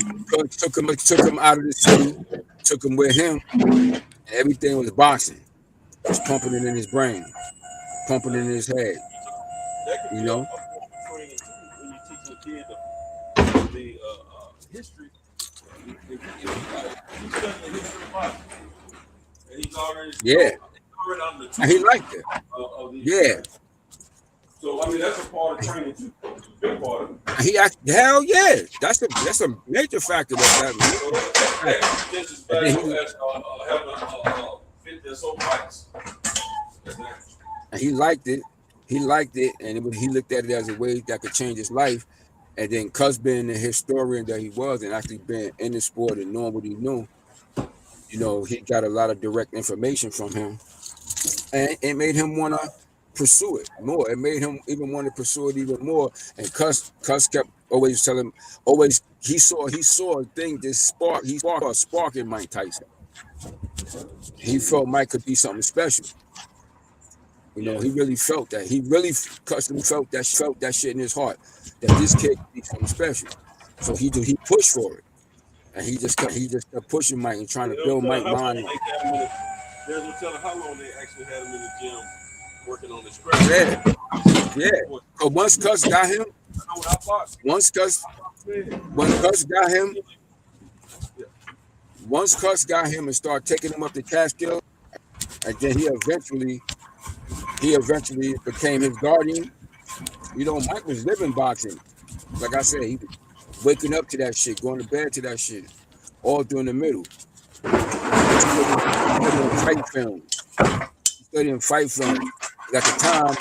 out of the city, took him with him, and everything was boxing. Just pumping it in his brain, pumping it in his head. When you teach a kid the history, he's studying the history of boxing. And he's already on the tour. And he liked it. Yeah. So I mean that's a part of training too. It's a big part of it. He hell yeah. That's a major factor that This is better as having fitness over fights. And he liked it. He liked it, and he looked at it as a way that could change his life. And then, cuz being the historian that he was, and actually being in the sport and knowing what he knew, he got a lot of direct information from him, and it made him want to pursue it more. It made him even want to pursue it even more. And Cus kept always telling him, he saw a thing, this spark. He saw a spark in Mike Tyson. He felt Mike could be something special. He really felt that. He really felt that shit in his heart, that this kid could be something special. So he pushed for it. And he just kept pushing Mike and trying to build Mike's mind. There's no telling how long they actually had him in the gym working on the script. Yeah. But once Cus got him, once Cus got him and started taking him up the Catskill, and then he eventually became his guardian. Mike was living boxing. Like I said, he was waking up to that shit, going to bed to that shit, all during the middle. Studying fight films. At the time,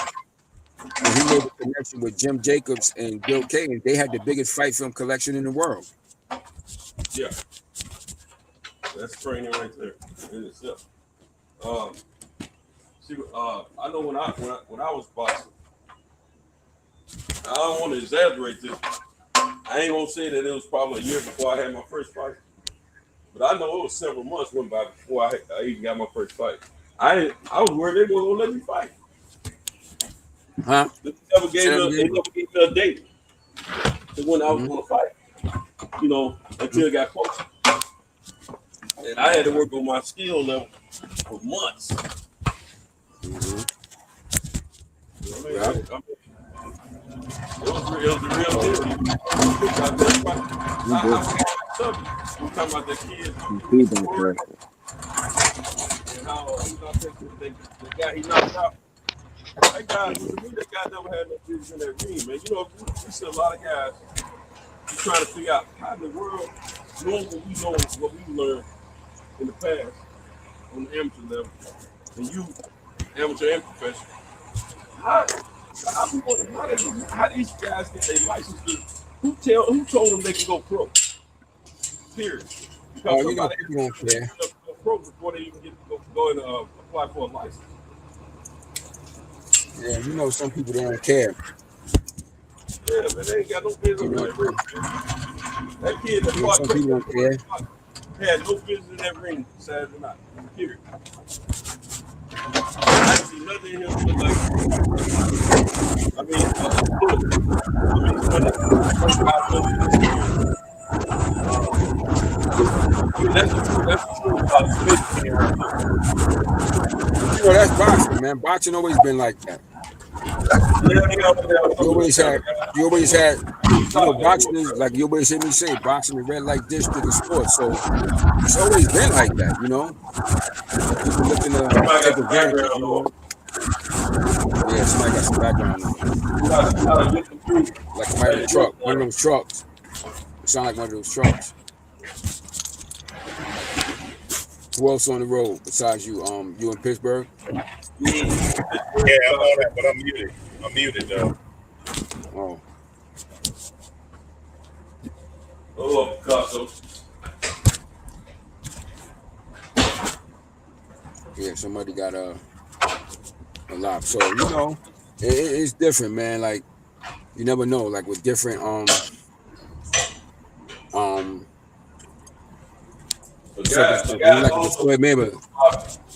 when he made a connection with Jim Jacobs and Bill Kagan, they had the biggest fight film collection in the world. Yeah. That's training right there in itself. I know when I was boxing, I don't want to exaggerate this. I ain't gonna say that it was probably a year before I had my first fight, but I know it was several months went by before I even got my first fight. I was worried they weren't gonna let me fight. Huh? They never gave me a date to when I was gonna fight. Until it got closer. And I had to work on my skill level for months. Mm-hmm. Yeah. It was a real deal. We're talking about the kids and how the guy he knocked out. That guy, to me, that guy never had no business in that ring, man. You know, we see a lot of guys trying to figure out how in the world, knowing what we know, what we learned in the past on the amateur level, and you, amateur and professional, how these guys get their licenses? Who told them they can go pro? Period. Because somebody people don't care. Go pro before they even get to go and apply for a license. Yeah, you know, some people don't care. Yeah, but they ain't got no business in that ring. That kid that fought some people don't care. Had no business in that ring Saturday night. Period. I didn't see nothing in him like. I mean, that's the truth about the you know, that's boxing, man. Boxing always been like that. You always had, you know, boxing is like you always hear me say, boxing the red light district of sports. So it's always been like that, you know. People looking to take advantage, you know. Yeah, somebody got some background noise. Like somebody in a truck, one of those trucks. It sounds like one of those trucks. Who else on the road besides you? You in Pittsburgh? Yeah, I'm on that, but I'm muted. I'm muted though. Oh. Oh, Picasso. Yeah, somebody got a lot. So, you know, it's different, man. Like, you never know. Like with different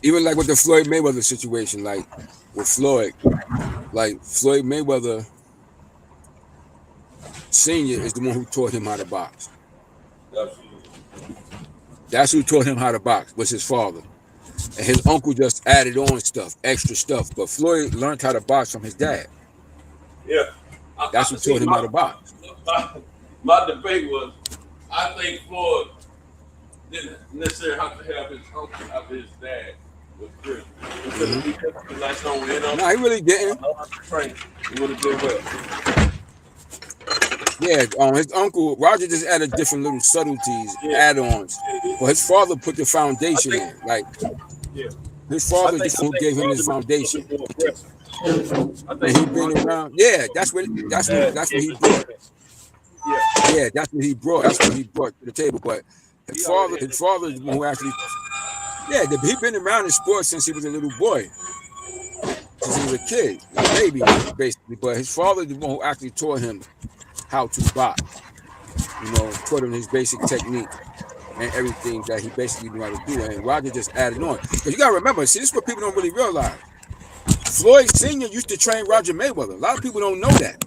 even like with the Floyd Mayweather situation, like with Floyd Mayweather Sr. is the one who taught him how to box. That's who taught him how to box, was his father. And his uncle just added on stuff, extra stuff. But Floyd learned how to box from his dad. Yeah. That's who taught him how to box. My debate was, I think Floyd didn't necessarily have to have his uncle after his dad was good. No, he really didn't. He would have did well. Yeah, his uncle Roger just added different little subtleties, add-ons. But his father put the foundation in. Like his father just who gave him his foundation. And he been around. Yeah, that's what he brought. Yeah, that's what he brought. That's what he brought to the table. But his father is the one who actually. Yeah, he been around in sports since he was a little boy. Since he was a kid, a baby, basically. But his father is the one who actually taught him how to box. You know, taught him his basic technique and everything that he basically knew how to do. And Roger just added on. Because you gotta remember, see, this is what people don't really realize. Floyd Sr. used to train Roger Mayweather. A lot of people don't know that.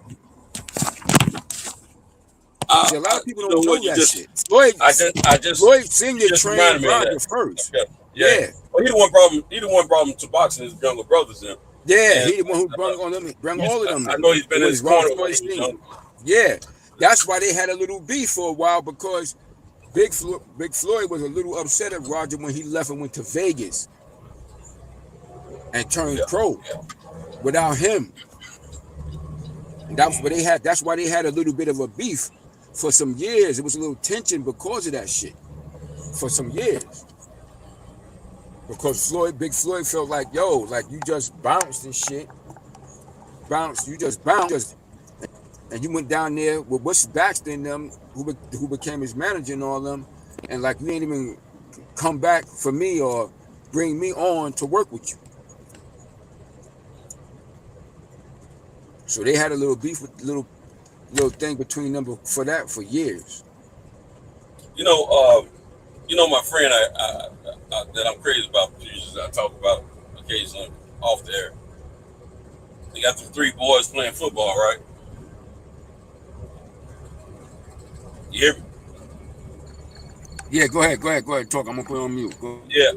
See, a lot of people don't know that shit. Floyd Sr. trained Roger first. Yeah. Well, he the one brought him to boxing. His younger brothers in. Yeah, he the one who brought all of them. I know he's been in his corner. Yeah, that's why they had a little beef for a while, because Big Floyd was a little upset at Roger when he left and went to Vegas and turned pro without him. And that's why they had a little bit of a beef for some years. It was a little tension because of that shit for some years. Because Big Floyd felt like, yo, like you just bounced and shit. You just bounced. And you went down there with Bush Baxter and them, who became his manager and all them, and like you ain't even come back for me or bring me on to work with you. So they had a little beef, with little thing between them for years. You know, my friend that I'm crazy about, producers I talk about occasionally off the air. They got them 3 boys playing football, right? You hear me? Yeah, go ahead, talk. I'm gonna put it on mute. Yeah.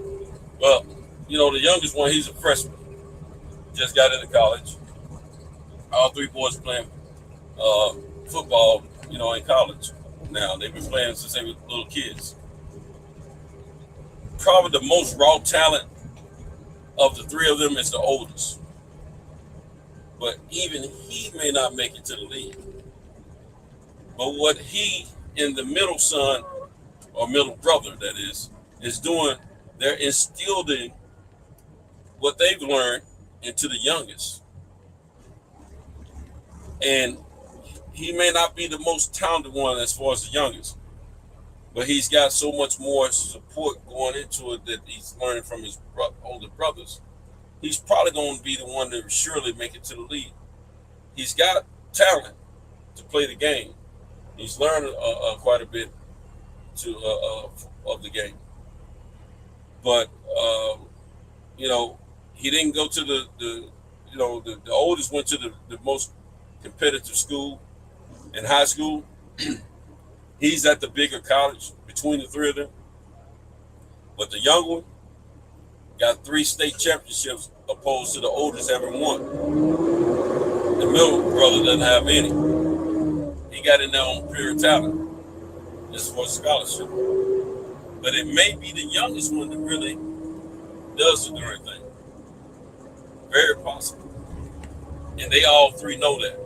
Well, you know, the youngest one, he's a freshman. just got into college. All three boys playing football, in college. Now they've been playing since they were little kids. Probably the most raw talent of the three of them is the oldest. But even he may not make it to the league. But what he and the middle son, or middle brother, that is doing, they're instilling what they've learned into the youngest. And he may not be the most talented one as far as the youngest, but he's got so much more support going into it that he's learning from his older brothers. He's probably going to be the one that surely make it to the league. He's got talent to play the game. He's learned quite a bit of the game. But, he didn't go to the oldest went to the most competitive school in high school. He's at the bigger college between the three of them. But the young one got 3 state championships opposed to the oldest having one. The middle brother doesn't have any. He got in there on pure talent. This is for scholarship. But it may be the youngest one that really does the darn thing. Very possible. And they all three know that.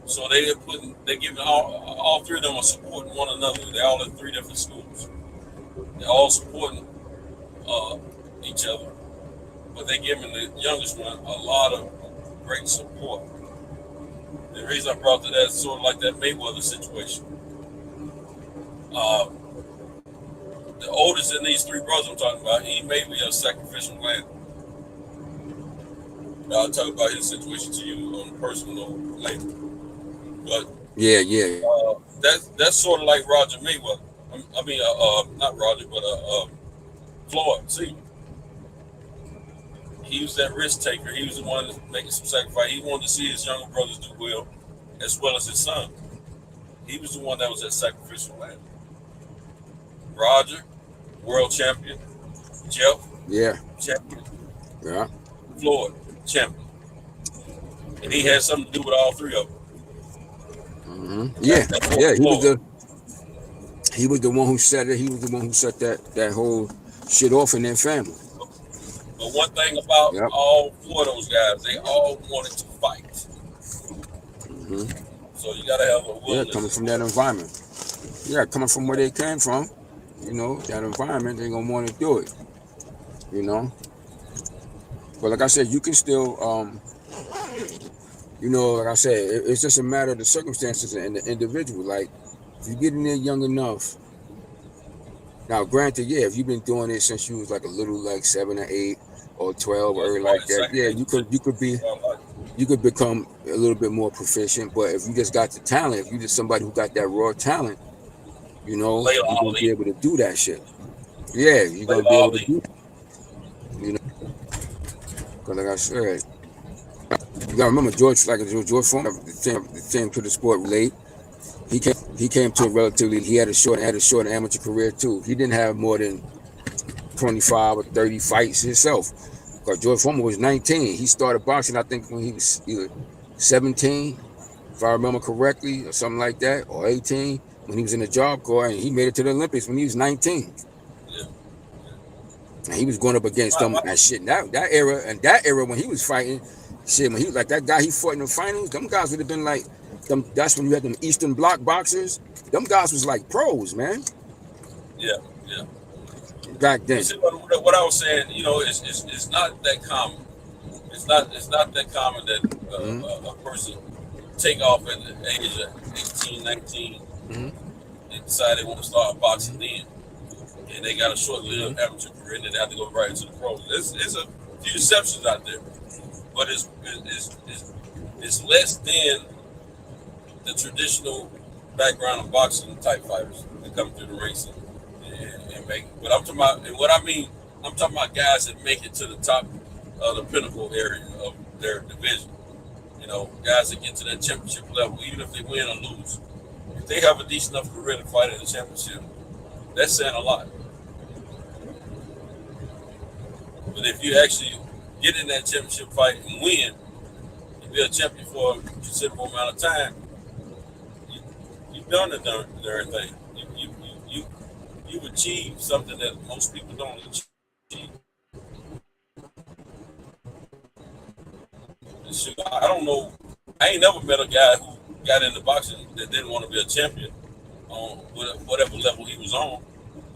So they're giving all three of them are supporting one another. They're all in 3 different schools. They're all supporting each other. But they're giving the youngest one a lot of great support. The reason I brought to that is sort of like that Mayweather situation. The oldest in these 3 brothers I'm talking about, he may be a sacrificial lamb. I'll talk about his situation to you on a personal note later. But yeah. That's sort of like Roger Mayweather. Not Roger, but Floyd Senior. He was that risk taker. He was the one making some sacrifice. He wanted to see his younger brothers do well as his son. He was the one that was that sacrificial lamb. Roger, world champion. Jeff, champion. Yeah. Floyd, champion. And he had something to do with all 3 of them. Mm-hmm. He was the one who set it. He was the one who set that whole shit off in their family. But one thing about all 4 of those guys, they all wanted to fight. Mm-hmm. So you gotta have a willingness. Yeah, coming from that environment. Yeah, coming from where they came from, that environment, they're gonna want to do it. But like I said, you can still like I said, it's just a matter of the circumstances and the individual. Like, if you get in there young enough. Now, granted, if you've been doing it since you was like a little, like 7 or 8 or 12 or like that, you could become a little bit more proficient. But if you just got the talent, if you just somebody who got that raw talent, you're gonna be able to do that shit. Yeah, you're gonna be able to do it. Because like I said, you gotta remember George Foreman, the came to the sport late. He came to it relatively. He had a short amateur career too. He didn't have more than 25 or 30 fights himself. Because George Foreman was 19. He started boxing, I think, when he was either 17, if I remember correctly, or something like that, or 18 when he was in the Job Corps, and he made it to the Olympics when he was 19. And he was going up against them and shit. That era when he was fighting, shit, when he was like that guy he fought in the finals, them guys would have been like them. That's when you had them Eastern Bloc boxers. Them guys was like pros, man. Yeah. Back then. See, what I was saying, it's not that common. It's not that common that a person take off at the age of 18, 19, and decide they want to start boxing then. And they got a short-lived amateur career, and then they have to go right into the pros. There's a few exceptions out there, but it's less than the traditional background of boxing type fighters that come through the racing and make it. But I'm talking about, and what I mean, I'm talking about guys that make it to the top of the pinnacle area of their division. Guys that get to that championship level, even if they win or lose. If they have a decent enough career to fight at the championship, that's saying a lot. But if you actually get in that championship fight and win, and be a champion for a considerable amount of time, you've done the darn thing. You've achieved something that most people don't achieve. Shoot, I don't know. I ain't never met a guy who got into boxing that didn't want to be a champion on whatever level he was on.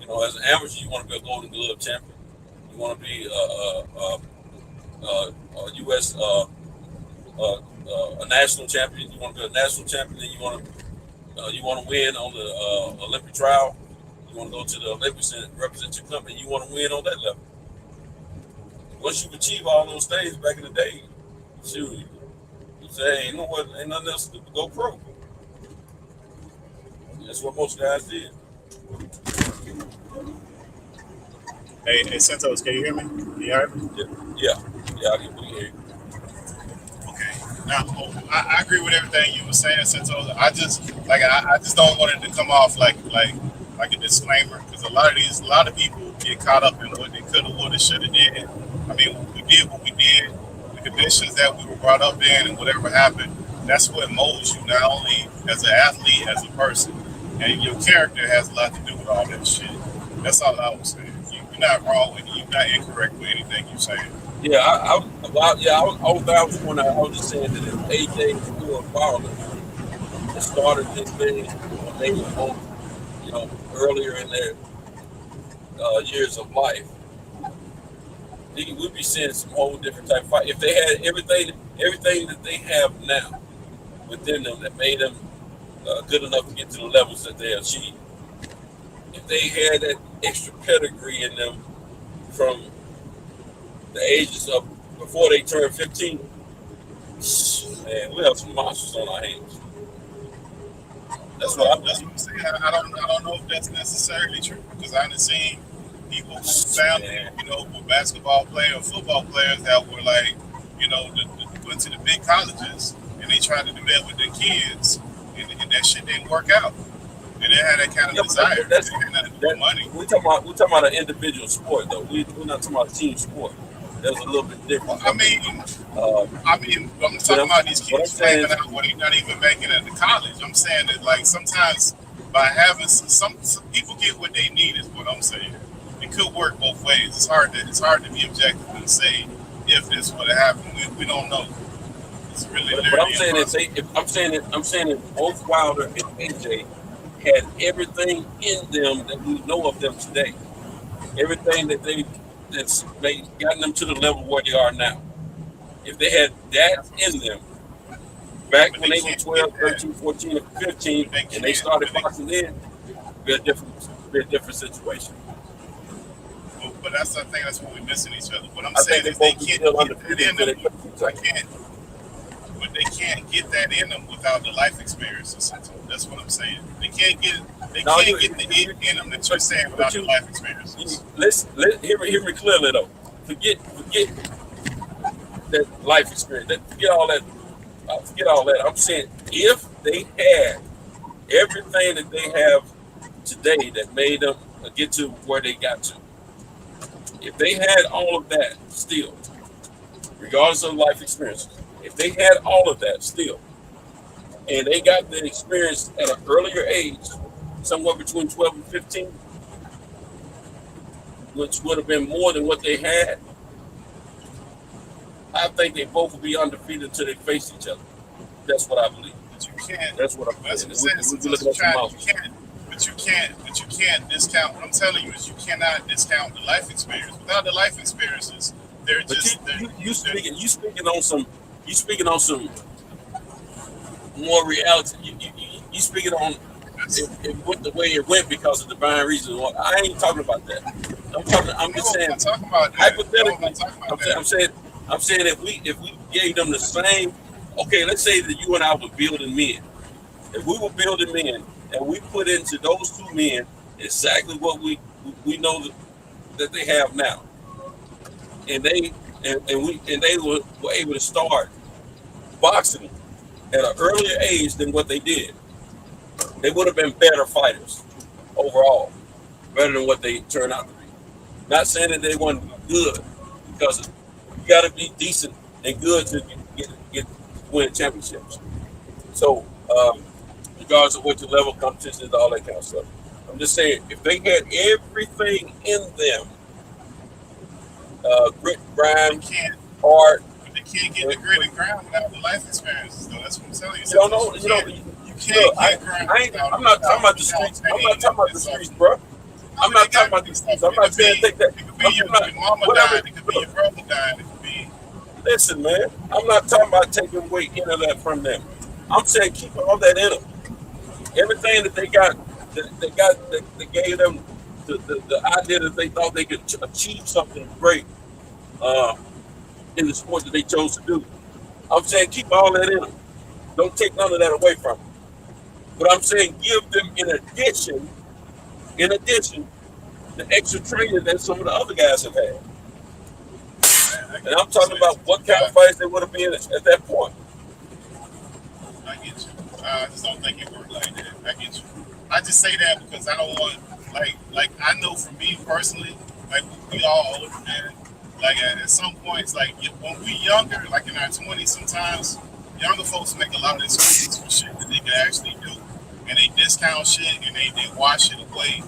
You know, as an amateur, you want to be a Golden Glove champion. You want to be a U.S. A national champion. You want to be a national champion. Then you want to win on the Olympic trial. You want to go to the Olympics and represent your company. You want to win on that level. Once you achieve all those things back in the day, shoot, you say, you know what, ain't nothing else to do but go pro. That's what most guys did. Hey, Santos, can you hear me? Can you hear me? Yeah, I can hear you. Okay. Now, I agree with everything you were saying, Santos. I just don't want it to come off like a disclaimer, because a lot of people get caught up in what they coulda, woulda, shoulda did. I mean, we did what we did, the conditions that we were brought up in, and whatever happened, that's what molds you, not only as an athlete, as a person. And your character has a lot to do with all that shit. That's all I was saying. You're not wrong with it. You're not incorrect with anything you're saying. Yeah, I was just saying that if AJ or Fowler had started this thing when they were both, you know, earlier in their years of life, we'd be seeing some whole different type of fight. If they had everything that they have now within them that made them good enough to get to the levels that they achieved, if they had that extra pedigree in them from the ages of before they turned 15, man, we have some monsters on our hands. That's what I'm saying. I don't know if that's necessarily true, because I haven't seen people whose family, you know, were basketball players or football players that were like, you know, went to the big colleges and they tried to do that with their kids, and that shit didn't work out. And they had that kind of desire. That's money. We're talking about an individual sport, though. We're not talking about a team sport. That's a little bit different. Well, I'm talking about these kids playing out when they're not even making it to college. I'm saying that, like, sometimes by having some people get what they need is what I'm saying. It could work both ways. It's hard to be objective and say if this would have happened. We don't know. It's really. But I'm saying that both Wilder and AJ had everything in them that we know of them today. Everything that's gotten them to the level where they are now. If they had that in them back when they were 12, 13, 14, and 15, and they started boxing then, it'd be a different situation. But that's the thing. That's what we're missing each other. What I'm saying is they can't get that in them. But they can't get that in them without the life experiences. That's what I'm saying. They can't get the it in them that you're saying without the life experiences. Hear me clearly though. Forget that life experience. Forget all that. I'm saying if they had everything that they have today that made them get to where they got to, if they had all of that still, regardless of life experiences, if they had all of that still, and they got the experience at an earlier age, somewhere between 12 and 15, which would have been more than what they had, I think they both would be undefeated until they face each other. That's what I believe. But you can't. That's what I'm saying. But you can't discount. What I'm telling you is you cannot discount the life experience. Without the life experiences, they're just. You speaking on some more reality. You speaking on it went the way it went because of divine reason. I ain't talking about that. I'm just saying. Hypothetically, I'm saying if we gave them the same. Okay, let's say that you and I were building men. If we were building men and we put into those two men exactly what we know that they have now, and they were able to start boxing at an earlier age than what they did, they would have been better fighters overall, better than what they turned out to be. Not saying that they weren't good, because You got to be decent and good to get win championships. So, regardless of what your level of competition is, all that kind of stuff. I'm just saying, if they had everything in them, grit, grind, hard. But they can't get the grit and grind without the life experiences. So that's what I'm telling you. You don't know. You can't get grind. I'm not talking about the streets. I'm not talking about the streets, bro. I'm not talking about the streets. I'm not saying take that. It could be your mama died. It could be your brother died. It could be. Listen, man. I'm not talking about taking away any of that from them. I'm saying keep all that in them. Everything that they got, that gave them the idea that they thought they could achieve something great in the sport that they chose to do. I'm saying keep all that in them. Don't take none of that away from them. But I'm saying give them in addition, the extra training that some of the other guys have had. And I'm talking about what kind of fights they would have been at that point. I get you. I just don't think it worked like that. I get you. I just say that because I don't want, like I know for me personally, like we all older, man. Like at some points, like when we younger, like in our 20s, sometimes younger folks make a lot of excuses for shit that they can actually do, and they discount shit and they wash it away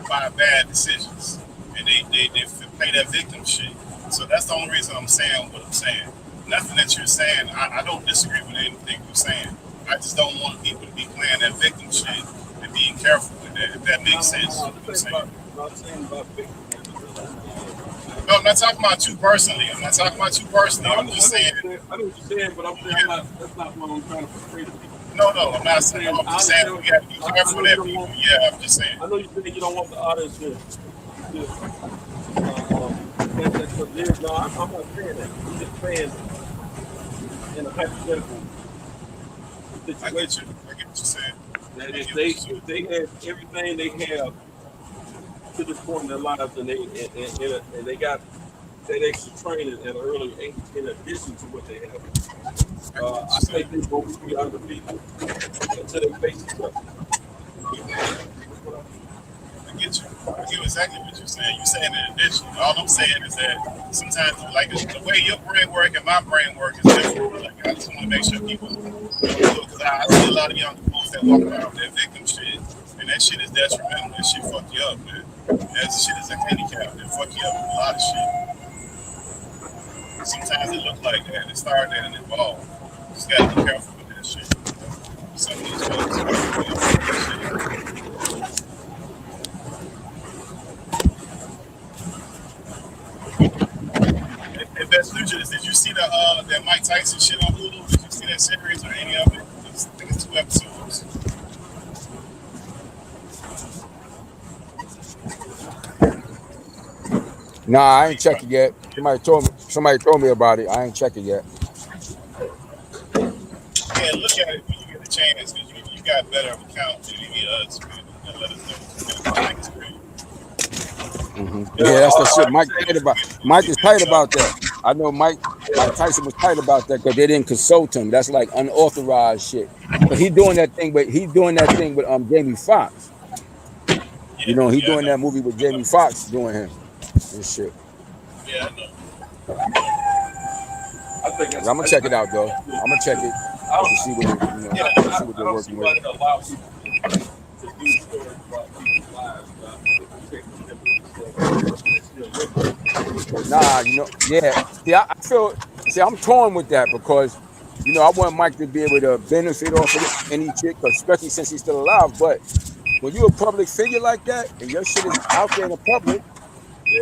by bad decisions, and they play that victim shit. So that's the only reason I'm saying what I'm saying. Nothing that you're saying, I don't disagree with anything you're saying. I just don't want people to be playing that victim shit and being careful with that, if that makes sense. No, I'm not talking about you personally. I'm just saying. I know what you're saying, but I'm saying that's not what I'm trying to portray to people. No, I'm not saying. I'm just saying we got to be careful that people. Yeah, I'm just saying. I know you think you don't want the audience to that's what it is. No, I'm not saying that. I'm just saying in a hypothetical situation. I get what you're saying. That if they had everything they have to this point in their lives, and they got that extra training at an early age, in addition to what they have, I think they're going to be undefeated until they face each other. I get exactly what you're saying. You're saying in addition. All I'm saying is that sometimes, like the way your brain work and my brain work is different. Like I just want to make sure people, because I see a lot of young folks that walk around with that victim shit, and that shit is detrimental. That shit fuck you up, man. That shit is a handicap. That fuck you up with a lot of shit. Sometimes it look like that. It started and it evolved. Just gotta be careful with that shit. Some of these folks are with that shit. If that's Lucius, did you see that Mike Tyson shit on Hulu? Did you see that series or any of it? I think it's 2 episodes. Nah, I ain't checked it yet. Somebody told me about it. I ain't checked it yet. Yeah, look at it when you get the chance, because you got better of a count than any of us, man. And let us know. I think it's great. Yeah, that's the shit. Mike is tight about that. I know Mike Tyson was tight about that because they didn't consult him. That's like unauthorized shit. But he's doing that thing with Jamie Foxx. You know, he's doing that movie with Jamie Foxx doing him and shit. Yeah, I know. I think I'm gonna check it out though. I'm gonna check it to see what they're working with. Nah, See, I'm torn with that because, I want Mike to be able to benefit off of any chick, especially since he's still alive. But when you're a public figure like that and your shit is out there in the public,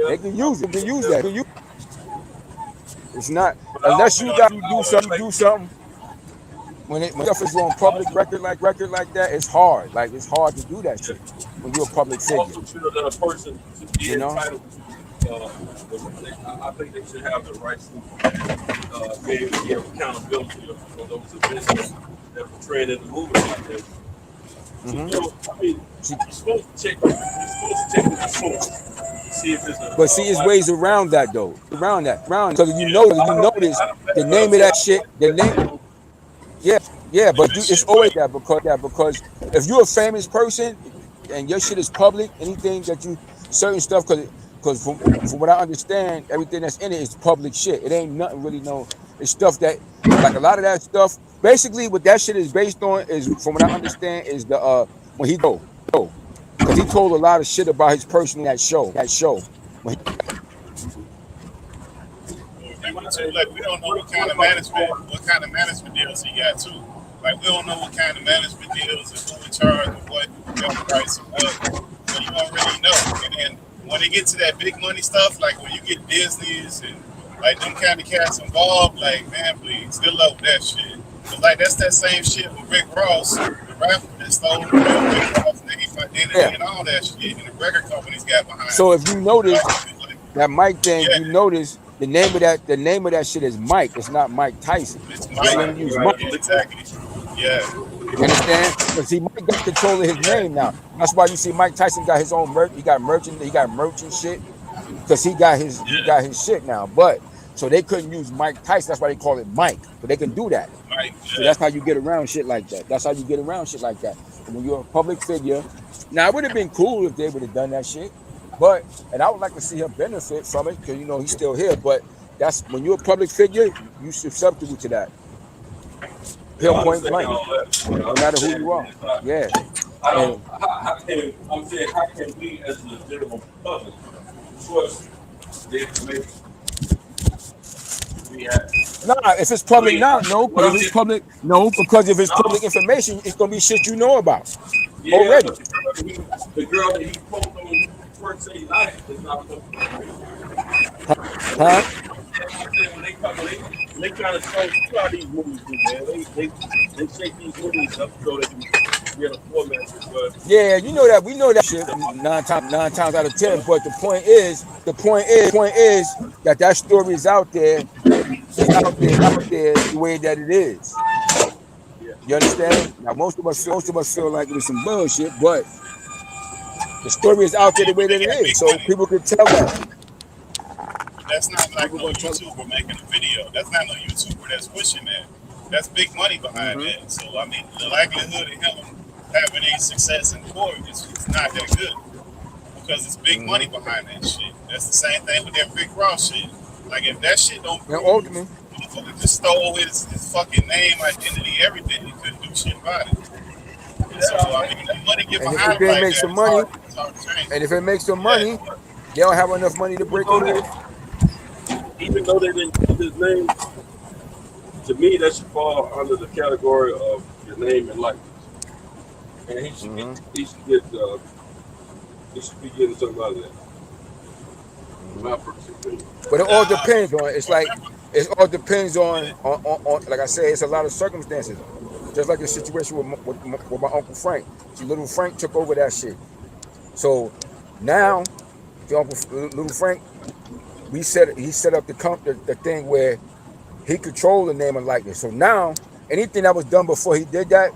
they can use it. They can use that. It's not unless you got to do something. When stuff is on public record like that, it's hard. Like it's hard to do that shit when you're a public figure. I also feel that a person should be entitled to. I think they should have the right to be able to give accountability for those events that were portrayed in the movie like that. You're supposed to check the source. But see, there's ways around that though. Around that. Because you notice the name of that shit, the name. Yeah, but it's always that because if you're a famous person and your shit is public, anything that you certain stuff, because because from what I understand, everything that's in it is public shit. It ain't nothing really it's stuff that like a lot of that stuff. Basically, what that shit is based on is, from what I understand, is the when he go, because he told a lot of shit about his personal that show. When Remember too, like we don't know what kind of management deals he got too. Like we don't know what kind of management deals and who in charge of what, who got the rights and what. So you don't really know. And then when they get to that big money stuff, like when you get Disney's and like them kind of cats involved, like man, please, good luck with that shit. Cause like that's that same shit with Rick Ross, the rapper that stole Rick Ross' name, identity, and all that shit, and the record companies got behind. So if you notice that Mike thing, you notice the name of that shit is Mike. It's not Mike Tyson. It's Mike. Mike. Use Right, Mike. exactly. Yeah. You understand? Because see, Mike got control of his name now. That's why you see Mike Tyson got his own merch. He got merchant shit. Because he got his shit now. But so they couldn't use Mike Tyson. That's why they call it Mike. But they can do that. Right. So that's how you get around shit like that. And when you're a public figure, now it would have been cool if they would have done that shit. But and I would like to see him benefit from it because he's still here. But that's when you're a public figure, you susceptible to that. Point blank. No matter who you are. Yeah. How can we as the general public trust the information we have? Nah, if it's public now, no. But if it's public, no, because if it's public information, it's gonna be shit you know about already. The girl that he posted on First Say Life is not public. Huh? They trying to show how these movies do, man. They shake these movies up so they can get a format. Yeah, you know that. We know that shit nine times out of 10. But the point is that story is out there. It's out there the way that it is. You understand? Now most of us feel like it was some bullshit, but the story is out there the way that it is, so people can tell that. That's not like no YouTuber making a video. That's not no YouTuber that's pushing that. That's big money behind that. So I mean, the likelihood of him having any success in court is not that good because it's big money behind that shit. That's the same thing with that Rick Ross shit. Like if that shit don't prove, motherfucker just stole his fucking name, identity, everything. He couldn't do shit about it. So I mean, the money get behind if they make some money, and if it makes some money, they don't have enough money to break it off. Even though they didn't use his name, to me that should fall under the category of your name and likeness. And he should be getting something out of that. My personal opinion. But it all depends on. It all depends on like I said, it's a lot of circumstances. Just like the situation with my Uncle Frank. See, little Frank took over that shit. So now, little Frank, he set up the thing where he controlled the name and likeness. So now, anything that was done before he did that,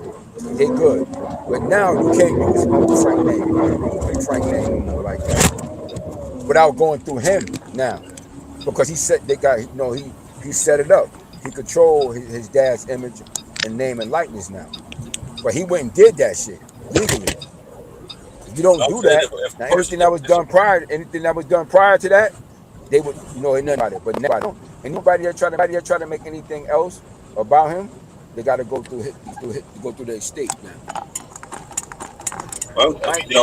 they good. But now you can't use Uncle Frank name. You can't use Frank name anymore like that without going through him now, because he set it up. He controlled his dad's image and name and likeness now. But he went and did that shit legally. If you don't do that, now anything that was done prior to that, they would nothing about it. But anybody that try to make anything else about him, they got to go through the estate now. Well,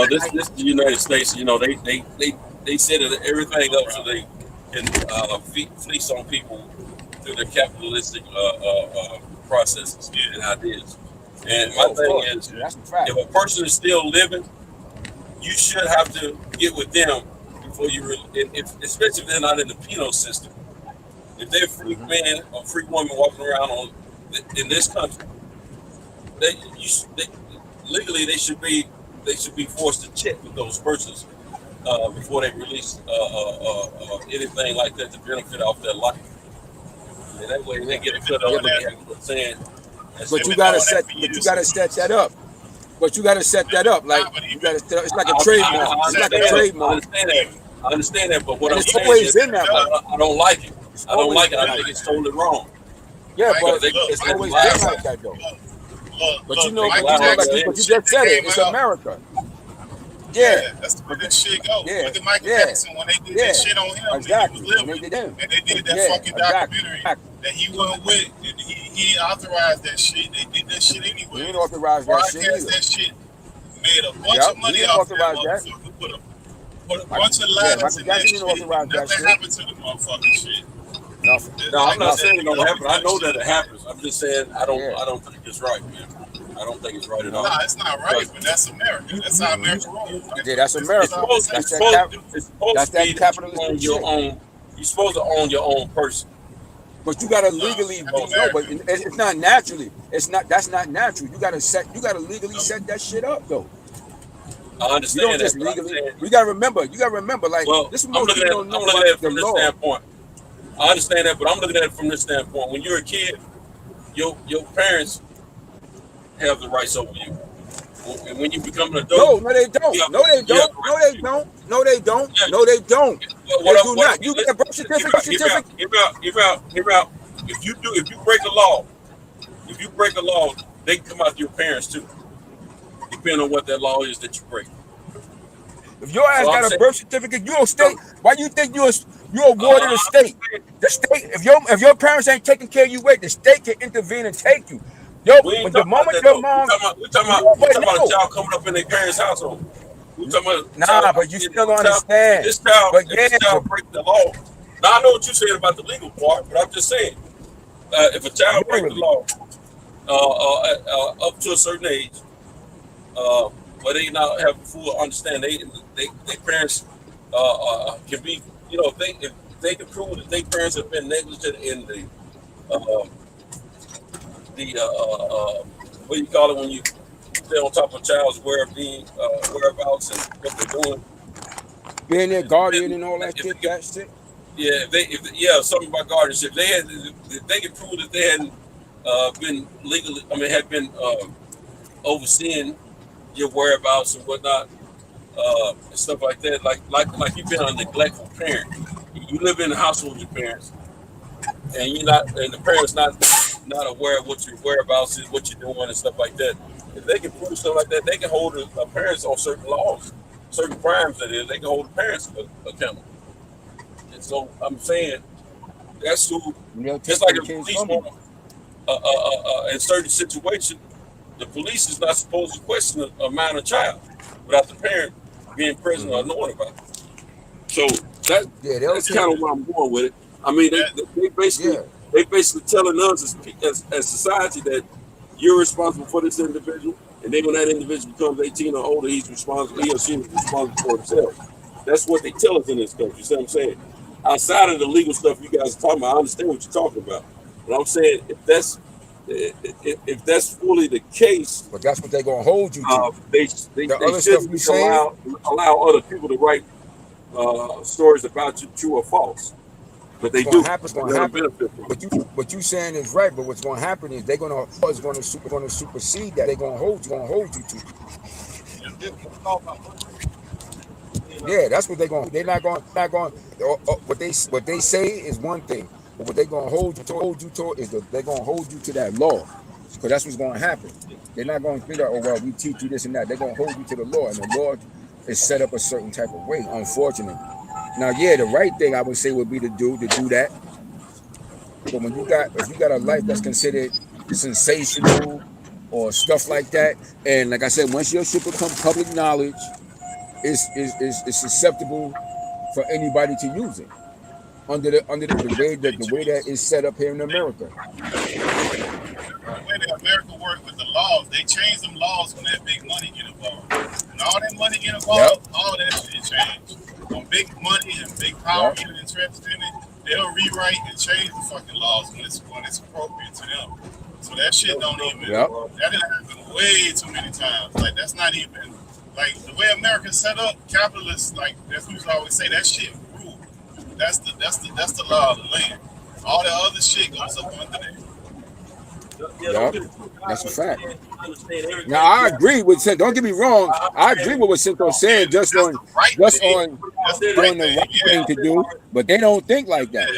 this is the United States. They set everything up so they can fleece on people through their capitalistic processes and ideas. And my thing is, if a person is still living, you should have to get with them before you especially if they're not in the penal system. If they're a free man or free woman walking around in this country, legally they should be forced to check with those persons before they release anything like that to benefit off their life. And that way they get a cut of it saying. But you gotta set that up. But you gotta set that up. Like it's like a trademark. It's like a trademark. I understand that, but what I'm saying is I don't like it. I don't like it. I think it's totally wrong. Yeah, but it's always been like that though. But you just said it. It's America. Yeah, that's the way that shit go. Look at Michael Jackson when they did that shit on him when he was living, and they did that fucking documentary that he wasn't with. And he authorized that shit. They did that shit anyway. He didn't authorize that shit. Made a bunch of money off that motherfucker. Put a bunch of ladders in that shit. Nothing happened to the motherfucking shit. Nothing. No, I'm not saying it don't happen. I know that it happens. I'm just saying I don't think it's right, man. I don't think it's right at all. Nah, it's not right, but that's America. That's how America rolls. Yeah, that's America. It's supposed to be capitalist your own. You're supposed to own your own person. But you gotta legally but it's not naturally. That's not natural. You gotta legally set that shit up though. I understand. You don't just legally. You gotta remember. Like this is most people don't know about the law. Standpoint. I understand that, but I'm looking at it from this standpoint. When you're a kid, your parents have the rights over you. And when you become an adult, no, they don't. No, they don't. No, they don't. No, they don't. No, they don't. They do not. You get a birth certificate. Hear out. If you break a law, they can come out to your parents too. Depending on what that law is that you break. If your ass got a birth certificate, you don't stay. Why you think you're awarded a state? The state, if your parents ain't taking care of you, the state can intervene and take you. But the moment your mom, we talking about a child coming up in their parents' household. We talking about but you still don't understand. This child break the law. Now I know what you said about the legal part, but I'm just saying, if a child breaks the law up to a certain age, but they not have full understanding, they parents can be, if they can prove that their parents have been negligent in the what do you call it when you stay on top of a child's whereabouts and what they're doing, being their guardian and all that shit. Yeah, if something about guardianship. If they can prove that they hadn't been legally, had been overseeing your whereabouts and whatnot, and stuff like that. Like you've been a neglectful parent. You live in the household with your parents, and the parents not aware of what your whereabouts is, what you're doing, and stuff like that. If they can prove stuff like that, they can hold the parents on certain laws, certain crimes. That is, they can hold the parents accountable. And so I'm saying that's who. Just like a policeman, in certain situations, the police is not supposed to question a minor child without the parent being present or knowing about it. So that's kind of where I'm going with it. I mean, they basically telling us as society that you're responsible for this individual, and then when that individual becomes 18 or older, he or she is responsible for himself. That's what they tell us in this country. You see what I'm saying? Outside of the legal stuff you guys are talking about, I understand what you're talking about. But I'm saying if that's fully the case, but that's what they're gonna hold you to. They should allow other people to write stories about you, true or false. But they do. It's gonna happen. What you saying is right. But what's gonna happen is they're gonna supersede that. They're gonna hold you to. Yeah, that's what they're going. They're not going. What they say is one thing, but what they're going to hold you to is they're going to hold you to that law, because that's what's going to happen. They're not going to think that, oh well, we teach you this and that. They're going to hold you to the law, and the law is set up a certain type of way. Unfortunately, now the right thing I would say would be to do that. But when if you got a life that's considered sensational or stuff like that, and like I said, once your shit becomes public knowledge, is susceptible for anybody to use it under the way that is set up here in America. The way that America works with the laws, they change them laws when that big money get involved. When all that money get involved, all that shit change. When big money and big power get interested in it, they'll rewrite and change the fucking laws when it's appropriate to them. So that shit don't even that didn't happen way too many times. Like that's not even. Like the way America's set up, capitalists, like that's what we always say, that shit rule. That's the law of the land. All the other shit goes up under there. That's a fact. Now I agree with. Don't get me wrong. I agree with what Cinco's saying. Just on doing the right thing to do, but they don't think like that.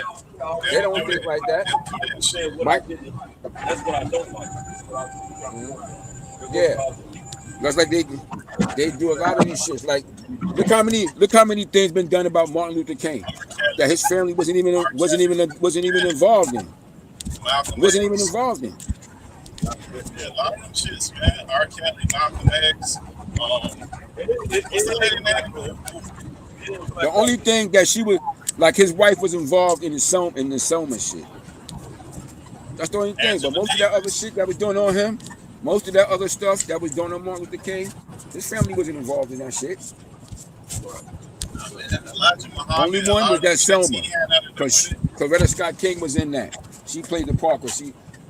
They don't think like that. Mike. That's what I don't like. Yeah. That's like they do a lot of these shits. Like, look how many things been done about Martin Luther King that his family wasn't even involved in. Wasn't even involved in. Yeah, a lot of them shits, man. R. Kelly, Malcolm X. What's the lady name? The only thing that she was like, his wife was involved in the Selma shit. That's the only thing. But most of that other shit that was done on him, most of that other stuff that was done on Martin Luther King, his family wasn't involved in that shit. Only one was that Selma, because Coretta Scott King was in that. She played the part because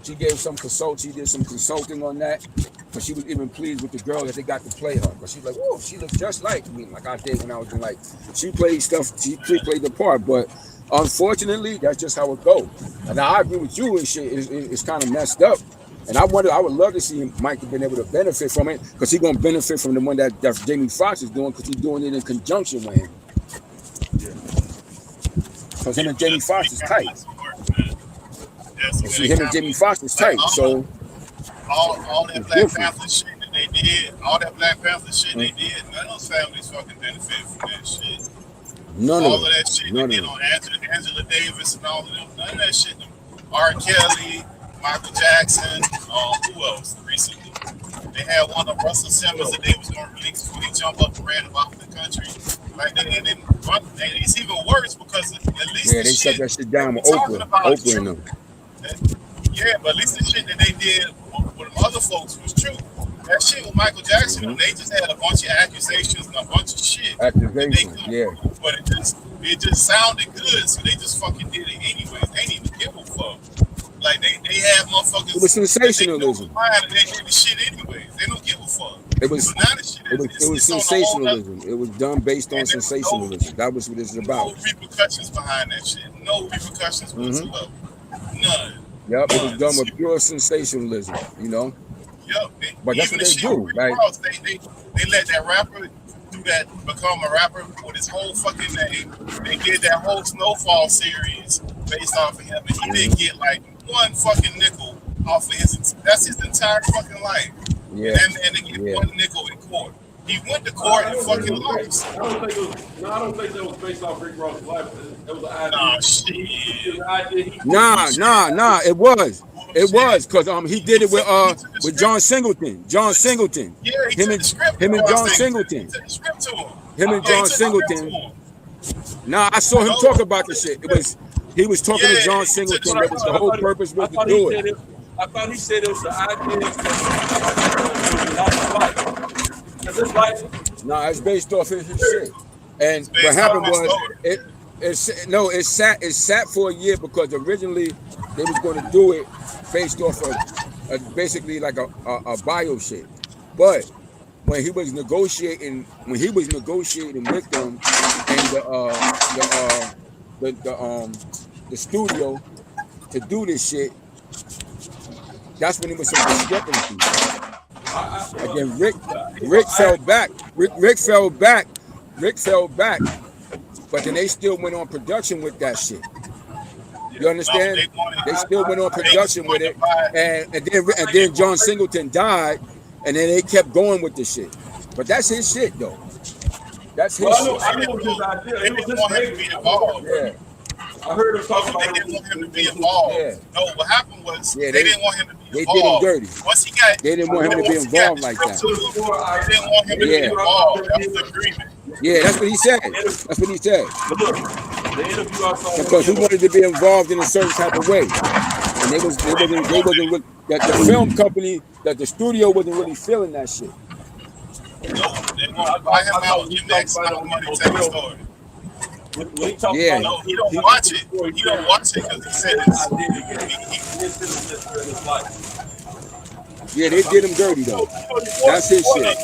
she gave some consult. She did some consulting on that, because she was even pleased with the girl that they got to play her. Because she's like, "Oh, she looks just like me," like I did when I was in like. She played stuff. She played the part, but unfortunately, that's just how it goes. And I agree with you and shit. It's kind of messed up. And I would love to see Mike have been able to benefit from it, because he's gonna benefit from the one that Jamie Foxx is doing, because he's doing it in conjunction with him. Because him and Jamie Foxx is tight. See, him and Jamie Foxx is tight. So all that Black Panther shit that they did, none of those families fucking benefit from that shit. All of that shit they did on Angela Davis and all of them, none of that shit. R. Kelly, Michael Jackson, who else recently? They had one of Russell Simmons that they was going to release before he jumped up and ran about the country. Like, they didn't run. It's even worse because at least they shut that shit down with Oprah and them. Yeah, but at least the shit that they did with them other folks was true. That shit with Michael Jackson, they just had a bunch of accusations and a bunch of shit. But it just sounded good, so they just fucking did it anyways. They didn't even give a fuck. Like, they had motherfuckers. It was sensationalism. They did the shit anyways. They don't give a fuck. It was sensationalism. It was done based on sensationalism. That was what it's about. No repercussions behind that shit. No repercussions whatsoever. None. Yep, it was done with pure sensationalism, you know. Yep. But that's what they do. Like, they let that rapper do that, become a rapper with his whole fucking name. They did that whole Snowfall series based off of him, and he didn't get like one fucking nickel off of that's his entire fucking life. Yeah. And they get one nickel in court. He went to court and fucking lost. I don't think that was based off Rick Ross's life. It was an idea. Nah. It was because he did it with John Singleton. John Singleton. Yeah, him and John Singleton. Him and John Singleton. Nah, I saw him talk about the shit. He was talking to John Singleton. That was the whole purpose was to do it. I thought he said it was the idea. No, it's based off his shit. And what happened was it sat for a year, because originally they was going to do it based off of basically like a bio shit. But when he was negotiating with them and the studio to do this shit, that's when it was some discrepancy. Again, Rick fell back. Rick fell back. But then they still went on production with that shit. You understand? They still went on production with it, and then John Singleton died, and then they kept going with the shit. But that's his shit, though. That's his shit. I know his idea. It was his baby. Yeah. I heard him talking about they didn't want him to be involved. Yeah. No, what happened was they didn't want him to be involved. They did him dirty. Once he got, they didn't want him to be involved like that. They didn't want him to be involved. That was the agreement. Yeah, that's what he said. Because he wanted to be involved in a certain type of way, and they wasn't that the film company, that the studio wasn't really feeling that shit. No, they want to buy him out and give Max enough money to tell the story. When he talks Yeah. No, he don't watch it. He don't watch it because he said it's. Yeah, they did him dirty though. That's his shit.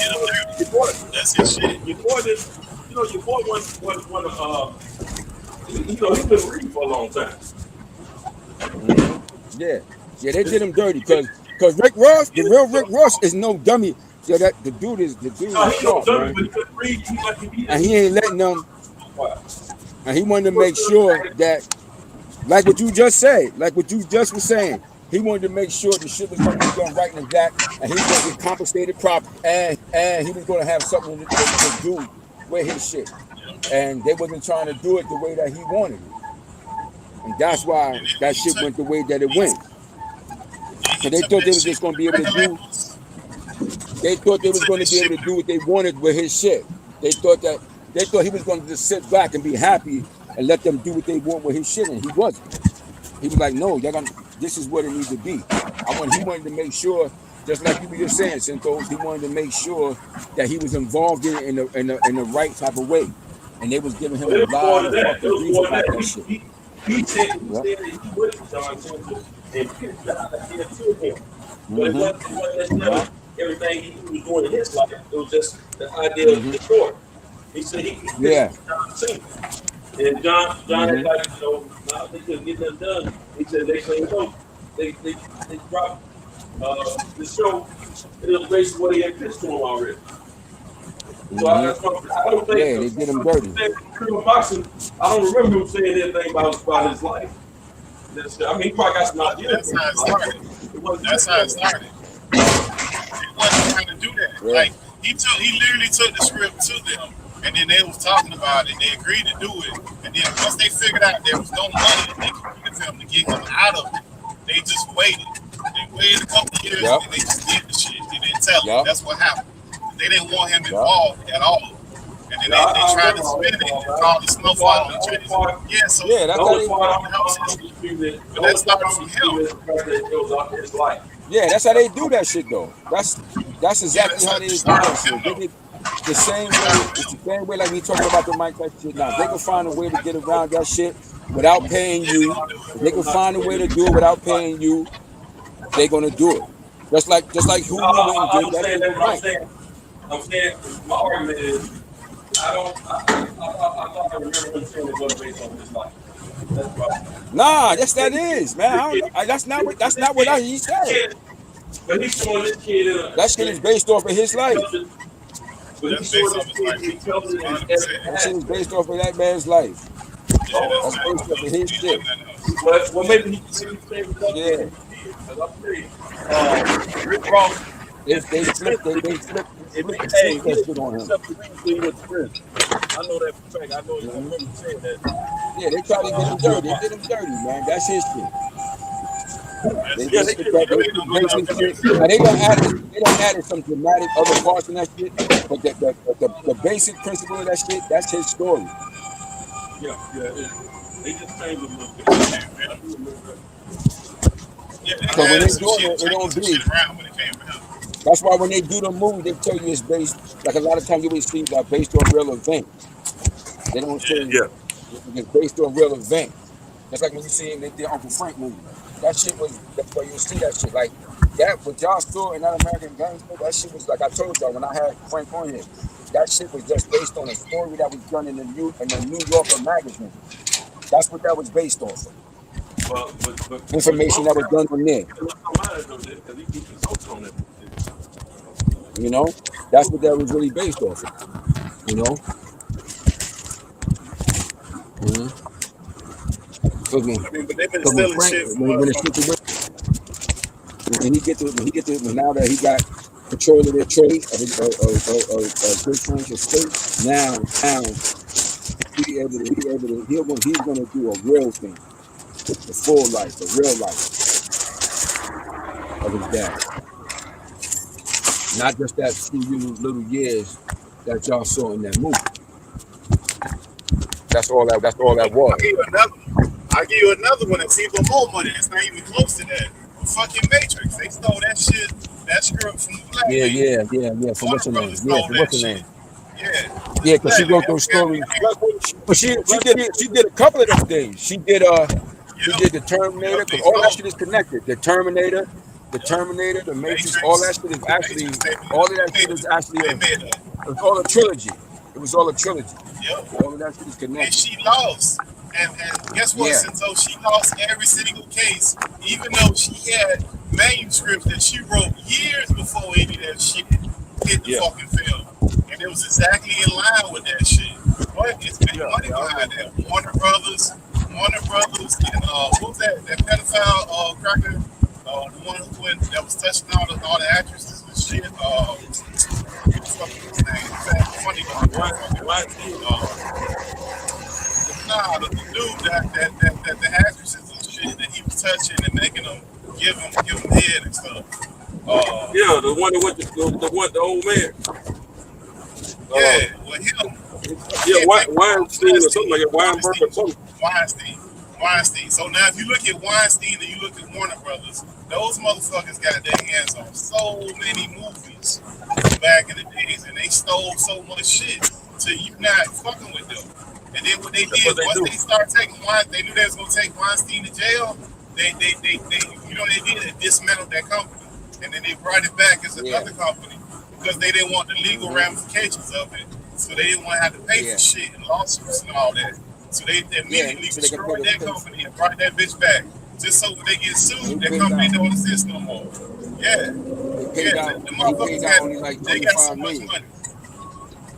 That's his shit. Your boy he's been reading for a long time. Yeah, they did him dirty because Rick Ross, the real Rick Ross, is no dummy. Yeah, that the dude is sharp, man. And he ain't letting them. And he wanted to make sure that, like what you just said, like what you just was saying, He wanted to make sure the shit was going to be done right and exact, and he was going to get compensated properly, and he was going to have something to do with his shit. And they wasn't trying to do it the way that he wanted it. And that's why that shit went the way that it went. So they thought they was just going to be able to do. They thought they was going to be able to do what they wanted with his shit. They thought he was going to just sit back and be happy and let them do what they want with his shit, and he wasn't. He was like, no, this is what it needs to be. He wanted to make sure, just like you were just saying, Cintos, he wanted to make sure that he was involved in the right type of way. And they was giving him a lot of fucking grief about that shit. He said he wouldn't John Santos and pitched the idea to him. But it wasn't necessarily everything he was doing in his life. It was just the idea of the short. He said he pitched John Santos. And John had like, now they couldn't get that done. He said they dropped the show. It was based on what he had pitched to him already. So I don't think they did him dirty. Boxing, I don't remember him saying anything about his life. I mean, he probably got some ideas. That's how it started. That's how it started. He wasn't trying to do that. Yeah. Like he literally took the script to them, and then they was talking about it. They agreed to do it, and then once they figured out there was no money that they could give him to get him out of it, they just waited. They waited a couple of years, and they just did the shit. They didn't tell him. That's what happened. They didn't want him involved at all. And then they tried to spin it and call the snowfall on the trees. Yeah, so that's how they but that started from him. Yeah, that's how they do that shit though. That's exactly how they do that shit. They did the same way. It's the same way like we talking about the Mike Tyson shit now. They can find a way to get around that shit without paying you. If they can find a way to do it without paying you, they're gonna do it. Just like who went and did that. I'm saying my argument is I thought I remember him saying it wasn't based on his life. That's right. Nah, yes that is, man. That's not what he said. But he's showing this kid that shit is based off of his life. But he's showing this kid he tells it that shit is based off of that man's life. That's based off of his shit. Well, maybe he saved it. Because I'm saying, Rick Ross. They flipped that shit on him. I know that for a fact. I know you remember saying that. Yeah, they tried to get him dirty. They did him dirty, man. That's his shit. They don't add some dramatic other parts in that shit, but the basic principle of that shit, that's his story. Yeah. They just changed it a little bit. So when they doing it don't be. That's why when they do the movie, they tell you it's based, like a lot of times you will see that based on real events. They don't say it's based on real events. That's like when you see the Uncle Frank movie. That shit was, that's why you see that shit. Like that, what y'all saw in that American Gangster, that shit was, like I told y'all when I had Frank on here, that shit was just based on a story that was done in the New Yorker magazine. That's what that was based off of. Information that was done on there. You know, that's what that was really based off of. You know. I mean, but they've been stealing shit from when he get to now that he got control of their trade of his state, now he's gonna do a real thing, the full life, the real life of his dad. Not just that few little years that y'all saw in that movie. That's all that was. I'll give you another one that's even more money. It's not even close to that. The fucking Matrix. They stole that shit, that script from Black. Yeah. For what's her name? Yeah, because she wrote those stories. But she did a couple of them things. She did the Terminator, because all that shit is connected. The Terminator, the Matrix, all that shit is actually, it was all a trilogy. It was all a trilogy. Yep. All of that shit is connected. And she lost. And guess what, So she lost every single case, even though she had manuscripts that she wrote years before any of that shit hit the fucking film. And it was exactly in line with that shit. But it's been money behind that. Warner Brothers, and what was that pedophile cracker one that was touching all the actresses and shit. What the fuck was his name? Funny Nah, the dude that the actresses and shit that he was touching and making them give him head and stuff. Yeah, the one that went the old man. Yeah, well him. Yeah, Weinstein or something like that. Weinberg or something. Weinstein. So now if you look at Weinstein and you look at Warner Brothers, those motherfuckers got their hands on so many movies back in the days, and they stole so much shit till you not fucking with them. And then what they did, once they started taking Weinstein, they knew they was gonna take Weinstein to jail. They did it, dismantled that company, and then they brought it back as another company because they didn't want the legal ramifications of it. So they didn't want to have to pay for shit and lawsuits and all that. So they immediately destroyed that company and brought that bitch back. Just so when they get sued, that company don't exist no more. Yeah. The motherfuckers got so much money.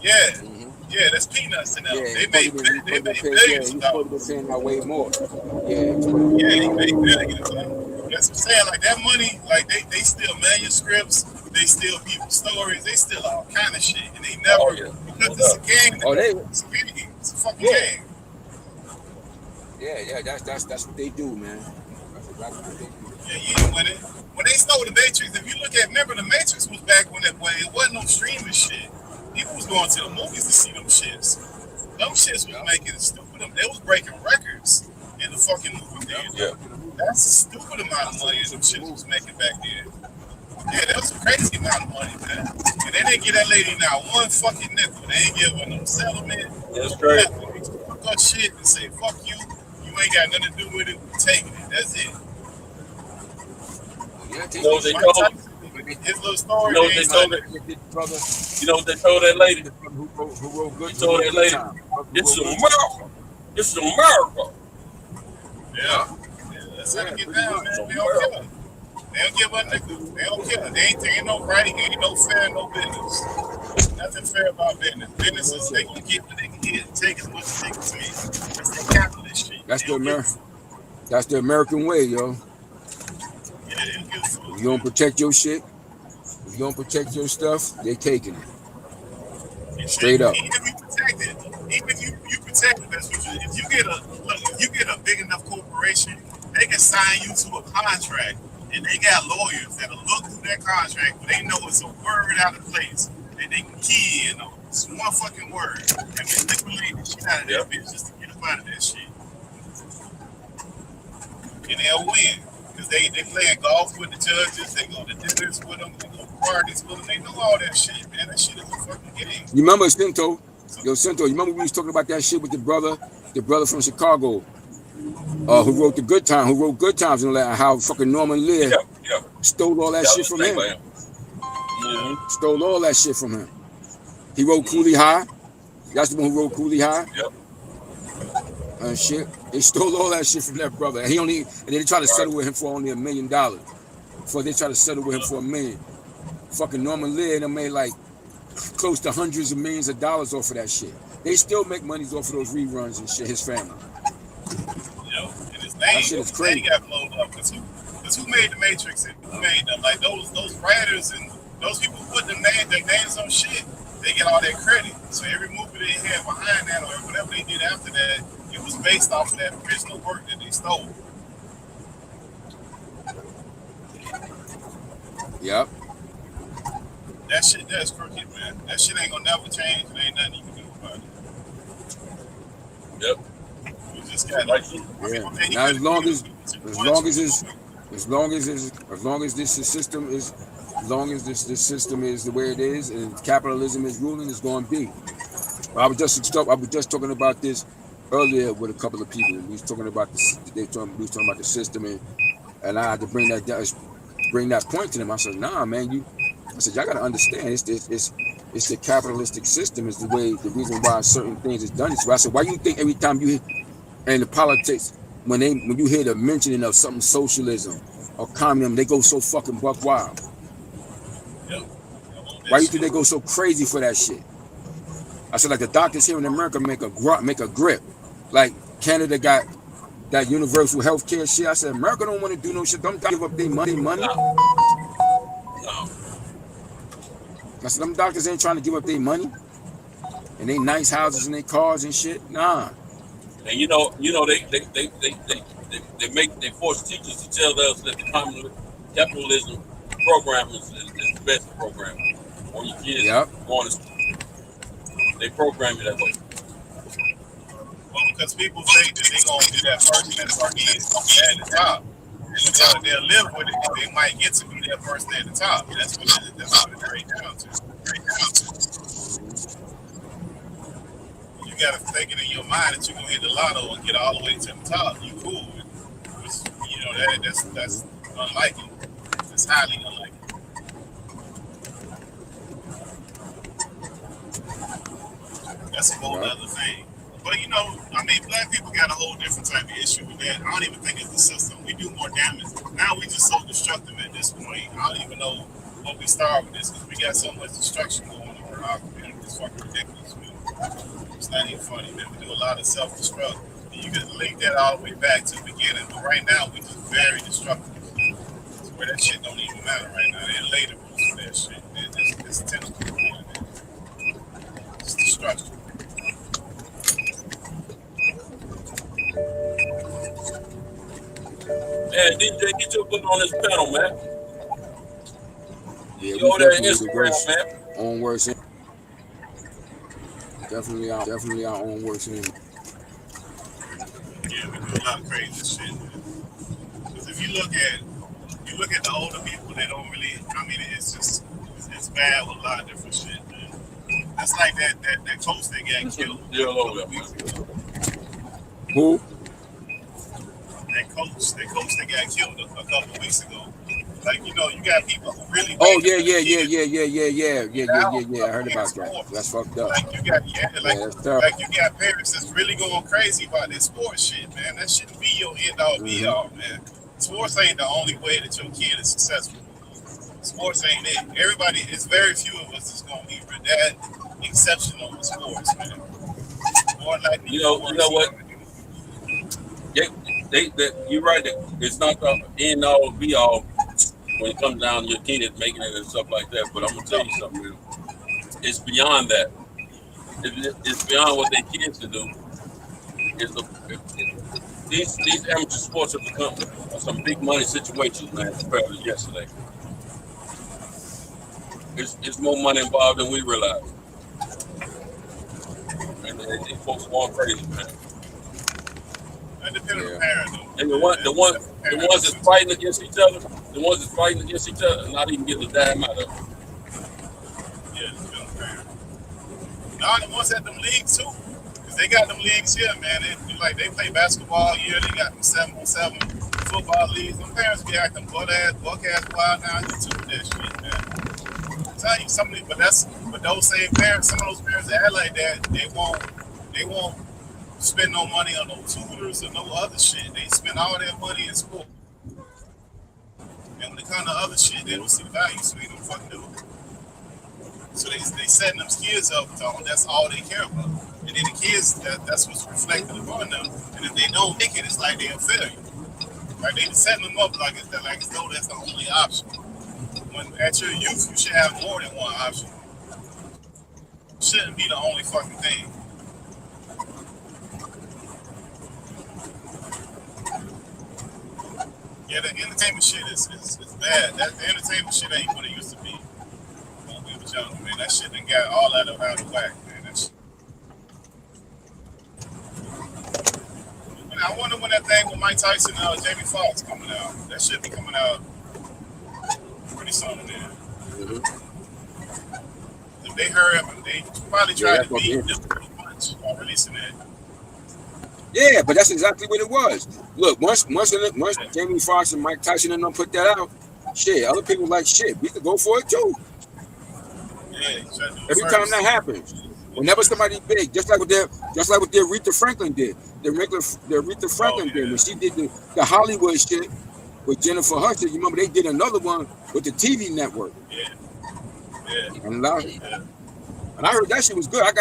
Yeah. Yeah, that's peanuts to them. They made billions of dollars. Saying that way more. Yeah, they made billions. That's what I'm saying. Like that money, like they steal manuscripts, they steal people's stories, they steal all kind of shit, and they never because it's a game. It's a video game. It's a fucking game. Yeah, that's what they do, man. That's exactly what they do. Yeah, when they stole the Matrix, if you look at, remember the Matrix was back when it wasn't no streaming shit. People was going to the movies to see them shits. Them shits was making it stupid. They was breaking records in the fucking movie theater. That's a stupid amount of money them shits was making back then. Yeah, that was a crazy amount of money, man. And they didn't give that lady now one fucking nickel. They ain't give her no settlement. That's crazy. They took her shit and say, fuck you. You ain't got nothing to do with it. Taking it. That's it. You know what they told his little story. You know what they told that? You know what they told that lady? Who wrote good? They told that lady, "It's America. It's America." Yeah. That's how they get down, man. They don't kill her. They don't give her a nickel. They don't kill her. They ain't no right. Ain't no fair, no business. Nothing fair about business. Business is they gonna get what they can get and take as much as they can take. That's the capitalist shit. That's the American way, yo. Yeah, if you don't protect your shit, if you don't protect your stuff, they taking it. Straight up. Even if you protect it, even if you protect it, that's what you. If you get a big enough corporation, they can sign you to a contract, and they got lawyers that'll look through that contract, but they know it's a word out of place that they can key in on. It's one fucking word, and manipulate the shit out of that bitch just to get up out of that shit, and they'll win. Because they playing golf with the judges, they go to dinners with them, they go to parties with them, they know all that shit, man. That shit is a fucking game. You remember Cinto? Yo, Cinto, you remember we was talking about that shit with the brother from Chicago, who wrote the Good Time, who wrote Good Times and all that, how fucking Norman Lear stole all that shit from him. Stole all that shit from him. He wrote Coolie High. That's the one who wrote Coolie High. And shit. They stole all that shit from that brother. And then they tried to settle with him for only $1 million. Before they tried to settle with him for $1 million. Fucking Norman Lear, they made like close to hundreds of millions of dollars off of that shit. They still make monies off of those reruns and shit, his family. Yo, and his name got blown up. Because who made the Matrix and who made them? Like those writers and those people who put their names on shit, they get all that credit. So every movie they had behind that or whatever they did after that, it was based off of that original work that they stole. Yep. That shit, that's crooked, man. That shit ain't gonna never change. There ain't nothing you can do about it. Yep. You just got like, now as long as this system is the way it is and capitalism is ruling, it's going to be. I was just talking about this earlier with a couple of people. We was talking about the system, and I had to bring that point to them. I said, nah, man, y'all gotta understand it's the capitalistic system is the reason why certain things is done. So I said, why do you think every time you hear in the politics when you hear the mentioning of something socialism or communism, they go so fucking buck wild? Why do you think they go so crazy for that shit? I said, like the doctors here in America make a grip. Like Canada got that universal health care shit. I said, America don't want to do no shit. Them give up their money. No. I said, them doctors ain't trying to give up their money and they nice houses and their cars and shit. Nah. And they force teachers to tell us that the capitalism program is the best program. When your kids going to school, they program you that way. Well, because people think that they're going to be that person that's going to be at the top. And they'll live with it, they might get to be that person at the top. That's what it breaks down to. You got to think it in your mind that you're going to hit the lotto and get all the way to the top. You cool. That's unlikely. It's highly unlikely. That's a whole other thing. But black people got a whole different type of issue with that. I don't even think it's the system. We do more damage. Now we just so destructive at this point. I don't even know what we start with this because we got so much destruction going on in our community. It's fucking ridiculous, man. It's not even funny, man. We do a lot of self-destruct. And you can link that all the way back to the beginning. But right now, we just very destructive. It's where that shit don't even matter right now. They're later rules for that shit. It's tentacle. It's destruction. Yeah, DJ, get your foot on this pedal, man. Yeah, you over there in Instagram, man. Own worst. Definitely our own worst enemy. Yeah, we do a lot of crazy shit. Because if you look at the older people, they don't really. It's bad with a lot of different shit, man. That's like that coach that got killed. Who? That coach that got killed a couple of weeks ago. Like, you got people who really. Oh yeah. I heard about that. That's fucked up. Like you got parents that's really going crazy about this sports shit, man. That shouldn't be your end all be all, man. Sports ain't the only way that your kid is successful. Sports ain't it. Everybody, it's very few of us that's gonna be that exceptional in sports, man. More likely, you know what? You're right. It's not the end all be all when it comes down to your kids making it and stuff like that. But I'm gonna tell you something, man. It's beyond that. It's beyond what their kids can do. These amateur sports have become some big money situations, man, compared to yesterday. It's more money involved than we realize. And these folks are going crazy, man. And the ones that's fighting against each other, not even getting a dime out of it. Yeah, it's been fair. Nah, the ones at them leagues too. Cause they got them leagues here, man. They play basketball here, they got them 7-on-7 football leagues. Them parents be acting buck ass wild now too with that shit, man. I'll tell you something, but those same parents, some of those parents that act like that, they won't spend no money on no tutors or no other shit. They spend all their money in sport. And when it comes to other shit, they don't see the value, so they don't fucking do it. So they setting them kids up, that's all they care about. And then the kids, that's what's reflected upon them. And if they don't make it, it's like they're a failure. Like they setting them up like as though that's the only option. When at your youth, you should have more than one option. It shouldn't be the only fucking thing. Yeah, the entertainment shit is bad. The entertainment shit ain't what it used to be when we was younger, man. That shit done got all out of whack, man. And I wonder when that thing with Mike Tyson and Jamie Foxx coming out. That should be coming out pretty soon, man. If they hurry up and they probably try to beat them pretty much by releasing that. Yeah, but that's exactly what it was. Look, once Jamie Foxx and Mike Tyson and them put that out, shit, other people like shit. We could go for it too. Yeah, every time that happens, whenever somebody big, just like what the Aretha Franklin did, the Aretha Franklin did when she did the Hollywood shit with Jennifer Hudson. You remember they did another one with the TV network. Yeah. And I heard that shit was good. I'm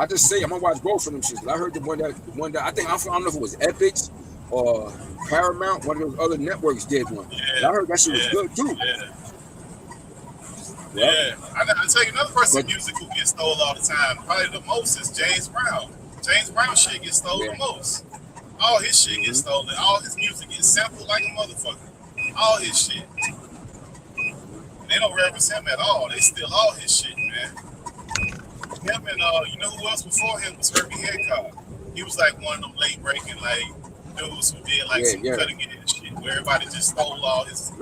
gonna watch both of them shit. I heard the one that I don't know if it was Epix or Paramount, one of those other networks did one. And I heard that shit was good too. Yeah. I tell you another person music who gets stole all the time, probably the most, is James Brown. James Brown shit gets stolen the most. All his shit gets stolen. All his music gets sampled like a motherfucker. All his shit. They don't reference him at all. They steal all his shit, man. Him and you know who else before him was Herbie Hancock. He was like one of them late breaking like dudes who did like some cutting edge shit where everybody just stole all his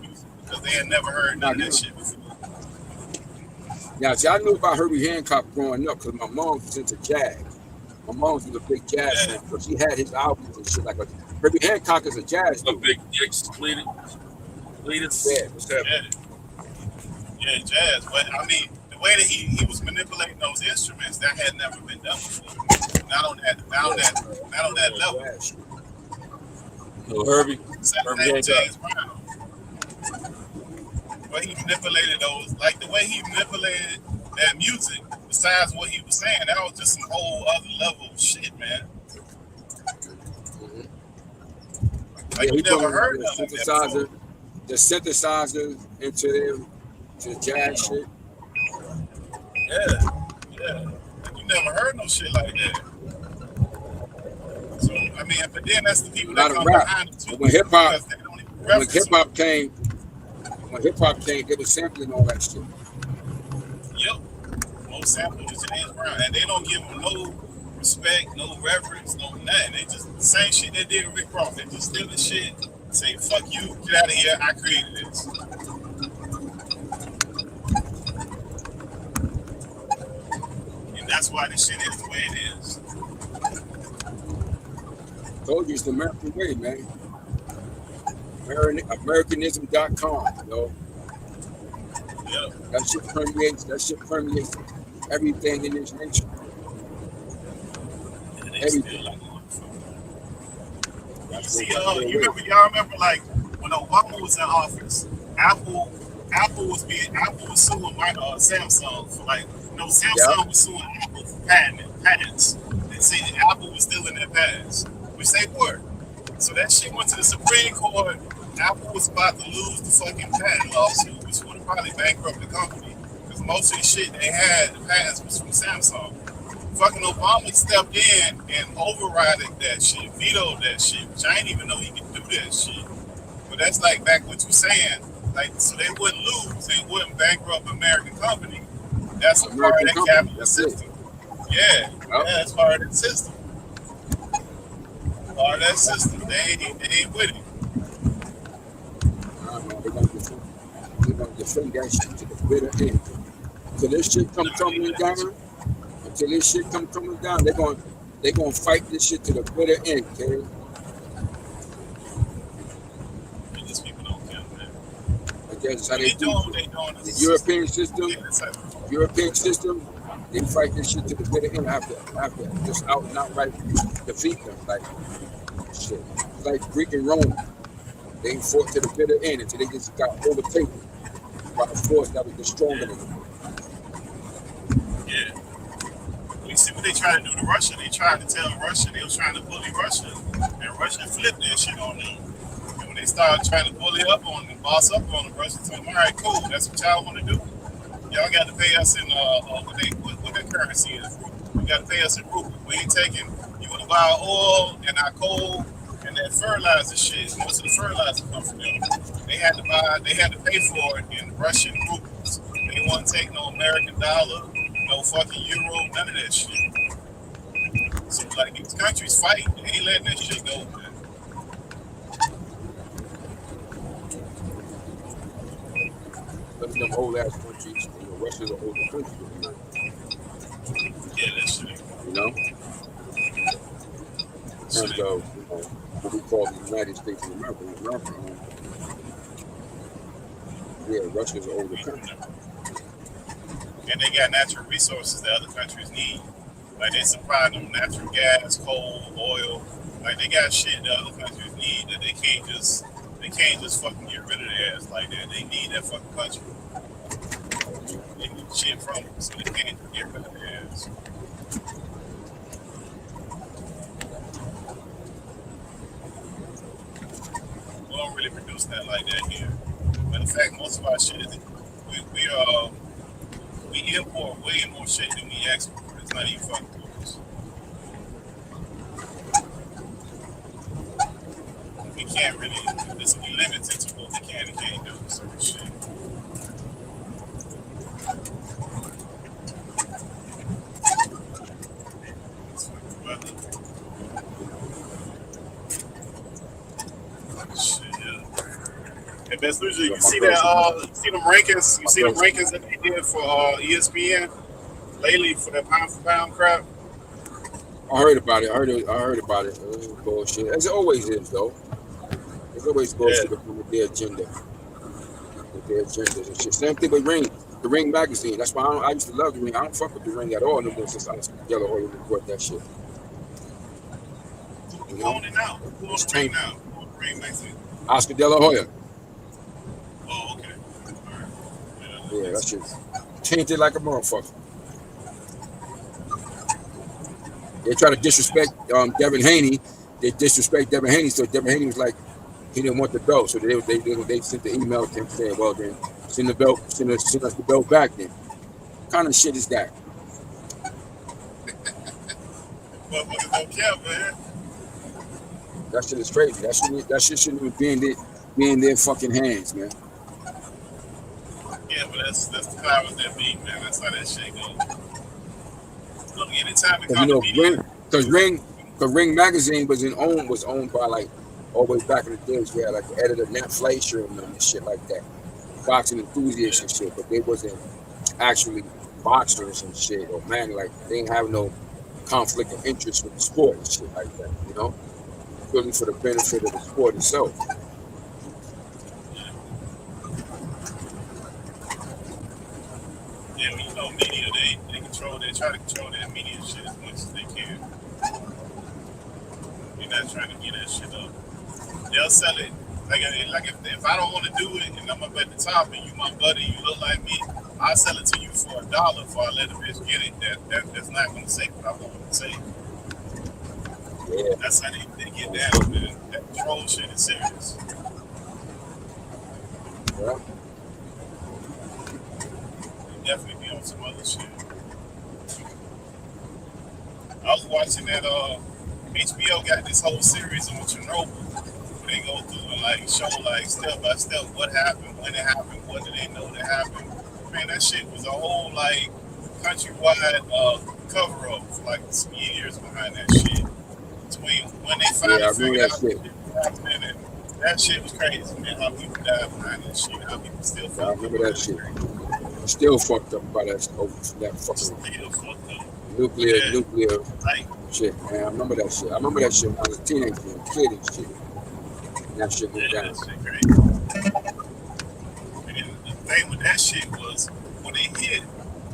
music because they had never heard none of that shit before. Yeah, see, I knew about Herbie Hancock growing up because my mom was into jazz. My mom was a big jazz fan, so she had his albums and shit like that. Herbie Hancock is a jazz dude. A big Dicks Cletus. Yeah, what's happening? Yeah, jazz. But I mean, the way that he was manipulating those instruments, that had never been done before. Not on that level. So Herbie James Brown. But he manipulated those, like the way he manipulated that music, besides what he was saying, that was just some whole other level of shit, man. Like you never heard of the synthesizer into the jazz shit. Yeah. Like you never heard no shit like that. So I mean, but then that's the people that come behind it too. When hip hop came, they were sampling all that shit. Yep. Most sampled is James Brown, and they don't give him no respect, no reverence, no nothing. They just the same shit they did with Rick Ross. They just steal the shit, say fuck you, get out of here. I created this. And that's why this shit is the way it is. Told you it's the American way, man. Americanism.com, you know. Yep. That shit permeates everything in this nation. Everything. You remember like when Obama was in office, Apple was suing Samsung for like, Samsung was suing Apple for patents. They said Apple was stealing their patents, which they were. So that shit went to the Supreme Court. Apple was about to lose the fucking patent lawsuit, which would have probably bankrupt the company because most of the shit they had, the patents was from Samsung. Fucking Obama stepped in and overrided that shit, vetoed that shit, which I didn't even know he could do that shit. But that's like back what you're saying, like so they wouldn't lose, they wouldn't bankrupt an American company. That's a part of that capitalist system. Yeah, that's part of that system. Part of that system. They ain't with it. They're gonna defend that shit to the bitter end. Until this shit come tumbling down, they're gonna fight this shit to the bitter end, okay? These people don't care, man. That's how they do it. The European system, they fight this shit to the bitter end after just out and outright defeat them. Like shit. Like Greek and Rome. They fought to the bitter end until they just got overtaken by a force that was stronger than them. Yeah. You see what they tried to do to Russia? They tried to tell Russia they were trying to bully Russia, and Russia flipped that shit on them. And when they started trying to bully up on them, boss up on them, Russia told them, all right, cool, that's what y'all want to do. Y'all got to pay us in what that currency is. You got to pay us in rubles. We ain't taking. You want to buy oil and our coal and that fertilizer shit. Most of the fertilizer come from them. They had to pay for it in Russian rubles. They didn't want to take no American dollar, no fucking euro, none of that shit. So like these countries fight, they ain't letting that shit go, man. Some of them old ass countries, Russia's an older country, Yeah, that shit. You know? In terms of what we call the United States of America. Russia's an older country. And they got natural resources that other countries need. Like they supply them natural gas, coal, oil. Like they got shit that other countries need that they can't just fucking get rid of their ass like that. They need that fucking country. They need shit from them, so they can't get rid of their ass. really produce that like that here. Matter of fact, most of our shit is we import way more shit than we export. It's not even fucking close. We can't really. It's we limited to what we can and can't do. Certain shit. It's fucking weather. Shit, yeah. Hey, Best Lucia, you see that? See them rankings? You see them rankings that they did for ESPN lately for that pound for pound crap? I heard about it. I heard about it. It was bullshit. As it always is, though. There's always bullshit with their agenda. With their agendas and shit. Same thing with Ring. The Ring magazine. That's why I used to love the Ring. I don't fuck with the Ring at all no more since I Yellow Oil report that shit. Who own it now? Who owns the Ring now? Who owns the Ring magazine? Oscar De La Hoya. Oh, okay. All right. Yeah, that shit's tainted like a motherfucker. They try to disrespect Devin Haney. They disrespect Devin Haney, so Devin Haney was like, he didn't want the belt, so they sent the email to him saying, well then, send us the belt back then. What kind of shit is that? Motherfuckers don't care, man. That shit is crazy. That shit shouldn't even be in their fucking hands, man. Yeah, but that's the powers that be, man. That's how that shit goes. Look, anytime it comes to media, because Ring magazine was owned by like all the way back in the days. We had like the editor Nat Fleischer and shit like that, boxing enthusiasts and shit. But they wasn't actually boxers and shit, or man, like they didn't have no conflict of interest with the sport and shit like that. You know, really for the benefit of the sport itself. yeah, you know, media they try to control that media shit as much as they can. You're not trying to get that shit up. They'll sell it like if I don't want to do it and I'm up at the top and you my buddy, you look like me, I'll sell it to you for $1 before I let the bitch get it. That's not gonna say what I want to say. Yeah. That's how they get down, man. That control shit is serious. Yeah. They definitely be on some other shit. I was watching that HBO got this whole series on Chernobyl. They go through and like show like step by step what happened, when it happened, what did they know that happened. Man, that shit was a whole like countrywide cover up for like some years behind that shit. Between when they finally figured out what happened, and that shit was crazy, man. How people died behind that shit, how people still fucked up. I remember that shit. Still fucked up by that fucking nuclear shit, man. I remember that shit. I remember that shit when I was a teenager, kid and shit. And that shit went down. That shit crazy. And the thing with that shit was when they hit,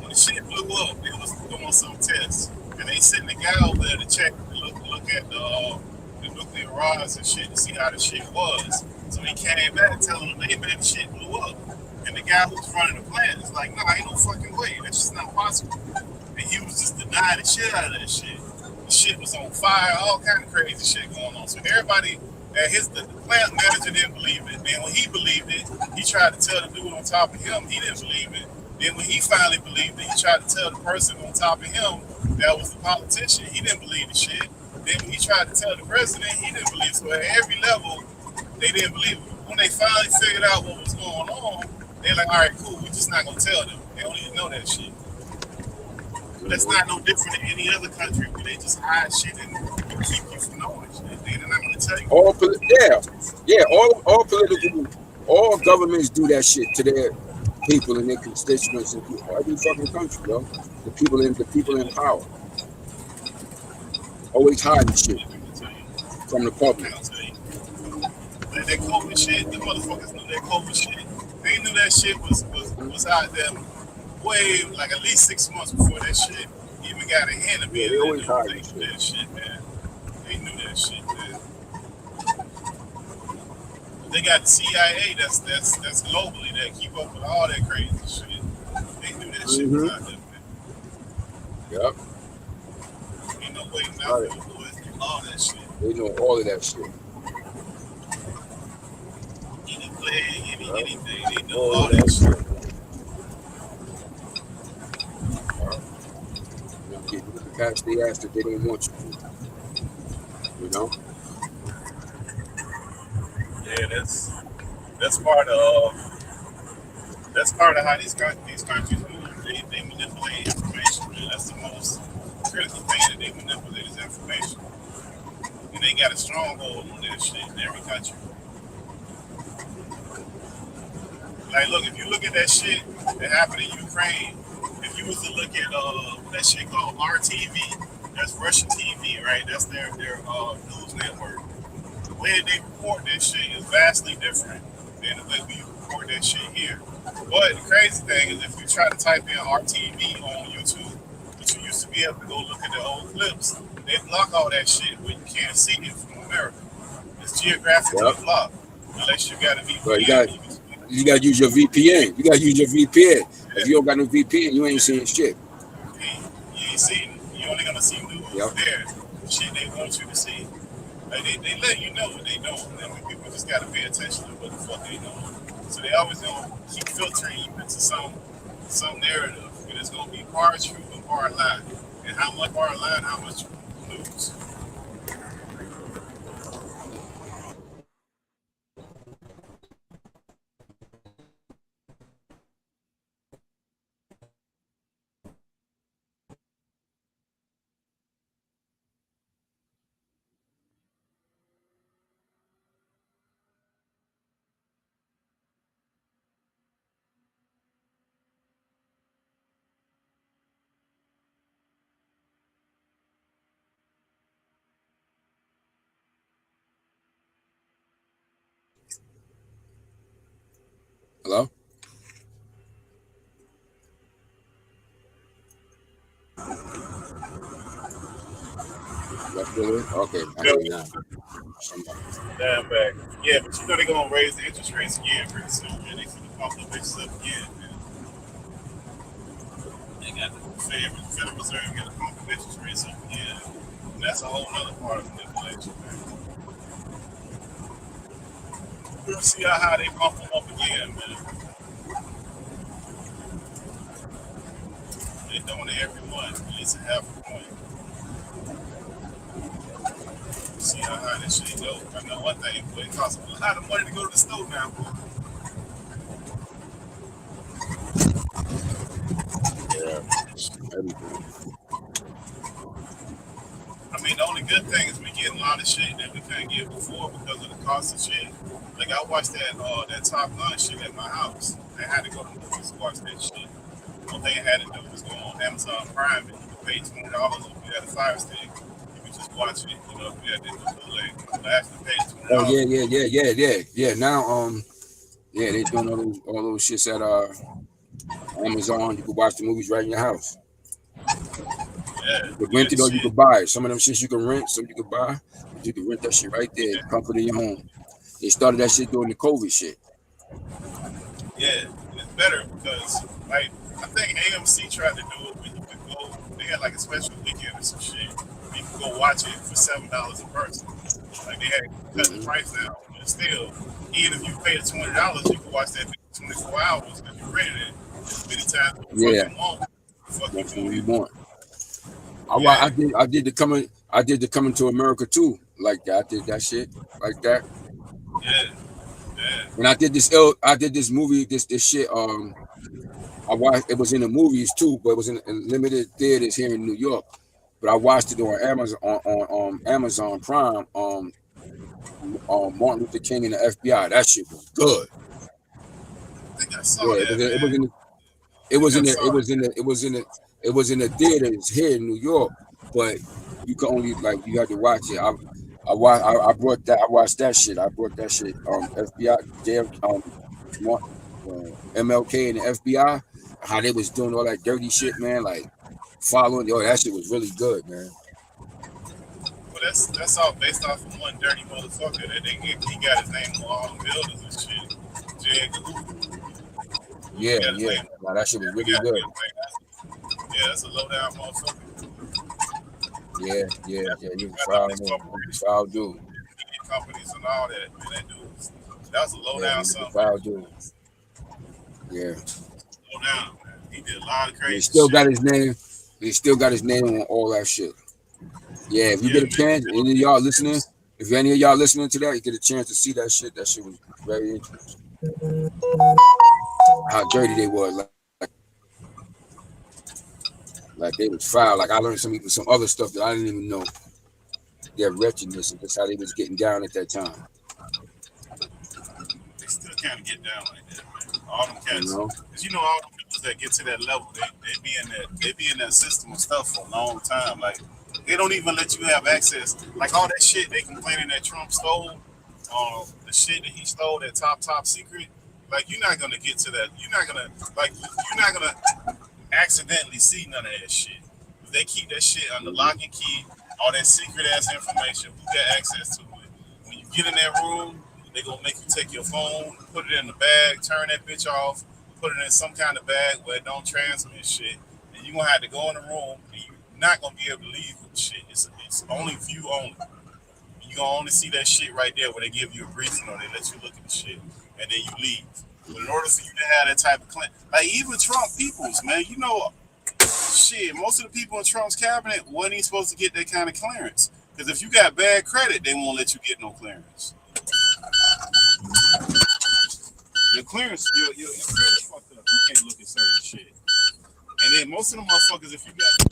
when the shit blew up, they was doing some tests, and they sent the guy over there to check, look at the nuclear rods and shit to see how the shit was. So he came back telling them, hey man, the shit blew up. And the guy who was running the plant is like, nah, ain't no fucking way. That's just not possible. And he was just denying the shit out of that shit. The shit was on fire, all kind of crazy shit going on. So everybody, the plant manager didn't believe it. Then when he believed it, he tried to tell the dude on top of him, he didn't believe it. Then when he finally believed it, he tried to tell the person on top of him that was the politician, he didn't believe the shit. Then when he tried to tell the president, he didn't believe it. So at every level, they didn't believe it. When they finally figured out what was going on, they're like, all right, cool, we're just not going to tell them. They don't even know that shit. But that's not no different than any other country where they just hide shit and keep you from knowing shit. They're not going to tell you. All political, all governments do that shit to their people and their constituents and people. Every fucking country, bro. The people in power. Always hiding shit from the public. Like that COVID shit, the motherfuckers knew that COVID shit. They knew that shit was out there way, like at least 6 months before that shit even got a hand of it. They always hiding that shit, man. They knew that shit, man. They got the CIA that's globally that keep up with all that crazy shit. They knew that shit was out there, man. Yep. Ain't no way now for the boys do all that shit. They know all of that shit. anything. They know all that shit. You can pass the ass that they don't want you to. You know? Yeah, that's part of how these countries move. They manipulate information, man. That's the most critical thing that they manipulate is information. And they got a stronghold on that shit in every country. Like, look, if you look at that shit that happened in Ukraine, if you was to look at that shit called RTV, that's Russian TV, right? That's their news network. The way they report that shit is vastly different than the way we report that shit here. But the crazy thing is, if you try to type in RTV on YouTube, which you used to be able to go look at the old clips, they block all that shit where you can't see it from America. It's geographically blocked unless you got a VPN. You gotta use your VPN. You gotta use your VPN. If you don't got no VPN, you ain't seeing shit. You ain't seeing. You only gonna see news there. Shit they want you to see. Like they let you know what they don't. I mean, people just gotta pay attention to what the fuck they doing. So they always gonna keep filtering you into some narrative. And it's gonna be part truth and part lie. And how much part lie and how much news. Hello? That's good. Okay, I hear you now. Damn back. Yeah, but you know they're gonna raise the interest rates again pretty soon, man. They finna pump the bitches up again, man. They got the Federal Reserve got to pump the interest rates up again. And that's a whole other part of manipulation, man. We'll see how they pump them up again, man. They're doing it every month, at least a half a point. See how high this shit go. I know one thing, but it costs a lot of money to go to the store now, boy. Yeah, everything. I mean, the only good thing is we get a lot of shit that we couldn't get before because of the cost of shit. Like I watched that Top Gun shit at my house. I had to go to the movies to watch that shit. One thing I had to do was go on Amazon Prime and you could pay $20 if you had a Fire Stick. You could just watch it, you know, if you had this bootleg. I actually paid $20. Oh yeah. Now yeah, they doing all those shits at Amazon. You can watch the movies right in your house. Yeah. You can rent it or you can buy it. Some of them shits you can rent, some you can buy. But you can rent that shit right there, comfort in your home. They started that shit during the COVID shit. Yeah, it's better because, like, I think AMC tried to do it when you could go. They had like a special weekend or some shit. You could go watch it for $7 a person. Like they had cut the price down, but still, even if you paid $20, you could watch that 24 hours because you rented it as many times as you want. I did the coming to America too. Like that. I did that shit like that. Yeah. And I did this movie, this shit. I watched. It was in the movies too, but it was in limited theaters here in New York. But I watched it on Amazon on Amazon Prime. Martin Luther King and the FBI. That shit was good. I think I saw that. It was in the theaters here in New York, but you could only you had to watch it. I watched that shit. I brought that shit. FBI, MLK and the FBI, how they was doing all that dirty shit, man. Like following, that shit was really good, man. Well, that's all based off of one dirty motherfucker that he got his name on all the buildings and shit. Yeah. Nah, that shit was really good. Yeah, that's a low down motherfucker. Yeah. He was a foul dude. companies and all that. Man, that was a low Yeah, down man, the son. foul dude. Yeah. Low down, man. He did a lot of And he crazy still got shit. his name. He still got his name on all that shit. Yeah, if you Yeah, get a man. chance, any of y'all listening, if any of y'all listening to that, you get a chance to see that shit. That shit was very interesting. How dirty they was, like they was foul. Like I learned some other stuff that I didn't even know. Their wretchedness and just how they was getting down at that time. They still can't get down like that, man. All them You cats, know? because you know all them people that get to that level, they be in that system of stuff for a long time. Like they don't even let you have access. Like all that shit they complaining that Trump stole, the shit that he stole, that top secret. Like you're not gonna get to that. You're not gonna accidentally see none of that shit. They keep that shit under lock and key. All that secret ass information. Who got access to it? When you get in that room, they gonna make you take your phone, put it in the bag, turn that bitch off, put it in some kind of bag where it don't transmit shit. And you gonna have to go in the room, and you're not gonna be able to leave with shit. It's only view only. You gonna only see that shit right there when they give you a briefing or they let you look at the shit, and then you leave. But in order for you to have that type of claim, like even Trump peoples, man, you know, shit, most of the people in Trump's cabinet wasn't even supposed to get that kind of clearance. Because if you got bad credit, they won't let you get no clearance. Your clearance fucked up. You can't look at certain shit. And then most of the motherfuckers, if you got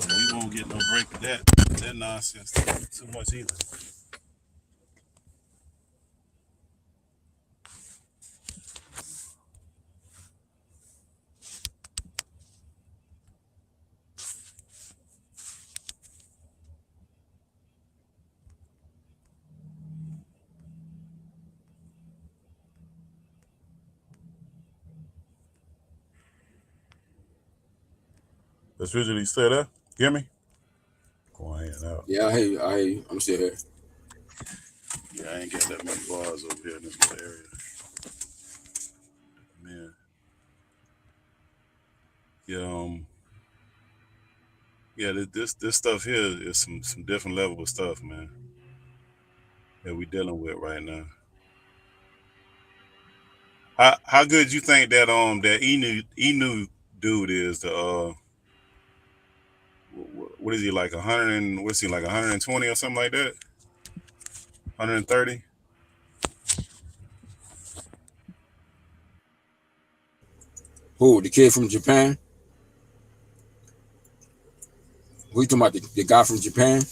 we won't get no break of that nonsense too much either. That's visually still there. Hear me? Go ahead out. Yeah, I hear you. I'm still here. Yeah, I ain't got that many bars over here in this area. Man. Yeah, this stuff here is some different level of stuff, man, that we dealing with right now. How good you think that that Enu dude is? What is he like 100 and what's he like 120 or something like that? 130? Who, the kid from Japan? Who you talking about? The guy from Japan?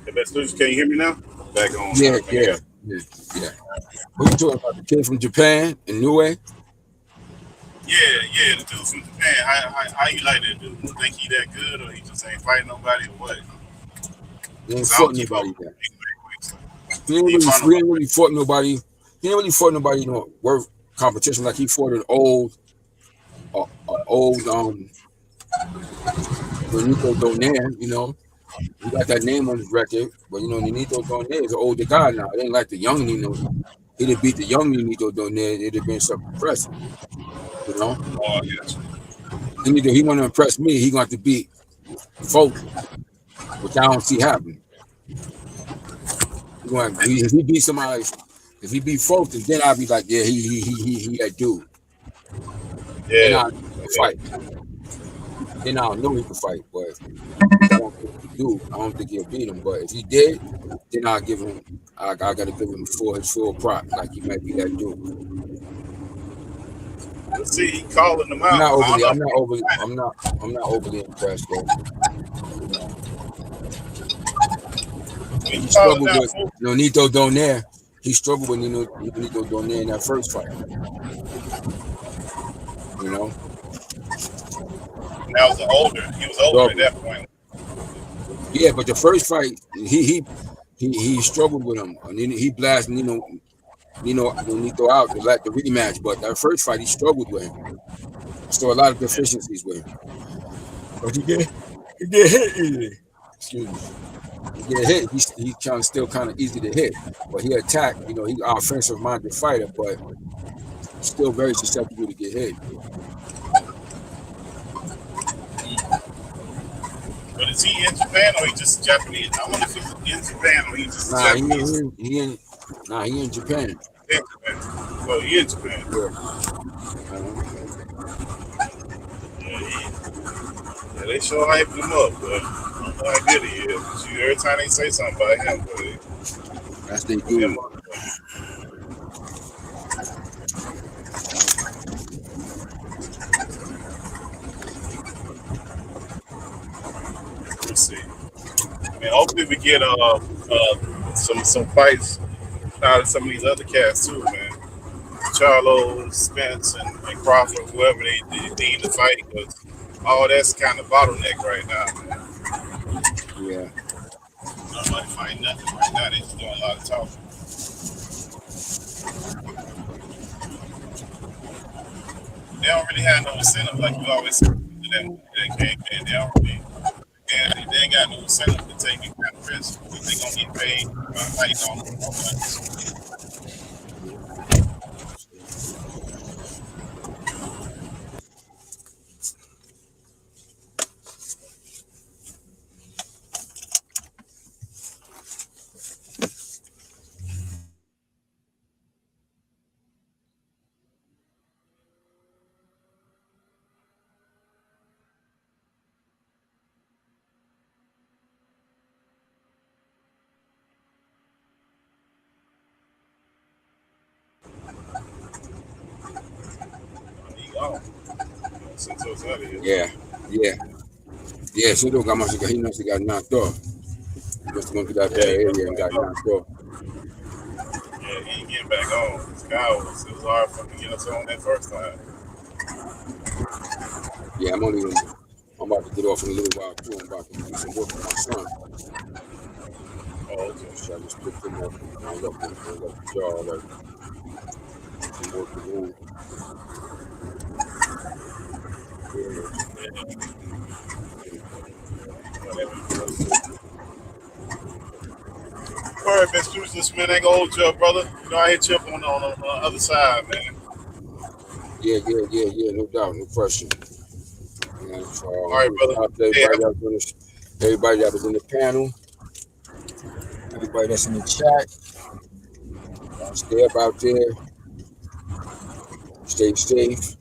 The best news. Can you hear me now? Back on. Yeah. What you talking about? The kid from Japan in Niue? Yeah, the dude from Japan. How you like that dude? You think he that good, or he just ain't fighting nobody, or what? He ain't 'Cause I fought don't keep up nobody with yet. him. He ain't He fought nobody. really fought nobody. He ain't really fought nobody, worth competition. Like he fought an old Nonito Donaire, He got that name on his record, but Nonito Donaire is an older guy now. It ain't like the young Nino. He'd have beat the young Nonito Donaire, it'd have been something impressive, Oh, I got you. He want to impress me, he going to beat Fulton, which I don't see happening. If he beat somebody, if he beat Fulton, then I'll be like, yeah, he that dude. Then Yeah. I'll fight. Then I'll know he can fight, but which I don't think he do. I don't think he'll beat him. But if he did, then I'll give him. I gotta give him his full props. Like he might be that dude. Let's see, he calling them I'm out. not overly. I I'm don't not know. overly. I'm not overly impressed though. He He calling struggled out with folks. Nonito Donaire. He struggled with Nonito Donaire in that first fight. That was older. He was older at Struggled. that point. Yeah, but the first fight, he struggled with him, and then he blasted Nonito out to let the rematch. But that first fight, he struggled with him. I saw a lot of deficiencies with him. But he get hit easily. Excuse me. He get hit. He's still kind of easy to hit. But he attacked. He's an offensive minded fighter, but he's still very susceptible to get hit. But is he in Japan or he just Japanese? I wonder if he's in Japan or he's just Nah, Japanese. he in Japan. In Japan. Well, he in Japan. Yeah. Yeah, they sure hyped him up, but I don't know how good he is. But every time they say something about him, but That's they do. Let's see. I mean, hopefully we get some fights out of some of these other cats too, man. Charlo, Spence, and Crawford, whoever they need to fight, because all that's kind of bottleneck right now, man. Yeah. Nobody fighting nothing right now. They just doing a lot of talking. They don't really have no incentive, like you always say. That game, man. They don't really. And they ain't got no incentive to take any kind of risk. They gonna get paid by fighting on them. Yeah. So he must have got knocked off. He must have went to that bad area and got knocked off. Yeah, he ain't getting back on. It was hard for him to get us on that first time. Yeah, I'm about to get off in a little while too. I'm about to do some work with my son. Oh, okay. So I just picked him up and I left the jar, like some work to do. All right, Mr. Useless, man, ain't gonna hold you up, brother. You know, I hit you up on the other side, man. Yeah, no doubt, no question. And so, all right, brother. Everybody that was in the panel, everybody that's in the chat, stay up out there, stay safe,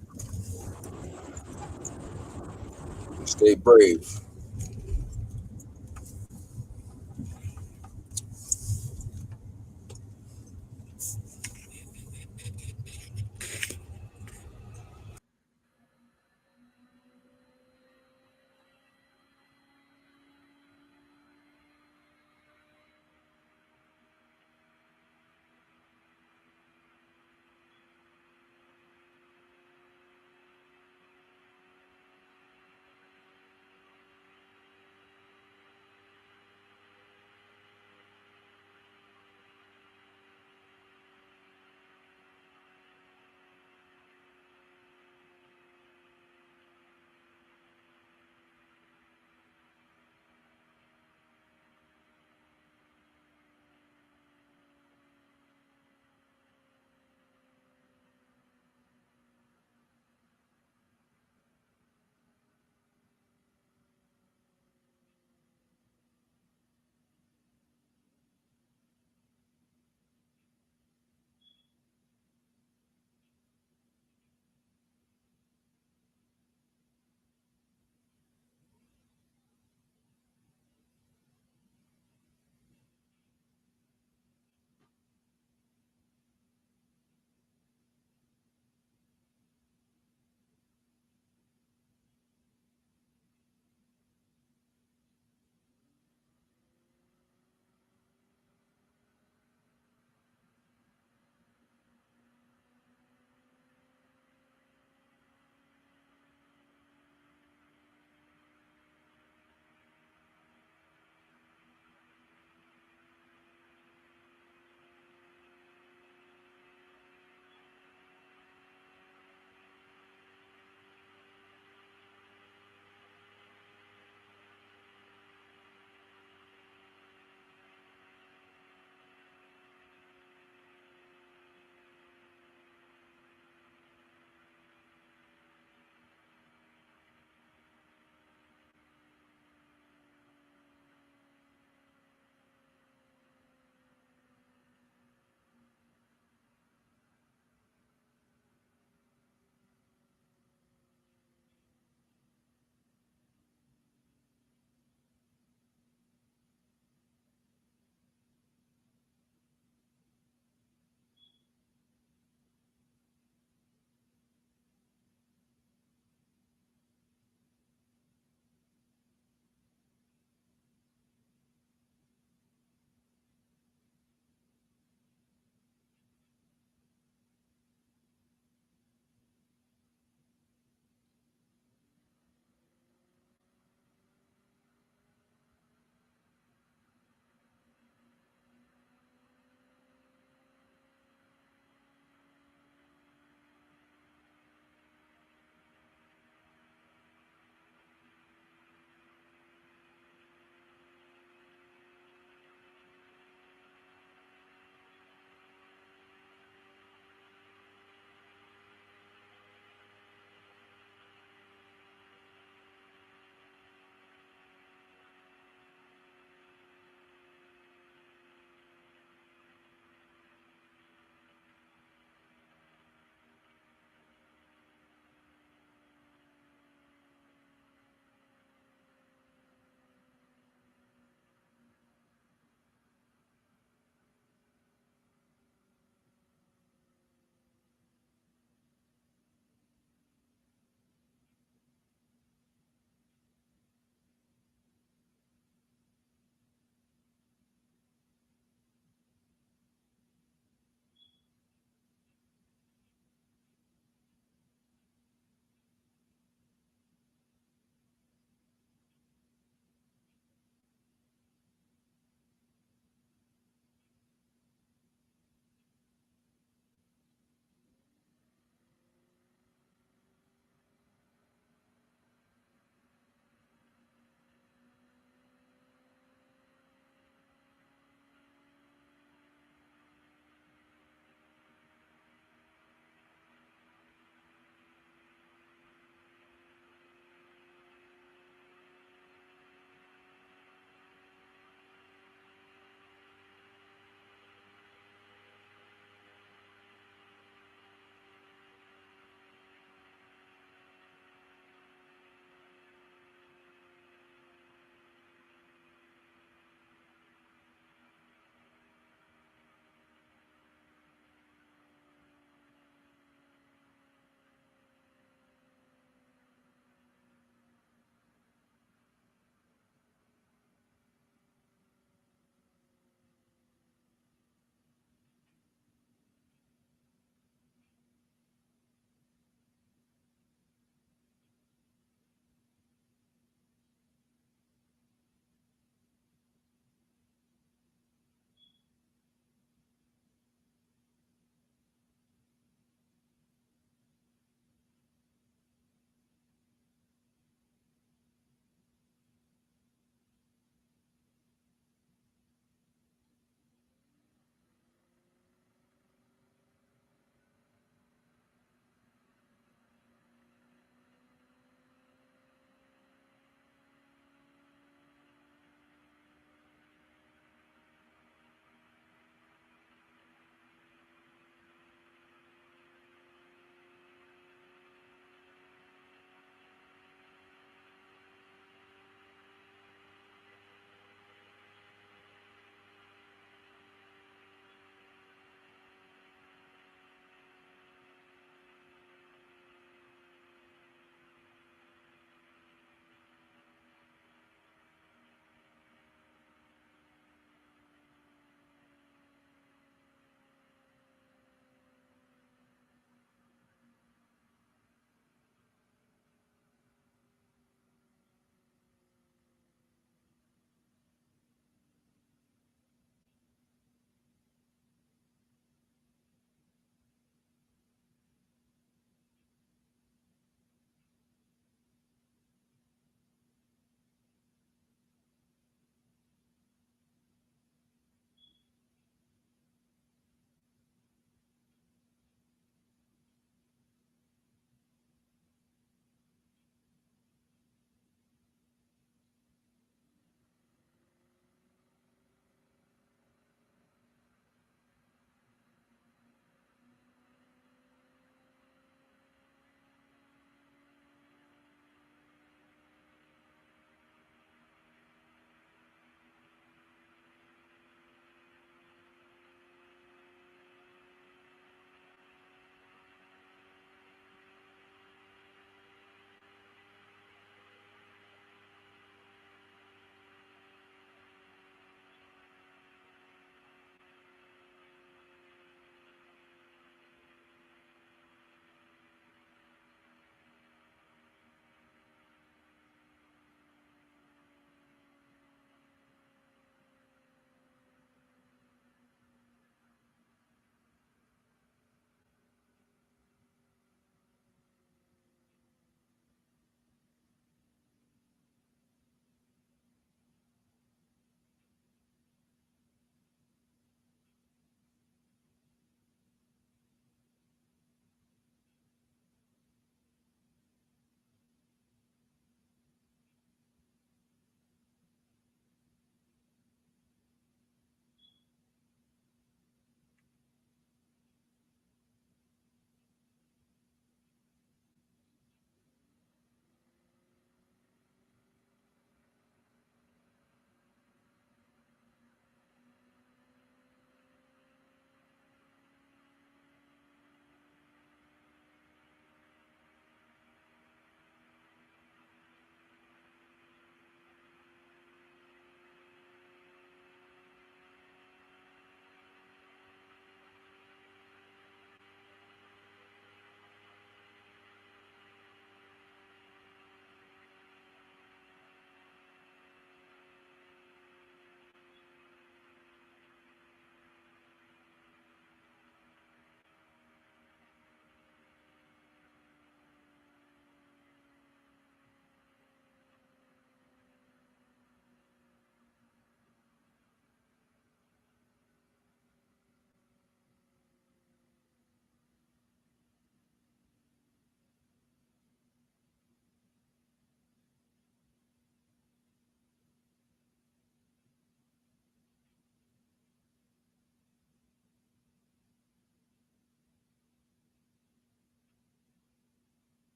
and stay brave.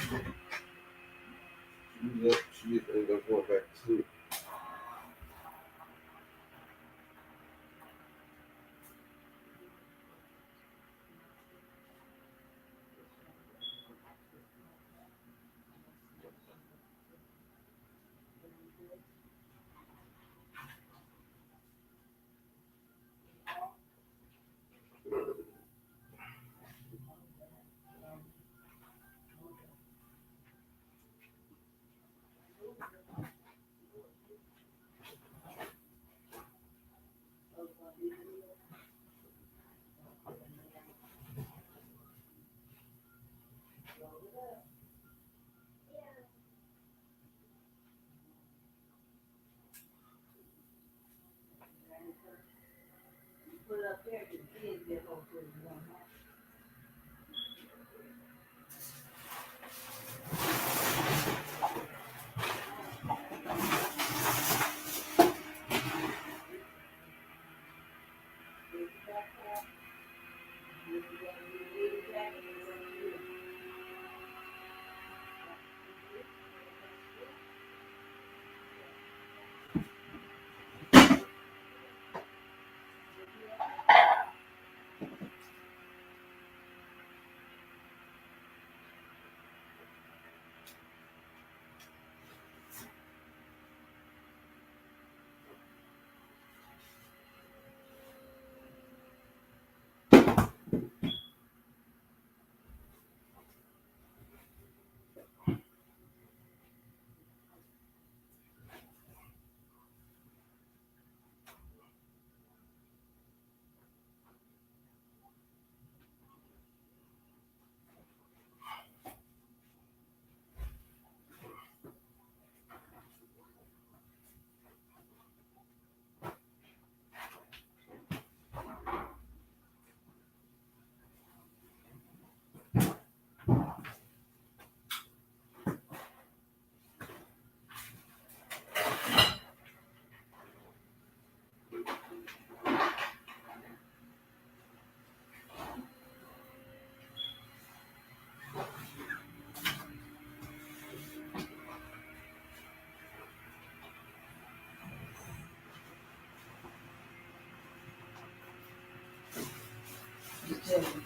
She ended up going back to sleep.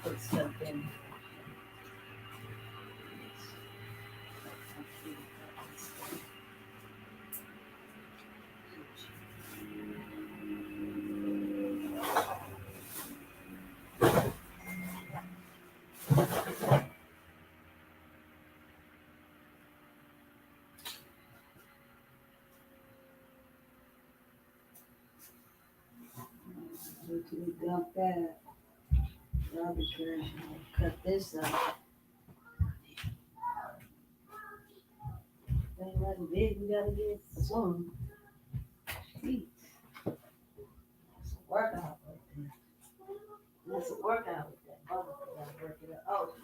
Put stuff in. We dump that garbage trash. Cut this up. Ain't nothing big. We gotta get some. Jeez. That's a workout right there. That's a workout with that bubble. We gotta work it up. Oh,